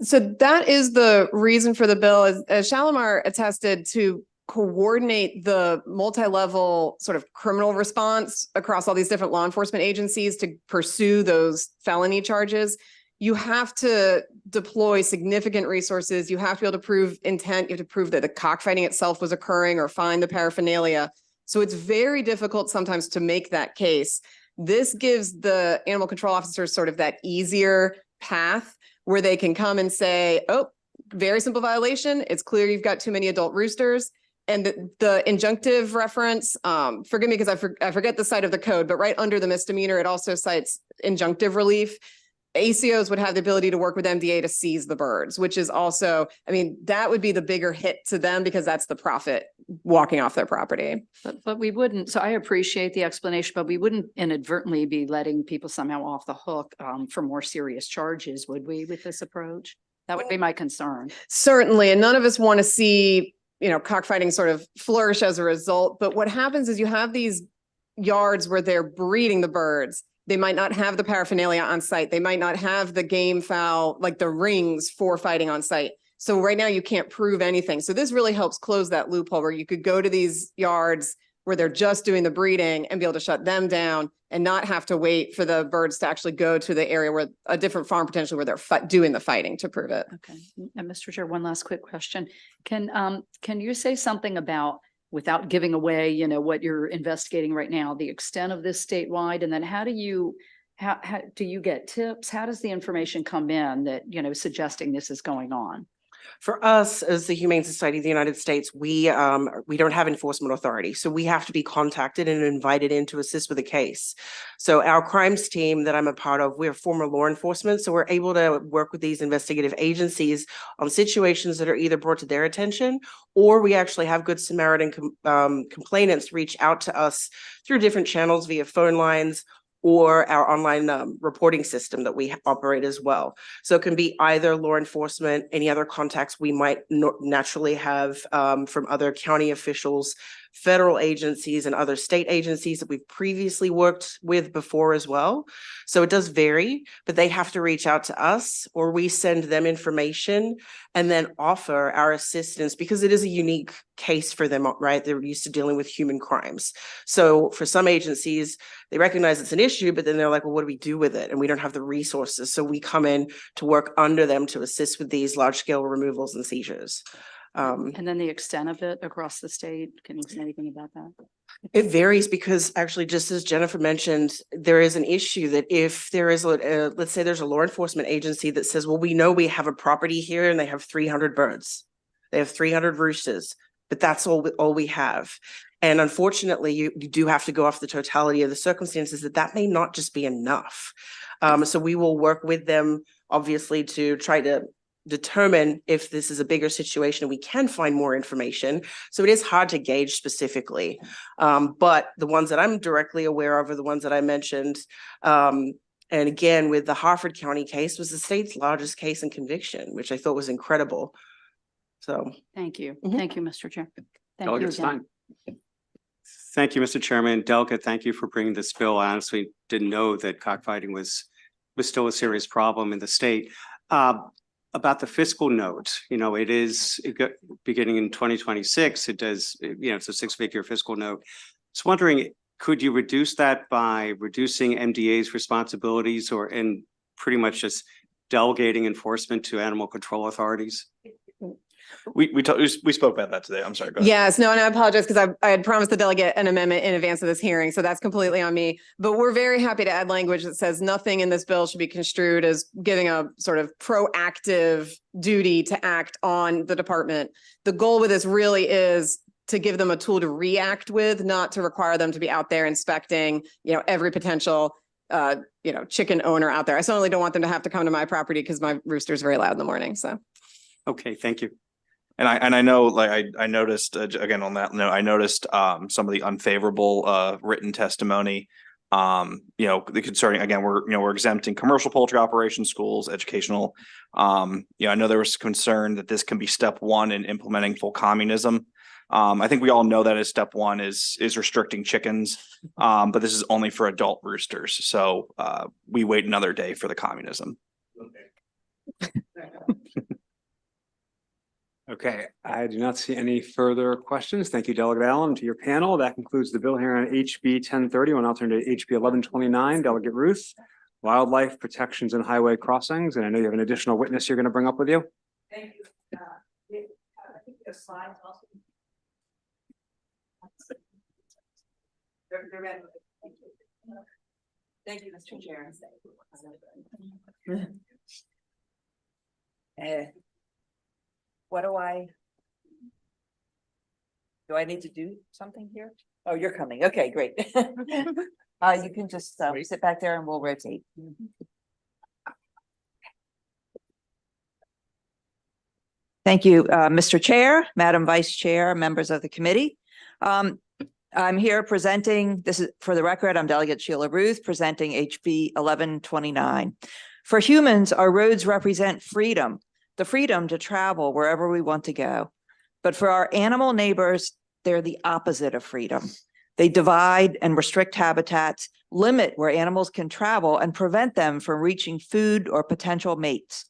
So that is the reason for the bill, as Shalimar attested, to coordinate the multi-level sort of criminal response across all these different law enforcement agencies to pursue those felony charges. You have to deploy significant resources. You have to be able to prove intent. You have to prove that the cockfighting itself was occurring or find the paraphernalia. So it's very difficult sometimes to make that case. This gives the animal control officers sort of that easier path where they can come and say, oh, very simple violation. It's clear you've got too many adult roosters. And the injunctive reference, forgive me because I forget the site of the code, but right under the misdemeanor, it also cites injunctive relief. ACOs would have the ability to work with MDA to seize the birds, which is also, I mean, that would be the bigger hit to them because that's the profit walking off their property. But we wouldn't, so I appreciate the explanation, but we wouldn't inadvertently be letting people somehow off the hook for more serious charges, would we, with this approach? That would be my concern. Certainly, and none of us want to see, cockfighting sort of flourish as a result. But what happens is you have these yards where they're breeding the birds. They might not have the paraphernalia on site. They might not have the game fowl, like the rings for fighting on site. So right now you can't prove anything. So this really helps close that loophole where you could go to these yards where they're just doing the breeding and be able to shut them down and not have to wait for the birds to actually go to the area where a different farm potentially where they're doing the fighting to prove it. Okay, and Mr. Chair, one last quick question. Can you say something about, without giving away, you know, what you're investigating right now, the extent of this statewide, and then how do you get tips? How does the information come in that, you know, suggesting this is going on? For us, as the Humane Society of the United States, we don't have enforcement authority, so we have to be contacted and invited in to assist with a case. So our crimes team that I'm a part of, we're former law enforcement, so we're able to work with these investigative agencies on situations that are either brought to their attention, or we actually have Good Samaritan complainants reach out to us through different channels via phone lines or our online reporting system that we operate as well. So it can be either law enforcement, any other contacts we might naturally have from other county officials, federal agencies, and other state agencies that we've previously worked with before as well. So it does vary, but they have to reach out to us or we send them information and then offer our assistance because it is a unique case for them, right? They're used to dealing with human crimes. So for some agencies, they recognize it's an issue, but then they're like, well, what do we do with it? And we don't have the resources. So we come in to work under them to assist with these large scale removals and seizures. And then the extent of it across the state, can you say anything about that? It varies because actually, just as Jennifer mentioned, there is an issue that if there is, let's say there's a law enforcement agency that says, well, we know we have a property here and they have 300 birds. They have 300 roosters, but that's all we have. And unfortunately, you do have to go off the totality of the circumstances that may not just be enough. So we will work with them, obviously, to try to determine if this is a bigger situation and we can find more information. So it is hard to gauge specifically. But the ones that I'm directly aware of are the ones that I mentioned. And again, with the Harford County case was the state's largest case in conviction, which I thought was incredible. So. Thank you. Thank you, Mr. Chair. Thank Delegate you again. Stein. Thank you, Mr. Chairman. Delegate, thank you for bringing this bill. I honestly didn't know that cockfighting was still a serious problem in the state. About the fiscal note, you know, beginning in 2026, it does, you know, it's a 6-figure fiscal note. Just wondering, could you reduce that by reducing MDA's responsibilities and pretty much just delegating enforcement to animal control authorities? We spoke about that today. I'm sorry. Go ahead. Yes, no, and I apologize because I had promised the delegate an amendment in advance of this hearing, so that's completely on me. But we're very happy to add language that says nothing in this bill should be construed as giving a sort of proactive duty to act on the department. The goal with this really is to give them a tool to react with, not to require them to be out there inspecting, you know, every potential chicken owner out there. I certainly don't want them to have to come to my property because my rooster is very loud in the morning. So. Okay, thank you. And I know, like, I noticed, again, on that note, I noticed some of the unfavorable written testimony. The concerning, again, we're exempting commercial poultry operations, schools, educational. I know there was concern that this can be step one in implementing full communism. I think we all know that as step one is restricting chickens, but this is only for adult roosters. So we wait another day for the communism. Okay, I do not see any further questions. Thank you, Delegate Allen, to your panel. That concludes the bill here on HB 1030. We'll now turn to HB 1129. Delegate Ruth, wildlife protections and highway crossings. And I know you have an additional witness you're going to bring up with you. Thank you. I think the slides also. They're ready. Thank you, Mr. Chair. What do I need to do something here? Oh, you're coming. Okay, great. You can just sit back there and we'll rotate. Thank you, Mr. Chair, Madam Vice Chair, members of the committee. I'm here presenting, this is for the record, I'm Delegate Sheila Ruth, presenting HB 1129. For humans, our roads represent freedom, the freedom to travel wherever we want to go. But for our animal neighbors, they're the opposite of freedom. They divide and restrict habitats, limit where animals can travel, and prevent them from reaching food or potential mates.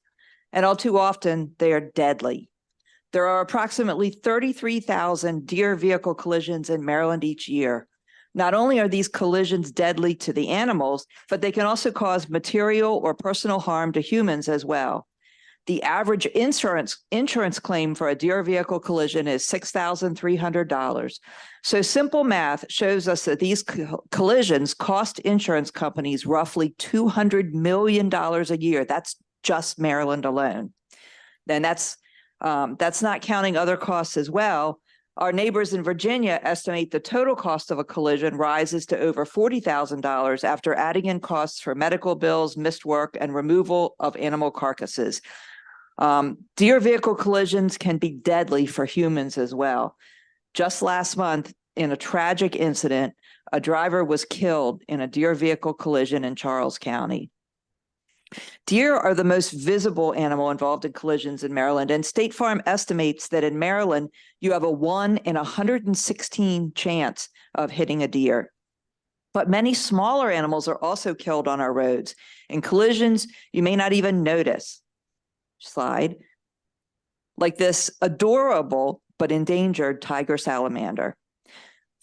And all too often, they are deadly. There are approximately 33,000 deer vehicle collisions in Maryland each year. Not only are these collisions deadly to the animals, but they can also cause material or personal harm to humans as well. The average insurance claim for a deer vehicle collision is $6,300. So simple math shows us that these collisions cost insurance companies roughly $200 million a year. That's just Maryland alone. And that's not counting other costs as well. Our neighbors in Virginia estimate the total cost of a collision rises to over $40,000 after adding in costs for medical bills, missed work, and removal of animal carcasses. Deer vehicle collisions can be deadly for humans as well. Just last month, in a tragic incident, a driver was killed in a deer vehicle collision in Charles County. Deer are the most visible animal involved in collisions in Maryland, and State Farm estimates that in Maryland, you have a 1 in 116 chance of hitting a deer. But many smaller animals are also killed on our roads. In collisions, you may not even notice. Slide. Like this adorable but endangered tiger salamander.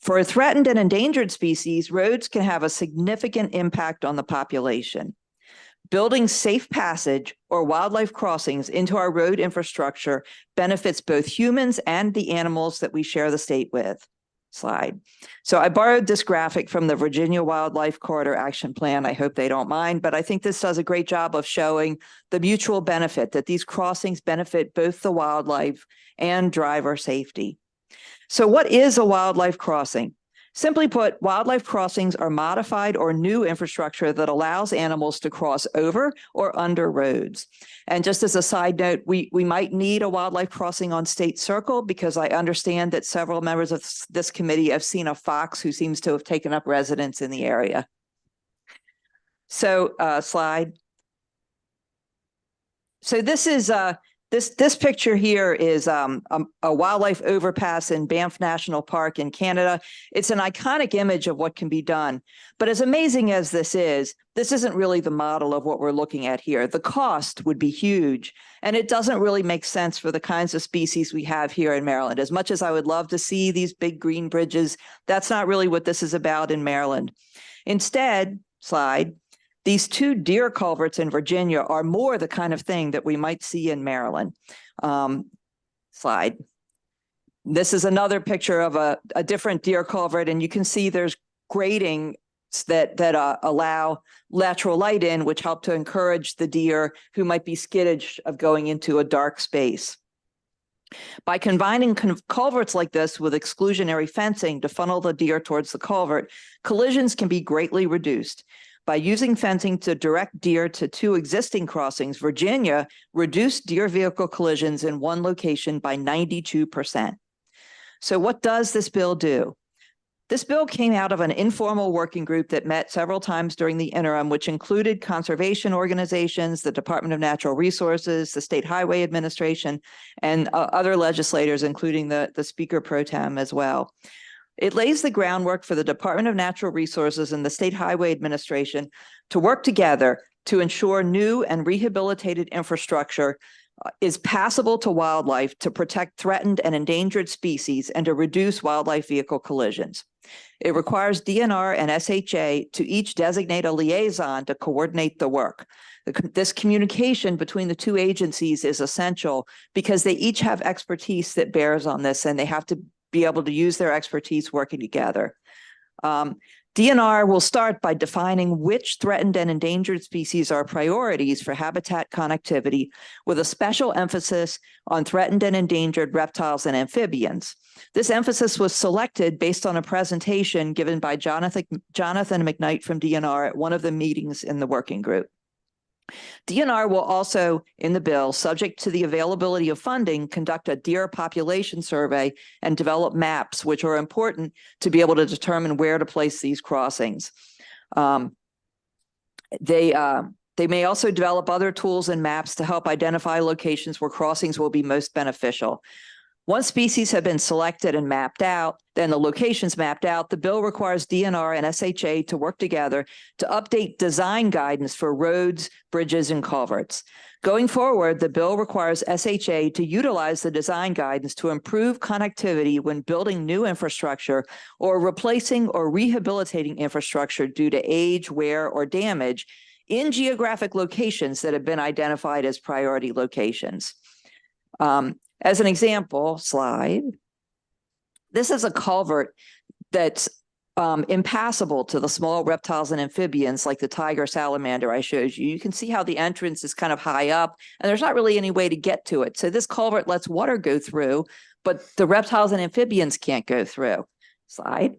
For a threatened and endangered species, roads can have a significant impact on the population. Building safe passage or wildlife crossings into our road infrastructure benefits both humans and the animals that we share the state with. Slide. So I borrowed this graphic from the Virginia Wildlife Corridor Action Plan. I hope they don't mind, but I think this does a great job of showing the mutual benefit that these crossings benefit both the wildlife and driver safety. So what is a wildlife crossing? Simply put, wildlife crossings are modified or new infrastructure that allows animals to cross over or under roads. And just as a side note, we might need a wildlife crossing on State Circle because I understand that several members of this committee have seen a fox who seems to have taken up residence in the area. So slide. So this is this picture here is a wildlife overpass in Banff National Park in Canada. It's an iconic image of what can be done. But as amazing as this isn't really the model of what we're looking at here. The cost would be huge, and it doesn't really make sense for the kinds of species we have here in Maryland. As much as I would love to see these big green bridges, that's not really what this is about in Maryland. Instead, slide. These 2 deer culverts in Virginia are more the kind of thing that we might see in Maryland. Slide. This is another picture of a different deer culvert, and you can see there's gratings that allow lateral light in, which help to encourage the deer who might be skittish of going into a dark space. By combining culverts like this with exclusionary fencing to funnel the deer towards the culvert, collisions can be greatly reduced. By using fencing to direct deer to 2 existing crossings, Virginia reduced deer vehicle collisions in one location by 92%. So what does this bill do? This bill came out of an informal working group that met several times during the interim, which included conservation organizations, the Department of Natural Resources, the State Highway Administration, and other legislators, including the Speaker Pro Tem as well. It lays the groundwork for the Department of Natural Resources and the State Highway Administration to work together to ensure new and rehabilitated infrastructure is passable to wildlife to protect threatened and endangered species and to reduce wildlife vehicle collisions. It requires DNR and SHA to each designate a liaison to coordinate the work. This communication between the 2 agencies is essential because they each have expertise that bears on this, and they have to be able to use their expertise working together. DNR will start by defining which threatened and endangered species are priorities for habitat connectivity, with a special emphasis on threatened and endangered reptiles and amphibians. This emphasis was selected based on a presentation given by Jonathan McKnight from DNR at one of the meetings in the working group. DNR will also, in the bill, subject to the availability of funding, conduct a deer population survey and develop maps, which are important to be able to determine where to place these crossings. They may also develop other tools and maps to help identify locations where crossings will be most beneficial. Once species have been selected and mapped out, then the locations mapped out, the bill requires DNR and SHA to work together to update design guidance for roads, bridges, and culverts. Going forward, the bill requires SHA to utilize the design guidance to improve connectivity when building new infrastructure or replacing or rehabilitating infrastructure due to age, wear, or damage in geographic locations that have been identified as priority locations. As an example, slide, this is a culvert that's impassable to the small reptiles and amphibians like the tiger salamander I showed you. You can see how the entrance is kind of high up and there's not really any way to get to it. So this culvert lets water go through, but the reptiles and amphibians can't go through. Slide.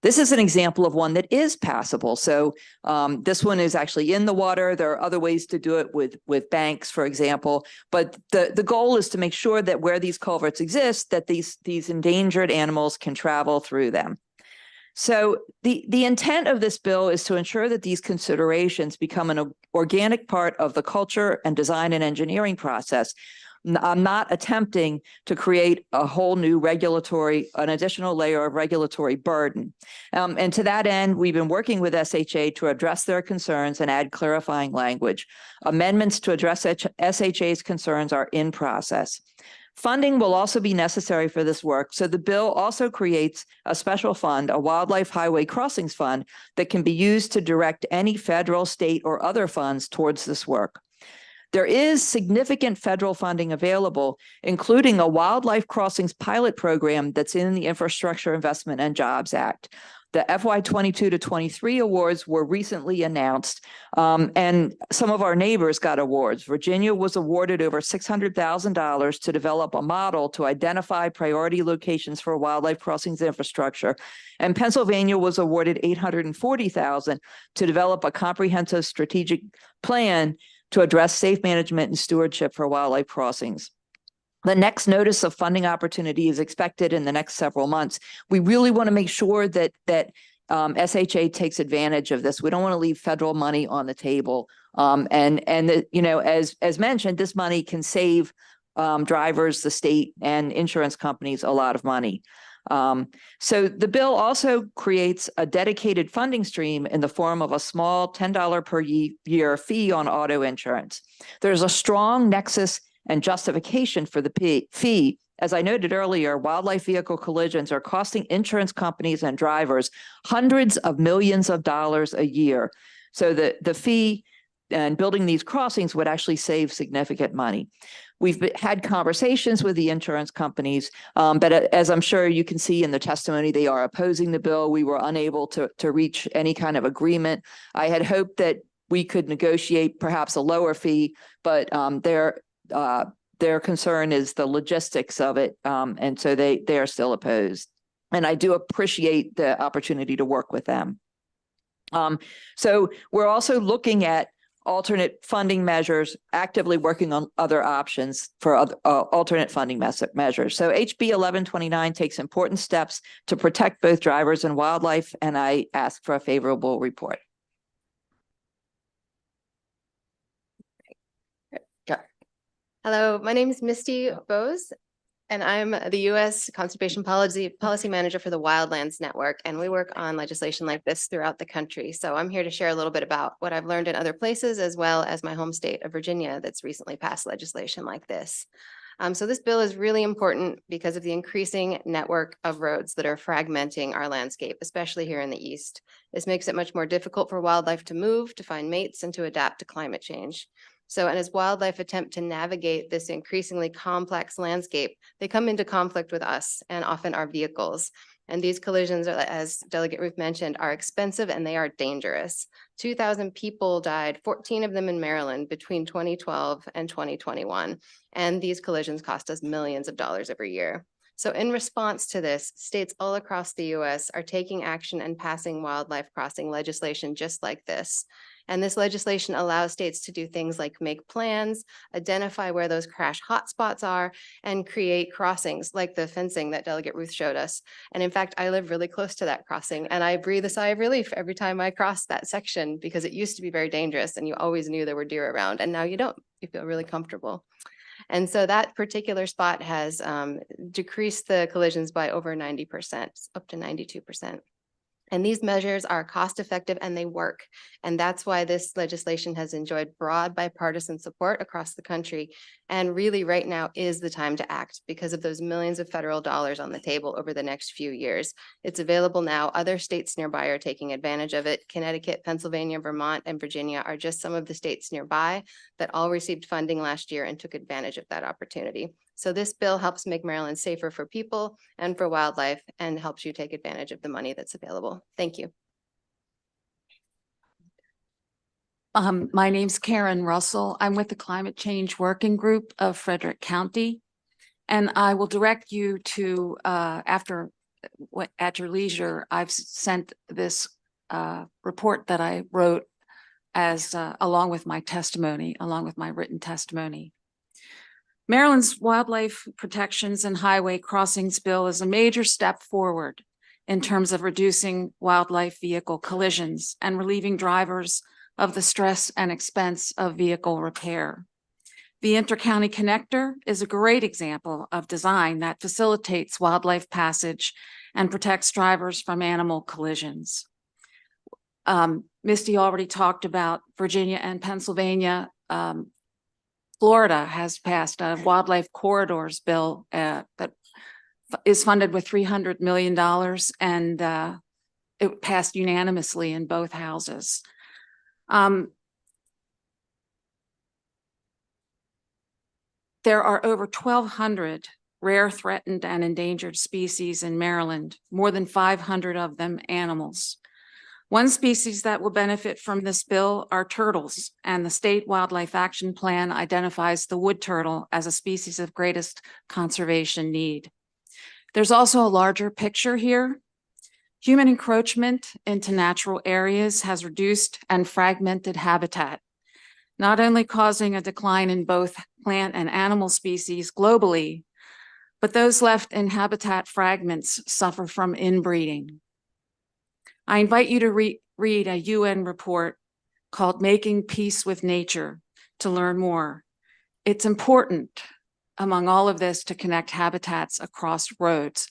This is an example of one that is passable. So this one is actually in the water. There are other ways to do it with banks, for example. But the goal is to make sure that where these culverts exist, that these endangered animals can travel through them. So the intent of this bill is to ensure that these considerations become an organic part of the culture and design and engineering process. I'm not attempting to create a whole new an additional layer of regulatory burden. And to that end, we've been working with SHA to address their concerns and add clarifying language. Amendments to address SHA's concerns are in process. Funding will also be necessary for this work, so the bill also creates a special fund, a Wildlife Highway Crossings Fund, that can be used to direct any federal, state, or other funds towards this work. There is significant federal funding available, including a wildlife crossings pilot program that's in the Infrastructure Investment and Jobs Act. The FY 22 to 23 awards were recently announced, and some of our neighbors got awards. Virginia was awarded over $600,000 to develop a model to identify priority locations for wildlife crossings infrastructure, and Pennsylvania was awarded $840,000 to develop a comprehensive strategic plan to address safe management and stewardship for wildlife crossings. The next notice of funding opportunity is expected in the next several months. We really want to make sure that SHA takes advantage of this. We don't want to leave federal money on the table. As mentioned, this money can save drivers, the state, and insurance companies a lot of money. So the bill also creates a dedicated funding stream in the form of a small $10 per year fee on auto insurance. There's a strong nexus and justification for the fee. As I noted earlier, wildlife vehicle collisions are costing insurance companies and drivers hundreds of millions of dollars a year. So the fee and building these crossings would actually save significant money. We've had conversations with the insurance companies, but as I'm sure you can see in the testimony, they are opposing the bill. We were unable to reach any kind of agreement. I had hoped that we could negotiate perhaps a lower fee, but their concern is the logistics of it, and so they are still opposed. And I do appreciate the opportunity to work with them. So we're also looking at alternate funding measures, actively working on other options for other, alternate funding measures. So HB 1129 takes important steps to protect both drivers and wildlife, and I ask for a favorable report. Hello, my name is Misty Bose, and I'm the U.S. Conservation Policy Manager for the Wildlands Network, and we work on legislation like this throughout the country. So I'm here to share a little bit about what I've learned in other places, as well as my home state of Virginia that's recently passed legislation like this. So this bill is really important because of the increasing network of roads that are fragmenting our landscape, especially here in the East. This makes it much more difficult for wildlife to move, to find mates, and to adapt to climate change. So, and as wildlife attempt to navigate this increasingly complex landscape, they come into conflict with us and often our vehicles. And these collisions, as Delegate Ruth mentioned, are expensive and they are dangerous. 2,000 people died, 14 of them in Maryland between 2012 and 2021. And these collisions cost us millions of dollars every year. So in response to this, states all across the US are taking action and passing wildlife crossing legislation just like this. And this legislation allows states to do things like make plans, identify where those crash hotspots are, and create crossings like the fencing that Delegate Ruth showed us. And in fact, I live really close to that crossing, and I breathe a sigh of relief every time I cross that section because it used to be very dangerous and you always knew there were deer around, and now you don't. You feel really comfortable. And so that particular spot has decreased the collisions by over 90%, up to 92%. And these measures are cost effective and they work. And that's why this legislation has enjoyed broad bipartisan support across the country. And really right now is the time to act because of those millions of federal dollars on the table over the next few years. It's available now. Other states nearby are taking advantage of it. Connecticut, Pennsylvania, Vermont, and Virginia are just some of the states nearby that all received funding last year and took advantage of that opportunity. So this bill helps make Maryland safer for people and for wildlife and helps you take advantage of the money that's available. Thank you. My name's Karen Russell. I'm with the Climate Change Working Group of Frederick County. And I will direct you to, at your leisure, I've sent this report that I wrote as along with my testimony, along with my written testimony. Maryland's Wildlife Protections and Highway Crossings Bill is a major step forward in terms of reducing wildlife vehicle collisions and relieving drivers of the stress and expense of vehicle repair. The Intercounty Connector is a great example of design that facilitates wildlife passage and protects drivers from animal collisions. Misty already talked about Virginia and Pennsylvania. Florida has passed a wildlife corridors bill that is funded with $300 million, and it passed unanimously in both houses. There are over 1,200 rare, threatened, and endangered species in Maryland, more than 500 of them animals. One species that will benefit from this bill are turtles, and the State Wildlife Action Plan identifies the wood turtle as a species of greatest conservation need. There's also a larger picture here. Human encroachment into natural areas has reduced and fragmented habitat, not only causing a decline in both plant and animal species globally, but those left in habitat fragments suffer from inbreeding. I invite you to read a UN report called Making Peace with Nature to learn more. It's important among all of this to connect habitats across roads.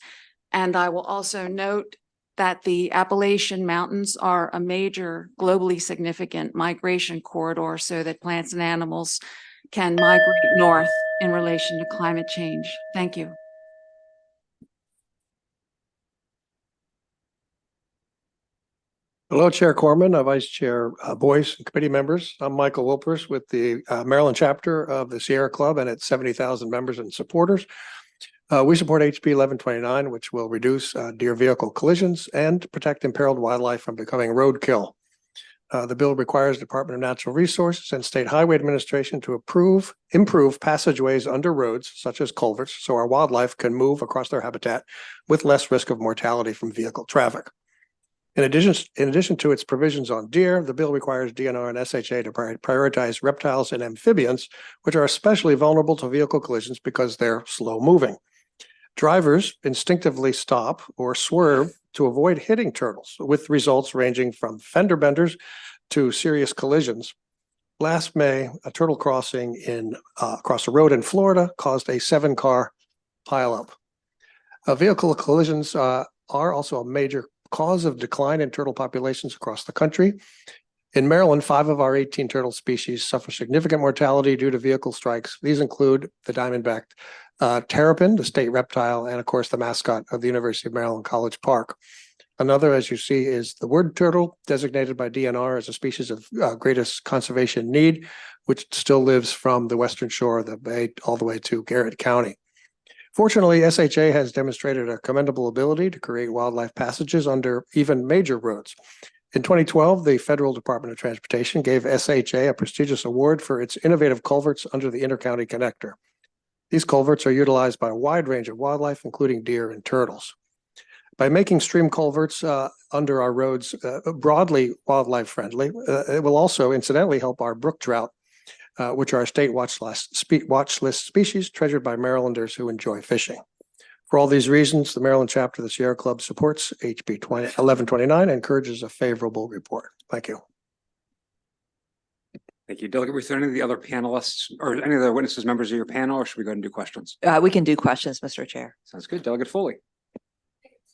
And I will also note that the Appalachian Mountains are a major globally significant migration corridor so that plants and animals can migrate north in relation to climate change. Thank you. Hello, Chair Corman, Vice Chair Boyce, and committee members. I'm Michael Wilpers with the Maryland chapter of the Sierra Club and its 70,000 members and supporters. We support HB 1129, which will reduce deer vehicle collisions and protect imperiled wildlife from becoming roadkill. The bill requires the Department of Natural Resources and State Highway Administration to improve passageways under roads, such as culverts, so our wildlife can move across their habitat with less risk of mortality from vehicle traffic. In addition to its provisions on deer, the bill requires DNR and SHA to prioritize reptiles and amphibians, which are especially vulnerable to vehicle collisions because they're slow moving. Drivers instinctively stop or swerve to avoid hitting turtles, with results ranging from fender benders to serious collisions. Last May, a turtle crossing across a road in Florida caused a 7-car pileup. Vehicle collisions are also a major cause of decline in turtle populations across the country. In Maryland, 5 of our 18 turtle species suffer significant mortality due to vehicle strikes. These include the diamondback terrapin, the state reptile, and of course the mascot of the University of Maryland College Park. Another, as you see, is the wood turtle, designated by DNR as a species of greatest conservation need, which still lives from the western shore of the bay all the way to Garrett County. Fortunately, SHA has demonstrated a commendable ability to create wildlife passages under even major roads. In 2012, the Federal Department of Transportation gave SHA a prestigious award for its innovative culverts under the Intercounty Connector. These culverts are utilized by a wide range of wildlife, including deer and turtles. By making stream culverts under our roads broadly wildlife friendly, it will also incidentally help our brook trout, which are a state watch list species treasured by Marylanders who enjoy fishing. For all these reasons, the Maryland chapter of the Sierra Club supports HB 1129 and encourages a favorable report. Thank you. Thank you. Delegate Ruth, any of the other panelists or any of the witnesses, members of your panel, or should we go ahead and do questions? We can do questions, Mr. Chair. Sounds good. Delegate Foley.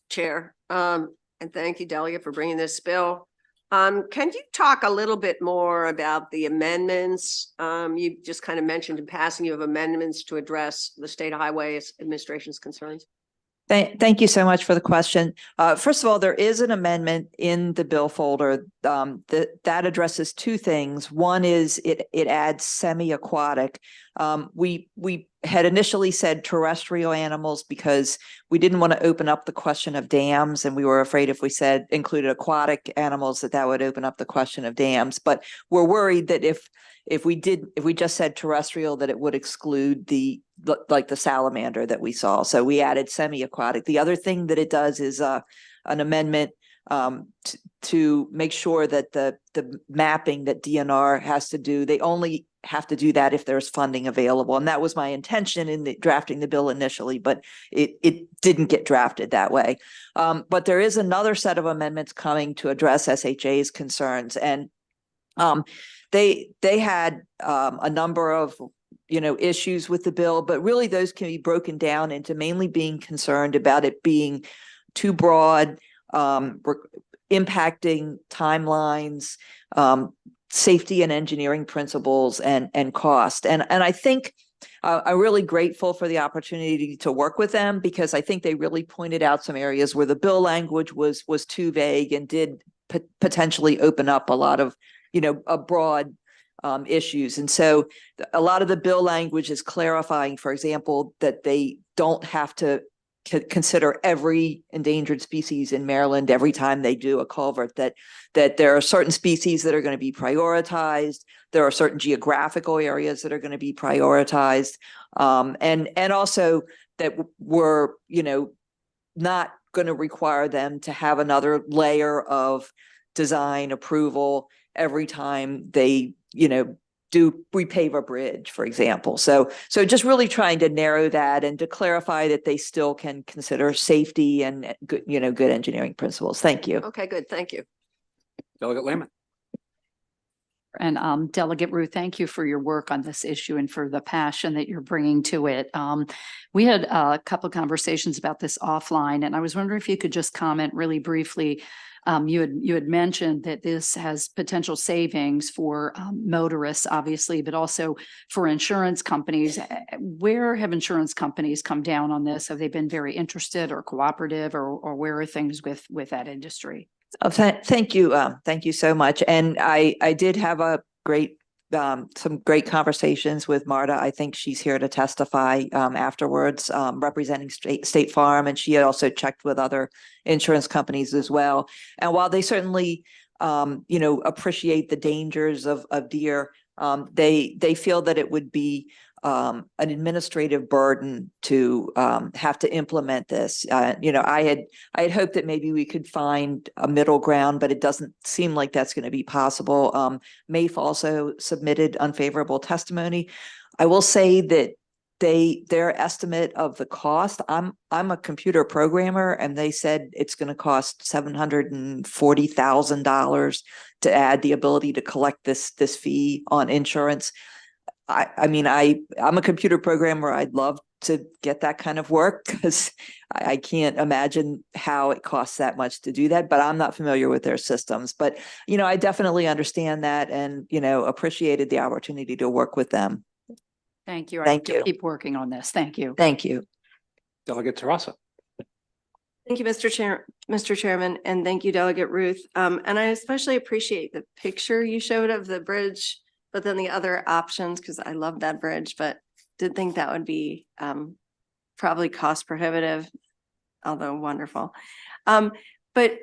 Chair, and thank you, Delegate, for bringing this bill. Can you talk a little bit more about the amendments? You just kind of mentioned in passing you have amendments to address the State Highway Administration's concerns. Thank you so much for the question. First of all, there is an amendment in the bill folder that addresses two things. One is it adds semi-aquatic. We had initially said terrestrial animals because we didn't want to open up the question of dams, and we were afraid if we said included aquatic animals that would open up the question of dams. But we're worried that if we just said terrestrial, that it would exclude the salamander that we saw. So we added semi-aquatic. The other thing that it does is an amendment to make sure that the mapping that DNR has to do, they only have to do that if there's funding available. And that was my intention in drafting the bill initially, but it didn't get drafted that way. But there is another set of amendments coming to address SHA's concerns. And they had a number of issues with the bill, but really those can be broken down into mainly being concerned about it being too broad, impacting timelines, safety and engineering principles, and cost. And I think I'm really grateful for the opportunity to work with them, because I think they really pointed out some areas where the bill language was too vague and did potentially open up a lot of a broad issues. And so a lot of the bill language is clarifying, for example, that they don't have to consider every endangered species in Maryland every time they do a culvert, that there are certain species that are going to be prioritized. There are certain geographical areas that are going to be prioritized. And also that we're, not going to require them to have another layer of design approval every time they, do repave a bridge, for example. So just really trying to narrow that and to clarify that they still can consider safety and good, good engineering principles. Thank you. Okay, good. Thank you. Delegate Lehman. And Delegate Ruth, thank you for your work on this issue and for the passion that you're bringing to it. We had a couple of conversations about this offline, and I was wondering if you could just comment really briefly. You had mentioned that this has potential savings for motorists, obviously, but also for insurance companies. Where have insurance companies come down on this? Have they been very interested or cooperative, or where are things with that industry? Oh, thank you. Thank you so much. And I did have some great conversations with Marta. I think she's here to testify afterwards, representing State Farm, and she had also checked with other insurance companies as well. And while they certainly, appreciate the dangers of deer, they feel that it would be an administrative burden to have to implement this. I had hoped that maybe we could find a middle ground, but it doesn't seem like that's going to be possible. MAFE also submitted unfavorable testimony. I will say that their estimate of the cost, I'm a computer programmer, and they said it's going to cost $740,000 to add the ability to collect this fee on insurance. I'm a computer programmer. I'd love to get that kind of work, because I can't imagine how it costs that much to do that, but I'm not familiar with their systems. But, I definitely understand that, and, appreciated the opportunity to work with them. Thank you. Thank you. Keep working on this. Thank you. Thank you. Delegate Terrassa. Thank you, Mr. Chairman, and thank you, Delegate Ruth. And I especially appreciate the picture you showed of the bridge, but then the other options, because I love that bridge, but did think that would be probably cost prohibitive, although wonderful. But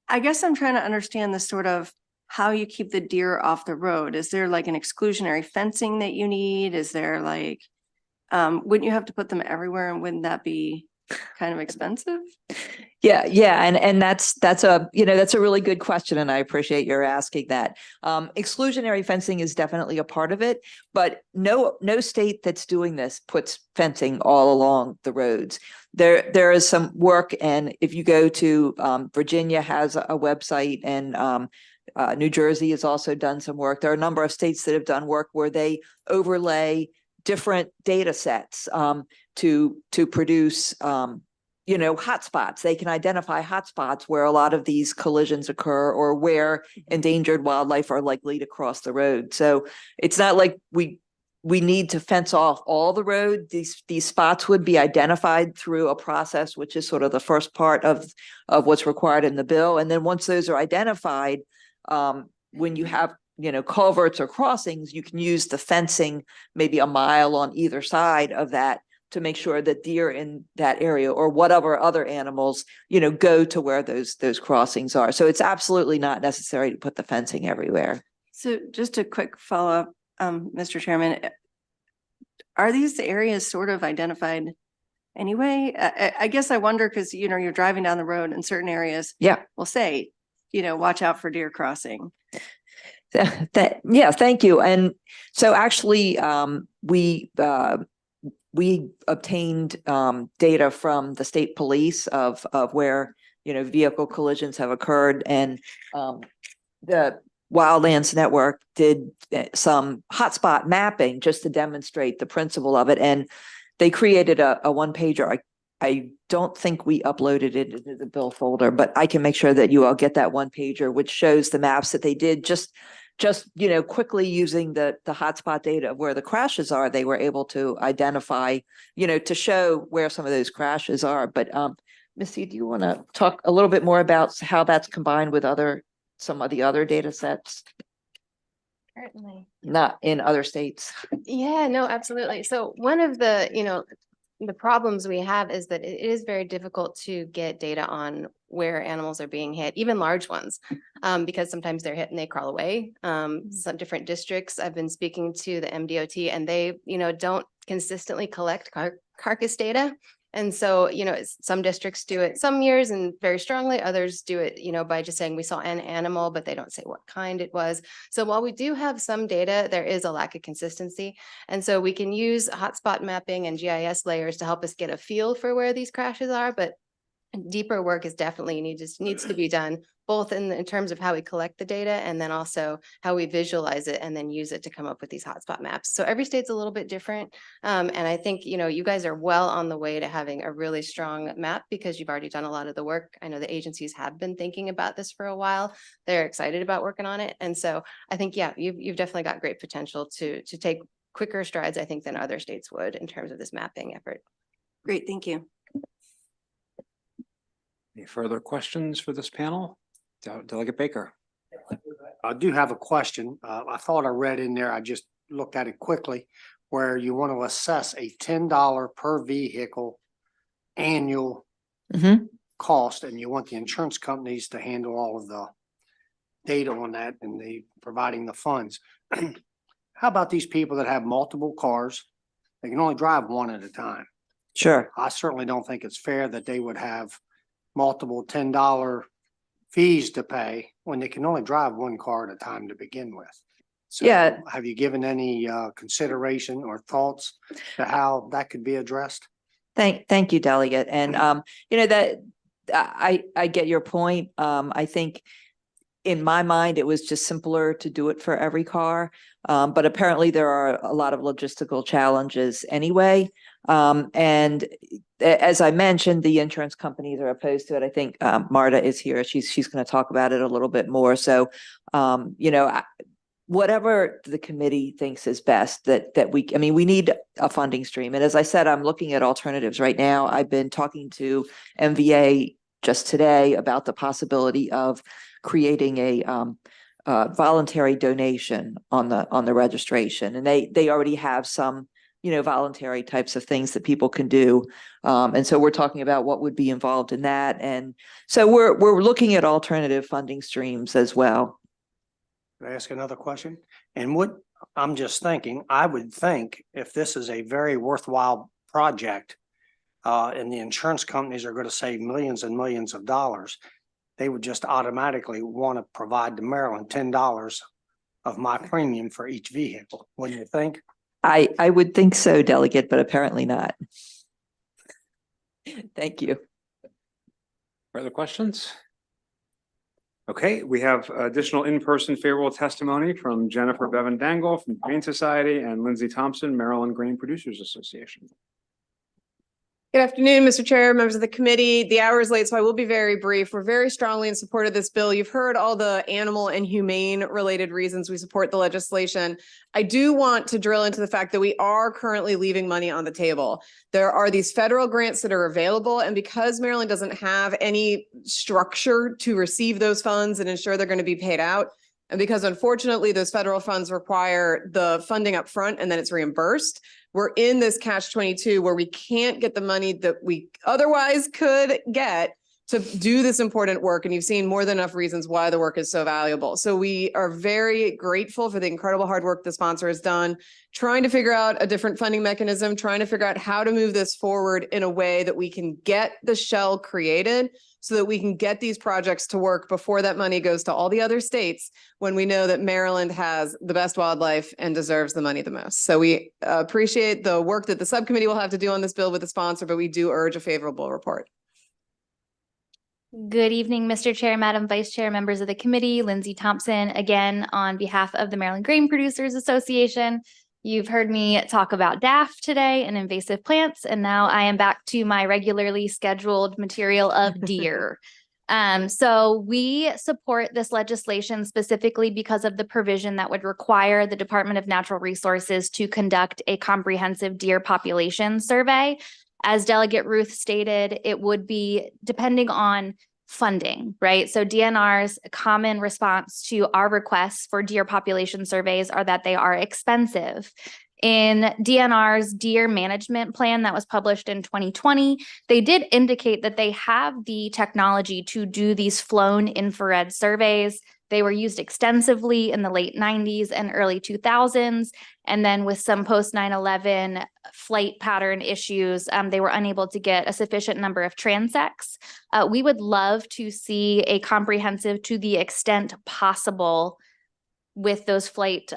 I guess I'm trying to understand the sort of how you keep the deer off the road. Is there like an exclusionary fencing that you need? Is there like, wouldn't you have to put them everywhere, and wouldn't that be kind of expensive? Yeah. And that's a really good question. And I appreciate your asking that. Exclusionary fencing is definitely a part of it, but no state that's doing this puts fencing all along the roads. There is some work. And if you go to, Virginia has a website, and New Jersey has also done some work. There are a number of states that have done work where they overlay different data sets to produce hotspots. They can identify hotspots where a lot of these collisions occur or where endangered wildlife are likely to cross the road. So it's not like we need to fence off all the road. These spots would be identified through a process, which is sort of the first part of what's required in the bill. And then once those are identified, when you have culverts or crossings, you can use the fencing maybe a mile on either side of that to make sure that deer in that area or whatever other animals, go to where those crossings are. So it's absolutely not necessary to put the fencing everywhere. So just a quick follow-up, Mr. Chairman, are these areas sort of identified anyway? I guess I wonder because, you're driving down the road in certain areas. Yeah. Will say, watch out for deer crossing. Yeah, thank you. And so actually, we obtained data from the state police of where vehicle collisions have occurred, and the Wildlands Network did some hotspot mapping just to demonstrate the principle of it, and they created a one-pager. I don't think we uploaded it into the bill folder, but I can make sure that you all get that one-pager, which shows the maps that they did just quickly using the hotspot data of where the crashes are. They were able to identify, to show where some of those crashes are. But Missy, do you want to talk a little bit more about how that's combined with some of the other data sets? Certainly. Not in other states. Yeah, no, absolutely. So one of the problems we have is that it is very difficult to get data on where animals are being hit, even large ones, because sometimes they're hit and they crawl away. Some different districts, I've been speaking to the MDOT, and they, don't consistently collect carcass data. And so, some districts do it some years and very strongly, others do it, by just saying we saw an animal, but they don't say what kind it was. So while we do have some data, there is a lack of consistency. And so we can use hotspot mapping and GIS layers to help us get a feel for where these crashes are, but deeper work is definitely needs to be done, both in terms of how we collect the data and then also how we visualize it and then use it to come up with these hotspot maps. So every state's a little bit different. And I think, you guys are well on the way to having a really strong map because you've already done a lot of the work. I know the agencies have been thinking about this for a while. They're excited about working on it. And so I think, yeah, you've definitely got great potential to take quicker strides, I think, than other states would in terms of this mapping effort. Great, thank you. Any further questions for this panel? Delegate Baker. I do have a question. I thought I read in there, I just looked at it quickly, where you want to assess a $10 per vehicle annual cost, and you want the insurance companies to handle all of the data on that and providing the funds. How about these people that have multiple cars? They can only drive one at a time. Sure. I certainly don't think it's fair that they would have multiple $10 fees to pay when they can only drive one car at a time to begin with. So Yeah. have you given any consideration or thoughts to how that could be addressed? Thank you, Delegate. And that I get your point. I think in my mind, it was just simpler to do it for every car. But apparently there are a lot of logistical challenges anyway. And as I mentioned, the insurance companies are opposed to it. I think Marta is here. She's going to talk about it a little bit more. So, whatever the committee thinks is best, we need a funding stream. And as I said, I'm looking at alternatives right now. I've been talking to MVA just today about the possibility of creating a voluntary donation on the registration. And they already have some voluntary types of things that people can do. And so we're talking about what would be involved in that. And so we're looking at alternative funding streams as well. Can I ask another question? And what I'm just thinking, I would think if this is a very worthwhile project, and the insurance companies are going to save millions and millions of dollars, they would just automatically want to provide to Maryland $10 of my premium for each vehicle. Wouldn't you think? I would think so, Delegate, but apparently not. Thank you. Further questions? Okay, we have additional in-person favorable testimony from Jennifer Bevan Dangle from Humane Society and Lindsay Thompson, Maryland Grain Producers Association. Good afternoon, Mr. Chair, members of the committee. The hour is late, so I will be very brief. We're very strongly in support of this bill. You've heard all the animal and humane related reasons we support the legislation. I do want to drill into the fact that we are currently leaving money on the table. There are these federal grants that are available, and because Maryland doesn't have any structure to receive those funds and ensure they're going to be paid out, and because unfortunately those federal funds require the funding up front and then it's reimbursed, we're in this catch-22 where we can't get the money that we otherwise could get to do this important work. And you've seen more than enough reasons why the work is so valuable. So we are very grateful for the incredible hard work the sponsor has done, trying to figure out a different funding mechanism, trying to figure out how to move this forward in a way that we can get the shell created so that we can get these projects to work before that money goes to all the other states, when we know that Maryland has the best wildlife and deserves the money the most. So we appreciate the work that the subcommittee will have to do on this bill with the sponsor, but we do urge a favorable report. Good evening, Mr. Chair, Madam Vice Chair, members of the committee, Lindsay Thompson, again, on behalf of the Maryland Grain Producers Association. You've heard me talk about DAF today and invasive plants, and now I am back to my regularly scheduled material of deer. So we support this legislation specifically because of the provision that would require the Department of Natural Resources to conduct a comprehensive deer population survey. As Delegate Ruth stated, it would be depending on funding, right? So DNR's common response to our requests for deer population surveys are that they are expensive. In DNR's deer management plan that was published in 2020, they did indicate that they have the technology to do these flown infrared surveys. They were used extensively in the late 90s and early 2000s. And then with some post 9/11 flight pattern issues, they were unable to get a sufficient number of transects. We would love to see a comprehensive, to the extent possible, with those flight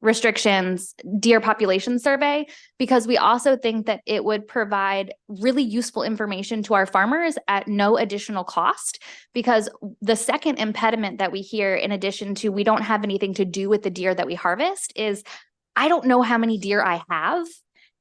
restrictions, deer population survey, because we also think that it would provide really useful information to our farmers at no additional cost. Because the second impediment that we hear, in addition to we don't have anything to do with the deer that we harvest, is I don't know how many deer I have,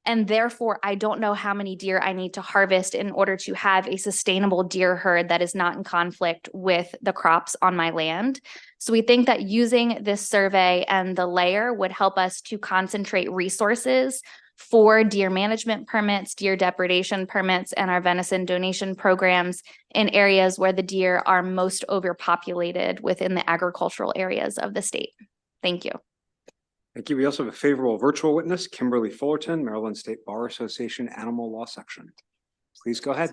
and therefore I don't know how many deer I need to harvest in order to have a sustainable deer herd that is not in conflict with the crops on my land. So we think that using this survey and the layer would help us to concentrate resources for deer management permits, deer depredation permits, and our venison donation programs in areas where the deer are most overpopulated within the agricultural areas of the state. Thank you. Thank you. We also have a favorable virtual witness, Kimberly Fullerton, Maryland State Bar Association Animal Law Section. Please go ahead.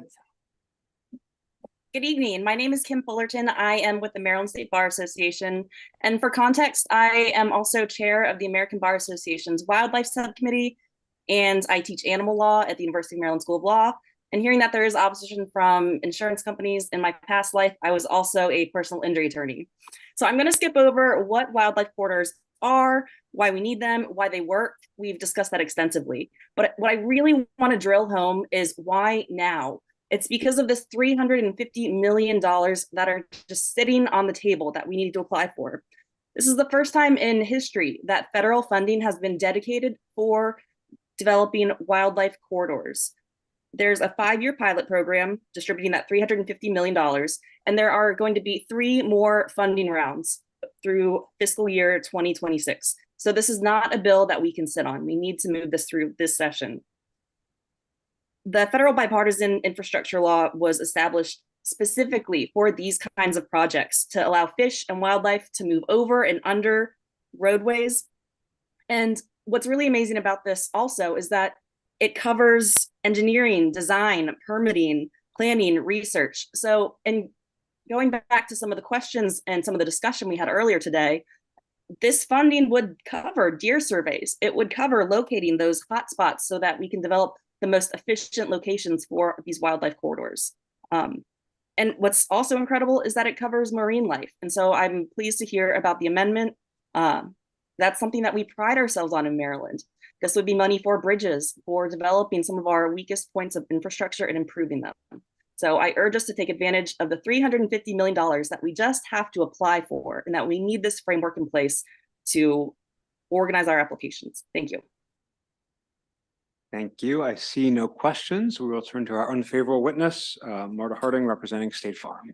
Good evening. My name is Kim Fullerton. I am with the Maryland State Bar Association. And for context, I am also chair of the American Bar Association's Wildlife Subcommittee, and I teach animal law at the University of Maryland School of Law. And hearing that there is opposition from insurance companies, in my past life, I was also a personal injury attorney. So I'm going to skip over what wildlife corridors are, why we need them, why they work. We've discussed that extensively. But what I really want to drill home is why now? It's because of this $350 million that are just sitting on the table that we need to apply for. This is the first time in history that federal funding has been dedicated for developing wildlife corridors. There's a 5-year pilot program distributing that $350 million, and there are going to be 3 more funding rounds through fiscal year 2026. So this is not a bill that we can sit on. We need to move this through this session. The federal bipartisan infrastructure law was established specifically for these kinds of projects to allow fish and wildlife to move over and under roadways. And what's really amazing about this also is that it covers engineering, design, permitting, planning, research. So, and going back to some of the questions and some of the discussion we had earlier today, this funding would cover deer surveys. It would cover locating those hotspots so that we can develop the most efficient locations for these wildlife corridors. And what's also incredible is that it covers marine life. And so I'm pleased to hear about the amendment. That's something that we pride ourselves on in Maryland. This would be money for bridges, for developing some of our weakest points of infrastructure and improving them. So I urge us to take advantage of the $350 million that we just have to apply for, and that we need this framework in place to organize our applications. Thank you. Thank you. I see no questions. We will turn to our unfavorable witness, Marta Harding, representing State Farm.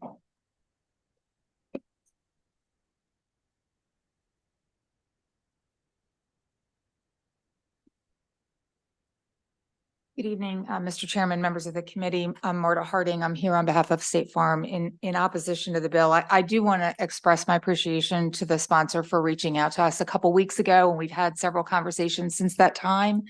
Good evening, Mr. Chairman, members of the committee. I'm Marta Harding. I'm here on behalf of State Farm in opposition to the bill. I do want to express my appreciation to the sponsor for reaching out to us a couple weeks ago, and we've had several conversations since that time.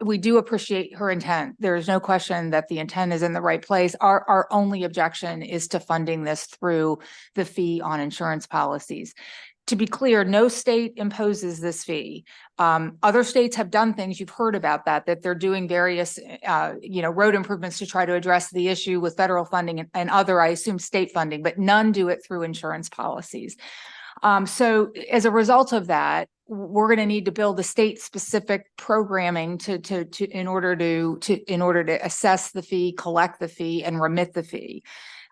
We do appreciate her intent. There is no question that the intent is in the right place. Our only objection is to funding this through the fee on insurance policies. To be clear, no state imposes this fee. Other states have done things, you've heard about that they're doing various, road improvements to try to address the issue with federal funding and other, I assume, state funding, but none do it through insurance policies. So as a result of that, we're going to need to build a state-specific programming in order to assess the fee, collect the fee, and remit the fee.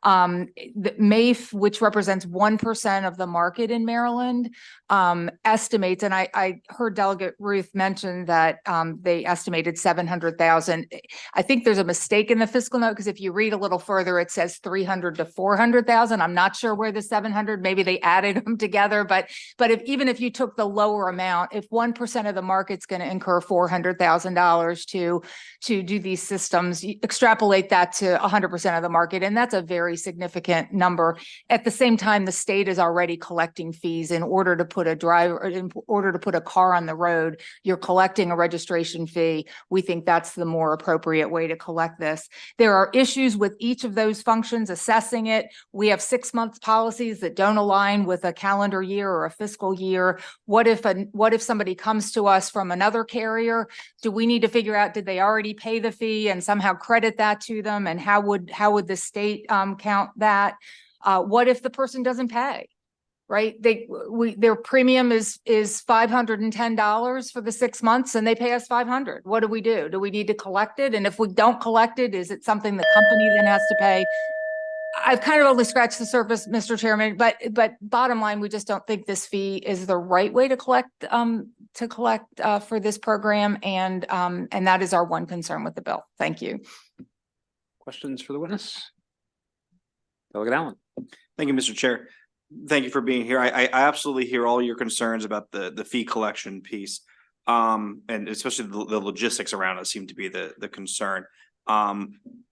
The MAIF, which represents 1% of the market in Maryland, estimates, and I heard Delegate Ruth mention that they estimated 700,000. I think there's a mistake in the fiscal note, because if you read a little further, it says 300 to 400,000. I'm not sure where the 700, maybe they added them together, but even if you took the lower amount, if 1% of the market's going to incur $400,000 to do these systems, you extrapolate that to 100% of the market, and that's a very significant number. At the same time, the state is already collecting fees in order to put a car on the road. You're collecting a registration fee. We think that's the more appropriate way to collect this. There are issues with each of those functions, assessing it. We have 6-month policies that don't align with a calendar year or a fiscal year. What if somebody comes to us from another carrier? Do we need to figure out, did they already pay the fee and somehow credit that to them? And how would the state count that? What if the person doesn't pay? Right? Their premium is $510 for the 6 months, and they pay us $500. What do we do? Do we need to collect it? And if we don't collect it, is it something the company then has to pay? I've kind of only scratched the surface, Mr. Chairman, but bottom line, we just don't think this fee is the right way to collect for this program, and that is our one concern with the bill. Thank you. Questions for the witness? Delegate Allen. Thank you, Mr. Chair. Thank you for being here. I absolutely hear all your concerns about the fee collection piece. And especially the logistics around it seem to be the concern.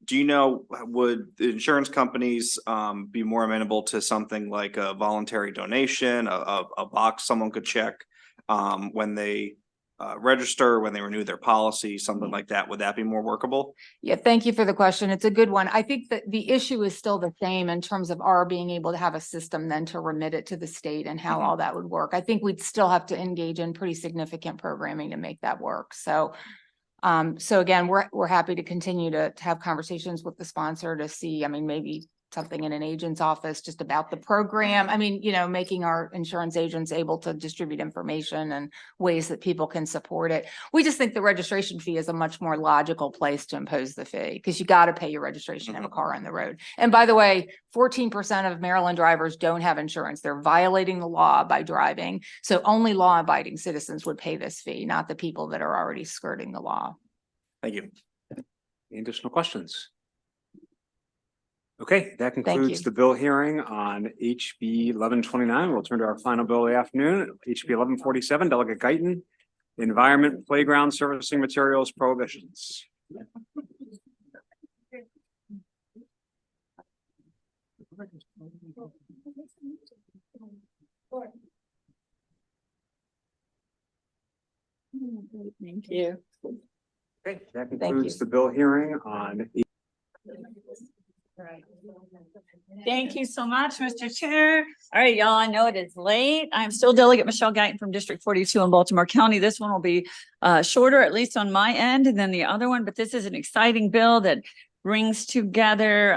Do you know, would the insurance companies be more amenable to something like a voluntary donation, a box someone could check when they register, when they renew their policy, something like that? Would that be more workable? Yeah, thank you for the question. It's a good one. I think that the issue is still the same in terms of our being able to have a system then to remit it to the state and how all that would work. I think we'd still have to engage in pretty significant programming to make that work. So again, we're happy to continue to have conversations with the sponsor to see, maybe something in an agent's office just about the program. Making our insurance agents able to distribute information and ways that people can support it. We just think the registration fee is a much more logical place to impose the fee, because you got to pay your registration to have a car on the road. And by the way, 14% of Maryland drivers don't have insurance. They're violating the law by driving. So only law-abiding citizens would pay this fee, not the people that are already skirting the law. Thank you. Any additional questions? Okay, that concludes the bill hearing on HB 1129. We'll turn to our final bill of the afternoon, HB 1147, Delegate Guyton, Environment Playground Servicing Materials Prohibitions. Thank you. Okay, that concludes the bill hearing on. Thank you so much, Mr. Chair. All right, y'all, I know it is late. I'm still Delegate Michelle Guyton from District 42 in Baltimore County. This one will be shorter, at least on my end, than the other one, but this is an exciting bill that brings together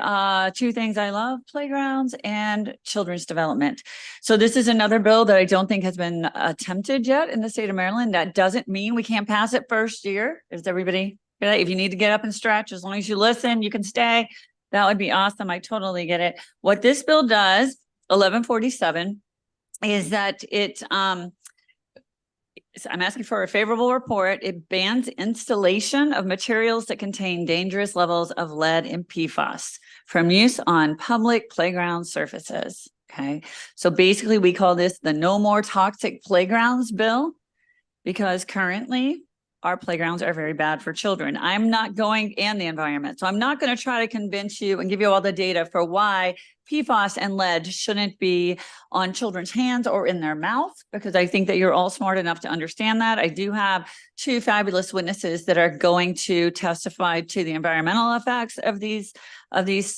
two things I love: playgrounds and children's development. So this is another bill that I don't think has been attempted yet in the state of Maryland. That doesn't mean we can't pass it first year. Is everybody, if you need to get up and stretch, as long as you listen, you can stay. that would be awesome. I totally get it. What this bill does, 1147, is that I'm asking for a favorable report. It bans installation of materials that contain dangerous levels of lead and PFAS from use on public playground surfaces. Okay. So basically we call this the No More Toxic Playgrounds bill, because currently our playgrounds are very bad for children. I'm not going, and the environment. So I'm not going to try to convince you and give you all the data for why PFAS and lead shouldn't be on children's hands or in their mouth, because I think that you're all smart enough to understand that. I do have two fabulous witnesses that are going to testify to the environmental effects of these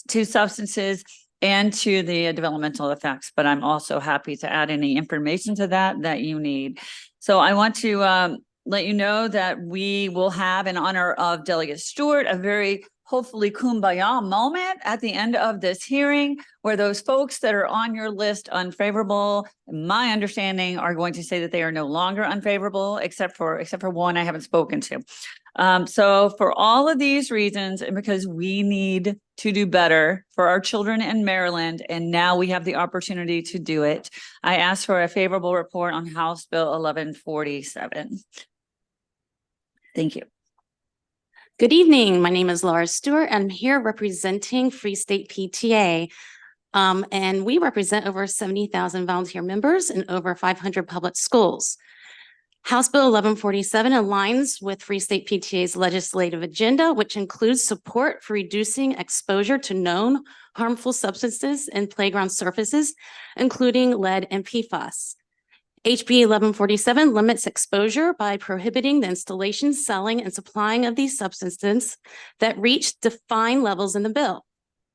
two substances and to the developmental effects, but I'm also happy to add any information to that you need. So I want to let you know that we will have, in honor of Delegate Stewart, a very hopefully kumbaya moment at the end of this hearing, where those folks that are on your list unfavorable, my understanding, are going to say that they are no longer unfavorable, except for one I haven't spoken to. So for all of these reasons, and because we need to do better for our children in Maryland, and now we have the opportunity to do it, I ask for a favorable report on House Bill 1147. Thank you. Good evening. My name is Laura Stewart. I'm here representing Free State PTA. And we represent over 70,000 volunteer members in over 500 public schools. House Bill 1147 aligns with Free State PTA's legislative agenda, which includes support for reducing exposure to known harmful substances in playground surfaces, including lead and PFAS. HB 1147 limits exposure by prohibiting the installation, selling, and supplying of these substances that reach defined levels in the bill.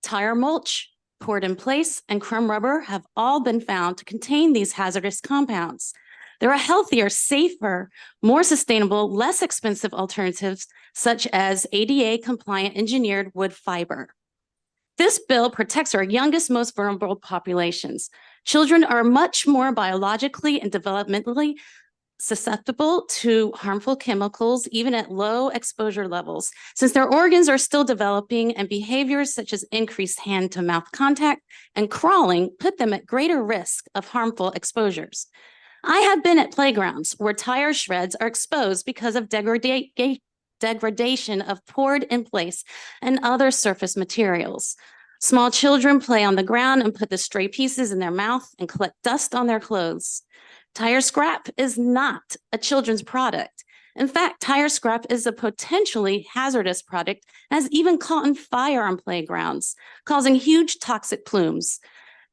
Tire mulch, poured in place, and crumb rubber have all been found to contain these hazardous compounds. There are healthier, safer, more sustainable, less expensive alternatives, such as ADA-compliant engineered wood fiber. This bill protects our youngest, most vulnerable populations. Children are much more biologically and developmentally susceptible to harmful chemicals, even at low exposure levels, since their organs are still developing, and behaviors such as increased hand-to-mouth contact and crawling put them at greater risk of harmful exposures. I have been at playgrounds where tire shreds are exposed because of degradation of poured in place and other surface materials. Small children play on the ground and put the stray pieces in their mouth and collect dust on their clothes. Tire scrap is not a children's product. In fact, tire scrap is a potentially hazardous product and has even caught on fire on playgrounds, causing huge toxic plumes.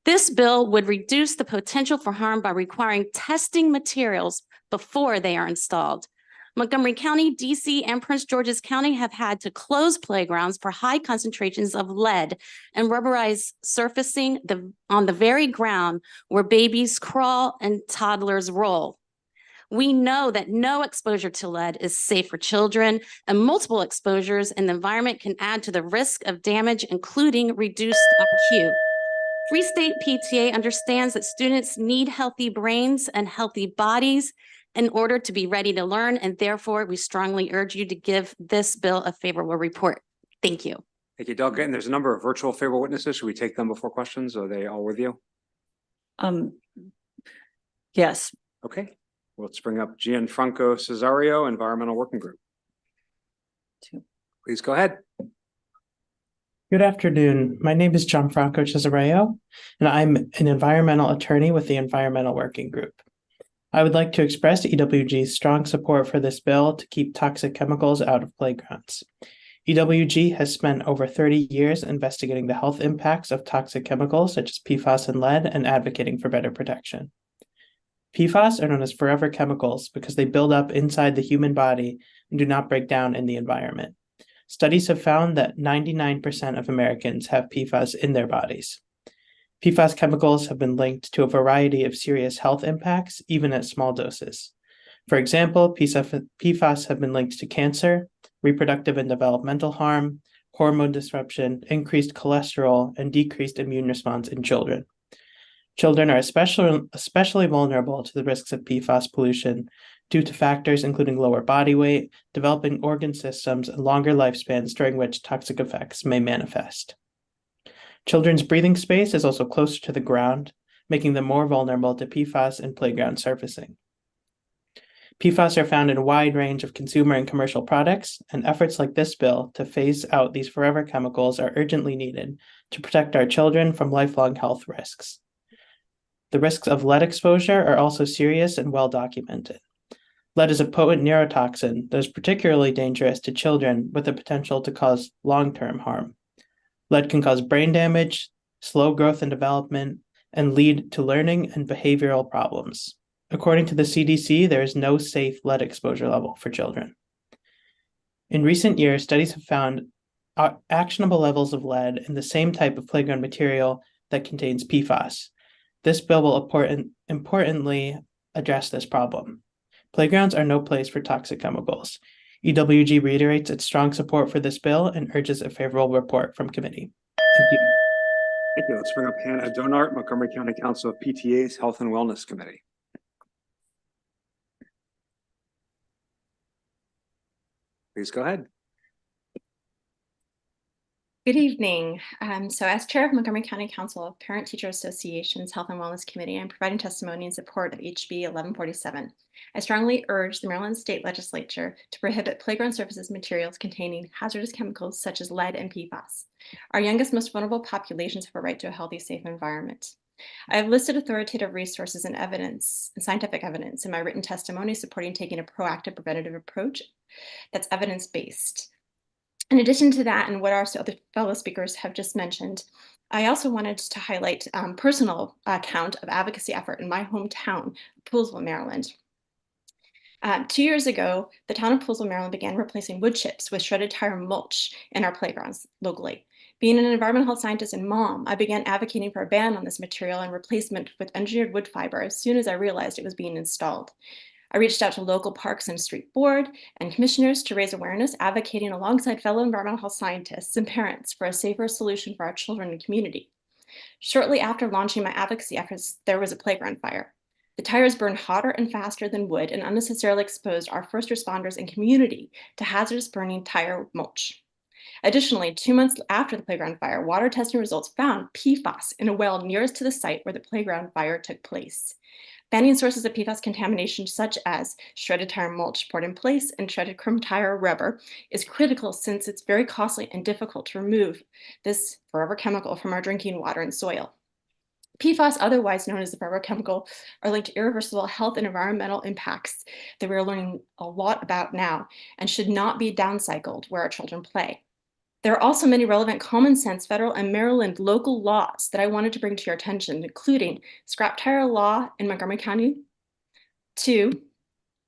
This bill would reduce the potential for harm by requiring testing materials before they are installed. Montgomery County, DC, and Prince George's County have had to close playgrounds for high concentrations of lead and rubberized surfacing on the very ground where babies crawl and toddlers roll. We know that no exposure to lead is safe for children, and multiple exposures in the environment can add to the risk of damage, including reduced IQ. Free State PTA understands that students need healthy brains and healthy bodies in order to be ready to learn, and therefore we strongly urge you to give this bill a favorable report. Thank you. Thank you, Doug. And there's a number of virtual favorable witnesses. Should we take them before questions? Are they all with you? Yes. Okay. Well, let's bring up Gianfranco Cesario, Environmental Working Group. Please go ahead. Good afternoon. My name is Gianfranco Cesario, and I'm an environmental attorney with the Environmental Working Group. I would like to express EWG's strong support for this bill to keep toxic chemicals out of playgrounds. EWG has spent over 30 years investigating the health impacts of toxic chemicals such as PFAS and lead and advocating for better protection. PFAS are known as forever chemicals because they build up inside the human body and do not break down in the environment. Studies have found that 99% of Americans have PFAS in their bodies. PFAS chemicals have been linked to a variety of serious health impacts, even at small doses. For example, PFAS have been linked to cancer, reproductive and developmental harm, hormone disruption, increased cholesterol, and decreased immune response in children. Children are especially vulnerable to the risks of PFAS pollution due to factors including lower body weight, developing organ systems, and longer lifespans during which toxic effects may manifest. Children's breathing space is also closer to the ground, making them more vulnerable to PFAS and playground surfacing. PFAS are found in a wide range of consumer and commercial products, and efforts like this bill to phase out these forever chemicals are urgently needed to protect our children from lifelong health risks. The risks of lead exposure are also serious and well documented. Lead is a potent neurotoxin that is particularly dangerous to children with the potential to cause long-term harm. Lead can cause brain damage, slow growth and development, and lead to learning and behavioral problems. According to the CDC, there is no safe lead exposure level for children. In recent years, studies have found actionable levels of lead in the same type of playground material that contains PFAS. This bill will importantly address this problem. Playgrounds are no place for toxic chemicals. EWG reiterates its strong support for this bill and urges a favorable report from committee. Thank you. Thank you. Let's bring up Hannah Donart, Montgomery County Council of PTA's Health and Wellness Committee. Please go ahead. Good evening. So as chair of Montgomery County Council of Parent Teacher Association's Health and Wellness Committee, I'm providing testimony in support of HB 1147. I strongly urge the Maryland State Legislature to prohibit playground surfaces materials containing hazardous chemicals such as lead and PFAS. Our youngest, most vulnerable populations have a right to a healthy, safe environment. I have listed authoritative resources and evidence and scientific evidence in my written testimony supporting taking a proactive preventative approach that's evidence-based. In addition to that, and what our other fellow speakers have just mentioned, I also wanted to highlight personal account of advocacy effort in my hometown, Poultry, Maryland. 2 years ago, the town of Poultry, Maryland began replacing wood chips with shredded tire mulch in our playgrounds locally. Being an environmental health scientist and mom, I began advocating for a ban on this material and replacement with engineered wood fiber as soon as I realized it was being installed. I reached out to local parks and street board and commissioners to raise awareness, advocating alongside fellow environmental health scientists and parents for a safer solution for our children and community. Shortly after launching my advocacy efforts, there was a playground fire. The tires burned hotter and faster than wood and unnecessarily exposed our first responders and community to hazardous burning tire mulch. Additionally, 2 months after the playground fire, water testing results found PFAS in a well nearest to the site where the playground fire took place. Banning sources of PFAS contamination such as shredded tire mulch poured in place and shredded chrome tire rubber is critical since it's very costly and difficult to remove this forever chemical from our drinking water and soil. PFAS, otherwise known as the forever chemical, are linked to irreversible health and environmental impacts that we're learning a lot about now and should not be downcycled where our children play. There are also many relevant common sense federal and Maryland local laws that I wanted to bring to your attention, including scrap tire law in Montgomery County,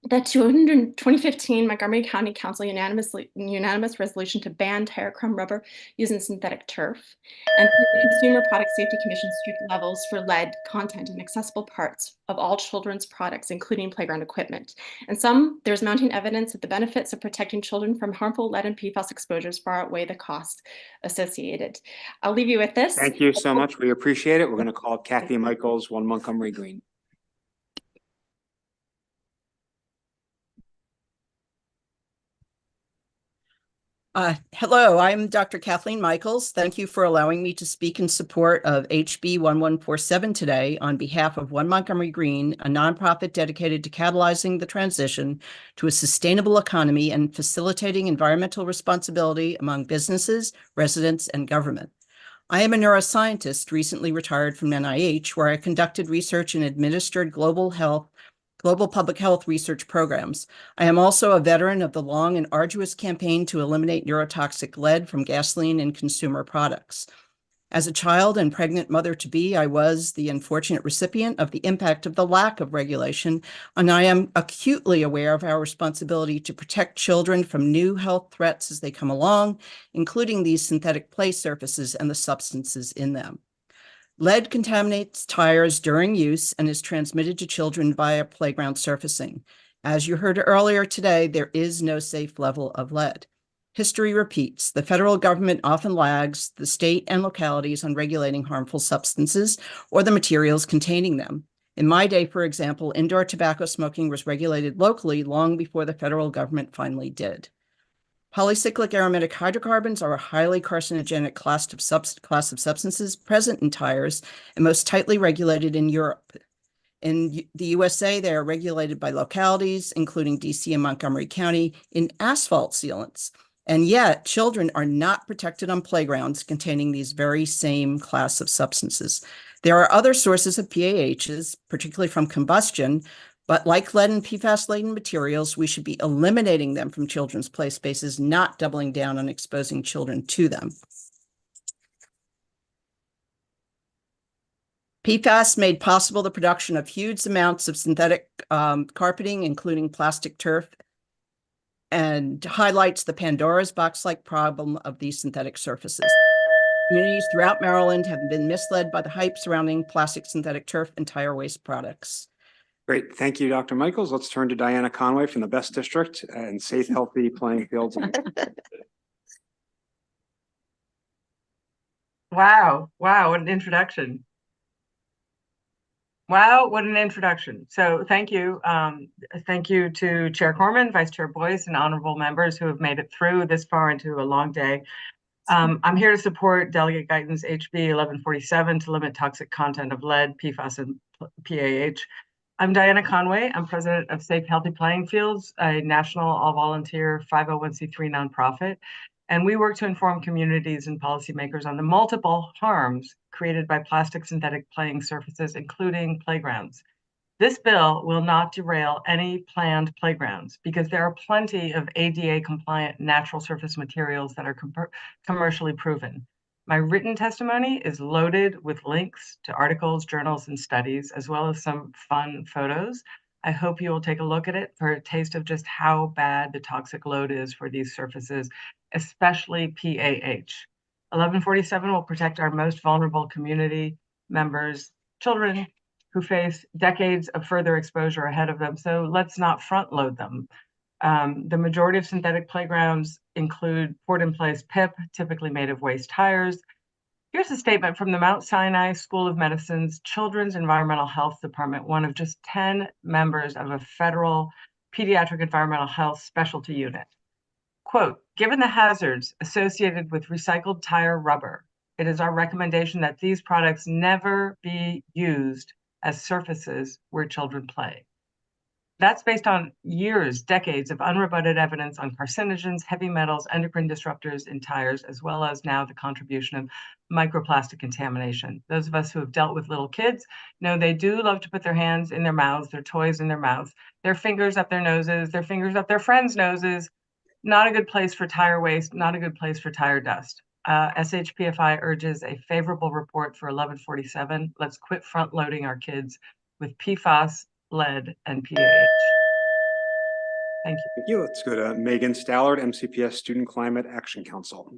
the 2015 Montgomery County Council unanimous resolution to ban tire crumb rubber using synthetic turf, and the Consumer Product Safety Commission's strict levels for lead content in accessible parts of all children's products, including playground equipment. And there's mounting evidence that the benefits of protecting children from harmful lead and PFAS exposures far outweigh the costs associated. I'll leave you with this. Thank you so much. We appreciate it. We're going to call Kathy Michaels, 1 Montgomery Green. Hello, I'm Dr. Kathleen Michaels. Thank you for allowing me to speak in support of HB 1147 today on behalf of 1 Montgomery Green, a nonprofit dedicated to catalyzing the transition to a sustainable economy and facilitating environmental responsibility among businesses, residents, and government. I am a neuroscientist recently retired from NIH, where I conducted research and administered global public health research programs. I am also a veteran of the long and arduous campaign to eliminate neurotoxic lead from gasoline and consumer products. As a child and pregnant mother-to-be, I was the unfortunate recipient of the impact of the lack of regulation, and I am acutely aware of our responsibility to protect children from new health threats as they come along, including these synthetic play surfaces and the substances in them. Lead contaminates tires during use and is transmitted to children via playground surfacing. As you heard earlier today, there is no safe level of lead. History repeats. The federal government often lags the state and localities on regulating harmful substances or the materials containing them. In my day, for example, indoor tobacco smoking was regulated locally long before the federal government finally did. Polycyclic aromatic hydrocarbons are a highly carcinogenic class of substances present in tires and most tightly regulated in Europe. In the USA, they are regulated by localities, including DC and Montgomery County, in asphalt sealants. And yet, children are not protected on playgrounds containing these very same class of substances. There are other sources of PAHs, particularly from combustion, but like lead and PFAS-laden materials, we should be eliminating them from children's play spaces, not doubling down on exposing children to them. PFAS made possible the production of huge amounts of synthetic carpeting, including plastic turf, and highlights the Pandora's box-like problem of these synthetic surfaces. Communities throughout Maryland have been misled by the hype surrounding plastic synthetic turf and tire waste products. Great. Thank you, Dr. Michaels. Let's turn to Diana Conway from the Best District and Safe, Healthy Playing Fields. Wow. Wow. What an introduction. Wow, what an introduction. So thank you. Thank you to Chair Corman, Vice Chair Boyce, and honorable members who have made it through this far into a long day. I'm here to support Delegate Guyton's HB 1147 to limit toxic content of lead, PFAS, and PAH. I'm Diana Conway. I'm president of Safe Healthy Playing Fields, a national all-volunteer 501c3 nonprofit. And we work to inform communities and policymakers on the multiple harms created by plastic synthetic playing surfaces, including playgrounds. This bill will not derail any planned playgrounds because there are plenty of ADA compliant natural surface materials that are commercially proven. My written testimony is loaded with links to articles, journals, and studies, as well as some fun photos. I hope you will take a look at it for a taste of just how bad the toxic load is for these surfaces, especially PAH. 1147 will protect our most vulnerable community members, children who face decades of further exposure ahead of them. So let's not front load them. The majority of synthetic playgrounds include poured-in-place PIP, typically made of waste tires. Here's a statement from the Mount Sinai School of Medicine's Children's Environmental Health Department, one of just 10 members of a federal pediatric environmental health specialty unit. Quote, given the hazards associated with recycled tire rubber, it is our recommendation that these products never be used as surfaces where children play. That's based on years, decades of unrebutted evidence on carcinogens, heavy metals, endocrine disruptors in tires, as well as now the contribution of microplastic contamination. Those of us who have dealt with little kids know they do love to put their hands in their mouths, their toys in their mouths, their fingers up their noses, their fingers up their friends' noses. Not a good place for tire waste, not a good place for tire dust. SHPFI urges a favorable report for 1147. Let's quit front loading our kids with PFAS, lead, and PAH. Thank you. Thank you. Let's go to Megan Stallard, MCPS Student Climate Action Council.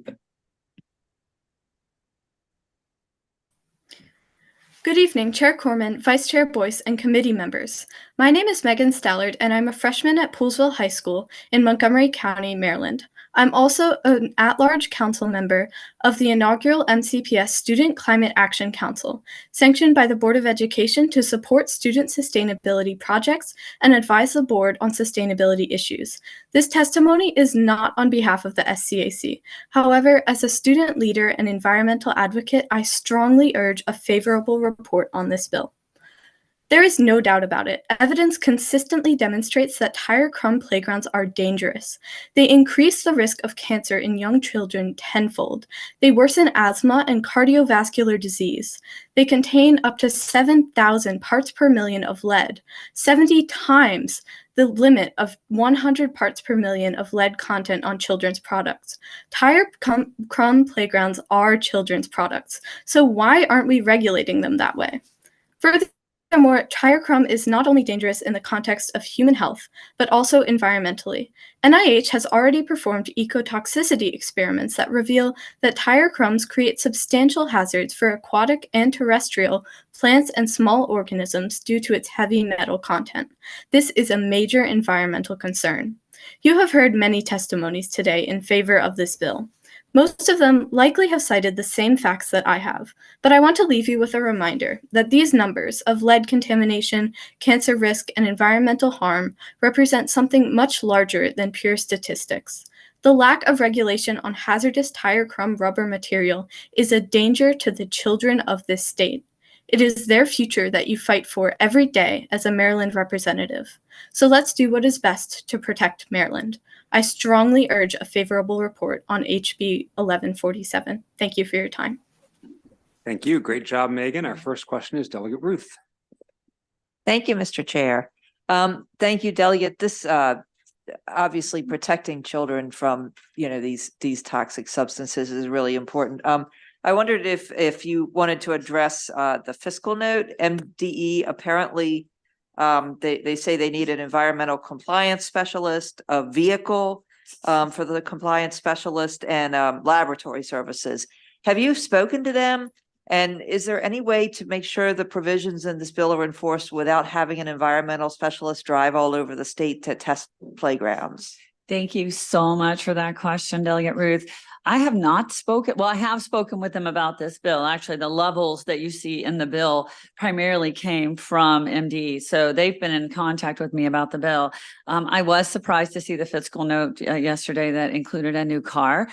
Good evening, Chair Corman, Vice Chair Boyce, and committee members. My name is Megan Stallard, and I'm a freshman at Poolsville High School in Montgomery County, Maryland. I'm also an at-large council member of the inaugural MCPS Student Climate Action Council, sanctioned by the Board of Education to support student sustainability projects and advise the board on sustainability issues. This testimony is not on behalf of the SCAC. However, as a student leader and environmental advocate, I strongly urge a favorable report on this bill. There is no doubt about it. Evidence consistently demonstrates that tire crumb playgrounds are dangerous. They increase the risk of cancer in young children tenfold. They worsen asthma and cardiovascular disease. They contain up to 7,000 parts per million of lead, 70 times the limit of 100 parts per million of lead content on children's products. Tire crumb playgrounds are children's products, so why aren't we regulating them that way? Furthermore, tire crumb is not only dangerous in the context of human health, but also environmentally. NIH has already performed ecotoxicity experiments that reveal that tire crumbs create substantial hazards for aquatic and terrestrial plants and small organisms due to its heavy metal content. This is a major environmental concern. You have heard many testimonies today in favor of this bill. Most of them likely have cited the same facts that I have, but I want to leave you with a reminder that these numbers of lead contamination, cancer risk, and environmental harm represent something much larger than pure statistics. The lack of regulation on hazardous tire crumb rubber material is a danger to the children of this state. It is their future that you fight for every day as a Maryland representative. So let's do what is best to protect Maryland. I strongly urge a favorable report on HB 1147. Thank you for your time. Thank you. Great job, Megan. Our first question is Delegate Ruth. Thank you, Mr. Chair. Thank you, Delegate. This obviously protecting children from, these toxic substances is really important. I wondered if you wanted to address the fiscal note. MDE apparently, they say they need an environmental compliance specialist, a vehicle for the compliance specialist, and laboratory services. Have you spoken to them? And is there any way to make sure the provisions in this bill are enforced without having an environmental specialist drive all over the state to test playgrounds? Thank you so much for that question, Delegate Ruth. I have not spoken, well, I have spoken with them about this bill. Actually, the levels that you see in the bill primarily came from MD. So they've been in contact with me about the bill. I was surprised to see the fiscal note yesterday that included a new car.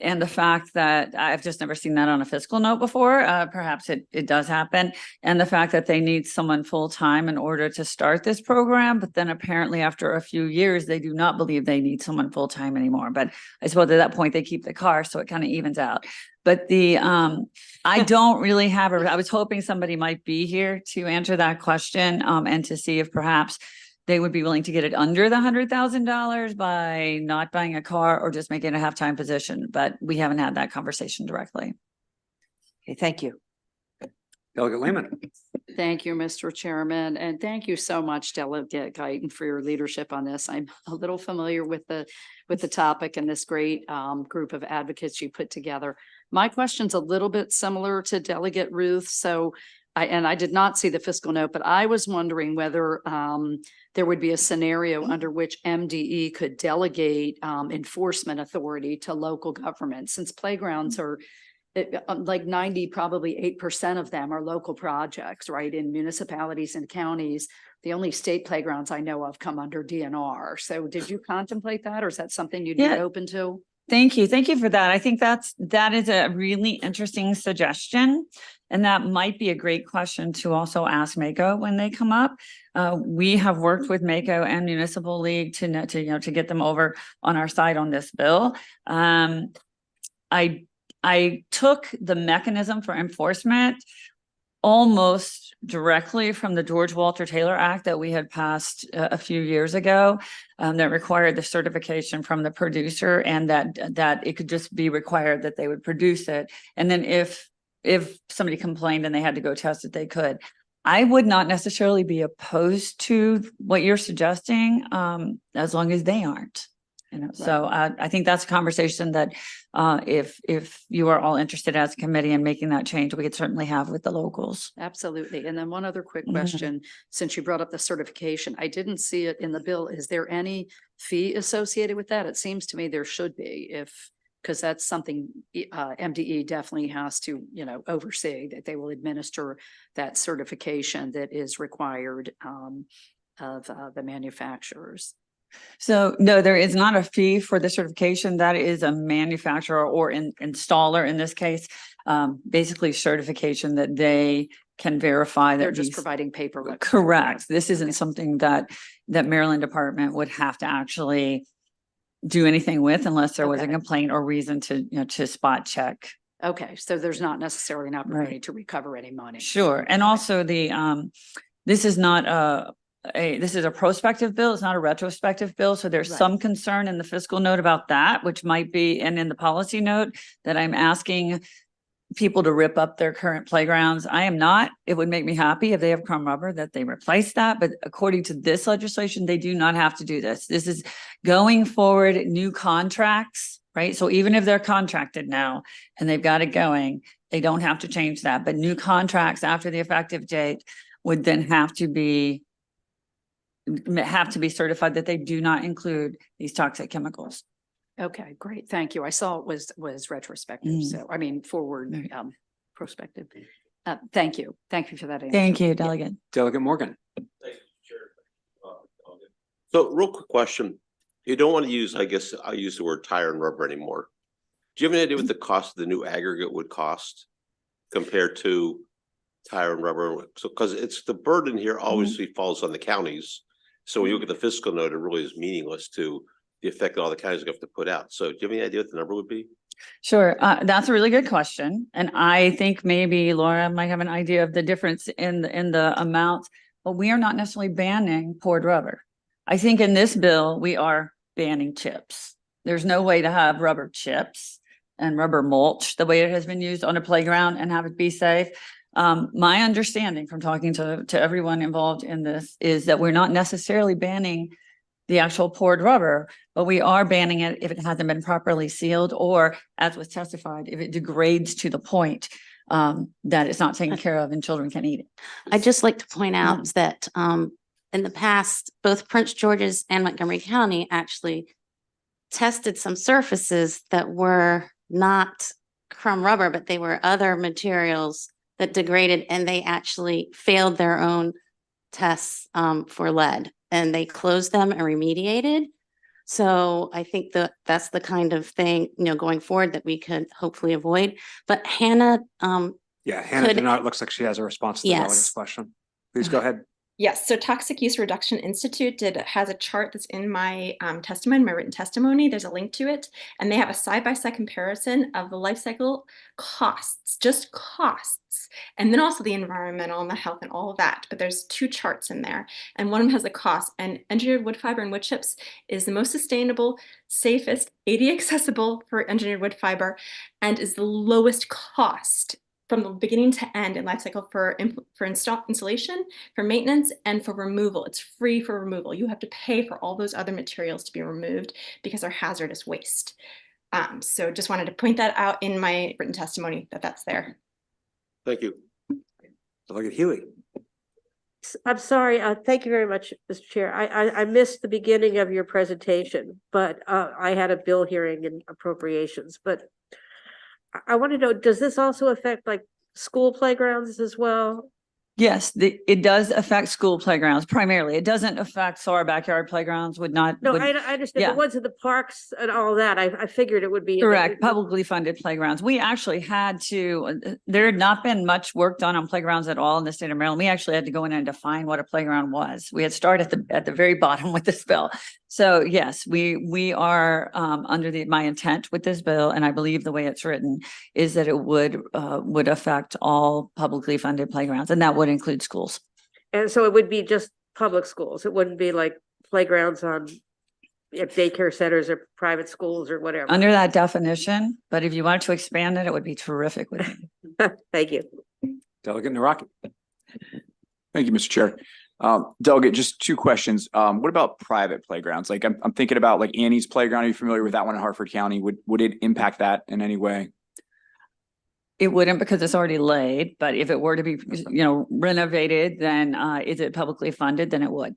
And the fact that I've just never seen that on a fiscal note before, perhaps it does happen. And the fact that they need someone full-time in order to start this program, but then apparently after a few years, they do not believe they need someone full-time anymore. But I suppose at that point they keep the car, so it kind of evens out. But I don't really have I was hoping somebody might be here to answer that question and to see if perhaps they would be willing to get it under the $100,000 by not buying a car or just making a half-time position, but we haven't had that conversation directly. Okay, thank you. Delegate Lehman. Thank you, Mr. Chairman, and thank you so much, Delegate Guyton, for your leadership on this. I'm a little familiar with the topic and this great group of advocates you put together. My question's a little bit similar to Delegate Ruth, so I did not see the fiscal note, but I was wondering whether there would be a scenario under which MDE could delegate enforcement authority to local government, since playgrounds are like 90, probably 8% of them are local projects, right? In municipalities and counties, the only state playgrounds I know of come under DNR. So did you contemplate that, or is that something you'd be open to? Thank you. Thank you for that. I think that is a really interesting suggestion. And that might be a great question to also ask MACO when they come up. We have worked with MACO and Municipal League to get them over on our side on this bill. I took the mechanism for enforcement almost directly from the George Walter Taylor Act that we had passed a few years ago, that required the certification from the producer, and that it could just be required that they would produce it. And then if somebody complained and they had to go test it, they could. I would not necessarily be opposed to what you're suggesting, as long as they aren't. Right. So I think that's a conversation that if you are all interested as a committee in making that change, we could certainly have with the locals. Absolutely. And then one other quick question, since you brought up the certification, I didn't see it in the bill. Is there any fee associated with that? It seems to me there should be, because that's something MDE definitely has to, oversee, that they will administer that certification that is required of the manufacturers. So no, there is not a fee for the certification. That is a manufacturer or installer in this case, basically certification that they can verify that they're just providing paperwork. Correct. This isn't something that Maryland Department would have to actually do anything with unless there was a complaint or reason to spot check. Okay, so there's not necessarily an opportunity to recover any money. Sure, and also this is not this is a prospective bill. It's not a retrospective bill. So there's some concern in the fiscal note about that, which might be, and in the policy note that I'm asking people to rip up their current playgrounds. I am not. It would make me happy if they have crumb rubber that they replace that. But according to this legislation, they do not have to do this. This is going forward, new contracts, right? So even if they're contracted now and they've got it going, they don't have to change that. But new contracts after the effective date would then have to be certified that they do not include these toxic chemicals. Okay, great. Thank you. I saw it was retrospective. So I mean, forward prospective. Thank you. Thank you for that answer. Thank you, Delegate. Delegate Morgan. So real quick question. You don't want to use, I guess, I use the word tire and rubber anymore. Do you have any idea what the cost of the new aggregate would cost compared to tire and rubber? So, because it's the burden here obviously falls on the counties. So when you look at the fiscal note, it really is meaningless to the effect that all the counties have to put out. So do you have any idea what the number would be? Sure. That's a really good question. And I think maybe Laura might have an idea of the difference in the amount, but we are not necessarily banning poured rubber. I think in this bill, we are banning chips. There's no way to have rubber chips and rubber mulch the way it has been used on a playground and have it be safe. My understanding from talking to everyone involved in this is that we're not necessarily banning the actual poured rubber, but we are banning it if it hasn't been properly sealed, or as was testified, if it degrades to the point that it's not taken care of and children can eat it. I'd just like to point out that in the past, both Prince George's and Montgomery County actually tested some surfaces that were not crumb rubber, but they were other materials that degraded, and they actually failed their own tests for lead, and they closed them and remediated. So I think that that's the kind of thing, going forward that we could hopefully avoid. But Hannah, yeah, Hannah did not, looks like she has a response to the delegate's question. Please go ahead. Yes, so Toxic Use Reduction Institute has a chart that's in my testimony, my written testimony. There's a link to it, and they have a side-by-side comparison of the life cycle costs, just costs, and then also the environmental and the health and all of that. But there's two charts in there, and one of them has the cost. And engineered wood fiber and wood chips is the most sustainable, safest, ADA accessible for engineered wood fiber, and is the lowest cost from the beginning to end in life cycle for installation, for maintenance, and for removal. It's free for removal. You have to pay for all those other materials to be removed because they're hazardous waste. So just wanted to point that out in my written testimony that's there. Thank you. Delegate Healy. I'm sorry. Thank you very much, Mr. Chair. I missed the beginning of your presentation, but I had a bill hearing in appropriations. But I want to know, does this also affect like school playgrounds as well? Yes, it does affect school playgrounds primarily. It doesn't affect our backyard playgrounds. I understand the ones in the parks and all that. I figured it would be correct. Publicly funded playgrounds. We actually had to. There had not been much work done on playgrounds at all in the state of Maryland. We actually had to go in and define what a playground was. We had started at the very bottom with this bill. So yes, we are under my intent with this bill, and I believe the way it's written is that it would affect all publicly funded playgrounds, and that would include schools. And so it would be just public schools. It wouldn't be like playgrounds on daycare centers or private schools or whatever. Under that definition, but if you wanted to expand it, it would be terrific with me. Thank you. Delegate Naraki. Thank you, Mr. Chair. Delegate, just two questions. What about private playgrounds? Like I'm thinking about like Annie's playground. Are you familiar with that one in Hartford County? Would it impact that in any way? It wouldn't because it's already laid, but if it were to be, renovated, then is it publicly funded? Then it would.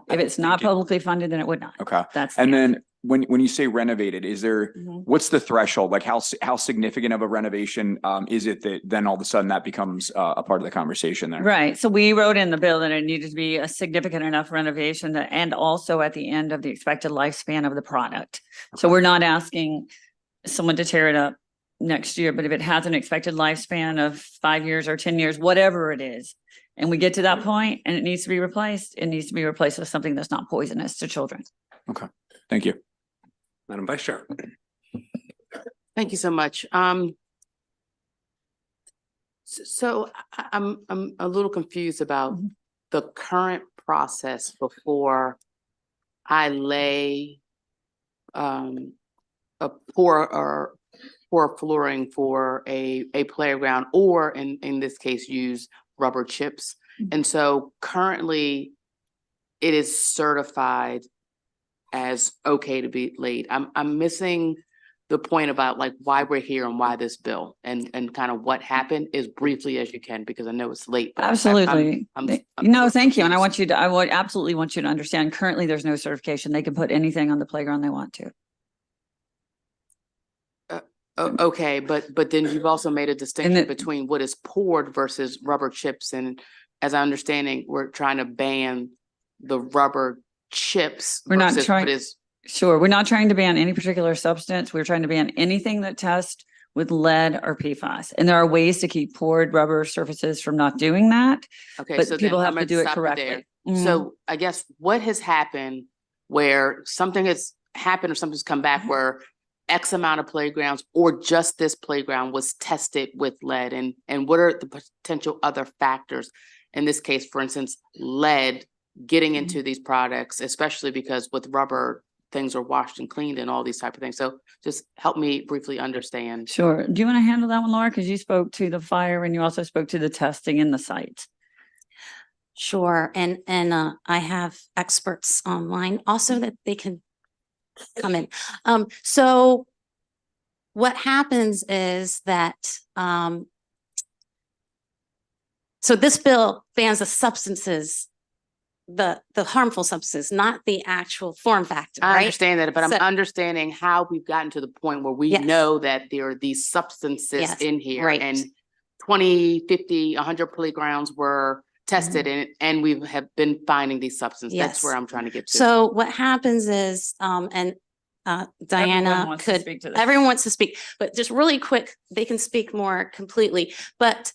If it's not publicly funded, then it would not. Okay. And then when you say renovated, is there, what's the threshold? Like how significant of a renovation is it that then all of a sudden that becomes a part of the conversation there? Right. So we wrote in the bill that it needed to be a significant enough renovation and also at the end of the expected lifespan of the product. Okay. So we're not asking someone to tear it up next year, but if it has an expected lifespan of 5 years or 10 years, whatever it is, and we get to that point and it needs to be replaced, it needs to be replaced with something that's not poisonous to children. Okay. Thank you. Madam Vice Chair. Thank you so much. So I'm a little confused about the current process before I lay pour flooring for a playground, or in this case use rubber chips. And so currently it is certified as okay to be laid. I'm missing the point about like why we're here and why this bill and kind of what happened as briefly as you can, because I know it's late. But absolutely. Thank you. And I would absolutely want you to understand currently there's no certification. They can put anything on the playground they want to. Okay, but then you've also made a distinction between what is poured versus rubber chips. And as I'm understanding, we're trying to ban the rubber chips. We're not trying. Sure. We're not trying to ban any particular substance. We're trying to ban anything that tests with lead or PFAS. And there are ways to keep poured rubber surfaces from not doing that. Okay, But so then people I'm have to gonna do it stop you correctly. there. Mhm. So I guess what has happened where something has happened or something's come back where X amount of playgrounds or just this playground was tested with lead, and what are the potential other factors? In this case, for instance, lead getting into these products, especially because with rubber, things are washed and cleaned and all these type of things. So just help me briefly understand. Sure. Do you want to handle that one, Laura? Because you spoke to the fire and you also spoke to the testing in the site. Sure, and I have experts online also that they can come in. So what happens is that so this bill bans the substances, the harmful substances, not the actual form factor, I right? understand that, but I'm So- understanding how we've gotten to the point where we Yes. know that there are these substances Yes, in here right. and 20, 50, 100 playgrounds were tested and we have been finding these substances. That's Yes. where I'm trying to get to. So what happens is, and Diana wants to could, speak to this. everyone wants to speak, but just really quick, they can speak more completely. But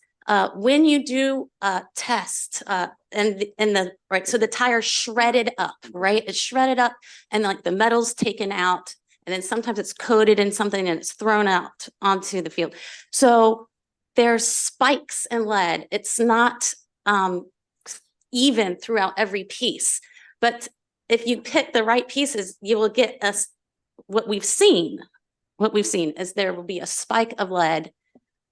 when you do a test, and the right, so the tire's shredded up, right? It's shredded up and like the metal's taken out, and then sometimes it's coated in something and it's thrown out onto the field. So there's spikes in lead. It's not even throughout every piece, but if you pick the right pieces, you will get us what we've seen. What we've seen is there will be a spike of lead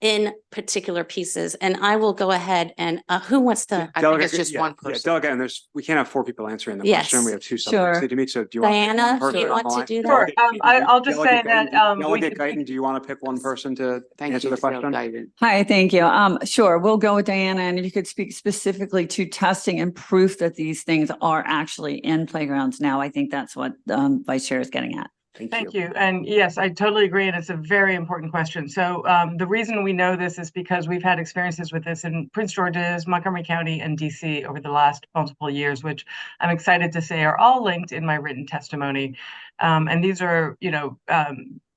in particular pieces, and I will go ahead and who wants to? I think it's just one Yeah, person. delegate, and we can't have four people answering the Yes. question. We have two Sure. subjects to meet. So do you want? Diana, to pick one do you person want on the to line? do that? Sure. I'll just say that, Delegate Guyton, do you want to pick one person to Thank answer you, the question? Guyton. Hi, thank you. Sure, we'll go with Diana, and if you could speak specifically to testing and proof that these things are actually in playgrounds now, I think that's what Vice Chair is getting at. Thank you. And yes, I totally agree. And it's a very important question. So the reason we know this is because we've had experiences with this in Prince George's, Montgomery County, and DC over the last multiple years, which I'm excited to say are all linked in my written testimony. And these are,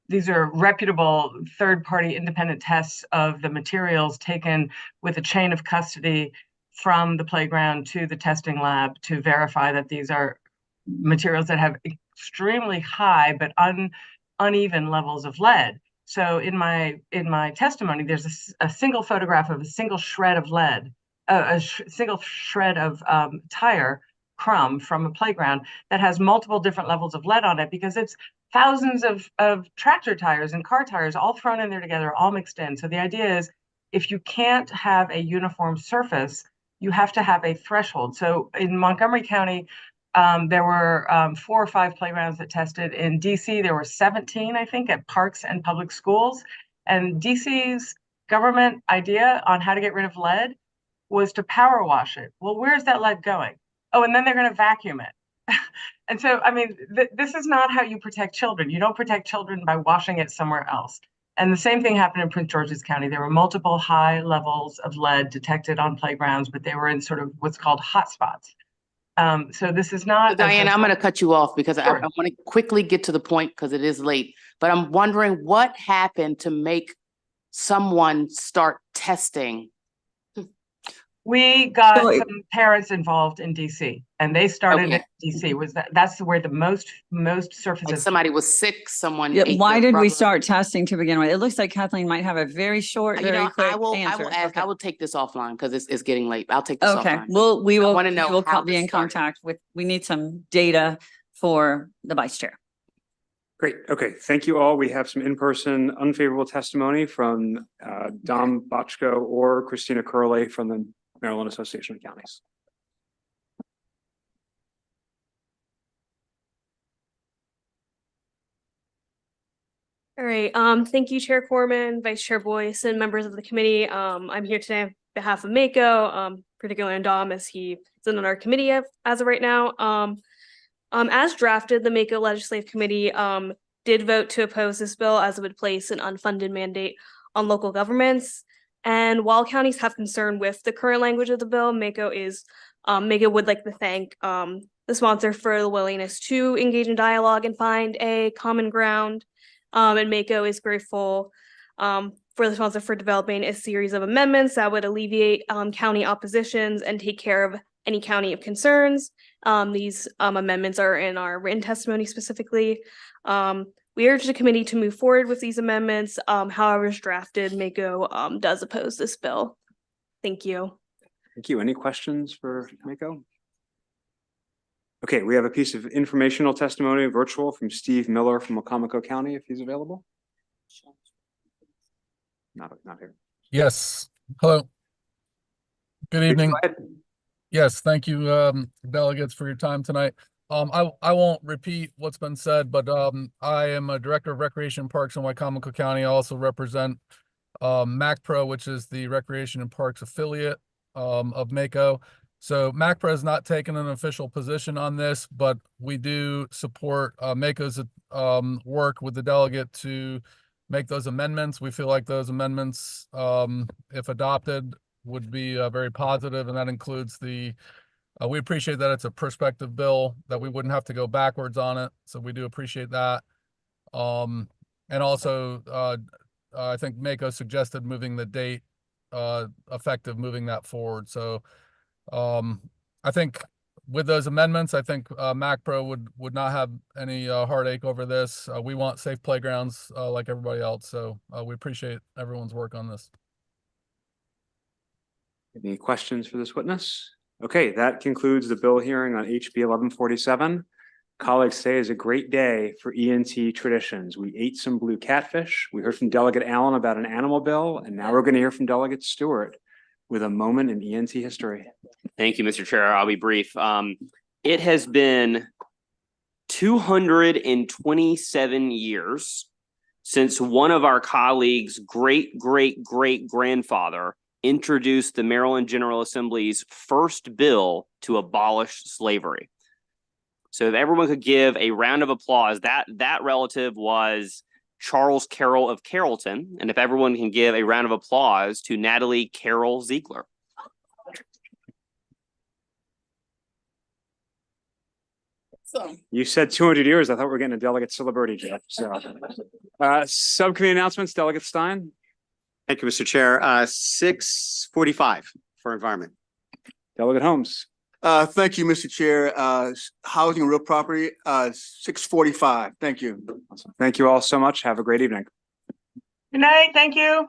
these are reputable third-party independent tests of the materials taken with a chain of custody from the playground to the testing lab to verify that these are materials that have extremely high but uneven levels of lead. So in my testimony, there's a single photograph of a single shred of lead, single shred of tire crumb from a playground that has multiple different levels of lead on it because it's thousands of tractor tires and car tires all thrown in there together, all mixed in. So the idea is if you can't have a uniform surface, you have to have a threshold. So in Montgomery County, there were 4 or 5 playgrounds that tested. In DC, there were 17, I think, at parks and public schools. And DC's government idea on how to get rid of lead was to power wash it. Well, where's that lead going? Oh, and then they're going to vacuum it. And so, I mean, this is not how you protect children. You don't protect children by washing it somewhere else. And the same thing happened in Prince George's County. There were multiple high levels of lead detected on playgrounds, but they were in sort of what's called hotspots. So this is not. Diana, I'm going to cut you off because Sure. I want to quickly get to the point because it is late. But I'm wondering what happened to make someone start testing. We got So- some parents involved in DC, and they started Okay. in DC. That's where the most Like surfaces. somebody was sick, someone. Yeah, ate why the did we rubber. start testing to begin with? It looks like Kathleen might have a very short, You very know, quick I will answer. ask. Okay. I will take this offline because it's getting late. I'll take this Okay, offline. we will wanna know how be this in started. contact with, we need some data for the Vice Chair. Great. Okay. Thank you all. We have some in-person unfavorable testimony from Dom Bochco or Christina Curley from the Maryland Association of Counties. All right. Thank you, Chair Corman, Vice Chair Boyce, and members of the committee. I'm here today on behalf of Mako, particularly on Dom, as he is on our committee as of right now. As drafted, the Mako Legislative Committee did vote to oppose this bill as it would place an unfunded mandate on local governments. And while counties have concern with the current language of the bill, Mako is Mako would like to thank the sponsor for the willingness to engage in dialogue and find a common ground. And Mako is grateful for the sponsor for developing a series of amendments that would alleviate county oppositions and take care of any county of concerns. These amendments are in our written testimony specifically. We urge the committee to move forward with these amendments. However as drafted, Mako does oppose this bill. Thank you. Thank you. Any questions for Mako? Okay, we have a piece of informational testimony virtual from Steve Miller from Wacomico County, if he's available. Not here. Yes. Hello. Good evening. Yes, thank you, delegates, for your time tonight. I won't repeat what's been said, but I am a director of recreation and parks in Wacomico County. I also represent MacPro, which is the recreation and parks affiliate of Mako. So MacPro has not taken an official position on this, but we do support Mako's work with the delegate to make those amendments. We feel like those amendments, if adopted, would be very positive, and that includes the we appreciate that it's a prospective bill, that we wouldn't have to go backwards on it. So we do appreciate that. And also, I think Mako suggested moving the date effective, moving that forward. So I think with those amendments, I think MacPro would not have any heartache over this. We want safe playgrounds like everybody else. So we appreciate everyone's work on this. Any questions for this witness? Okay, that concludes the bill hearing on HB 1147. Colleagues, today is a great day for ENT traditions. We ate some blue catfish. We heard from Delegate Allen about an animal bill, and now we're going to hear from Delegate Stewart with a moment in ENT history. Thank you, Mr. Chair. I'll be brief. It has been 227 years since one of our colleagues' great-great-great-grandfather introduced the Maryland General Assembly's first bill to abolish slavery. So if everyone could give a round of applause, that relative was Charles Carroll of Carrollton. And if everyone can give a round of applause to Natalie Carroll Ziegler. You said 200 years. I thought we were getting a delegate celebrity, Jeff. So, subcommittee announcements, Delegate Stein. Thank you, Mr. Chair. 6:45 for environment. Delegate Holmes. Thank you, Mr. Chair. Housing and real property, 6:45. Thank you. Thank you all so much. Have a great evening. Good night. Thank you.